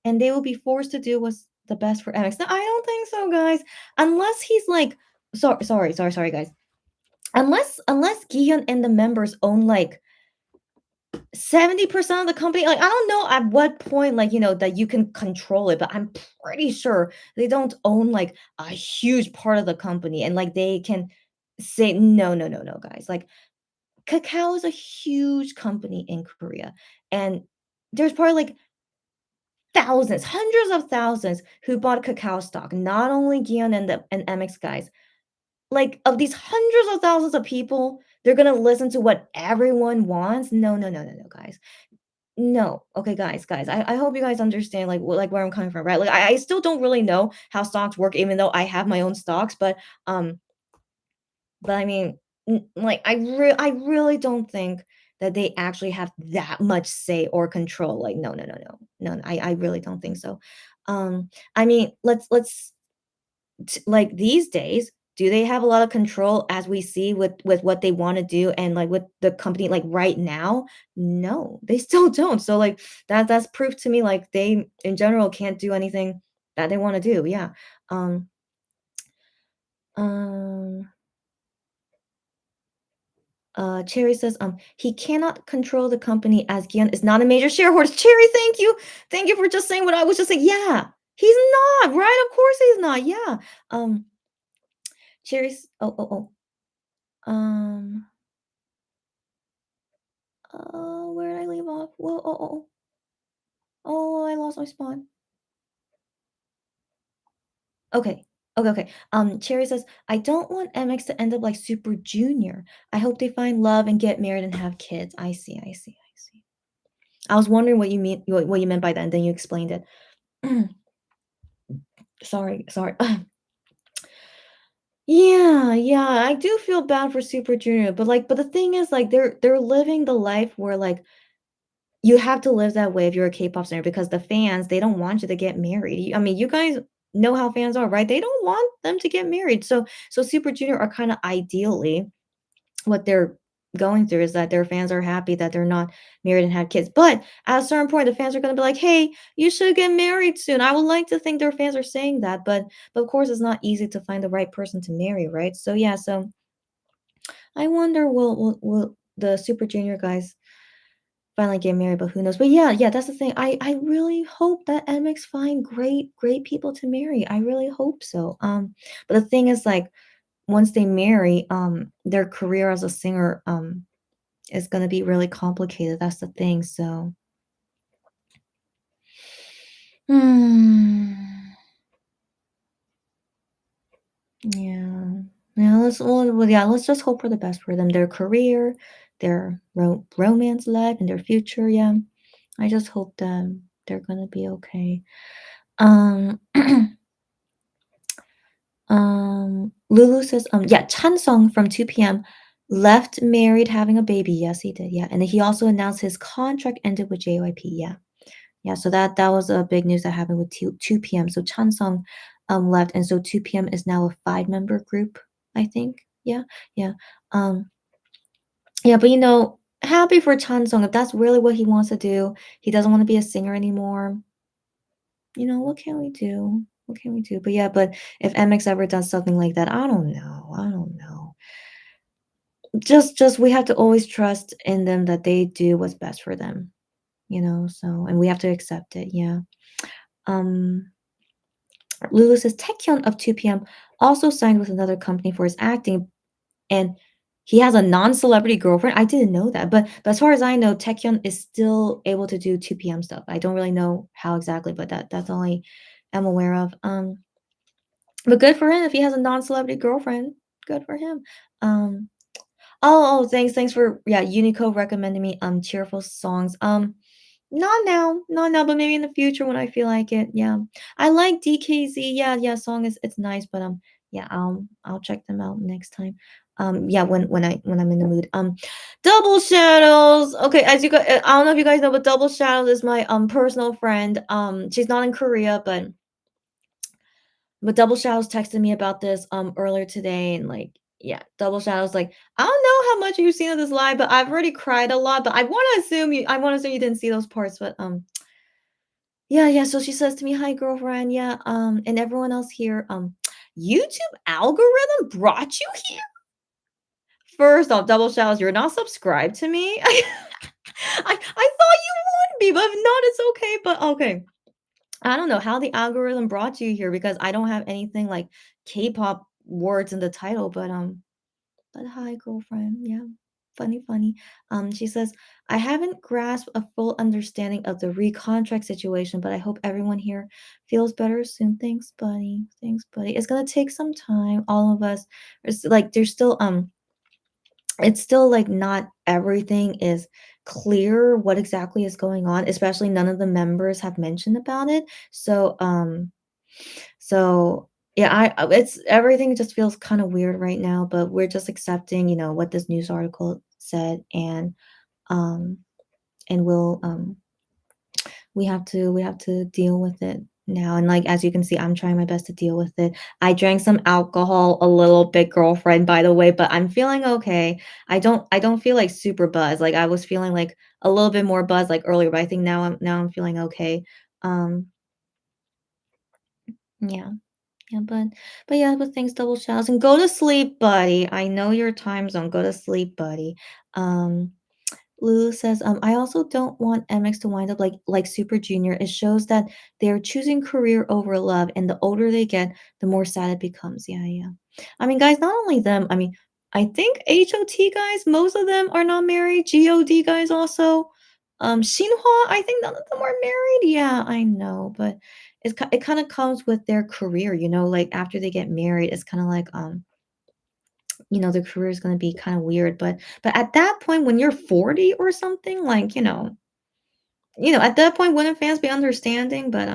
they will be forced to do what's the best for MX. No, I don't think so, guys. Unless he's like sorry, guys. Unless Gihyun and the members own, like, 70% of the company, like, I don't know at what point, like, that you can control it, but I'm pretty sure they don't own, like, a huge part of the company, and, like, they can say, "No, no, no, no, guys." Like, Kakao is a huge company in Korea, and there's probably, like, thousands, hundreds of thousands who bought Kakao stock, not only Gion and MX guys. Like, of these hundreds of thousands of people, they're gonna listen to what everyone wants? No, no, no, no, no, guys. No. Okay, guys, I hope you guys understand, like, like, where I'm coming from, right? Like, I still don't really know how stocks work even though I have my own stocks, um, but I mean, like, I really don't think that they actually have that much say or control, like, no, no, no, no. No, I really don't think so. I mean, let's like, these days, do they have a lot of control as we see with what they wanna do and, like, with the company, like, right now? No, they still don't. So, like, that's proof to me, like, they, in general, can't do anything that they wanna do, yeah. Um, um, Cherry says, "He cannot control the company as Gian is not a major shareholder." Cherry, thank you! Thank you for just saying what I was just saying. Yeah, he's not, right? Of course he's not, yeah. Um, Cherry's um where did I leave off? Whoa, I lost my spot. Okay. Okay. Cherry says, I don't want MX to end up like Super Junior. I hope they find love and get married and have kids. I see. I was wondering what you mean, what you meant by that, and then you explained it. Sorry. Yeah, I do feel bad for Super Junior, but the thing is, like, they're living the life where, like, you have to live that way if you're a K-pop singer because the fans, they don't want you to get married. I mean, you guys know how fans are, right? They don't want them to get married. So Super Junior are kind of ideally what they're going through is that their fans are happy that they're not married and have kids. But at a certain point, the fans are going to be like, "Hey, you should get married soon." I would like to think their fans are saying that, but of course, it's not easy to find the right person to marry, right? So yeah, so I wonder will the Super Junior guys finally get married, but who knows? But yeah, that's the thing. I really hope that MX find great people to marry. I really hope so. But the thing is, like, once they marry, their career as a singer is gonna be really complicated. That's the thing. So, hmm, yeah, yeah. Let's just hope for the best for them. Their career, their romance life, and their future. Yeah, I just hope that they're gonna be okay. Um, Lulu says, yeah, Chansung from 2 PM left married, having a baby. Yes, he did. Yeah. And then he also announced his contract ended with JYP. Yeah. Yeah. So that was a big news that happened with 2 PM. So Chansung left. And so 2 PM is now a 5-member group, I think. Yeah. Yeah. Um, yeah, but happy for Chansung. If that's really what he wants to do, he doesn't want to be a singer anymore. What can we do? What can we do? But yeah, but if MX ever does something like that, I don't know. I don't know. Just we have to always trust in them that they do what's best for them, so and we have to accept it. Yeah. Um Lulu says Taekyun of 2 PM also signed with another company for his acting and he has a non-celebrity girlfriend. I didn't know that. But as far as I know, Taekyun is still able to do 2 PM stuff. I don't really know how exactly, but that's all I am aware of. But good for him if he has a non-celebrity girlfriend. Good for him. Um, thanks for Unico recommending me cheerful songs. Not now, but maybe in the future when I feel like it. Yeah. I like DKZ. Yeah, song is it's nice, but yeah, I'll check them out next time. Yeah, when I'm in the mood. Double Shadows. Okay, as you guys, I don't know if you guys know, but Double Shadows is my personal friend. She's not in Korea, but but Double Shadows texted me about this earlier today, and like, yeah, Double Shadows like, I don't know how much you've seen of this live, but I've already cried a lot. But I want to assume you didn't see those parts. But yeah, yeah. So she says to me, "Hi, girlfriend. Yeah, and everyone else here. YouTube algorithm brought you here. First off, Double Shadows, you're not subscribed to me. I thought you would be, but if not, it's okay. But okay." I don't know how the algorithm brought you here because I don't have anything like K-pop words in the title, but hi, girlfriend. Yeah, funny, funny. She says, I haven't grasped a full understanding of the recontract situation, but I hope everyone here feels better soon. Thanks, buddy. Thanks, buddy. It's gonna take some time. All of us, there's still it's still like not everything is clear what exactly is going on, especially none of the members have mentioned about it. So yeah, it's everything just feels kind of weird right now, but we're just accepting, what this news article said, um and we have to deal with it now. And like as you can see, I'm trying my best to deal with it. I drank some alcohol a little bit, girlfriend, by the way, but I'm feeling okay. I don't feel like super buzzed. Like I was feeling like a little bit more buzzed like earlier, but I think now I'm feeling okay. Um yeah. Yeah, but thanks, double shouts, and go to sleep, buddy. I know your time zone. Go to sleep, buddy. Um Lulu says, I also don't want MX to wind up like Super Junior. It shows that they're choosing career over love, and the older they get, the more sad it becomes. Yeah, yeah. I mean, guys, not only them, I mean, I think HOT guys, most of them are not married. GOD guys also. Shinhwa, I think none of them are married. Yeah, I know, but it kind of comes with their career, like after they get married, it's kind of like their career is going to be kind of weird, but at that point when you're 40 or something, like at that point wouldn't fans be understanding? But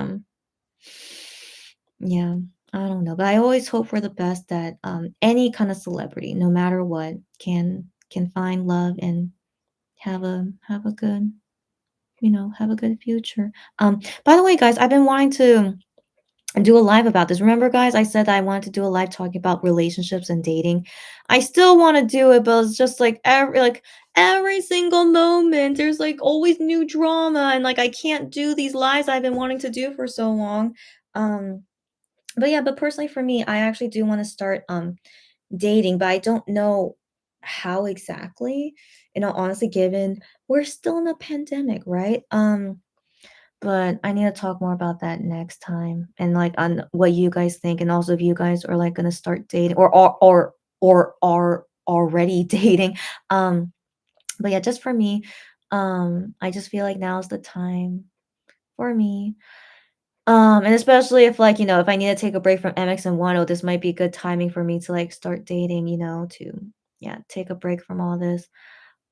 yeah, I don't know, but I always hope for the best that any kind of celebrity, no matter what, can find love and have a good have a good future. By the way, guys, I've been wanting to do a live about this. Remember, guys, I said that I wanted to do a live talking about relationships and dating. I still want to do it, but it's just every single moment there's like always new drama, and like I can't do these lives I've been wanting to do for so long. Um but yeah, but personally for me, I actually do want to start dating, but I don't know how exactly, honestly, given we're still in a pandemic, right? But I need to talk more about that next time, and like on what you guys think, and also if you guys are like gonna start dating or are already dating. Um, but yeah, just for me, I just feel like now's the time for me. And especially if like, if I need to take a break from MX and Wano, this might be good timing for me to like start dating, to yeah, take a break from all this.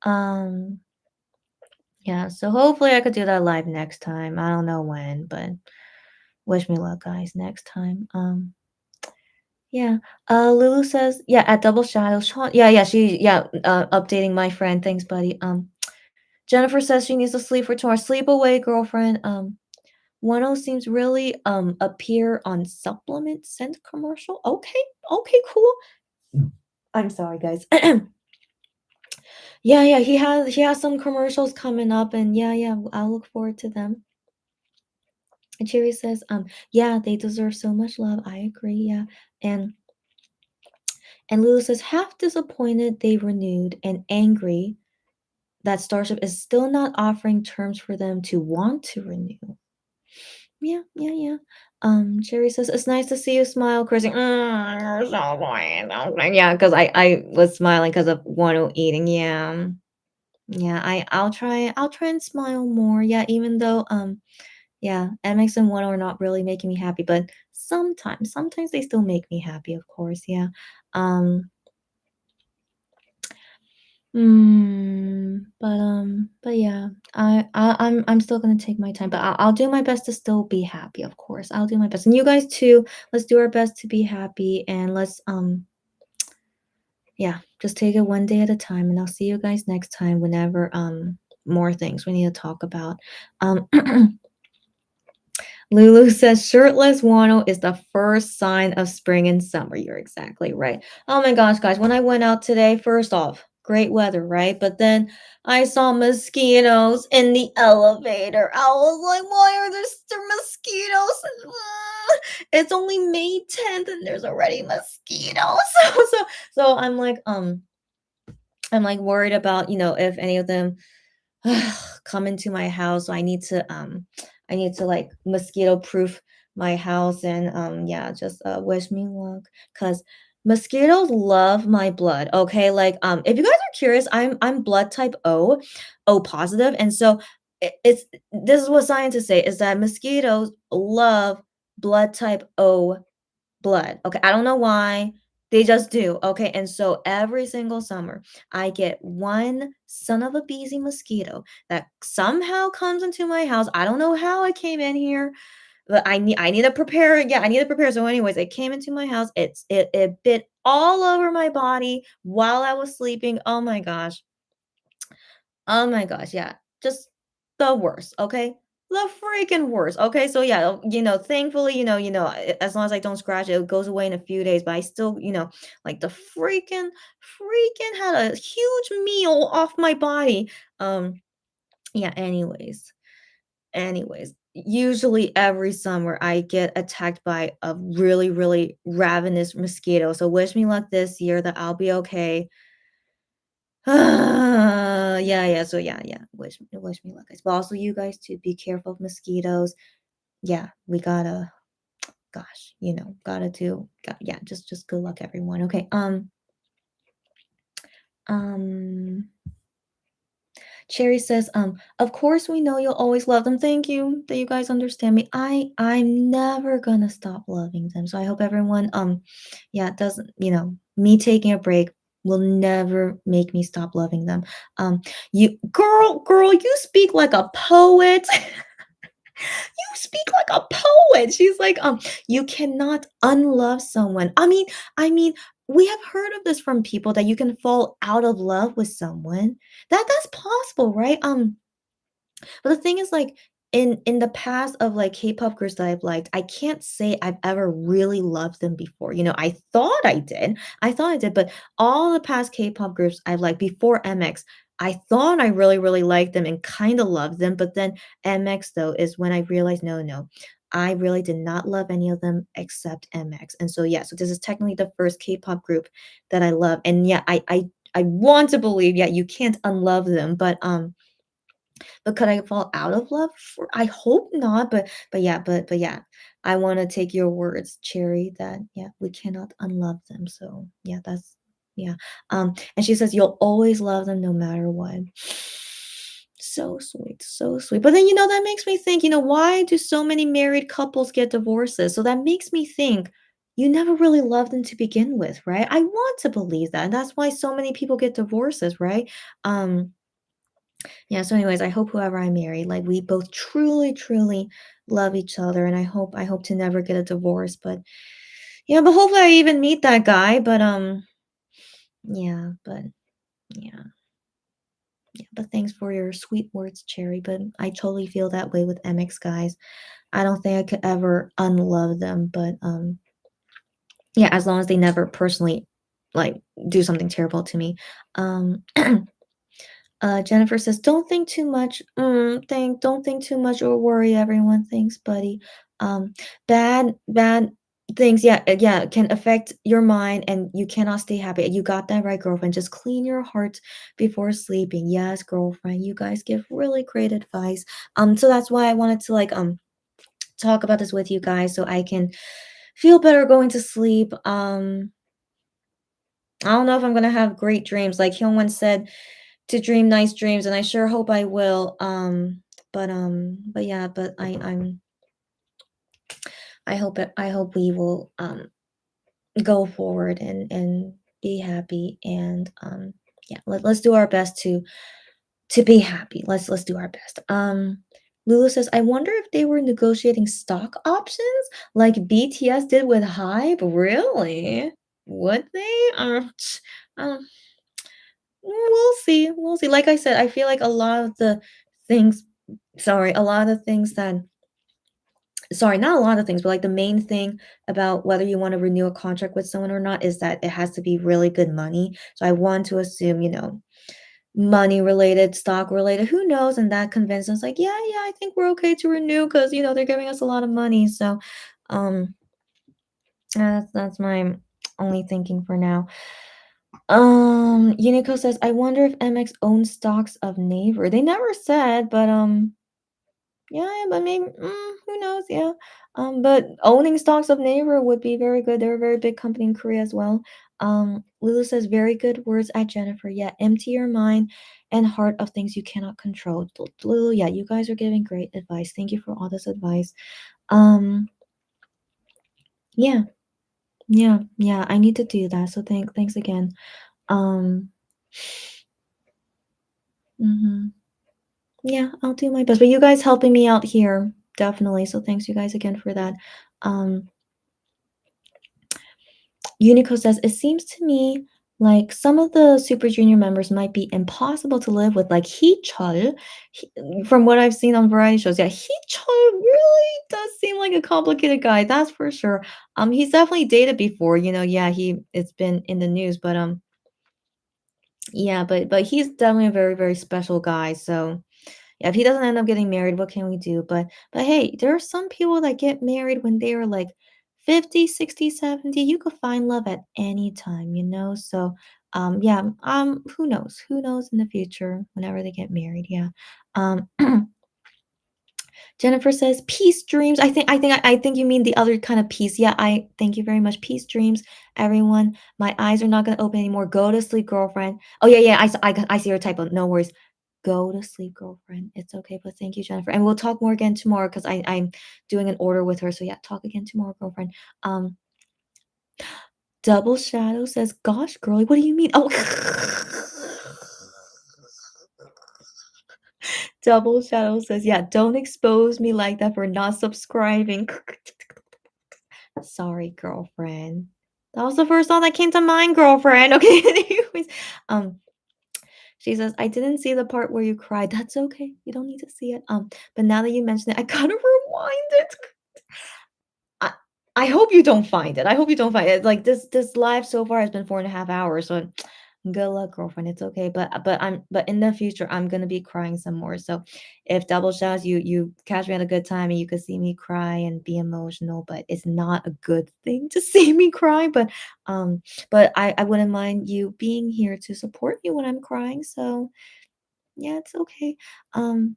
Um, yeah, so hopefully I could do that live next time. I don't know when, but wish me luck, guys, next time. Yeah. Lulu says, yeah, at Double Shadow. Sean, updating my friend. Thanks, buddy. Jennifer says she needs to sleep for tomorrow. Sleep away, girlfriend. 10 seems really appear on supplement scent commercial. Okay, okay, cool. I'm sorry, guys. Yeah, yeah, he has some commercials coming up, and yeah, I'll look forward to them. And Cherry says, yeah, they deserve so much love. I agree, yeah. And Lulu says, half disappointed they renewed and angry that Starship is still not offering terms for them to want to renew. Yeah, yeah, yeah. Cherry says, it's nice to see you smile, Chrissy. You're so quiet. Yeah, because I was smiling because of Wano eating. Yeah. Yeah, I'll try and smile more. Yeah, even though yeah, MX and Wano are not really making me happy, but sometimes they still make me happy, of course. Yeah. Um but yeah, I'm still gonna take my time, but I'll do my best to still be happy, of course. I'll do my best. And you guys too, let's do our best to be happy, and let's yeah, just take it one day at a time, and I'll see you guys next time whenever more things we need to talk about. Um Lulu says shirtless Wano is the first sign of spring and summer. You're exactly right. Oh my gosh, guys, when I went out today, first off, great weather, right? But then I saw mosquitoes in the elevator. I was like, why are there still mosquitoes? It's only May 10th and there's already mosquitoes. So I'm like worried about, if any of them come into my house. So I need to like mosquito proof my house and yeah, just wish me luck cuz mosquitoes love my blood. Okay? Like if you guys are curious, I'm blood type O positive, and so it's this is what scientists say is that mosquitoes love blood type O blood. Okay, I don't know why. They just do. Okay, and so every single summer, I get one son of a beezy mosquito that somehow comes into my house. I don't know how it came in here, but I need to prepare. Yeah, I need to prepare. So, anyways, it came into my house. It bit all over my body while I was sleeping. Oh my gosh, yeah. Just the worst, okay? The freaking worst. Okay, so yeah, thankfully, as long as I don't scratch it, it goes away in a few days, but I still, like the freaking had a huge meal off my body. Yeah, anyways, usually every summer I get attacked by a really, really ravenous mosquito. So wish me luck this year that I'll be okay. Yeah. So yeah. Wish me luck, guys. But also you guys to be careful of mosquitoes. Yeah, we gotta, gosh, yeah, just good luck, everyone. Okay. Um, Cherry says, of course we know you'll always love them. Thank you that you guys understand me. I'm never gonna stop loving them. So I hope everyone, yeah, doesn't, me taking a break will never make me stop loving them. You girl, you speak like a poet. You speak like a poet. She's like, you cannot unlove someone. I mean, we have heard of this from people that you can fall out of love with someone. That's possible, right? But the thing is, like, in the past of like K-pop groups that I've liked, I can't say I've ever really loved them before. I thought I did. I thought I did, but all the past K-pop groups I've liked before MX, I thought I really, really liked them and kind of loved them. But then MX though is when I realized no. I really did not love any of them except MX. And so yeah, so this is technically the first K-pop group that I love. And yeah, I want to believe, yeah, you can't unlove them, but could I fall out of love for I hope not, but yeah, I wanna take your words, Cherry, that, yeah, we cannot unlove them, so, yeah, that's yeah, and she says, "You'll always love them no matter what." So sweet, so sweet, but then, that makes me think, why do so many married couples get divorces? So that makes me think, you never really loved them to begin with, right? I want to believe that, and that's why so many people get divorces, right? Um yeah, so anyways, I hope whoever I marry, like we both truly, truly love each other, and I hope to never get a divorce, but yeah, but hopefully I even meet that guy, but yeah, but yeah. Yeah, but thanks for your sweet words, Cherry, but I totally feel that way with MX guys. I don't think I could ever unlove them, but yeah, as long as they never personally like do something terrible to me. Um Jennifer says, "Don't think too much. Don't think too much or worry, everyone. Thanks, buddy. Um, bad things, yeah, can affect your mind, and you cannot stay happy. You got that right, girlfriend. Just clean your heart before sleeping. Yes, girlfriend. You guys give really great advice. So that's why I wanted to like talk about this with you guys, so I can feel better going to sleep. I don't know if I'm gonna have great dreams. Like Hyungwon said, to dream nice dreams, and I sure hope I will. But yeah, but I hope we will go forward and be happy and yeah, let's do our best to be happy. Let's do our best. Lulu says, I wonder if they were negotiating stock options like BTS did with Hype. Really? Would they? Um, we'll see. We'll see. Like I said, I feel like a lot of the things, sorry, a lot of the things that sorry, not a lot of things, but like the main thing about whether you want to renew a contract with someone or not is that it has to be really good money. So I want to assume, money related, stock related, who knows? And that convinced us like, yeah, I think we're okay to renew because they're giving us a lot of money. So um that's my only thinking for now. Unico says, I wonder if MX owns stocks of Naver. They never said, but yeah, but maybe who knows? Yeah. But owning stocks of Naver would be very good. They're a very big company in Korea as well. Lulu says, very good words at Jennifer. Yeah, empty your mind and heart of things you cannot control. Lulu, yeah, you guys are giving great advice. Thank you for all this advice. Yeah, yeah, I need to do that. So thanks again. Mhm. Yeah, I'll do my best. But you guys helping me out here, definitely. So thanks you guys again for that. Um, Unico says, it seems to me like some of the Super Junior members might be impossible to live with, like Heechul. From what I've seen on variety shows, yeah, Heechul really does seem like a complicated guy, that's for sure. He's definitely dated before, yeah, it's been in the news, but yeah, but he's definitely a very, very special guy. So yeah, if he doesn't end up getting married, what can we do? But hey, there are some people that get married when they are like 50, 60, 70. You could find love at any time. So yeah, who knows? Who knows in the future whenever they get married, yeah. Um Jennifer says, "Peace dreams." I think you mean the other kind of peace. Yeah, I thank you very much. Peace dreams, everyone. My eyes are not gonna open anymore. Go to sleep, girlfriend. Oh yeah, I see your typo. No worries. Go to sleep, girlfriend. It's okay, but thank you, Jennifer. And we'll talk more again tomorrow because I'm doing an order with her. So yeah, talk again tomorrow, girlfriend. Double Shadow says, "Gosh, girly, what do you mean?" Oh, Double Shadow says, "Yeah, don't expose me like that for not subscribing." Sorry, girlfriend. That was the first thought that came to mind, girlfriend. Okay, anyways, um, she says, "I didn't see the part where you cried. That's okay. You don't need to see it. But now that you mention it, I gotta rewind it." I I hope you don't find it. I hope you don't find it. Like this live so far has been 4.5 hours. So good luck, girlfriend. It's okay. But in the future, I'm gonna be crying some more. So if double shots, you catch me at a good time and you could see me cry and be emotional, but it's not a good thing to see me cry. But I wouldn't mind you being here to support me when I'm crying. So yeah, it's okay. Um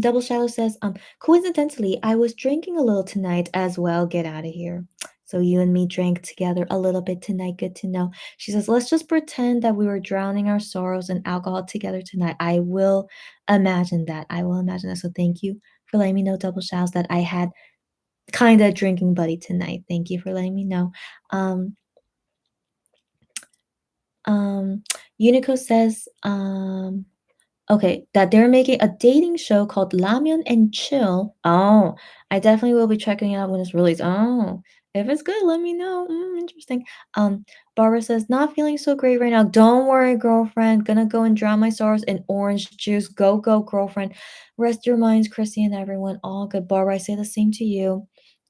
Double Shadow says, coincidentally, I was drinking a little tonight as well. Get out of here. So you and me drank together a little bit tonight. Good to know. She says, let's just pretend that we were drowning our sorrows in alcohol together tonight. I will imagine that. I will imagine that. So thank you for letting me know, Double Shadows, that I had kind of drinking buddy tonight. Thank you for letting me know. Um, um, Unico says, okay, that they're making a dating show called Ramyeon and Chill. Oh, I definitely will be checking it out when it's released. Oh, if it's good, let me know. Interesting. Barbara says, not feeling so great right now. Don't worry, girlfriend. Gonna go and drown my sorrows in orange juice. Go, go, girlfriend. Rest your minds, Chrissy and everyone. All good. Barbara, I say the same to you.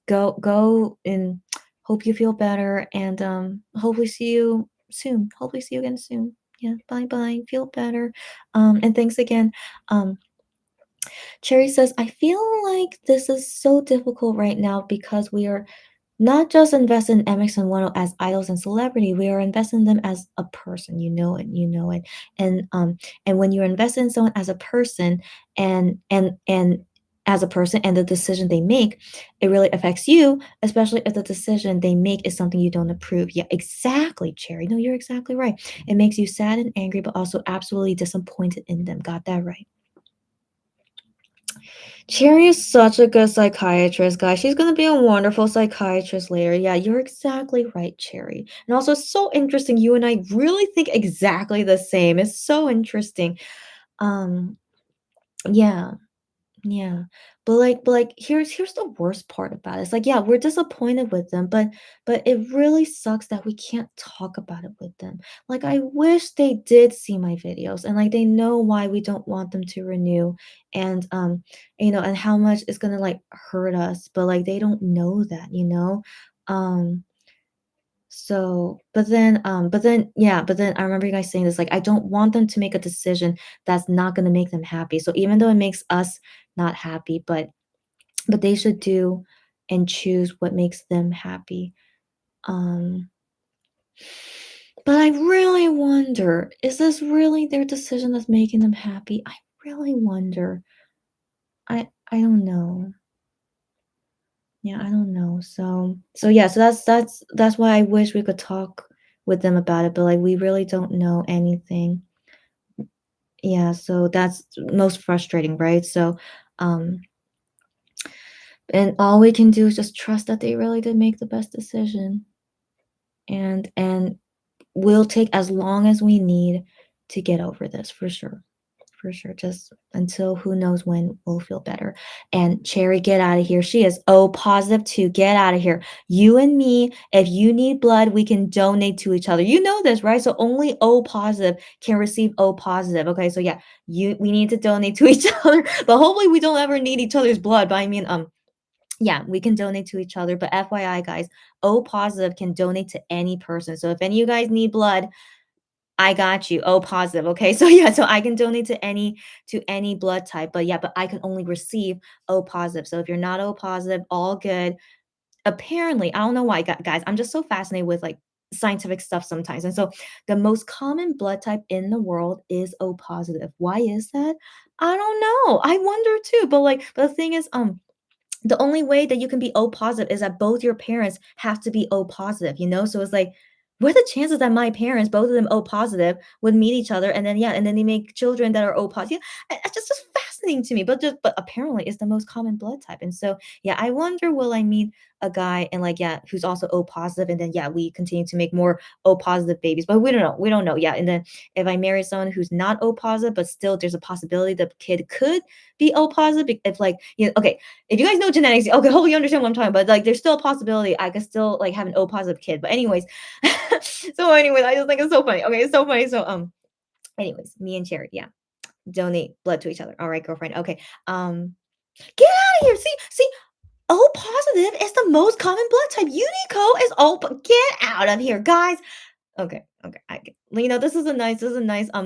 Go, and hope you feel better. And hopefully see you soon. Hopefully see you again soon. Yeah, bye bye. Feel better. And thanks again. Um, Cherry says, I feel like this is so difficult right now because we are not just invested in MX and Wano as idols and celebrity, we are investing in them as a person. You know it. And when you're invested in someone as a person and as a person and the decision they make, it really affects you, especially if the decision they make is something you don't approve. Yeah, exactly, Cherry. No, you're exactly right. It makes you sad and angry, but also absolutely disappointed in them. Got that right. Cherry is such a good psychiatrist, guys. She's gonna be a wonderful psychiatrist later. Yeah, you're exactly right, Cherry. And also, it's so interesting. You and I really think exactly the same. It's so interesting. Um, yeah, Yeah. But here's the worst part about it. It's like, yeah, we're disappointed with them, but it really sucks that we can't talk about it with them. Like I wish they did see my videos and like they know why we don't want them to renew and and how much it's gonna like hurt us, but like they don't know that, you know? Um but then I remember you guys saying this, like, I don't want them to make a decision that's not gonna make them happy. So even though it makes us not happy, but they should do and choose what makes them happy. Um, but I really wonder, is this really their decision that's making them happy? I really wonder. I don't know. Yeah, I don't know. So yeah, so that's why I wish we could talk with them about it, but like we really don't know anything. Yeah, so that's most frustrating, right? So, um, and all we can do is just trust that they really did make the best decision, and we'll take as long as we need to get over this for sure. Just until who knows when we'll feel better. And Cherry, get out of here. She is O positive too. Get out of here. You and me, if you need blood, we can donate to each other. You know this, right? So only O positive can receive O positive. Okay, so yeah, we need to donate to each other, but hopefully we don't ever need each other's blood. But I mean, yeah, we can donate to each other. But FYI, guys, O positive can donate to any person. So if any of you guys need blood, I got you. Oh, positive. Okay. So yeah, so I can donate to any blood type, but yeah, but I can only receive O positive. So if you're not O positive, all good. Apparently, I don't know why, guys. I'm just so fascinated with like scientific stuff sometimes. And so the most common blood type in the world is O positive. Why is that? I don't know. I wonder too. But the thing is, the only way that you can be O positive is that both your parents have to be O positive, you know? So it's like, what are the chances that my parents, both of them O positive, would meet each other and then yeah, and then they make children that are O positive? It's just fascinating to me. But apparently it's the most common blood type. And so yeah, I wonder will I meet a guy and like yeah, who's also O positive, and then yeah, we continue to make more O positive babies. But we don't know. We don't know. Yeah. And then if I marry someone who's not O positive, but still there's a possibility the kid could be O positive. If like, okay, if you guys know genetics, okay, hopefully you understand what I'm talking about. Like, there's still a possibility I could still like have an O positive kid. But anyways, so anyways, I just think it's so funny. Okay, it's so funny. So anyways, me and Cherry, yeah, donate blood to each other. All right, girlfriend. Okay, get out of here. See, O positive is the most common blood type. Unico is O. Get out of here, guys. Okay, okay, I get this is a nice,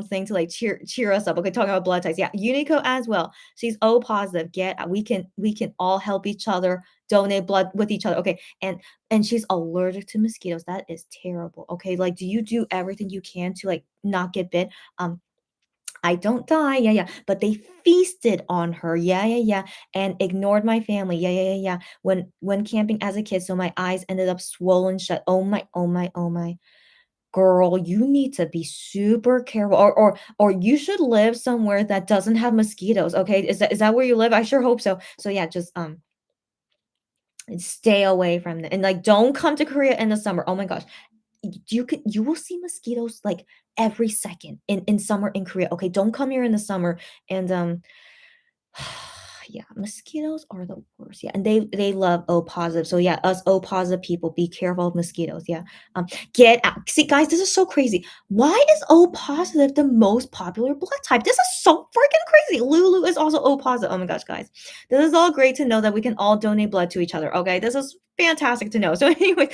thing to, like, cheer us up, okay, talking about blood types, yeah, Unico as well, she's O positive, we can all help each other, donate blood with each other, okay, and she's allergic to mosquitoes, that is terrible, okay, like, do you do everything you can to, like, not get bit? Um, I don't die, yeah, yeah, but they feasted on her, yeah, yeah, yeah, and ignored my family, yeah, yeah, yeah, yeah, when camping as a kid, so my eyes ended up swollen shut, oh my, oh my, oh my. Girl, you need to be super careful or you should live somewhere that doesn't have mosquitoes, okay? Is that where you live? I sure hope so. So yeah, just stay away from it. And like don't come to Korea in the summer. Oh my gosh. You will see mosquitoes like every second in summer in Korea. Okay, don't come here in the summer and yeah, mosquitoes are the worst. Yeah, and they love O positive. So yeah, us O positive people, be careful of mosquitoes. Yeah. Get out. See, guys, this is so crazy. Why is O positive the most popular blood type? This is so freaking crazy. Lulu is also O positive. Oh my gosh, guys. This is all great to know that we can all donate blood to each other. Okay. This is fantastic to know. So anyway,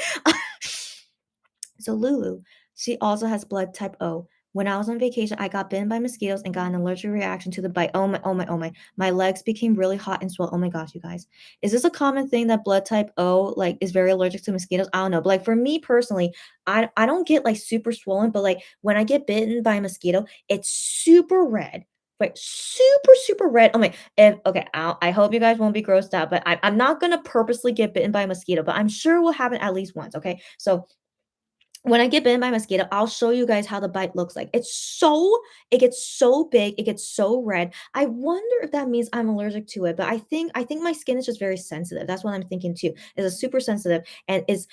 so Lulu, she also has blood type O. When I was on vacation, I got bitten by mosquitoes and got an allergic reaction to the bite. Oh my, oh my, oh my. My legs became really hot and swell. Oh my gosh, you guys. Is this a common thing that blood type O like is very allergic to mosquitoes? I don't know. But like for me personally, I don't get like super swollen, but like when I get bitten by a mosquito, it's super red. Like super, super red. Oh my, if okay, I hope you guys won't be grossed out, but I'm not gonna purposely get bitten by a mosquito, but I'm sure it will happen at least once. Okay. So when I get bitten by a mosquito, I'll show you guys how the bite looks like. It gets so big, it gets so red. I wonder if that means I'm allergic to it, but I think my skin is just very sensitive. That's what I'm thinking too. Is a super sensitive and is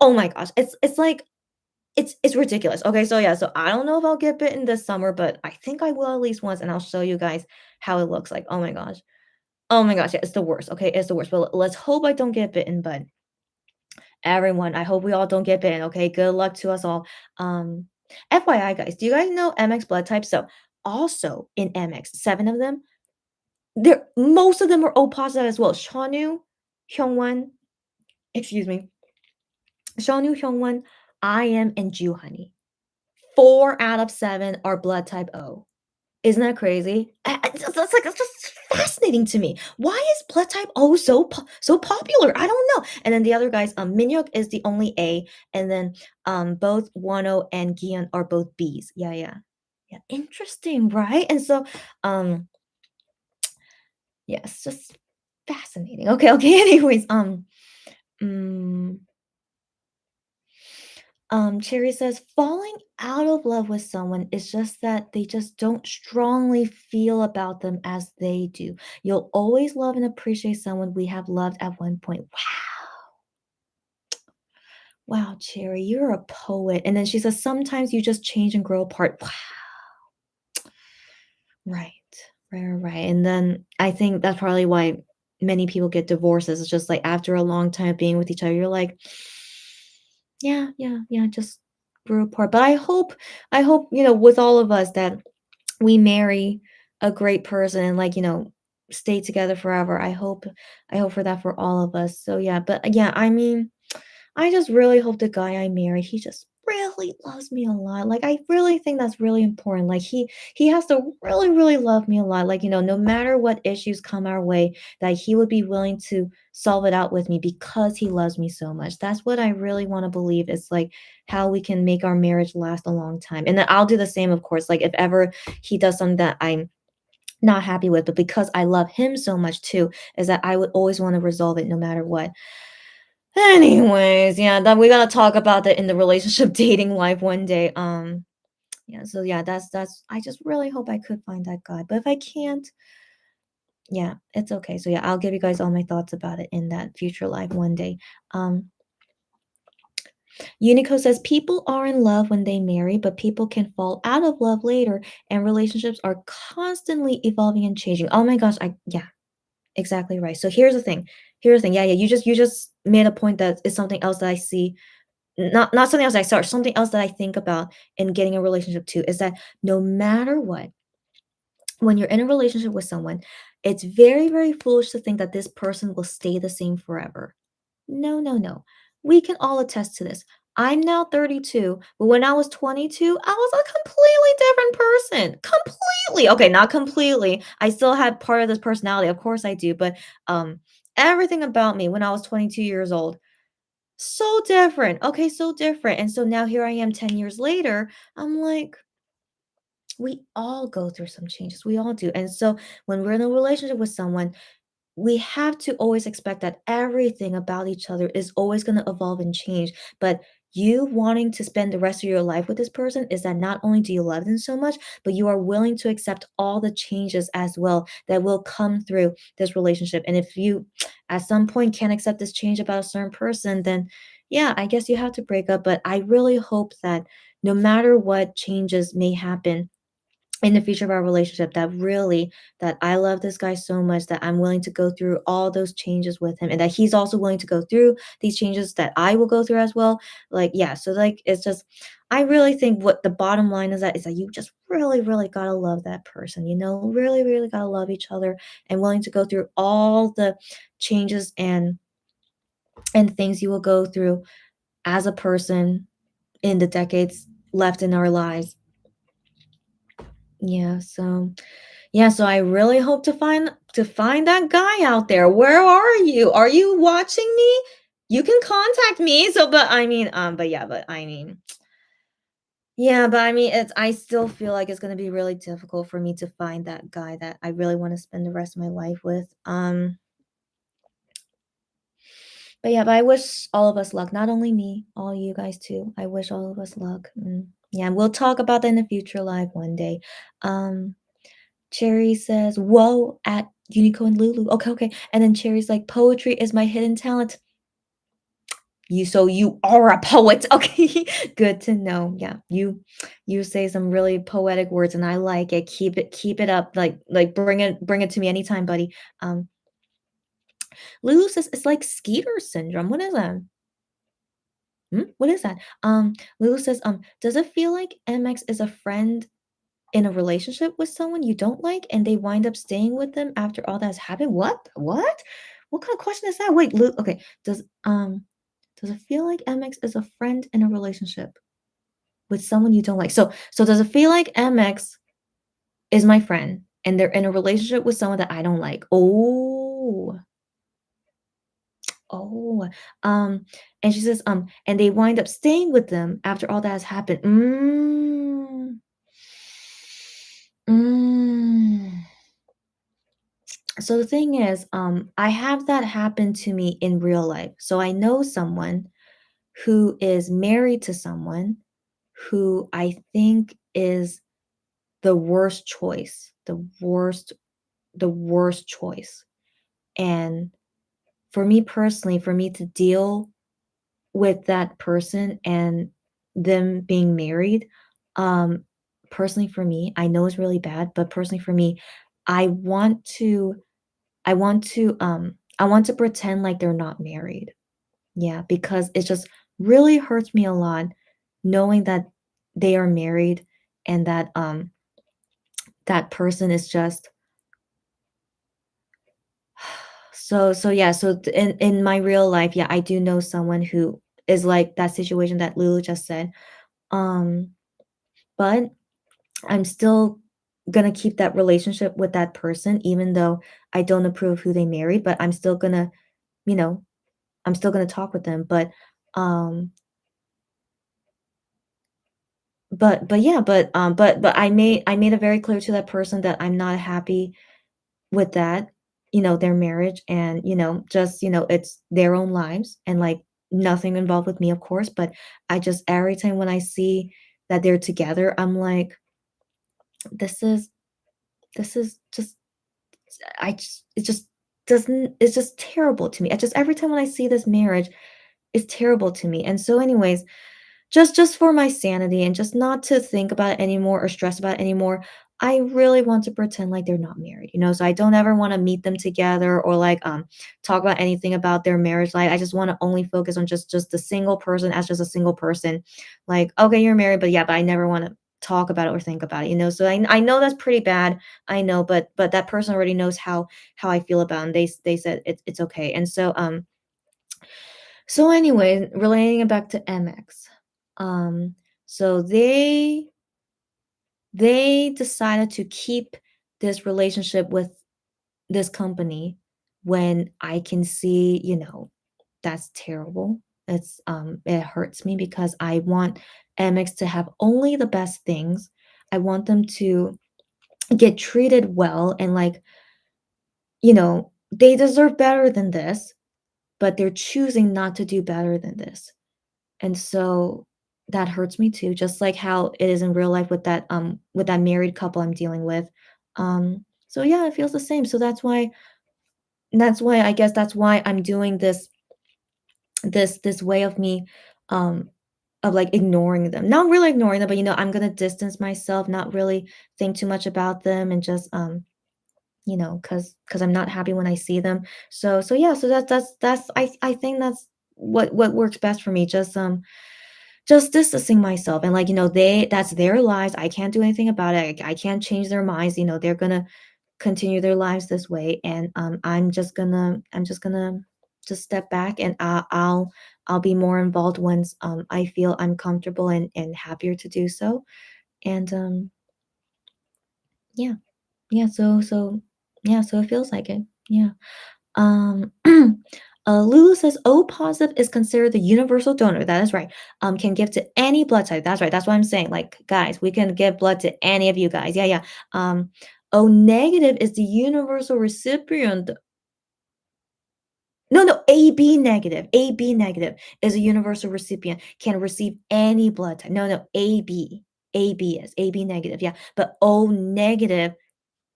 oh my gosh, it's like it's ridiculous. Okay, so yeah, so I don't know if I'll get bitten this summer, but I think I will at least once, and I'll show you guys how it looks like. Oh my gosh. Oh my gosh, yeah, it's the worst. Okay, it's the worst. But let's hope I don't get bitten, but everyone, I hope we all don't get bitten, okay? Good luck to us all. FYI, guys, do you guys know MX blood types? So also in MX, 7 of them, they're most of them are O positive as well. Shonu, Hyungwon, excuse me, Shonu, Hyungwon, I am, and Juhani. 4 out of 7 are blood type O. Isn't that crazy? That's like it's just fascinating to me. Why is blood type O so popular? I don't know. And then the other guys, Minhyuk is the only A, and then both Wano and Gion are both Bs. Yeah, yeah, yeah. Interesting, right? And so, yes, just fascinating. Okay, okay. Anyways, mm, Cherry says falling out of love with someone is just that they just don't strongly feel about them as they do. You'll always love and appreciate someone we have loved at one point. Wow. Wow, Cherry, you're a poet. And then she says sometimes you just change and grow apart. Wow. Right. Right. And then I think that's probably why many people get divorces. It's just like after a long time of being with each other, you're like, yeah, just grew apart. But I hope, with all of us that we marry a great person and like, stay together forever. I hope for that for all of us. So yeah, but yeah, I mean, I just really hope the guy I marry, he just really loves me a lot. Like I really think that's really important. Like he has to really, really love me a lot. Like, no matter what issues come our way, that he would be willing to solve it out with me because he loves me so much. That's what I really want to believe is like how we can make our marriage last a long time. And then I'll do the same, of course. Like if ever he does something that I'm not happy with, but because I love him so much too, is that I would always want to resolve it no matter what. Anyways, yeah, that we gotta talk about that in the relationship dating life one day. Yeah, so yeah, that's I just really hope I could find that guy. But if I can't, yeah, it's okay. So yeah, I'll give you guys all my thoughts about it in that future life one day. Um Unico says people are in love when they marry, but people can fall out of love later, and relationships are constantly evolving and changing. Oh my gosh, yeah, exactly right. So here's the thing. Here's the thing. Yeah, you just made a point that is something else that I see. Not something else I saw, something else that I think about in getting a relationship too, is that no matter what, when you're in a relationship with someone, it's very, very foolish to think that this person will stay the same forever. No, no, no. We can all attest to this. I'm now 32, but when I was 22, I was a completely different person. Completely. Okay, not completely. I still had part of this personality. Of course I do, but everything about me when I was 22 years old, so different. Okay, so different. And so now here I am 10 years later. I'm like, we all go through some changes. We all do. And so when we're in a relationship with someone, we have to always expect that everything about each other is always going to evolve and change. But you wanting to spend the rest of your life with this person is that not only do you love them so much, but you are willing to accept all the changes as well that will come through this relationship. And if you at some point can't accept this change about a certain person, then yeah, I guess you have to break up. But I really hope that no matter what changes may happen, in the future of our relationship, that I love this guy so much that I'm willing to go through all those changes with him and that he's also willing to go through these changes that I will go through as well. Like, yeah, so like it's just I really think what the bottom line is that you just really, really gotta love that person, really, really gotta love each other and willing to go through all the changes and things you will go through as a person in the decades left in our lives. Yeah, so I really hope to find that guy out there. Where are you? Are you watching me? You can contact me. So, but I mean, I still feel like it's gonna be really difficult for me to find that guy that I really want to spend the rest of my life with. But I wish all of us luck. Not only me, all you guys too. I wish all of us luck. Yeah, we'll talk about that in the future live one day. Um, Cherry says, "Whoa," at Unico and Lulu. Okay, okay. And then Cherry's like, "Poetry is my hidden talent." So you are a poet. Okay. Good to know. Yeah. You say some really poetic words and I like it. Keep it up. Like bring it to me anytime, buddy. Um Lulu says it's like Skeeter syndrome. What is that? What is that? Lulu says, does it feel like MX is a friend in a relationship with someone you don't like and they wind up staying with them after all that's happened? What? What? What kind of question is that? Wait, Lu okay. Does it feel like MX is a friend in a relationship with someone you don't like? So does it feel like MX is my friend and they're in a relationship with someone that I don't like? Oh. Oh, and she says, and they wind up staying with them after all that has happened. Mm. So the thing is, I have that happen to me in real life. So I know someone who is married to someone who I think is the worst choice, the worst choice. And for me personally, for me to deal with that person and them being married, um, personally for me, I know it's really bad, but personally for me, I want to I want to pretend like they're not married. Yeah, because it just really hurts me a lot knowing that they are married and that that person is just so yeah, in my real life, yeah, I do know someone who is like that situation that Lulu just said. Um but I'm still gonna keep that relationship with that person even though I don't approve of who they married, but I'm still gonna, you know, I'm still gonna talk with them. Um, but yeah, but I made it very clear to that person that I'm not happy with that, their marriage and, just, it's their own lives and like nothing involved with me, of course. But I just every time when I see that they're together, I'm like, this is this is just I just it just doesn't it's just terrible to me. I just every time when I see this marriage, it's terrible to me. And so anyways, just for my sanity and just not to think about it anymore or stress about it anymore, I really want to pretend like they're not married, so I don't ever want to meet them together or like talk about anything about their marriage life. I just want to only focus on just the single person as just a single person. Like, okay, you're married, but yeah, but I never want to talk about it or think about it. So I know that's pretty bad. I know, but that person already knows how I feel about it, and they said it's okay. And so anyway, relating it back to MX. So they decided to keep this relationship with this company when I can see, that's terrible. It hurts me because I want MX to have only the best things. I want them to get treated well and like, they deserve better than this, but they're choosing not to do better than this. And so that hurts me too, just like how it is in real life with that married couple I'm dealing with. So yeah, it feels the same. So that's why I guess that's why I'm doing this way of me um of like ignoring them. Not really ignoring them, but I'm gonna distance myself, not really think too much about them and just because I'm not happy when I see them. So yeah, so that's I think that's what works best for me. Just distancing myself and like, that's their lives. I can't do anything about it. I can't change their minds. They're gonna continue their lives this way. And I'm just gonna just step back and I'll be more involved once I feel I'm comfortable and happier to do so. And yeah, yeah, so yeah, so it feels like it. Yeah. Um, Lulu says O positive is considered the universal donor. That is right. Can give to any blood type. That's right. That's what I'm saying. Like, guys, we can give blood to any of you guys. Yeah, yeah. O negative is the universal recipient. No, no, AB negative. AB negative is a universal recipient, can receive any blood type. No, no, AB. AB is AB negative. Yeah. But O negative,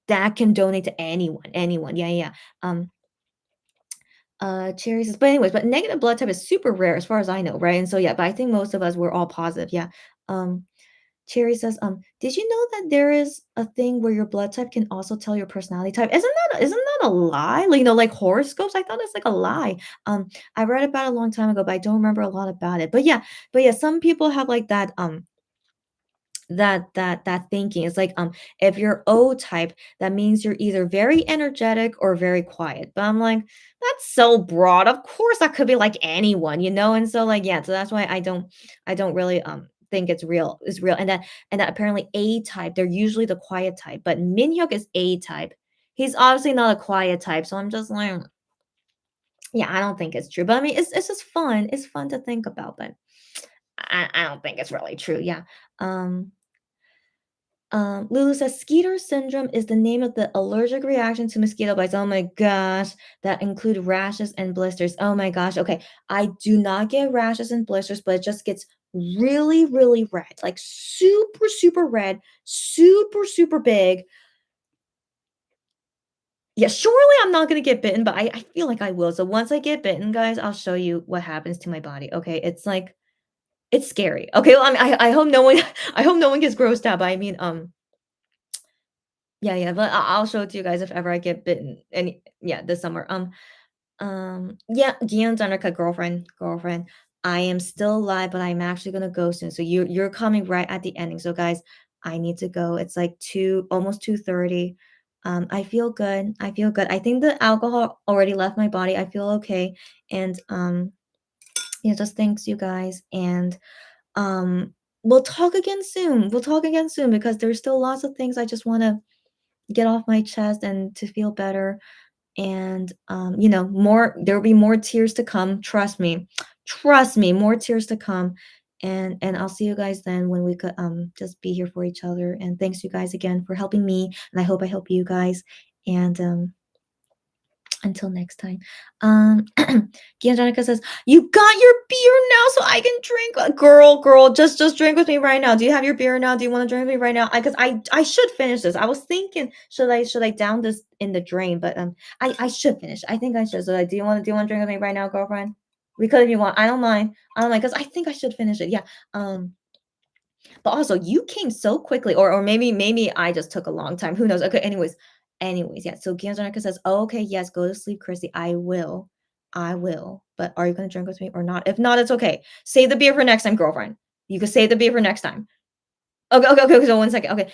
that can donate to anyone. Anyone. Yeah, yeah. Cherry says, but anyways, but negative blood type is super rare as far as I know, right? And so yeah, but I think most of us were all positive. Yeah. Um, Cherry says, did you know that there is a thing where your blood type can also tell your personality type? Isn't that a lie? Like, like horoscopes? I thought it's like a lie. I read about it a long time ago, but I don't remember a lot about it. But yeah, some people have like that thinking. It's like if you're O type, that means you're either very energetic or very quiet. But I'm like, that's so broad. Of course that could be like anyone. And so like yeah, so that's why I don't really think it's real. And that apparently A type, they're usually the quiet type, but Minhyuk is A type. He's obviously not a quiet type, so I'm just like, yeah, I don't think it's true. But I mean, it's just fun. It's fun to think about, but I don't think it's really true. Yeah. Um Lulu says Skeeter syndrome is the name of the allergic reaction to mosquito bites. Oh my gosh, that include rashes and blisters. Oh my gosh. Okay, I do not get rashes and blisters, but it just gets really, really red, like super, super red, super, super big. Yeah, surely I'm not gonna get bitten, but I feel like I will. So once I get bitten, guys, I'll show you what happens to my body. Okay, it's like it's scary. Okay, well, I hope no one I hope no one gets grossed out. But I mean, yeah, yeah, but I'll show it to you guys if ever I get bitten. And yeah, this summer. Yeah, Gion's undercut girlfriend. I am still alive, but I'm actually gonna go soon. So you're coming right at the ending. So guys, I need to go. It's like almost 2:30. I feel good. I feel good. I think the alcohol already left my body. I feel okay. And yeah, just thanks you guys. And um we'll talk again soon. We'll talk again soon because there's still lots of things I just want to get off my chest and to feel better. And more, there will be more tears to come. Trust me, more tears to come. And I'll see you guys then when we could just be here for each other. And thanks you guys again for helping me, and I hope I help you guys. And until next time. Gianjanica says, "You got your beer now, so I can drink." Girl, just drink with me right now. Do you have your beer now? Do you want to drink with me right now? Because I should finish this. I was thinking, should I down this in the drain? But I should finish. I think I should. So like, do you want to drink with me right now, girlfriend? We could if you want. I don't mind. I don't mind because I think I should finish it. Yeah. But also you came so quickly, or maybe I just took a long time. Who knows? Okay, anyways, yeah. So Gianzarnica says, oh, okay, yes, go to sleep, Chrissy. I will. I will. But are you gonna drink with me or not? If not, it's okay. Save the beer for next time, girlfriend. You can save the beer for next time. Okay. So 1 second. Okay.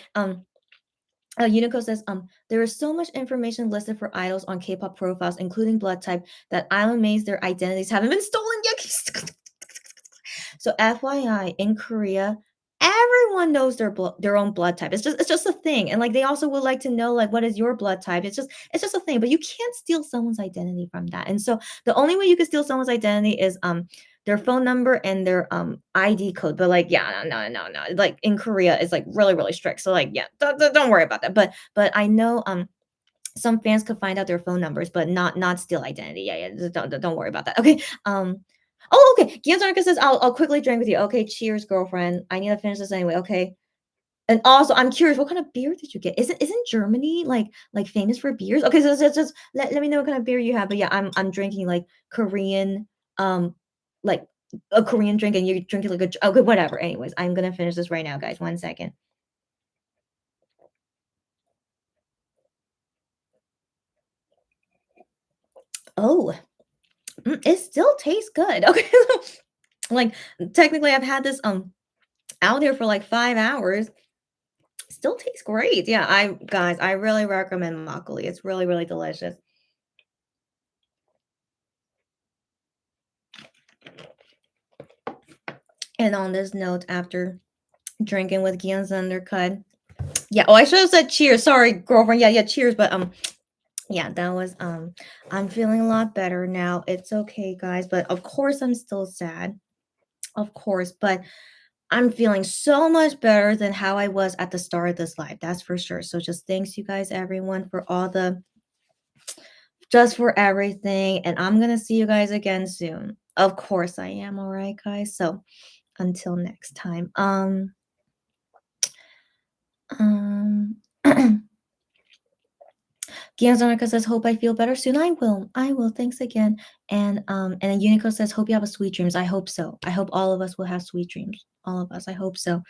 Unico says, there is so much information listed for idols on K-pop profiles, including blood type, that I'm amazed their identities haven't been stolen yet. So FYI, in Korea, everyone knows their own blood type. It's just a thing. And like they also would like to know like what is your blood type. It's just a thing, but you can't steal someone's identity from that. And so the only way you can steal someone's identity is their phone number and their ID code. But like yeah, no. Like in Korea it's like really really strict. So like yeah, don't worry about that. But I know some fans could find out their phone numbers, but not steal identity. Yeah. Don't worry about that. Okay. Oh, okay. Gianzarka says, I'll quickly drink with you. Okay, cheers, girlfriend. I need to finish this anyway. Okay. And also, I'm curious, what kind of beer did you get? Isn't Germany like famous for beers? Okay, so just let me know what kind of beer you have. But yeah, I'm drinking like Korean, like a Korean drink, and you're drinking like a okay, whatever. Anyways, I'm gonna finish this right now, guys. 1 second. Oh, it still tastes good. Okay. Like technically I've had this out here for like 5 hours. Still tastes great. Yeah, I really recommend Makgeolli. It's really, really delicious. And on this note, after drinking with Gian's undercut, yeah. Oh, I should have said cheers. Sorry, girlfriend. Yeah, cheers. But yeah, that was I'm feeling a lot better now. It's okay, guys. But of course, I'm still sad. Of course, but I'm feeling so much better than how I was at the start of this live. That's for sure. So just thanks you guys, everyone, for just for everything. And I'm going to see you guys again soon. Of course I am. All right, guys. So until next time. um Gianzonica says, hope I feel better soon. I will. I will. Thanks again. And then Unico says, hope you have a sweet dreams. I hope so. I hope all of us will have sweet dreams. All of us. I hope so.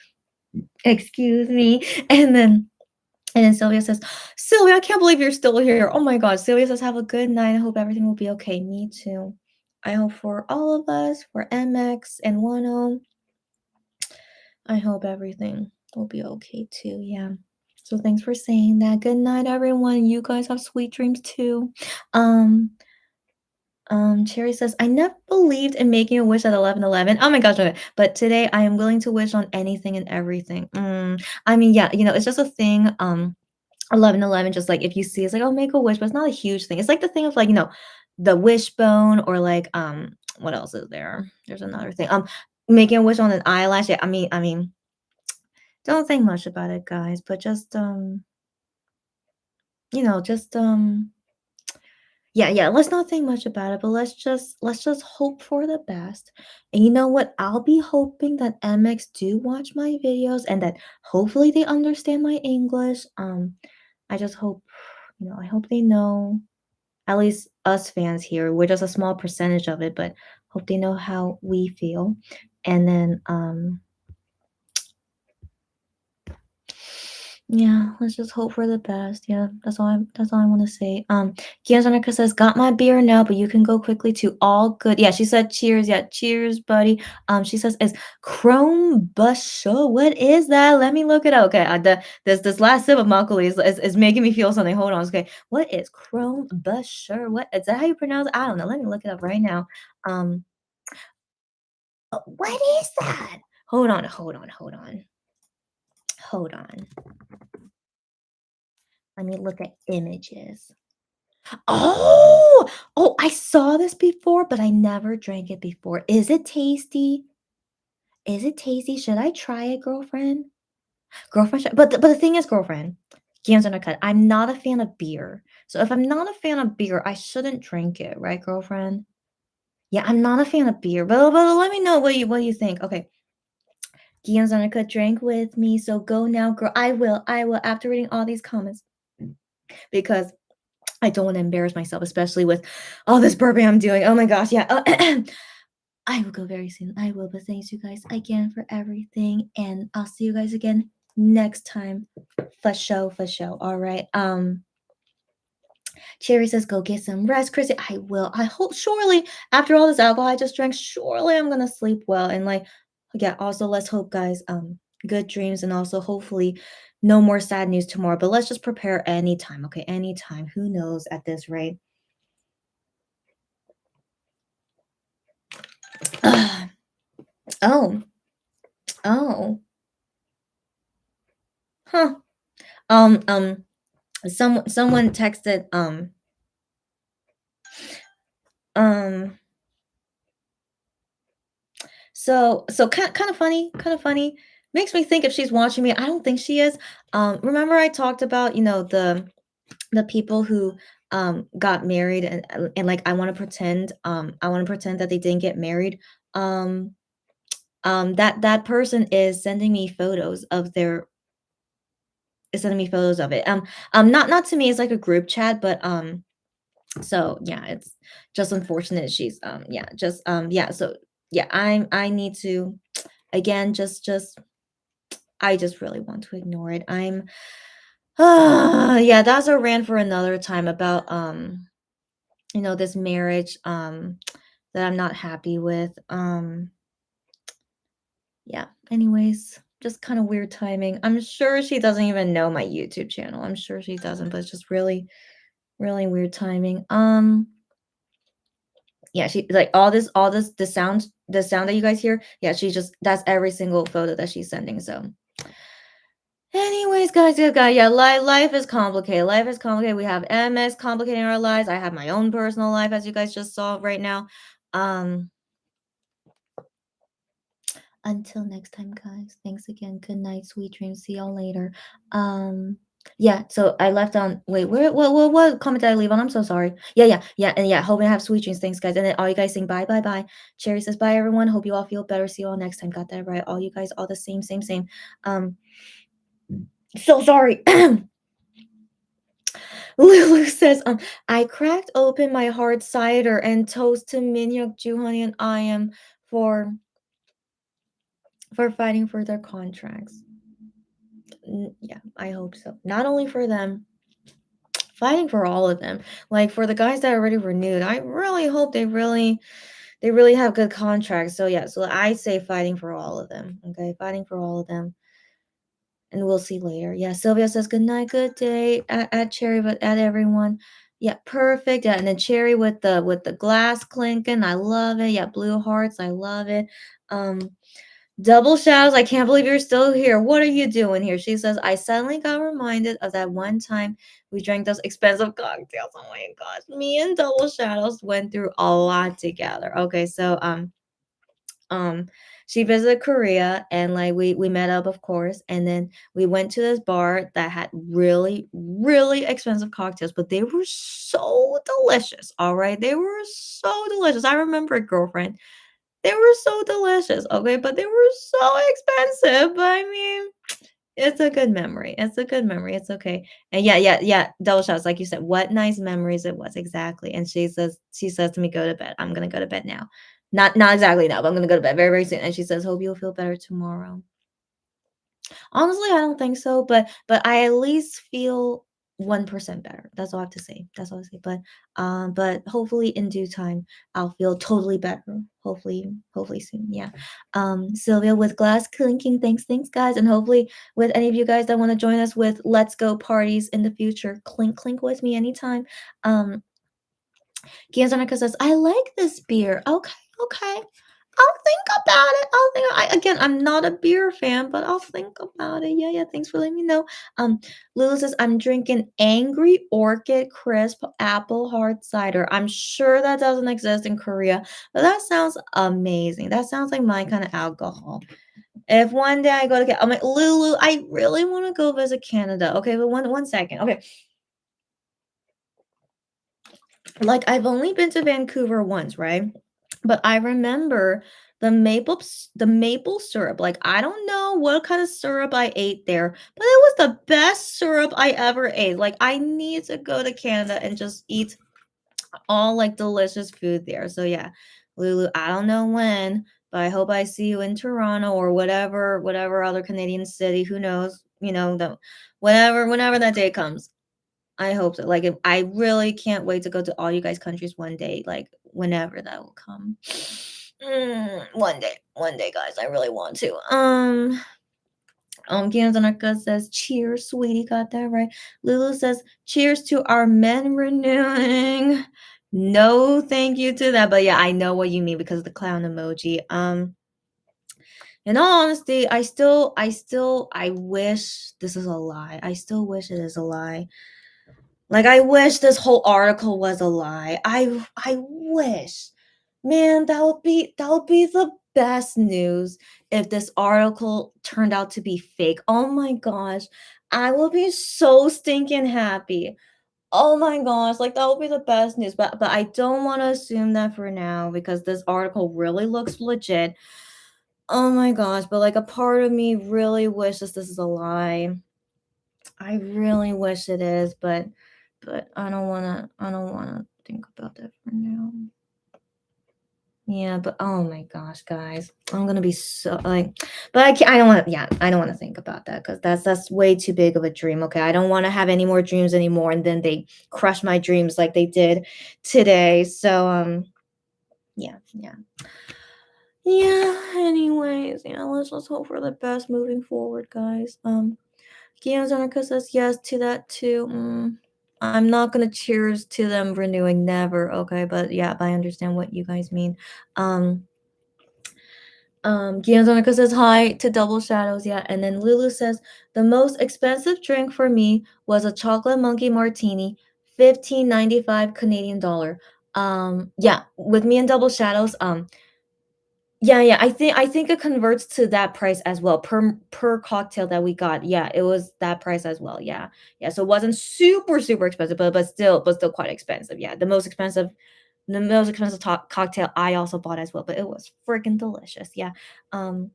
Excuse me. And then Sylvia says, Sylvia, I can't believe you're still here. Oh my God. Sylvia says, have a good night. I hope everything will be okay. Me too. I hope for all of us, for MX and Wano, I hope everything will be okay too. Yeah. So thanks for saying that. Good night, everyone. You guys have sweet dreams too. Um, Cherry says, I never believed in making a wish at 11:11. Oh my gosh, okay. But today I am willing to wish on anything and everything. I mean, yeah, it's just a thing. 11:11, just like if you see it's like, oh, make a wish, but it's not a huge thing. It's like the thing of like, the wishbone or like what else is there? There's another thing. Making a wish on an eyelash. Yeah, I mean, don't think much about it, guys, but just just yeah, let's not think much about it, but let's just hope for the best. And you know what? I'll be hoping that MX do watch my videos and that hopefully they understand my English. I just hope, I hope they know, at least us fans here, we're just a small percentage of it, but hope they know how we feel. And then yeah, let's just hope for the best. Yeah, that's all I want to say. Kiazanika says, got my beer now, but you can go quickly to all good. Yeah, she said cheers. Yeah, cheers, buddy. She says, is Chrome Busho? What is that? Let me look it up. Okay, this last sip of makgeolli is making me feel something. Hold on. Okay, what is Chrome Busher? What is that? How you pronounce it? I don't know. Let me look it up right now. What is that? Hold on. Let me look at images. Oh, I saw this before, but I never drank it before. Is it tasty? Is it tasty? Should I try it, girlfriend? Girlfriend, but the thing is, girlfriend, Gams Undercut, I'm not a fan of beer. So if I'm not a fan of beer, I shouldn't drink it, right, girlfriend? Yeah, I'm not a fan of beer, but let me know what you think. Okay. Gams Undercut, drink with me. So go now, girl. I will after reading all these comments. Because I don't want to embarrass myself, especially with all this burping I'm doing. Oh my gosh, yeah. I will go very soon. I will, but thanks you guys again for everything, and I'll see you guys again next time. For show. All right. Cherry says, "Go get some rest, Chrissy." I will. I hope surely after all this alcohol I just drank, surely I'm gonna sleep well. And like, yeah. Also, let's hope, guys. Good dreams, and also hopefully no more sad news tomorrow. But let's just prepare anytime. Okay, anytime. Who knows at this rate? Oh. Oh. Huh. Someone texted um so kind of funny. Makes me think if she's watching me. I don't think she is. Remember I talked about, the people who got married and like I want to pretend that they didn't get married. Um that person is sending me photos of their is sending me photos of it. Not to me, it's like a group chat, but so yeah, it's just unfortunate she's yeah, just yeah, so yeah, I need to again just I just really want to ignore it. I'm yeah, that's a rant for another time about this marriage that I'm not happy with. Yeah, anyways, just kind of weird timing. I'm sure she doesn't even know my YouTube channel. I'm sure she doesn't, but it's just really really weird timing. Yeah, she like all this the sound that you guys hear. Yeah, she just that's every single photo that she's sending. So anyways, guys, yeah, life is complicated. Life is complicated. We have MS complicating our lives. I have my own personal life, as you guys just saw right now. Until next time, guys. Thanks again. Good night, sweet dreams. See y'all later. Yeah, so I left on wait, what comment did I leave on? I'm so sorry. Yeah, and yeah, hoping to have sweet dreams. Thanks, guys. And then all you guys sing bye. Cherry says bye everyone. Hope you all feel better. See you all next time. Got that right. All you guys all the same. So sorry. Lulu says, I cracked open my hard cider and toast to Minhyuk, Juhoney, and I am for fighting for their contracts. Yeah, I hope so. Not only for them, fighting for all of them. Like for the guys that already renewed, I really hope they really have good contracts. So yeah, so I say fighting for all of them. Okay, fighting for all of them. And we'll see later. Yeah, Sylvia says good night, good day at Cherry, but at everyone. Yeah, perfect. Yeah, and then Cherry with the glass clinking. I love it. Yeah, blue hearts. I love it. Double shadows. I can't believe you're still here. What are you doing here? She says, I suddenly got reminded of that one time we drank those expensive cocktails. Oh my gosh. Me and Double Shadows went through a lot together. Okay, so she visited Korea and like we met up, of course, and then we went to this bar that had really really expensive cocktails, but they were so delicious. All right, they were so delicious. I remember it, girlfriend. They were so delicious, okay, but they were so expensive. But I mean, it's a good memory. It's a good memory. It's okay. And yeah. Double shots, like you said, what nice memories it was exactly. And she says to me, "Go to bed. I'm gonna go to bed now." Not exactly now, but I'm gonna go to bed very very soon. And she says, "Hope you'll feel better tomorrow." Honestly, I don't think so, but I at least feel 1% better. That's all I have to say. That's all I say. But hopefully in due time I'll feel totally better. Hopefully soon. Yeah. Sylvia with glass clinking. Thanks guys. And hopefully with any of you guys that want to join us with Let's Go parties in the future, clink with me anytime. Gianzana says, I like this beer. Okay. I'll think about it. I'm not a beer fan, but I'll think about it. Yeah. Thanks for letting me know. Lulu says, I'm drinking Angry Orchid Crisp Apple Hard Cider. I'm sure that doesn't exist in Korea, but that sounds amazing. That sounds like my kind of alcohol. If one day I go to, I'm like, Lulu, I really want to go visit Canada. Okay, but one second. Okay. Like I've only been to Vancouver once, right? But I remember the maple syrup. Like I don't know what kind of syrup I ate there, but it was the best syrup I ever ate. Like I need to go to Canada and just eat all like delicious food there. So yeah, Lulu, I don't know when, but I hope I see you in Toronto or whatever other Canadian city. Who knows? The whenever that day comes. I hope so. Like, if I really can't wait to go to all you guys' countries one day, like whenever that will come. One day, guys. I really want to. Ganzanarka says, cheers, sweetie. Got that right. Lulu says, cheers to our men renewing. No, thank you to that. But yeah, I know what you mean because of the clown emoji. In all honesty, I wish this is a lie. I still wish it is a lie. Like I wish this whole article was a lie. I wish. Man, that would be the best news if this article turned out to be fake. Oh my gosh. I will be so stinking happy. Oh my gosh, like that would be the best news. But I don't want to assume that for now because this article really looks legit. Oh my gosh, but like a part of me really wishes this is a lie. I really wish it is, but I don't wanna think about that for now. Yeah, but oh my gosh, guys, I'm gonna be so like, but I can't. I don't want to think about that because that's way too big of a dream. Okay, I don't want to have any more dreams anymore, and then they crush my dreams like they did today. So yeah. Anyways, let's just hope for the best moving forward, guys. Gianzana says yes to that too. I'm not gonna cheers to them renewing, never. Okay, but yeah, I understand what you guys mean. Gianzana says hi to Double Shadows, yeah, and then Lulu says the most expensive drink for me was a chocolate monkey martini, 15.95 Canadian dollar. Yeah, with me and Double Shadows, yeah, I think it converts to that price as well per cocktail that we got. Yeah, it was that price as well. Yeah. So it wasn't super expensive, but still quite expensive. Yeah, the most expensive cocktail I also bought as well, but it was freaking delicious. Yeah. Um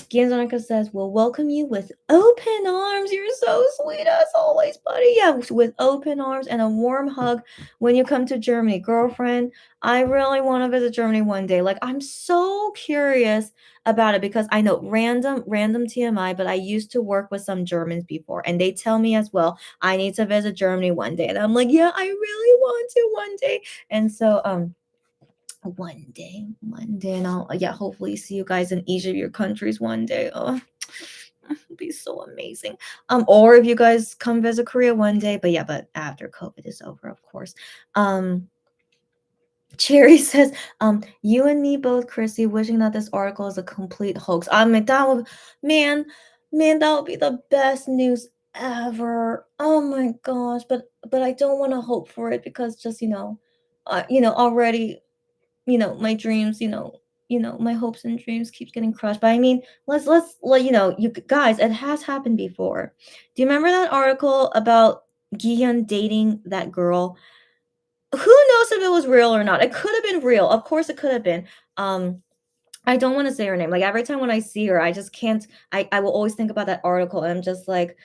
Gianzanaka says, "We'll welcome you with open arms. You're so sweet as always, buddy. Yeah, with open arms and a warm hug when you come to Germany, girlfriend. I really want to visit Germany one day. Like, I'm so curious about it because I know random TMI, but I used to work with some Germans before, and they tell me as well I need to visit Germany one day, and I'm like, yeah, I really want to one day, and so one day, and I'll yeah, hopefully see you guys in each of your countries one day. Oh, it'd be so amazing. Or if you guys come visit Korea one day, but yeah, but after COVID is over, of course. Cherry says, you and me both, Chrissy, wishing that this article is a complete hoax. I mean, that would, man, that would be the best news ever. Oh my gosh, but I don't want to hope for it because just already my dreams, my hopes and dreams keeps getting crushed. But I mean, let's let you guys, it has happened before. Do you remember that article about Gihyun dating that girl? Who knows if it was real or not? It could have been real. Of course it could have been. I don't want to say her name. Like every time when I see her, I just can't. I will always think about that article, and I'm just like,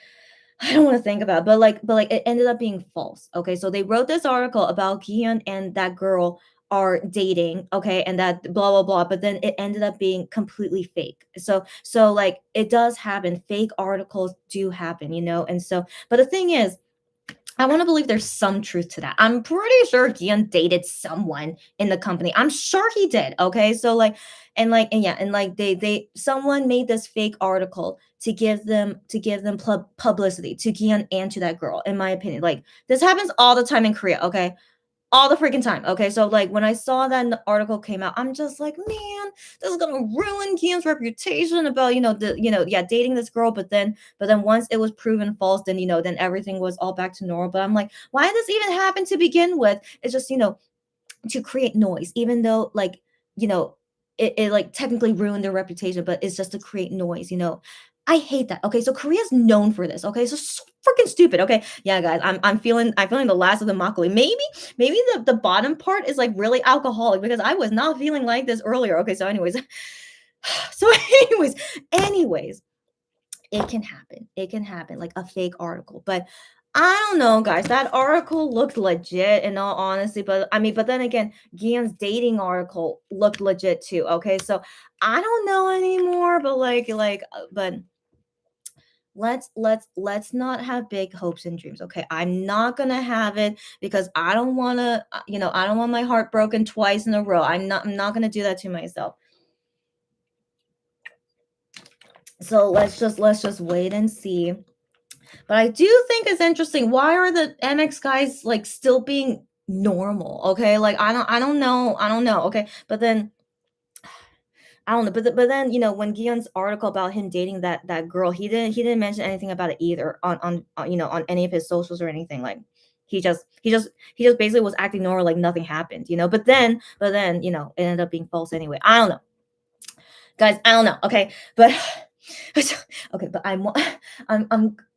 I don't want to think about it. But like it ended up being false. Okay, so they wrote this article about Gihyun and that girl are dating, okay, and that blah blah blah, but then it ended up being completely fake. So like it does happen. Fake articles do happen, and so but the thing is, I want to believe there's some truth to that. I'm pretty sure Gian dated someone in the company. I'm sure he did. Okay. So they someone made this fake article to give them publicity to Gian and to that girl, in my opinion. Like this happens all the time in Korea. Okay, all the freaking time. Okay, so like when I saw that the article came out, I'm just like, man, this is gonna ruin Kian's reputation about yeah, dating this girl. But then once it was proven false, then everything was all back to normal. But I'm like, why did this even happen to begin with? It's just to create noise, even though like you know it like technically ruined their reputation, but it's just to create noise. I hate that. Okay, so Korea's known for this. Okay, so freaking stupid. Okay, yeah, guys, I'm feeling the last of the makgeolli. Maybe the bottom part is like really alcoholic because I was not feeling like this earlier. Okay, so anyways, anyways, it can happen. It can happen, like a fake article. But I don't know, guys. That article looked legit in all honesty. But I mean, but then again, Gian's dating article looked legit too. Okay. So I don't know anymore, but but let's not have big hopes and dreams. Okay. I'm not gonna have it because I don't wanna, I don't want my heart broken twice in a row. I'm not gonna do that to myself. So let's just wait and see. But I do think it's interesting. Why are the MX guys like still being normal? Okay, like I don't know. Okay, but then I don't know. But then when Gion's article about him dating that girl, he didn't mention anything about it either on any of his socials or anything. Like he just basically was acting normal, like nothing happened. But then it ended up being false anyway. I don't know, guys. I don't know. Okay, but okay, but I'm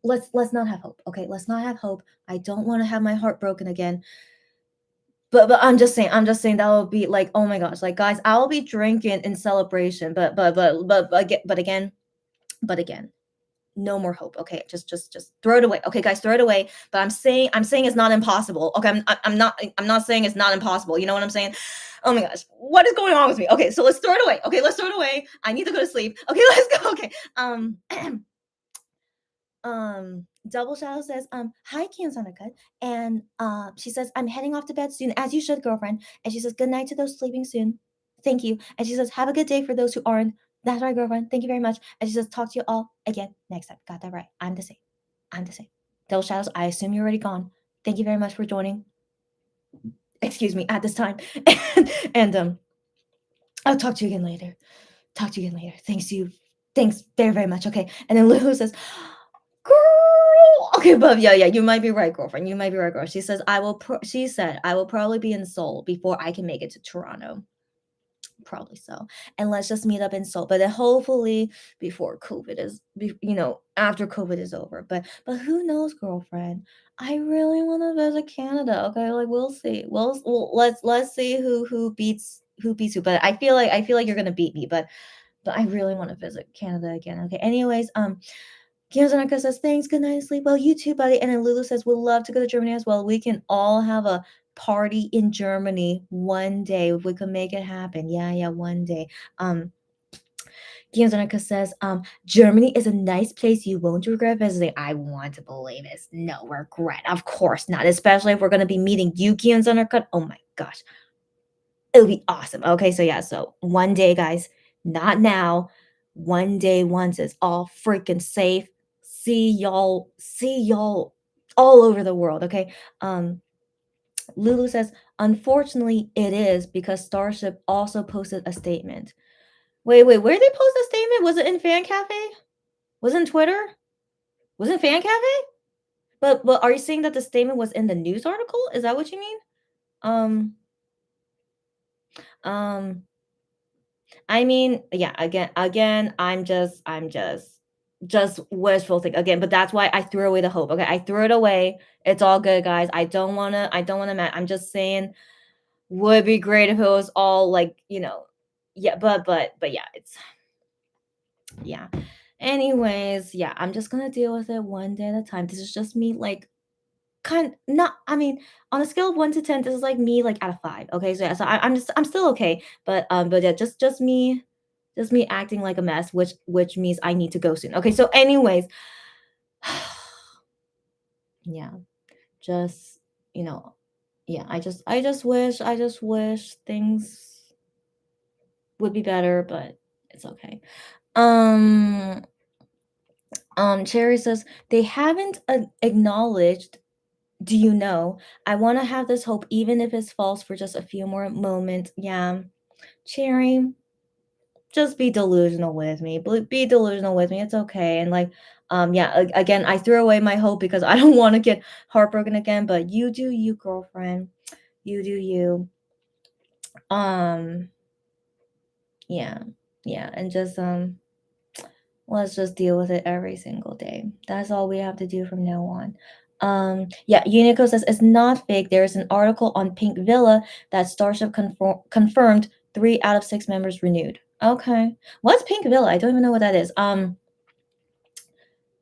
let's not have hope. Okay, let's not have hope. I don't want to have my heart broken again. But I'm just saying that would be like, oh my gosh, like guys, I'll be drinking in celebration, but again, no more hope. Okay, just throw it away. Okay, guys, throw it away. But I'm saying it's not impossible. Okay, I'm not saying it's not impossible. You know what I'm saying? Oh my gosh, what is going on with me? Okay, so let's throw it away. Okay, let's throw it away. I need to go to sleep. Okay, let's go. Okay. Double Shadow says, hi Kianzanaka. And she says, I'm heading off to bed soon, as you should, girlfriend. And she says, good night to those sleeping soon. Thank you. And she says, have a good day for those who aren't. That's right, girlfriend. Thank you very much. And she says, talk to you all again next time. Got that right. I'm the same. I'm the same. Double Shadows, I assume you're already gone. Thank you very much for joining. Excuse me, at this time. and I'll talk to you again later. Talk to you again later. Thanks very, very much. Okay. And then Lulu says, girl. Okay, but yeah, you might be right, girlfriend. You might be right, girl. She says, she said, I will probably be in Seoul before I can make it to Toronto. Probably so. And let's just meet up in Seoul. But then hopefully before COVID after COVID is over. But who knows, girlfriend? I really want to visit Canada. Okay, like we'll see. Let's see who beats who. But I feel like you're gonna beat me. But but I really want to visit Canada again. Okay. Anyways, Kiyosanaka says, thanks, good night, sleep well. You too, buddy. And then Lulu says, we'll love to go to Germany as well. We can all have a party in Germany one day if we can make it happen. Yeah, one day. Kiyosanaka says, Germany is a nice place you won't regret visiting. I want to believe it's no regret. Of course not, especially if we're going to be meeting you, Kiyosanaka. Oh my gosh. It'll be awesome. Okay, so yeah, so one day, guys, not now. One day, once it's all freaking safe. See y'all all over the world. Okay. Lulu says, unfortunately, it is because Starship also posted a statement. Wait, where did they post a statement? Was it in Fan Cafe? Was it in Twitter? Was it in Fan Cafe? But are you saying that the statement was in the news article? Is that what you mean? I mean, yeah, again, I'm just wishful thinking again, but that's why I threw away the hope. Okay, I threw it away. It's all good, guys. I don't wanna, I'm just saying, would be great if it was all like, yeah, but yeah, it's yeah. Anyways, yeah, I'm just gonna deal with it one day at a time. This is just me, like, not. I mean, on a scale of 1 to 10, this is like me, like, out of 5. Okay, so yeah, so I'm still okay, but yeah, just me acting like a mess, which means I need to go soon. Okay, so anyways, yeah, just yeah, I just wish things would be better, but it's okay. Cherry says they haven't acknowledged. Do you know? I want to have this hope, even if it's false, for just a few more moments. Yeah, Cherry, just be delusional with me. Be delusional with me. It's okay. And like, yeah, again, I threw away my hope because I don't want to get heartbroken again. But you do you, girlfriend. You do you. Yeah, and just let's just deal with it every single day. That's all we have to do from now on. Yeah, Unico says it's not fake. There's an article on Pink Villa that Starship confirmed 3 out of 6 members renewed. Okay. What's Pink Villa? I don't even know what that is.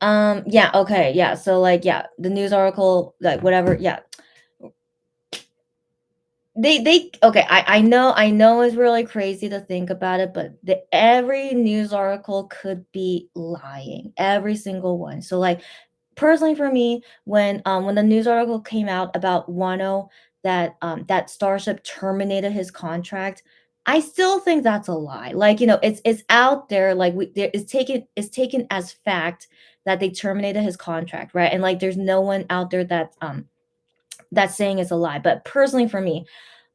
Yeah, okay, yeah. So like, yeah, the news article, like whatever, yeah. They okay, I know it's really crazy to think about it, but every news article could be lying, every single one. So like, personally for me, when the news article came out about Wano, that Starship terminated his contract, I still think that's a lie. Like, it's out there, like, it's taken as fact that they terminated his contract, right? And like, there's no one out there that's saying it's a lie. But personally for me,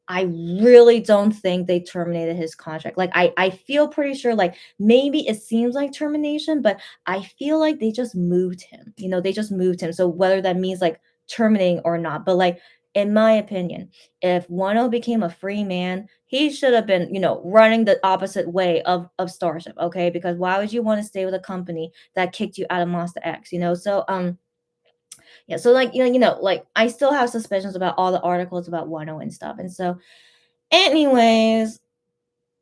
I really don't think they terminated his contract. Like, I feel pretty sure, like, maybe it seems like termination, but I feel like they just moved him. They just moved him. So whether that means like terminating or not, but like, in my opinion, if Wano became a free man, he should have been, running the opposite way of Starship. Okay, because why would you want to stay with a company that kicked you out of Monster X? So yeah, so like, like, I still have suspicions about all the articles about Wano and stuff. And so anyways,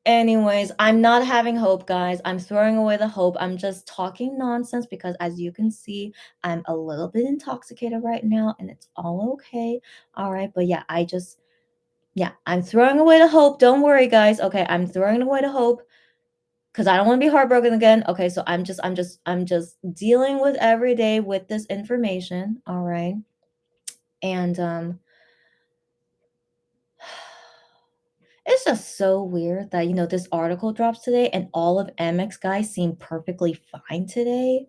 I'm not having hope, guys. I'm throwing away the hope. I'm just talking nonsense because, as you can see, I'm a little bit intoxicated right now, and it's all okay. All right, but yeah, I'm throwing away the hope. Don't worry, guys. Okay, I'm throwing away the hope because I don't want to be heartbroken again. Okay, so I'm just dealing with every day with this information. All right. And it's just so weird that, this article drops today and all of MX guys seem perfectly fine today.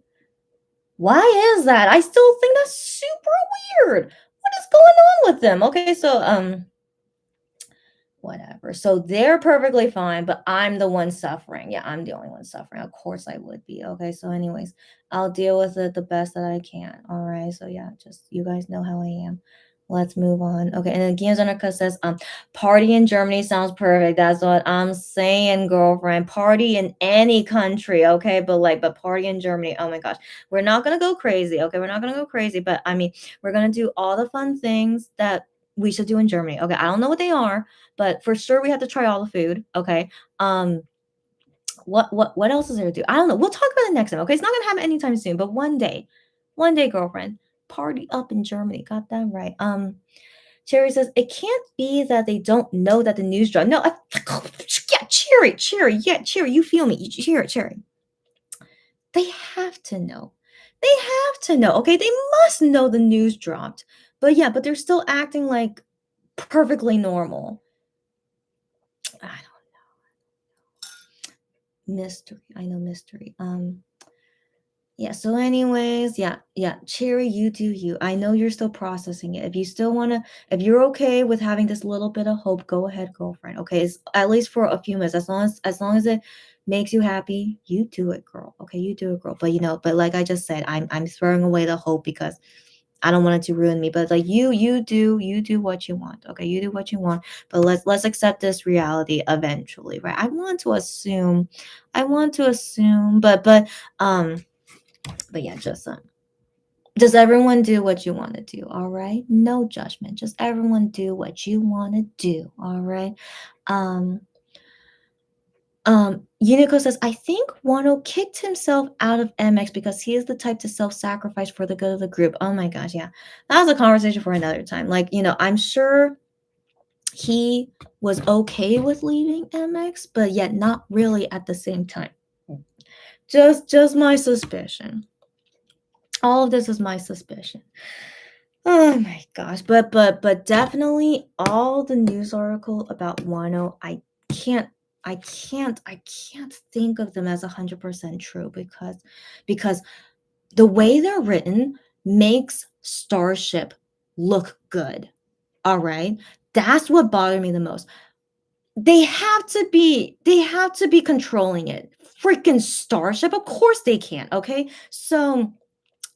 Why is that? I still think that's super weird. What is going on with them? Okay, so whatever. So they're perfectly fine, but I'm the one suffering. Yeah, I'm the only one suffering. Of course I would be. Okay, so anyways, I'll deal with it the best that I can. All right, so yeah, just you guys know how I am. Let's move on. Okay, and then Gianzanaka says, party in Germany sounds perfect. That's what I'm saying, girlfriend. Party in any country, okay? But party in Germany. Oh my gosh. We're not gonna go crazy, okay? We're not gonna go crazy, but I mean, we're gonna do all the fun things that we should do in Germany. Okay, I don't know what they are, but for sure we have to try all the food. Okay. What else is there to do? I don't know. We'll talk about it next time. Okay, it's not gonna happen anytime soon, but one day, girlfriend, party up in Germany. Got that right. Cherry says it can't be that they don't know that the news dropped. No, yeah, Cherry, yeah, Cherry, you feel me? Cherry. They have to know. They have to know. Okay, they must know the news dropped. But yeah, but they're still acting like perfectly normal. I don't know. Mystery. I know mystery. Yeah, so anyways, yeah, Cherry, you do you. I know you're still processing it. If you're okay with having this little bit of hope, go ahead, girlfriend. Okay, it's at least for a few minutes. As long as it makes you happy, you do it, girl. Okay, you do it, girl. But like I just said, I'm throwing away the hope because I don't want it to ruin me. But like you do what you want. Okay, you do what you want. But let's accept this reality eventually, right? I want to assume, but yeah, just everyone do what you want to do, all right? No judgment. Just everyone do what you want to do, all right? Unico says, I think Wano kicked himself out of MX because he is the type to self-sacrifice for the good of the group. Oh my gosh, yeah. That was a conversation for another time. Like, I'm sure he was okay with leaving MX, but yet not really at the same time. Just my suspicion. All of this is my suspicion. Oh my gosh. But definitely all the news article about Wano, I can't think of them as 100% true because the way they're written makes Starship look good. All right? That's what bothered me the most. They have to be controlling it. Freaking Starship. Of course they can, okay? So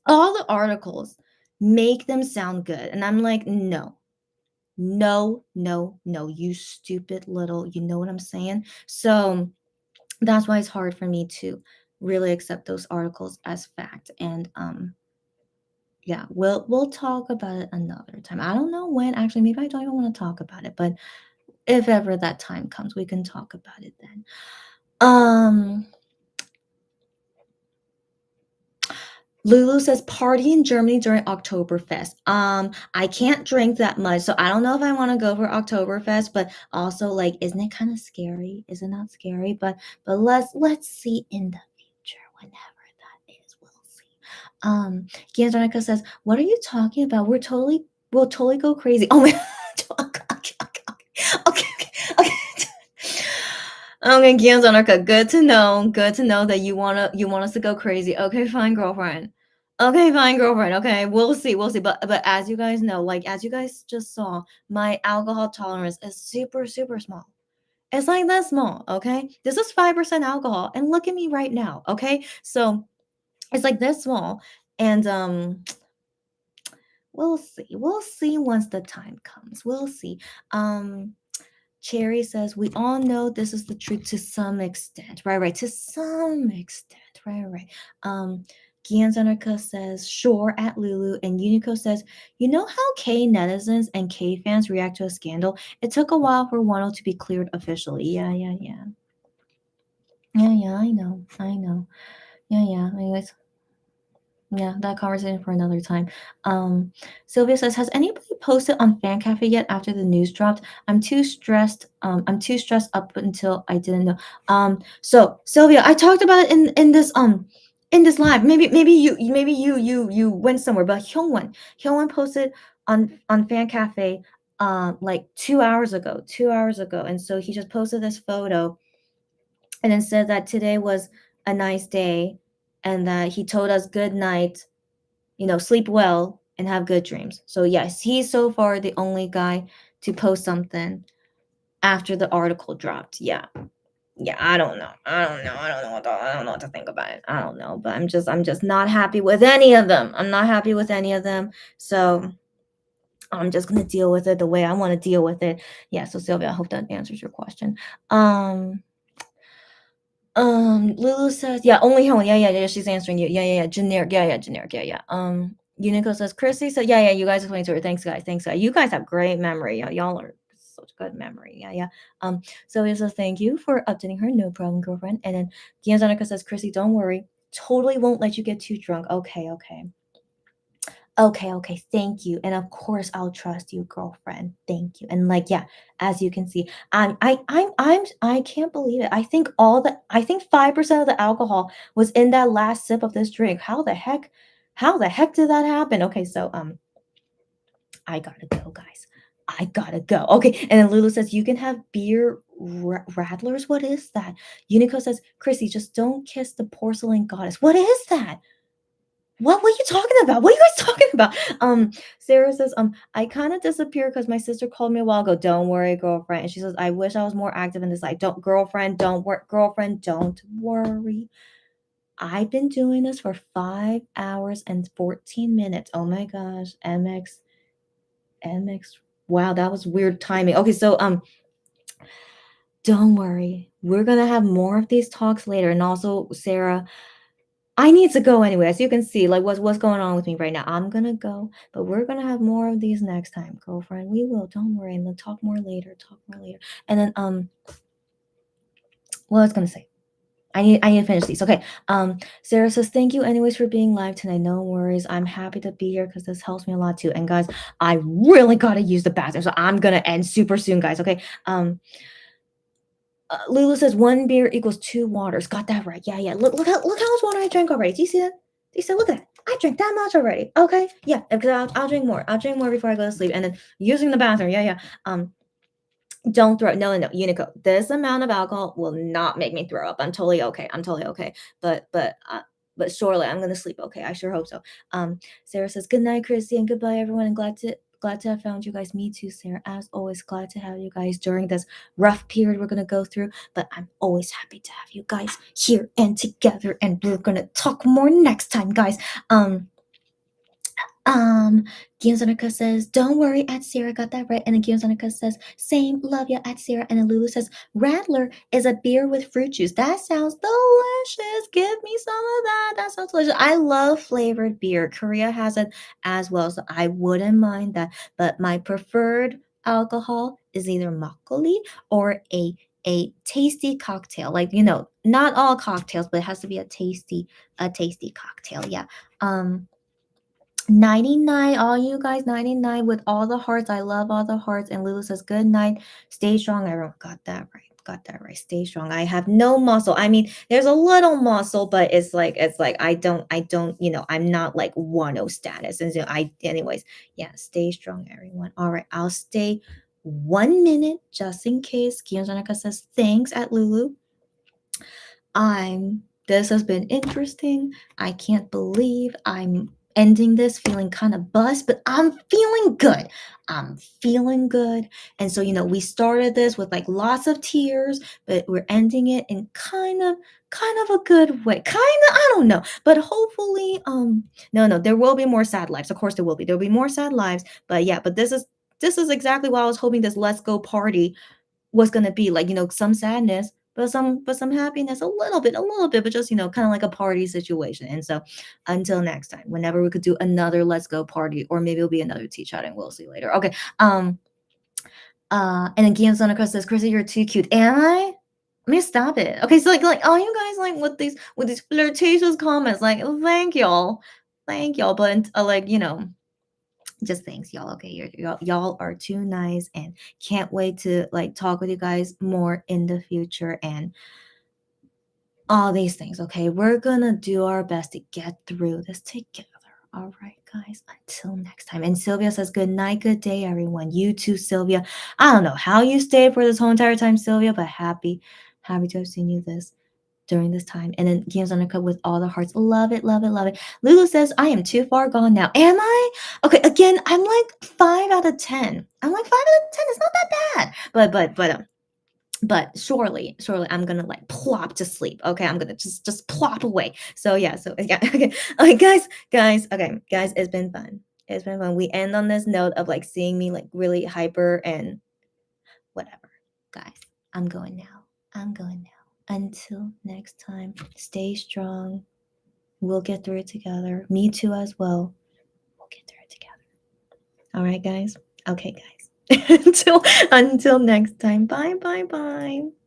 all the articles make them sound good. And I'm like, no, you stupid little, you know what I'm saying? So that's why it's hard for me to really accept those articles as fact. And yeah, we'll talk about it another time. I don't know when, actually, maybe I don't even want to talk about it, but if ever that time comes, we can talk about it then. Lulu says party in Germany during Oktoberfest. I can't drink that much, so I don't know if I want to go for Oktoberfest, but also like, isn't it kind of scary? Is it not scary? But let's see in the future, whenever that is, we'll see. Giandonica says, what are you talking about? We'll totally go crazy. Oh my okay. Okay, Giandonica, good to know that you want us to go crazy. Okay, fine, girlfriend. Okay, we'll see. But as you guys know, like as you guys just saw, my alcohol tolerance is super, super small. It's like that small, okay? This is 5% alcohol, and look at me right now, okay? So it's like this small, and we'll see once the time comes. We'll see. Cherry says, we all know this is the truth to some extent. Right. To some extent. Right. Gianzanerka says, sure, at Lulu. And Unico says, you know how K netizens and K fans react to a scandal? It took a while for Wano to be cleared officially. Yeah, I know. Yeah. Anyways. Yeah, that conversation for another time. Sylvia says, has anybody posted on Fan Cafe yet after the news dropped? I'm too stressed up until I didn't know. So Sylvia, I talked about it in this live. Maybe you went somewhere, but Hyungwon posted on Fan Cafe like 2 hours ago. And so he just posted this photo and then said that today was a nice day and that he told us good night, sleep well and have good dreams. So yes, he's so far the only guy to post something after the article dropped. Yeah, I don't know what to think about it. I don't know, but I'm just not happy with any of them. So I'm just gonna deal with it the way I want to deal with it. Yeah, so Sylvia, I hope that answers your question. Lulu says, yeah, only Helen. Yeah, she's answering you. Yeah, generic. Generic. Yeah. Unico says, Chrissy said, yeah, you guys explained to her. Thanks, guys. You guys have great memory. Y'all are such good memory. Yeah. Sylvia says, thank you for updating her. No problem, girlfriend. And then Gianzanica says, Chrissy, don't worry. Totally won't let you get too drunk. Okay. Okay, thank you. And of course I'll trust you, girlfriend. Thank you. And like, yeah, as you can see, I can't believe it. I think 5% of the alcohol was in that last sip of this drink. How the heck did that happen? Okay, so I gotta go, guys. I gotta go. Okay, and then Lulu says, you can have beer rattlers. What is that? Unico says, Chrissy, just don't kiss the porcelain goddess. What is that? What were you talking about? What are you guys talking about? Sarah says, I kind of disappeared because my sister called me a while ago. Don't worry, girlfriend. And she says, I wish I was more active in this life. Girlfriend, don't worry. I've been doing this for 5 hours and 14 minutes. Oh my gosh, MX. Wow, that was weird timing. Okay, so don't worry. We're gonna have more of these talks later. And also, Sarah, I need to go anyway. As you can see, like what's going on with me right now. I'm gonna go, but we're gonna have more of these next time, girlfriend. We will. Don't worry. And then talk more later. And then what I was gonna say. I need to finish these. Okay. Sarah says, thank you anyways for being live tonight. No worries. I'm happy to be here because this helps me a lot too. And guys, I really gotta use the bathroom. So I'm gonna end super soon, guys. Okay. Lulu says 1 beer equals 2 waters. Got that right. Yeah. Look how much water I drank already. Do you see that? Look at that. I drank that much already. Okay. Yeah, because I'll drink more. I'll drink more before I go to sleep. And then using the bathroom. Yeah. Don't throw. No. Unico. This amount of alcohol will not make me throw up. I'm totally okay. But surely I'm gonna sleep. Okay. I sure hope so. Sarah says, good night, Chrissy, and goodbye, everyone. And glad to have found you guys. Me too, Sarah. As always, glad to have you guys during this rough period we're gonna go through. But I'm always happy to have you guys here and together. And we're gonna talk more next time, guys. Gianzanica says, don't worry, at Sarah got that right. And then Gianzanica says, same, love ya, at Sarah. And then Lulu says, Rattler is a beer with fruit juice. That sounds delicious. Give me some of that. That sounds delicious. I love flavored beer. Korea has it as well, so I wouldn't mind that. But my preferred alcohol is either makgeolli or a tasty cocktail. Like, not all cocktails, but it has to be a tasty cocktail. Yeah. 99, all you guys, 99 with all the hearts. I love all the hearts. And Lulu says, good night. Stay strong, everyone. Got that right. Stay strong. I have no muscle. I mean, there's a little muscle, but it's like I don't, I'm not like 1-0 status. And so anyways, yeah, stay strong, everyone. All right, I'll stay 1 minute just in case. Gianzanica says, thanks at Lulu. This has been interesting. I can't believe I'm ending this feeling kind of buzzed, but I'm feeling good. And so, we started this with like lots of tears, but we're ending it in kind of a good way. I don't know, but hopefully, no, there will be more sad lives. Of course there will be. There'll be more sad lives, but yeah, but this is exactly what I was hoping this Let's Go party was gonna be like, some sadness, but some happiness, a little bit, but just, kind of like a party situation. And so until next time, whenever we could do another Let's Go party, or maybe it'll be another tea chatting, we'll see later. Okay. And then Guillaume Sonica says, Chrissy, you're too cute. Am I? Let me stop it. Okay, so like all you guys like with these flirtatious comments, like thank y'all. But just thanks, y'all. Okay, y'all are too nice, and can't wait to like talk with you guys more in the future and all these things. Okay, we're gonna do our best to get through this together. All right, guys, until next time. And Sylvia says, good night, good day, everyone. You too, Sylvia. I don't know how you stayed for this whole entire time, Sylvia, but happy to have seen you during this time. And then Games on a Cup with all the hearts. Love it. Lulu says, I am too far gone now. Am I? Okay, again, I'm like 5 out of 10. It's not that bad. But surely I'm gonna like plop to sleep. Okay, I'm gonna just plop away. So yeah, okay. Guys, it's been fun. We end on this note of like seeing me like really hyper and whatever. Guys, I'm going now. Until next time, stay strong. We'll get through it together. Me too as well. We'll get through it together. All right, guys? Okay, guys. until next time. Bye, bye, bye.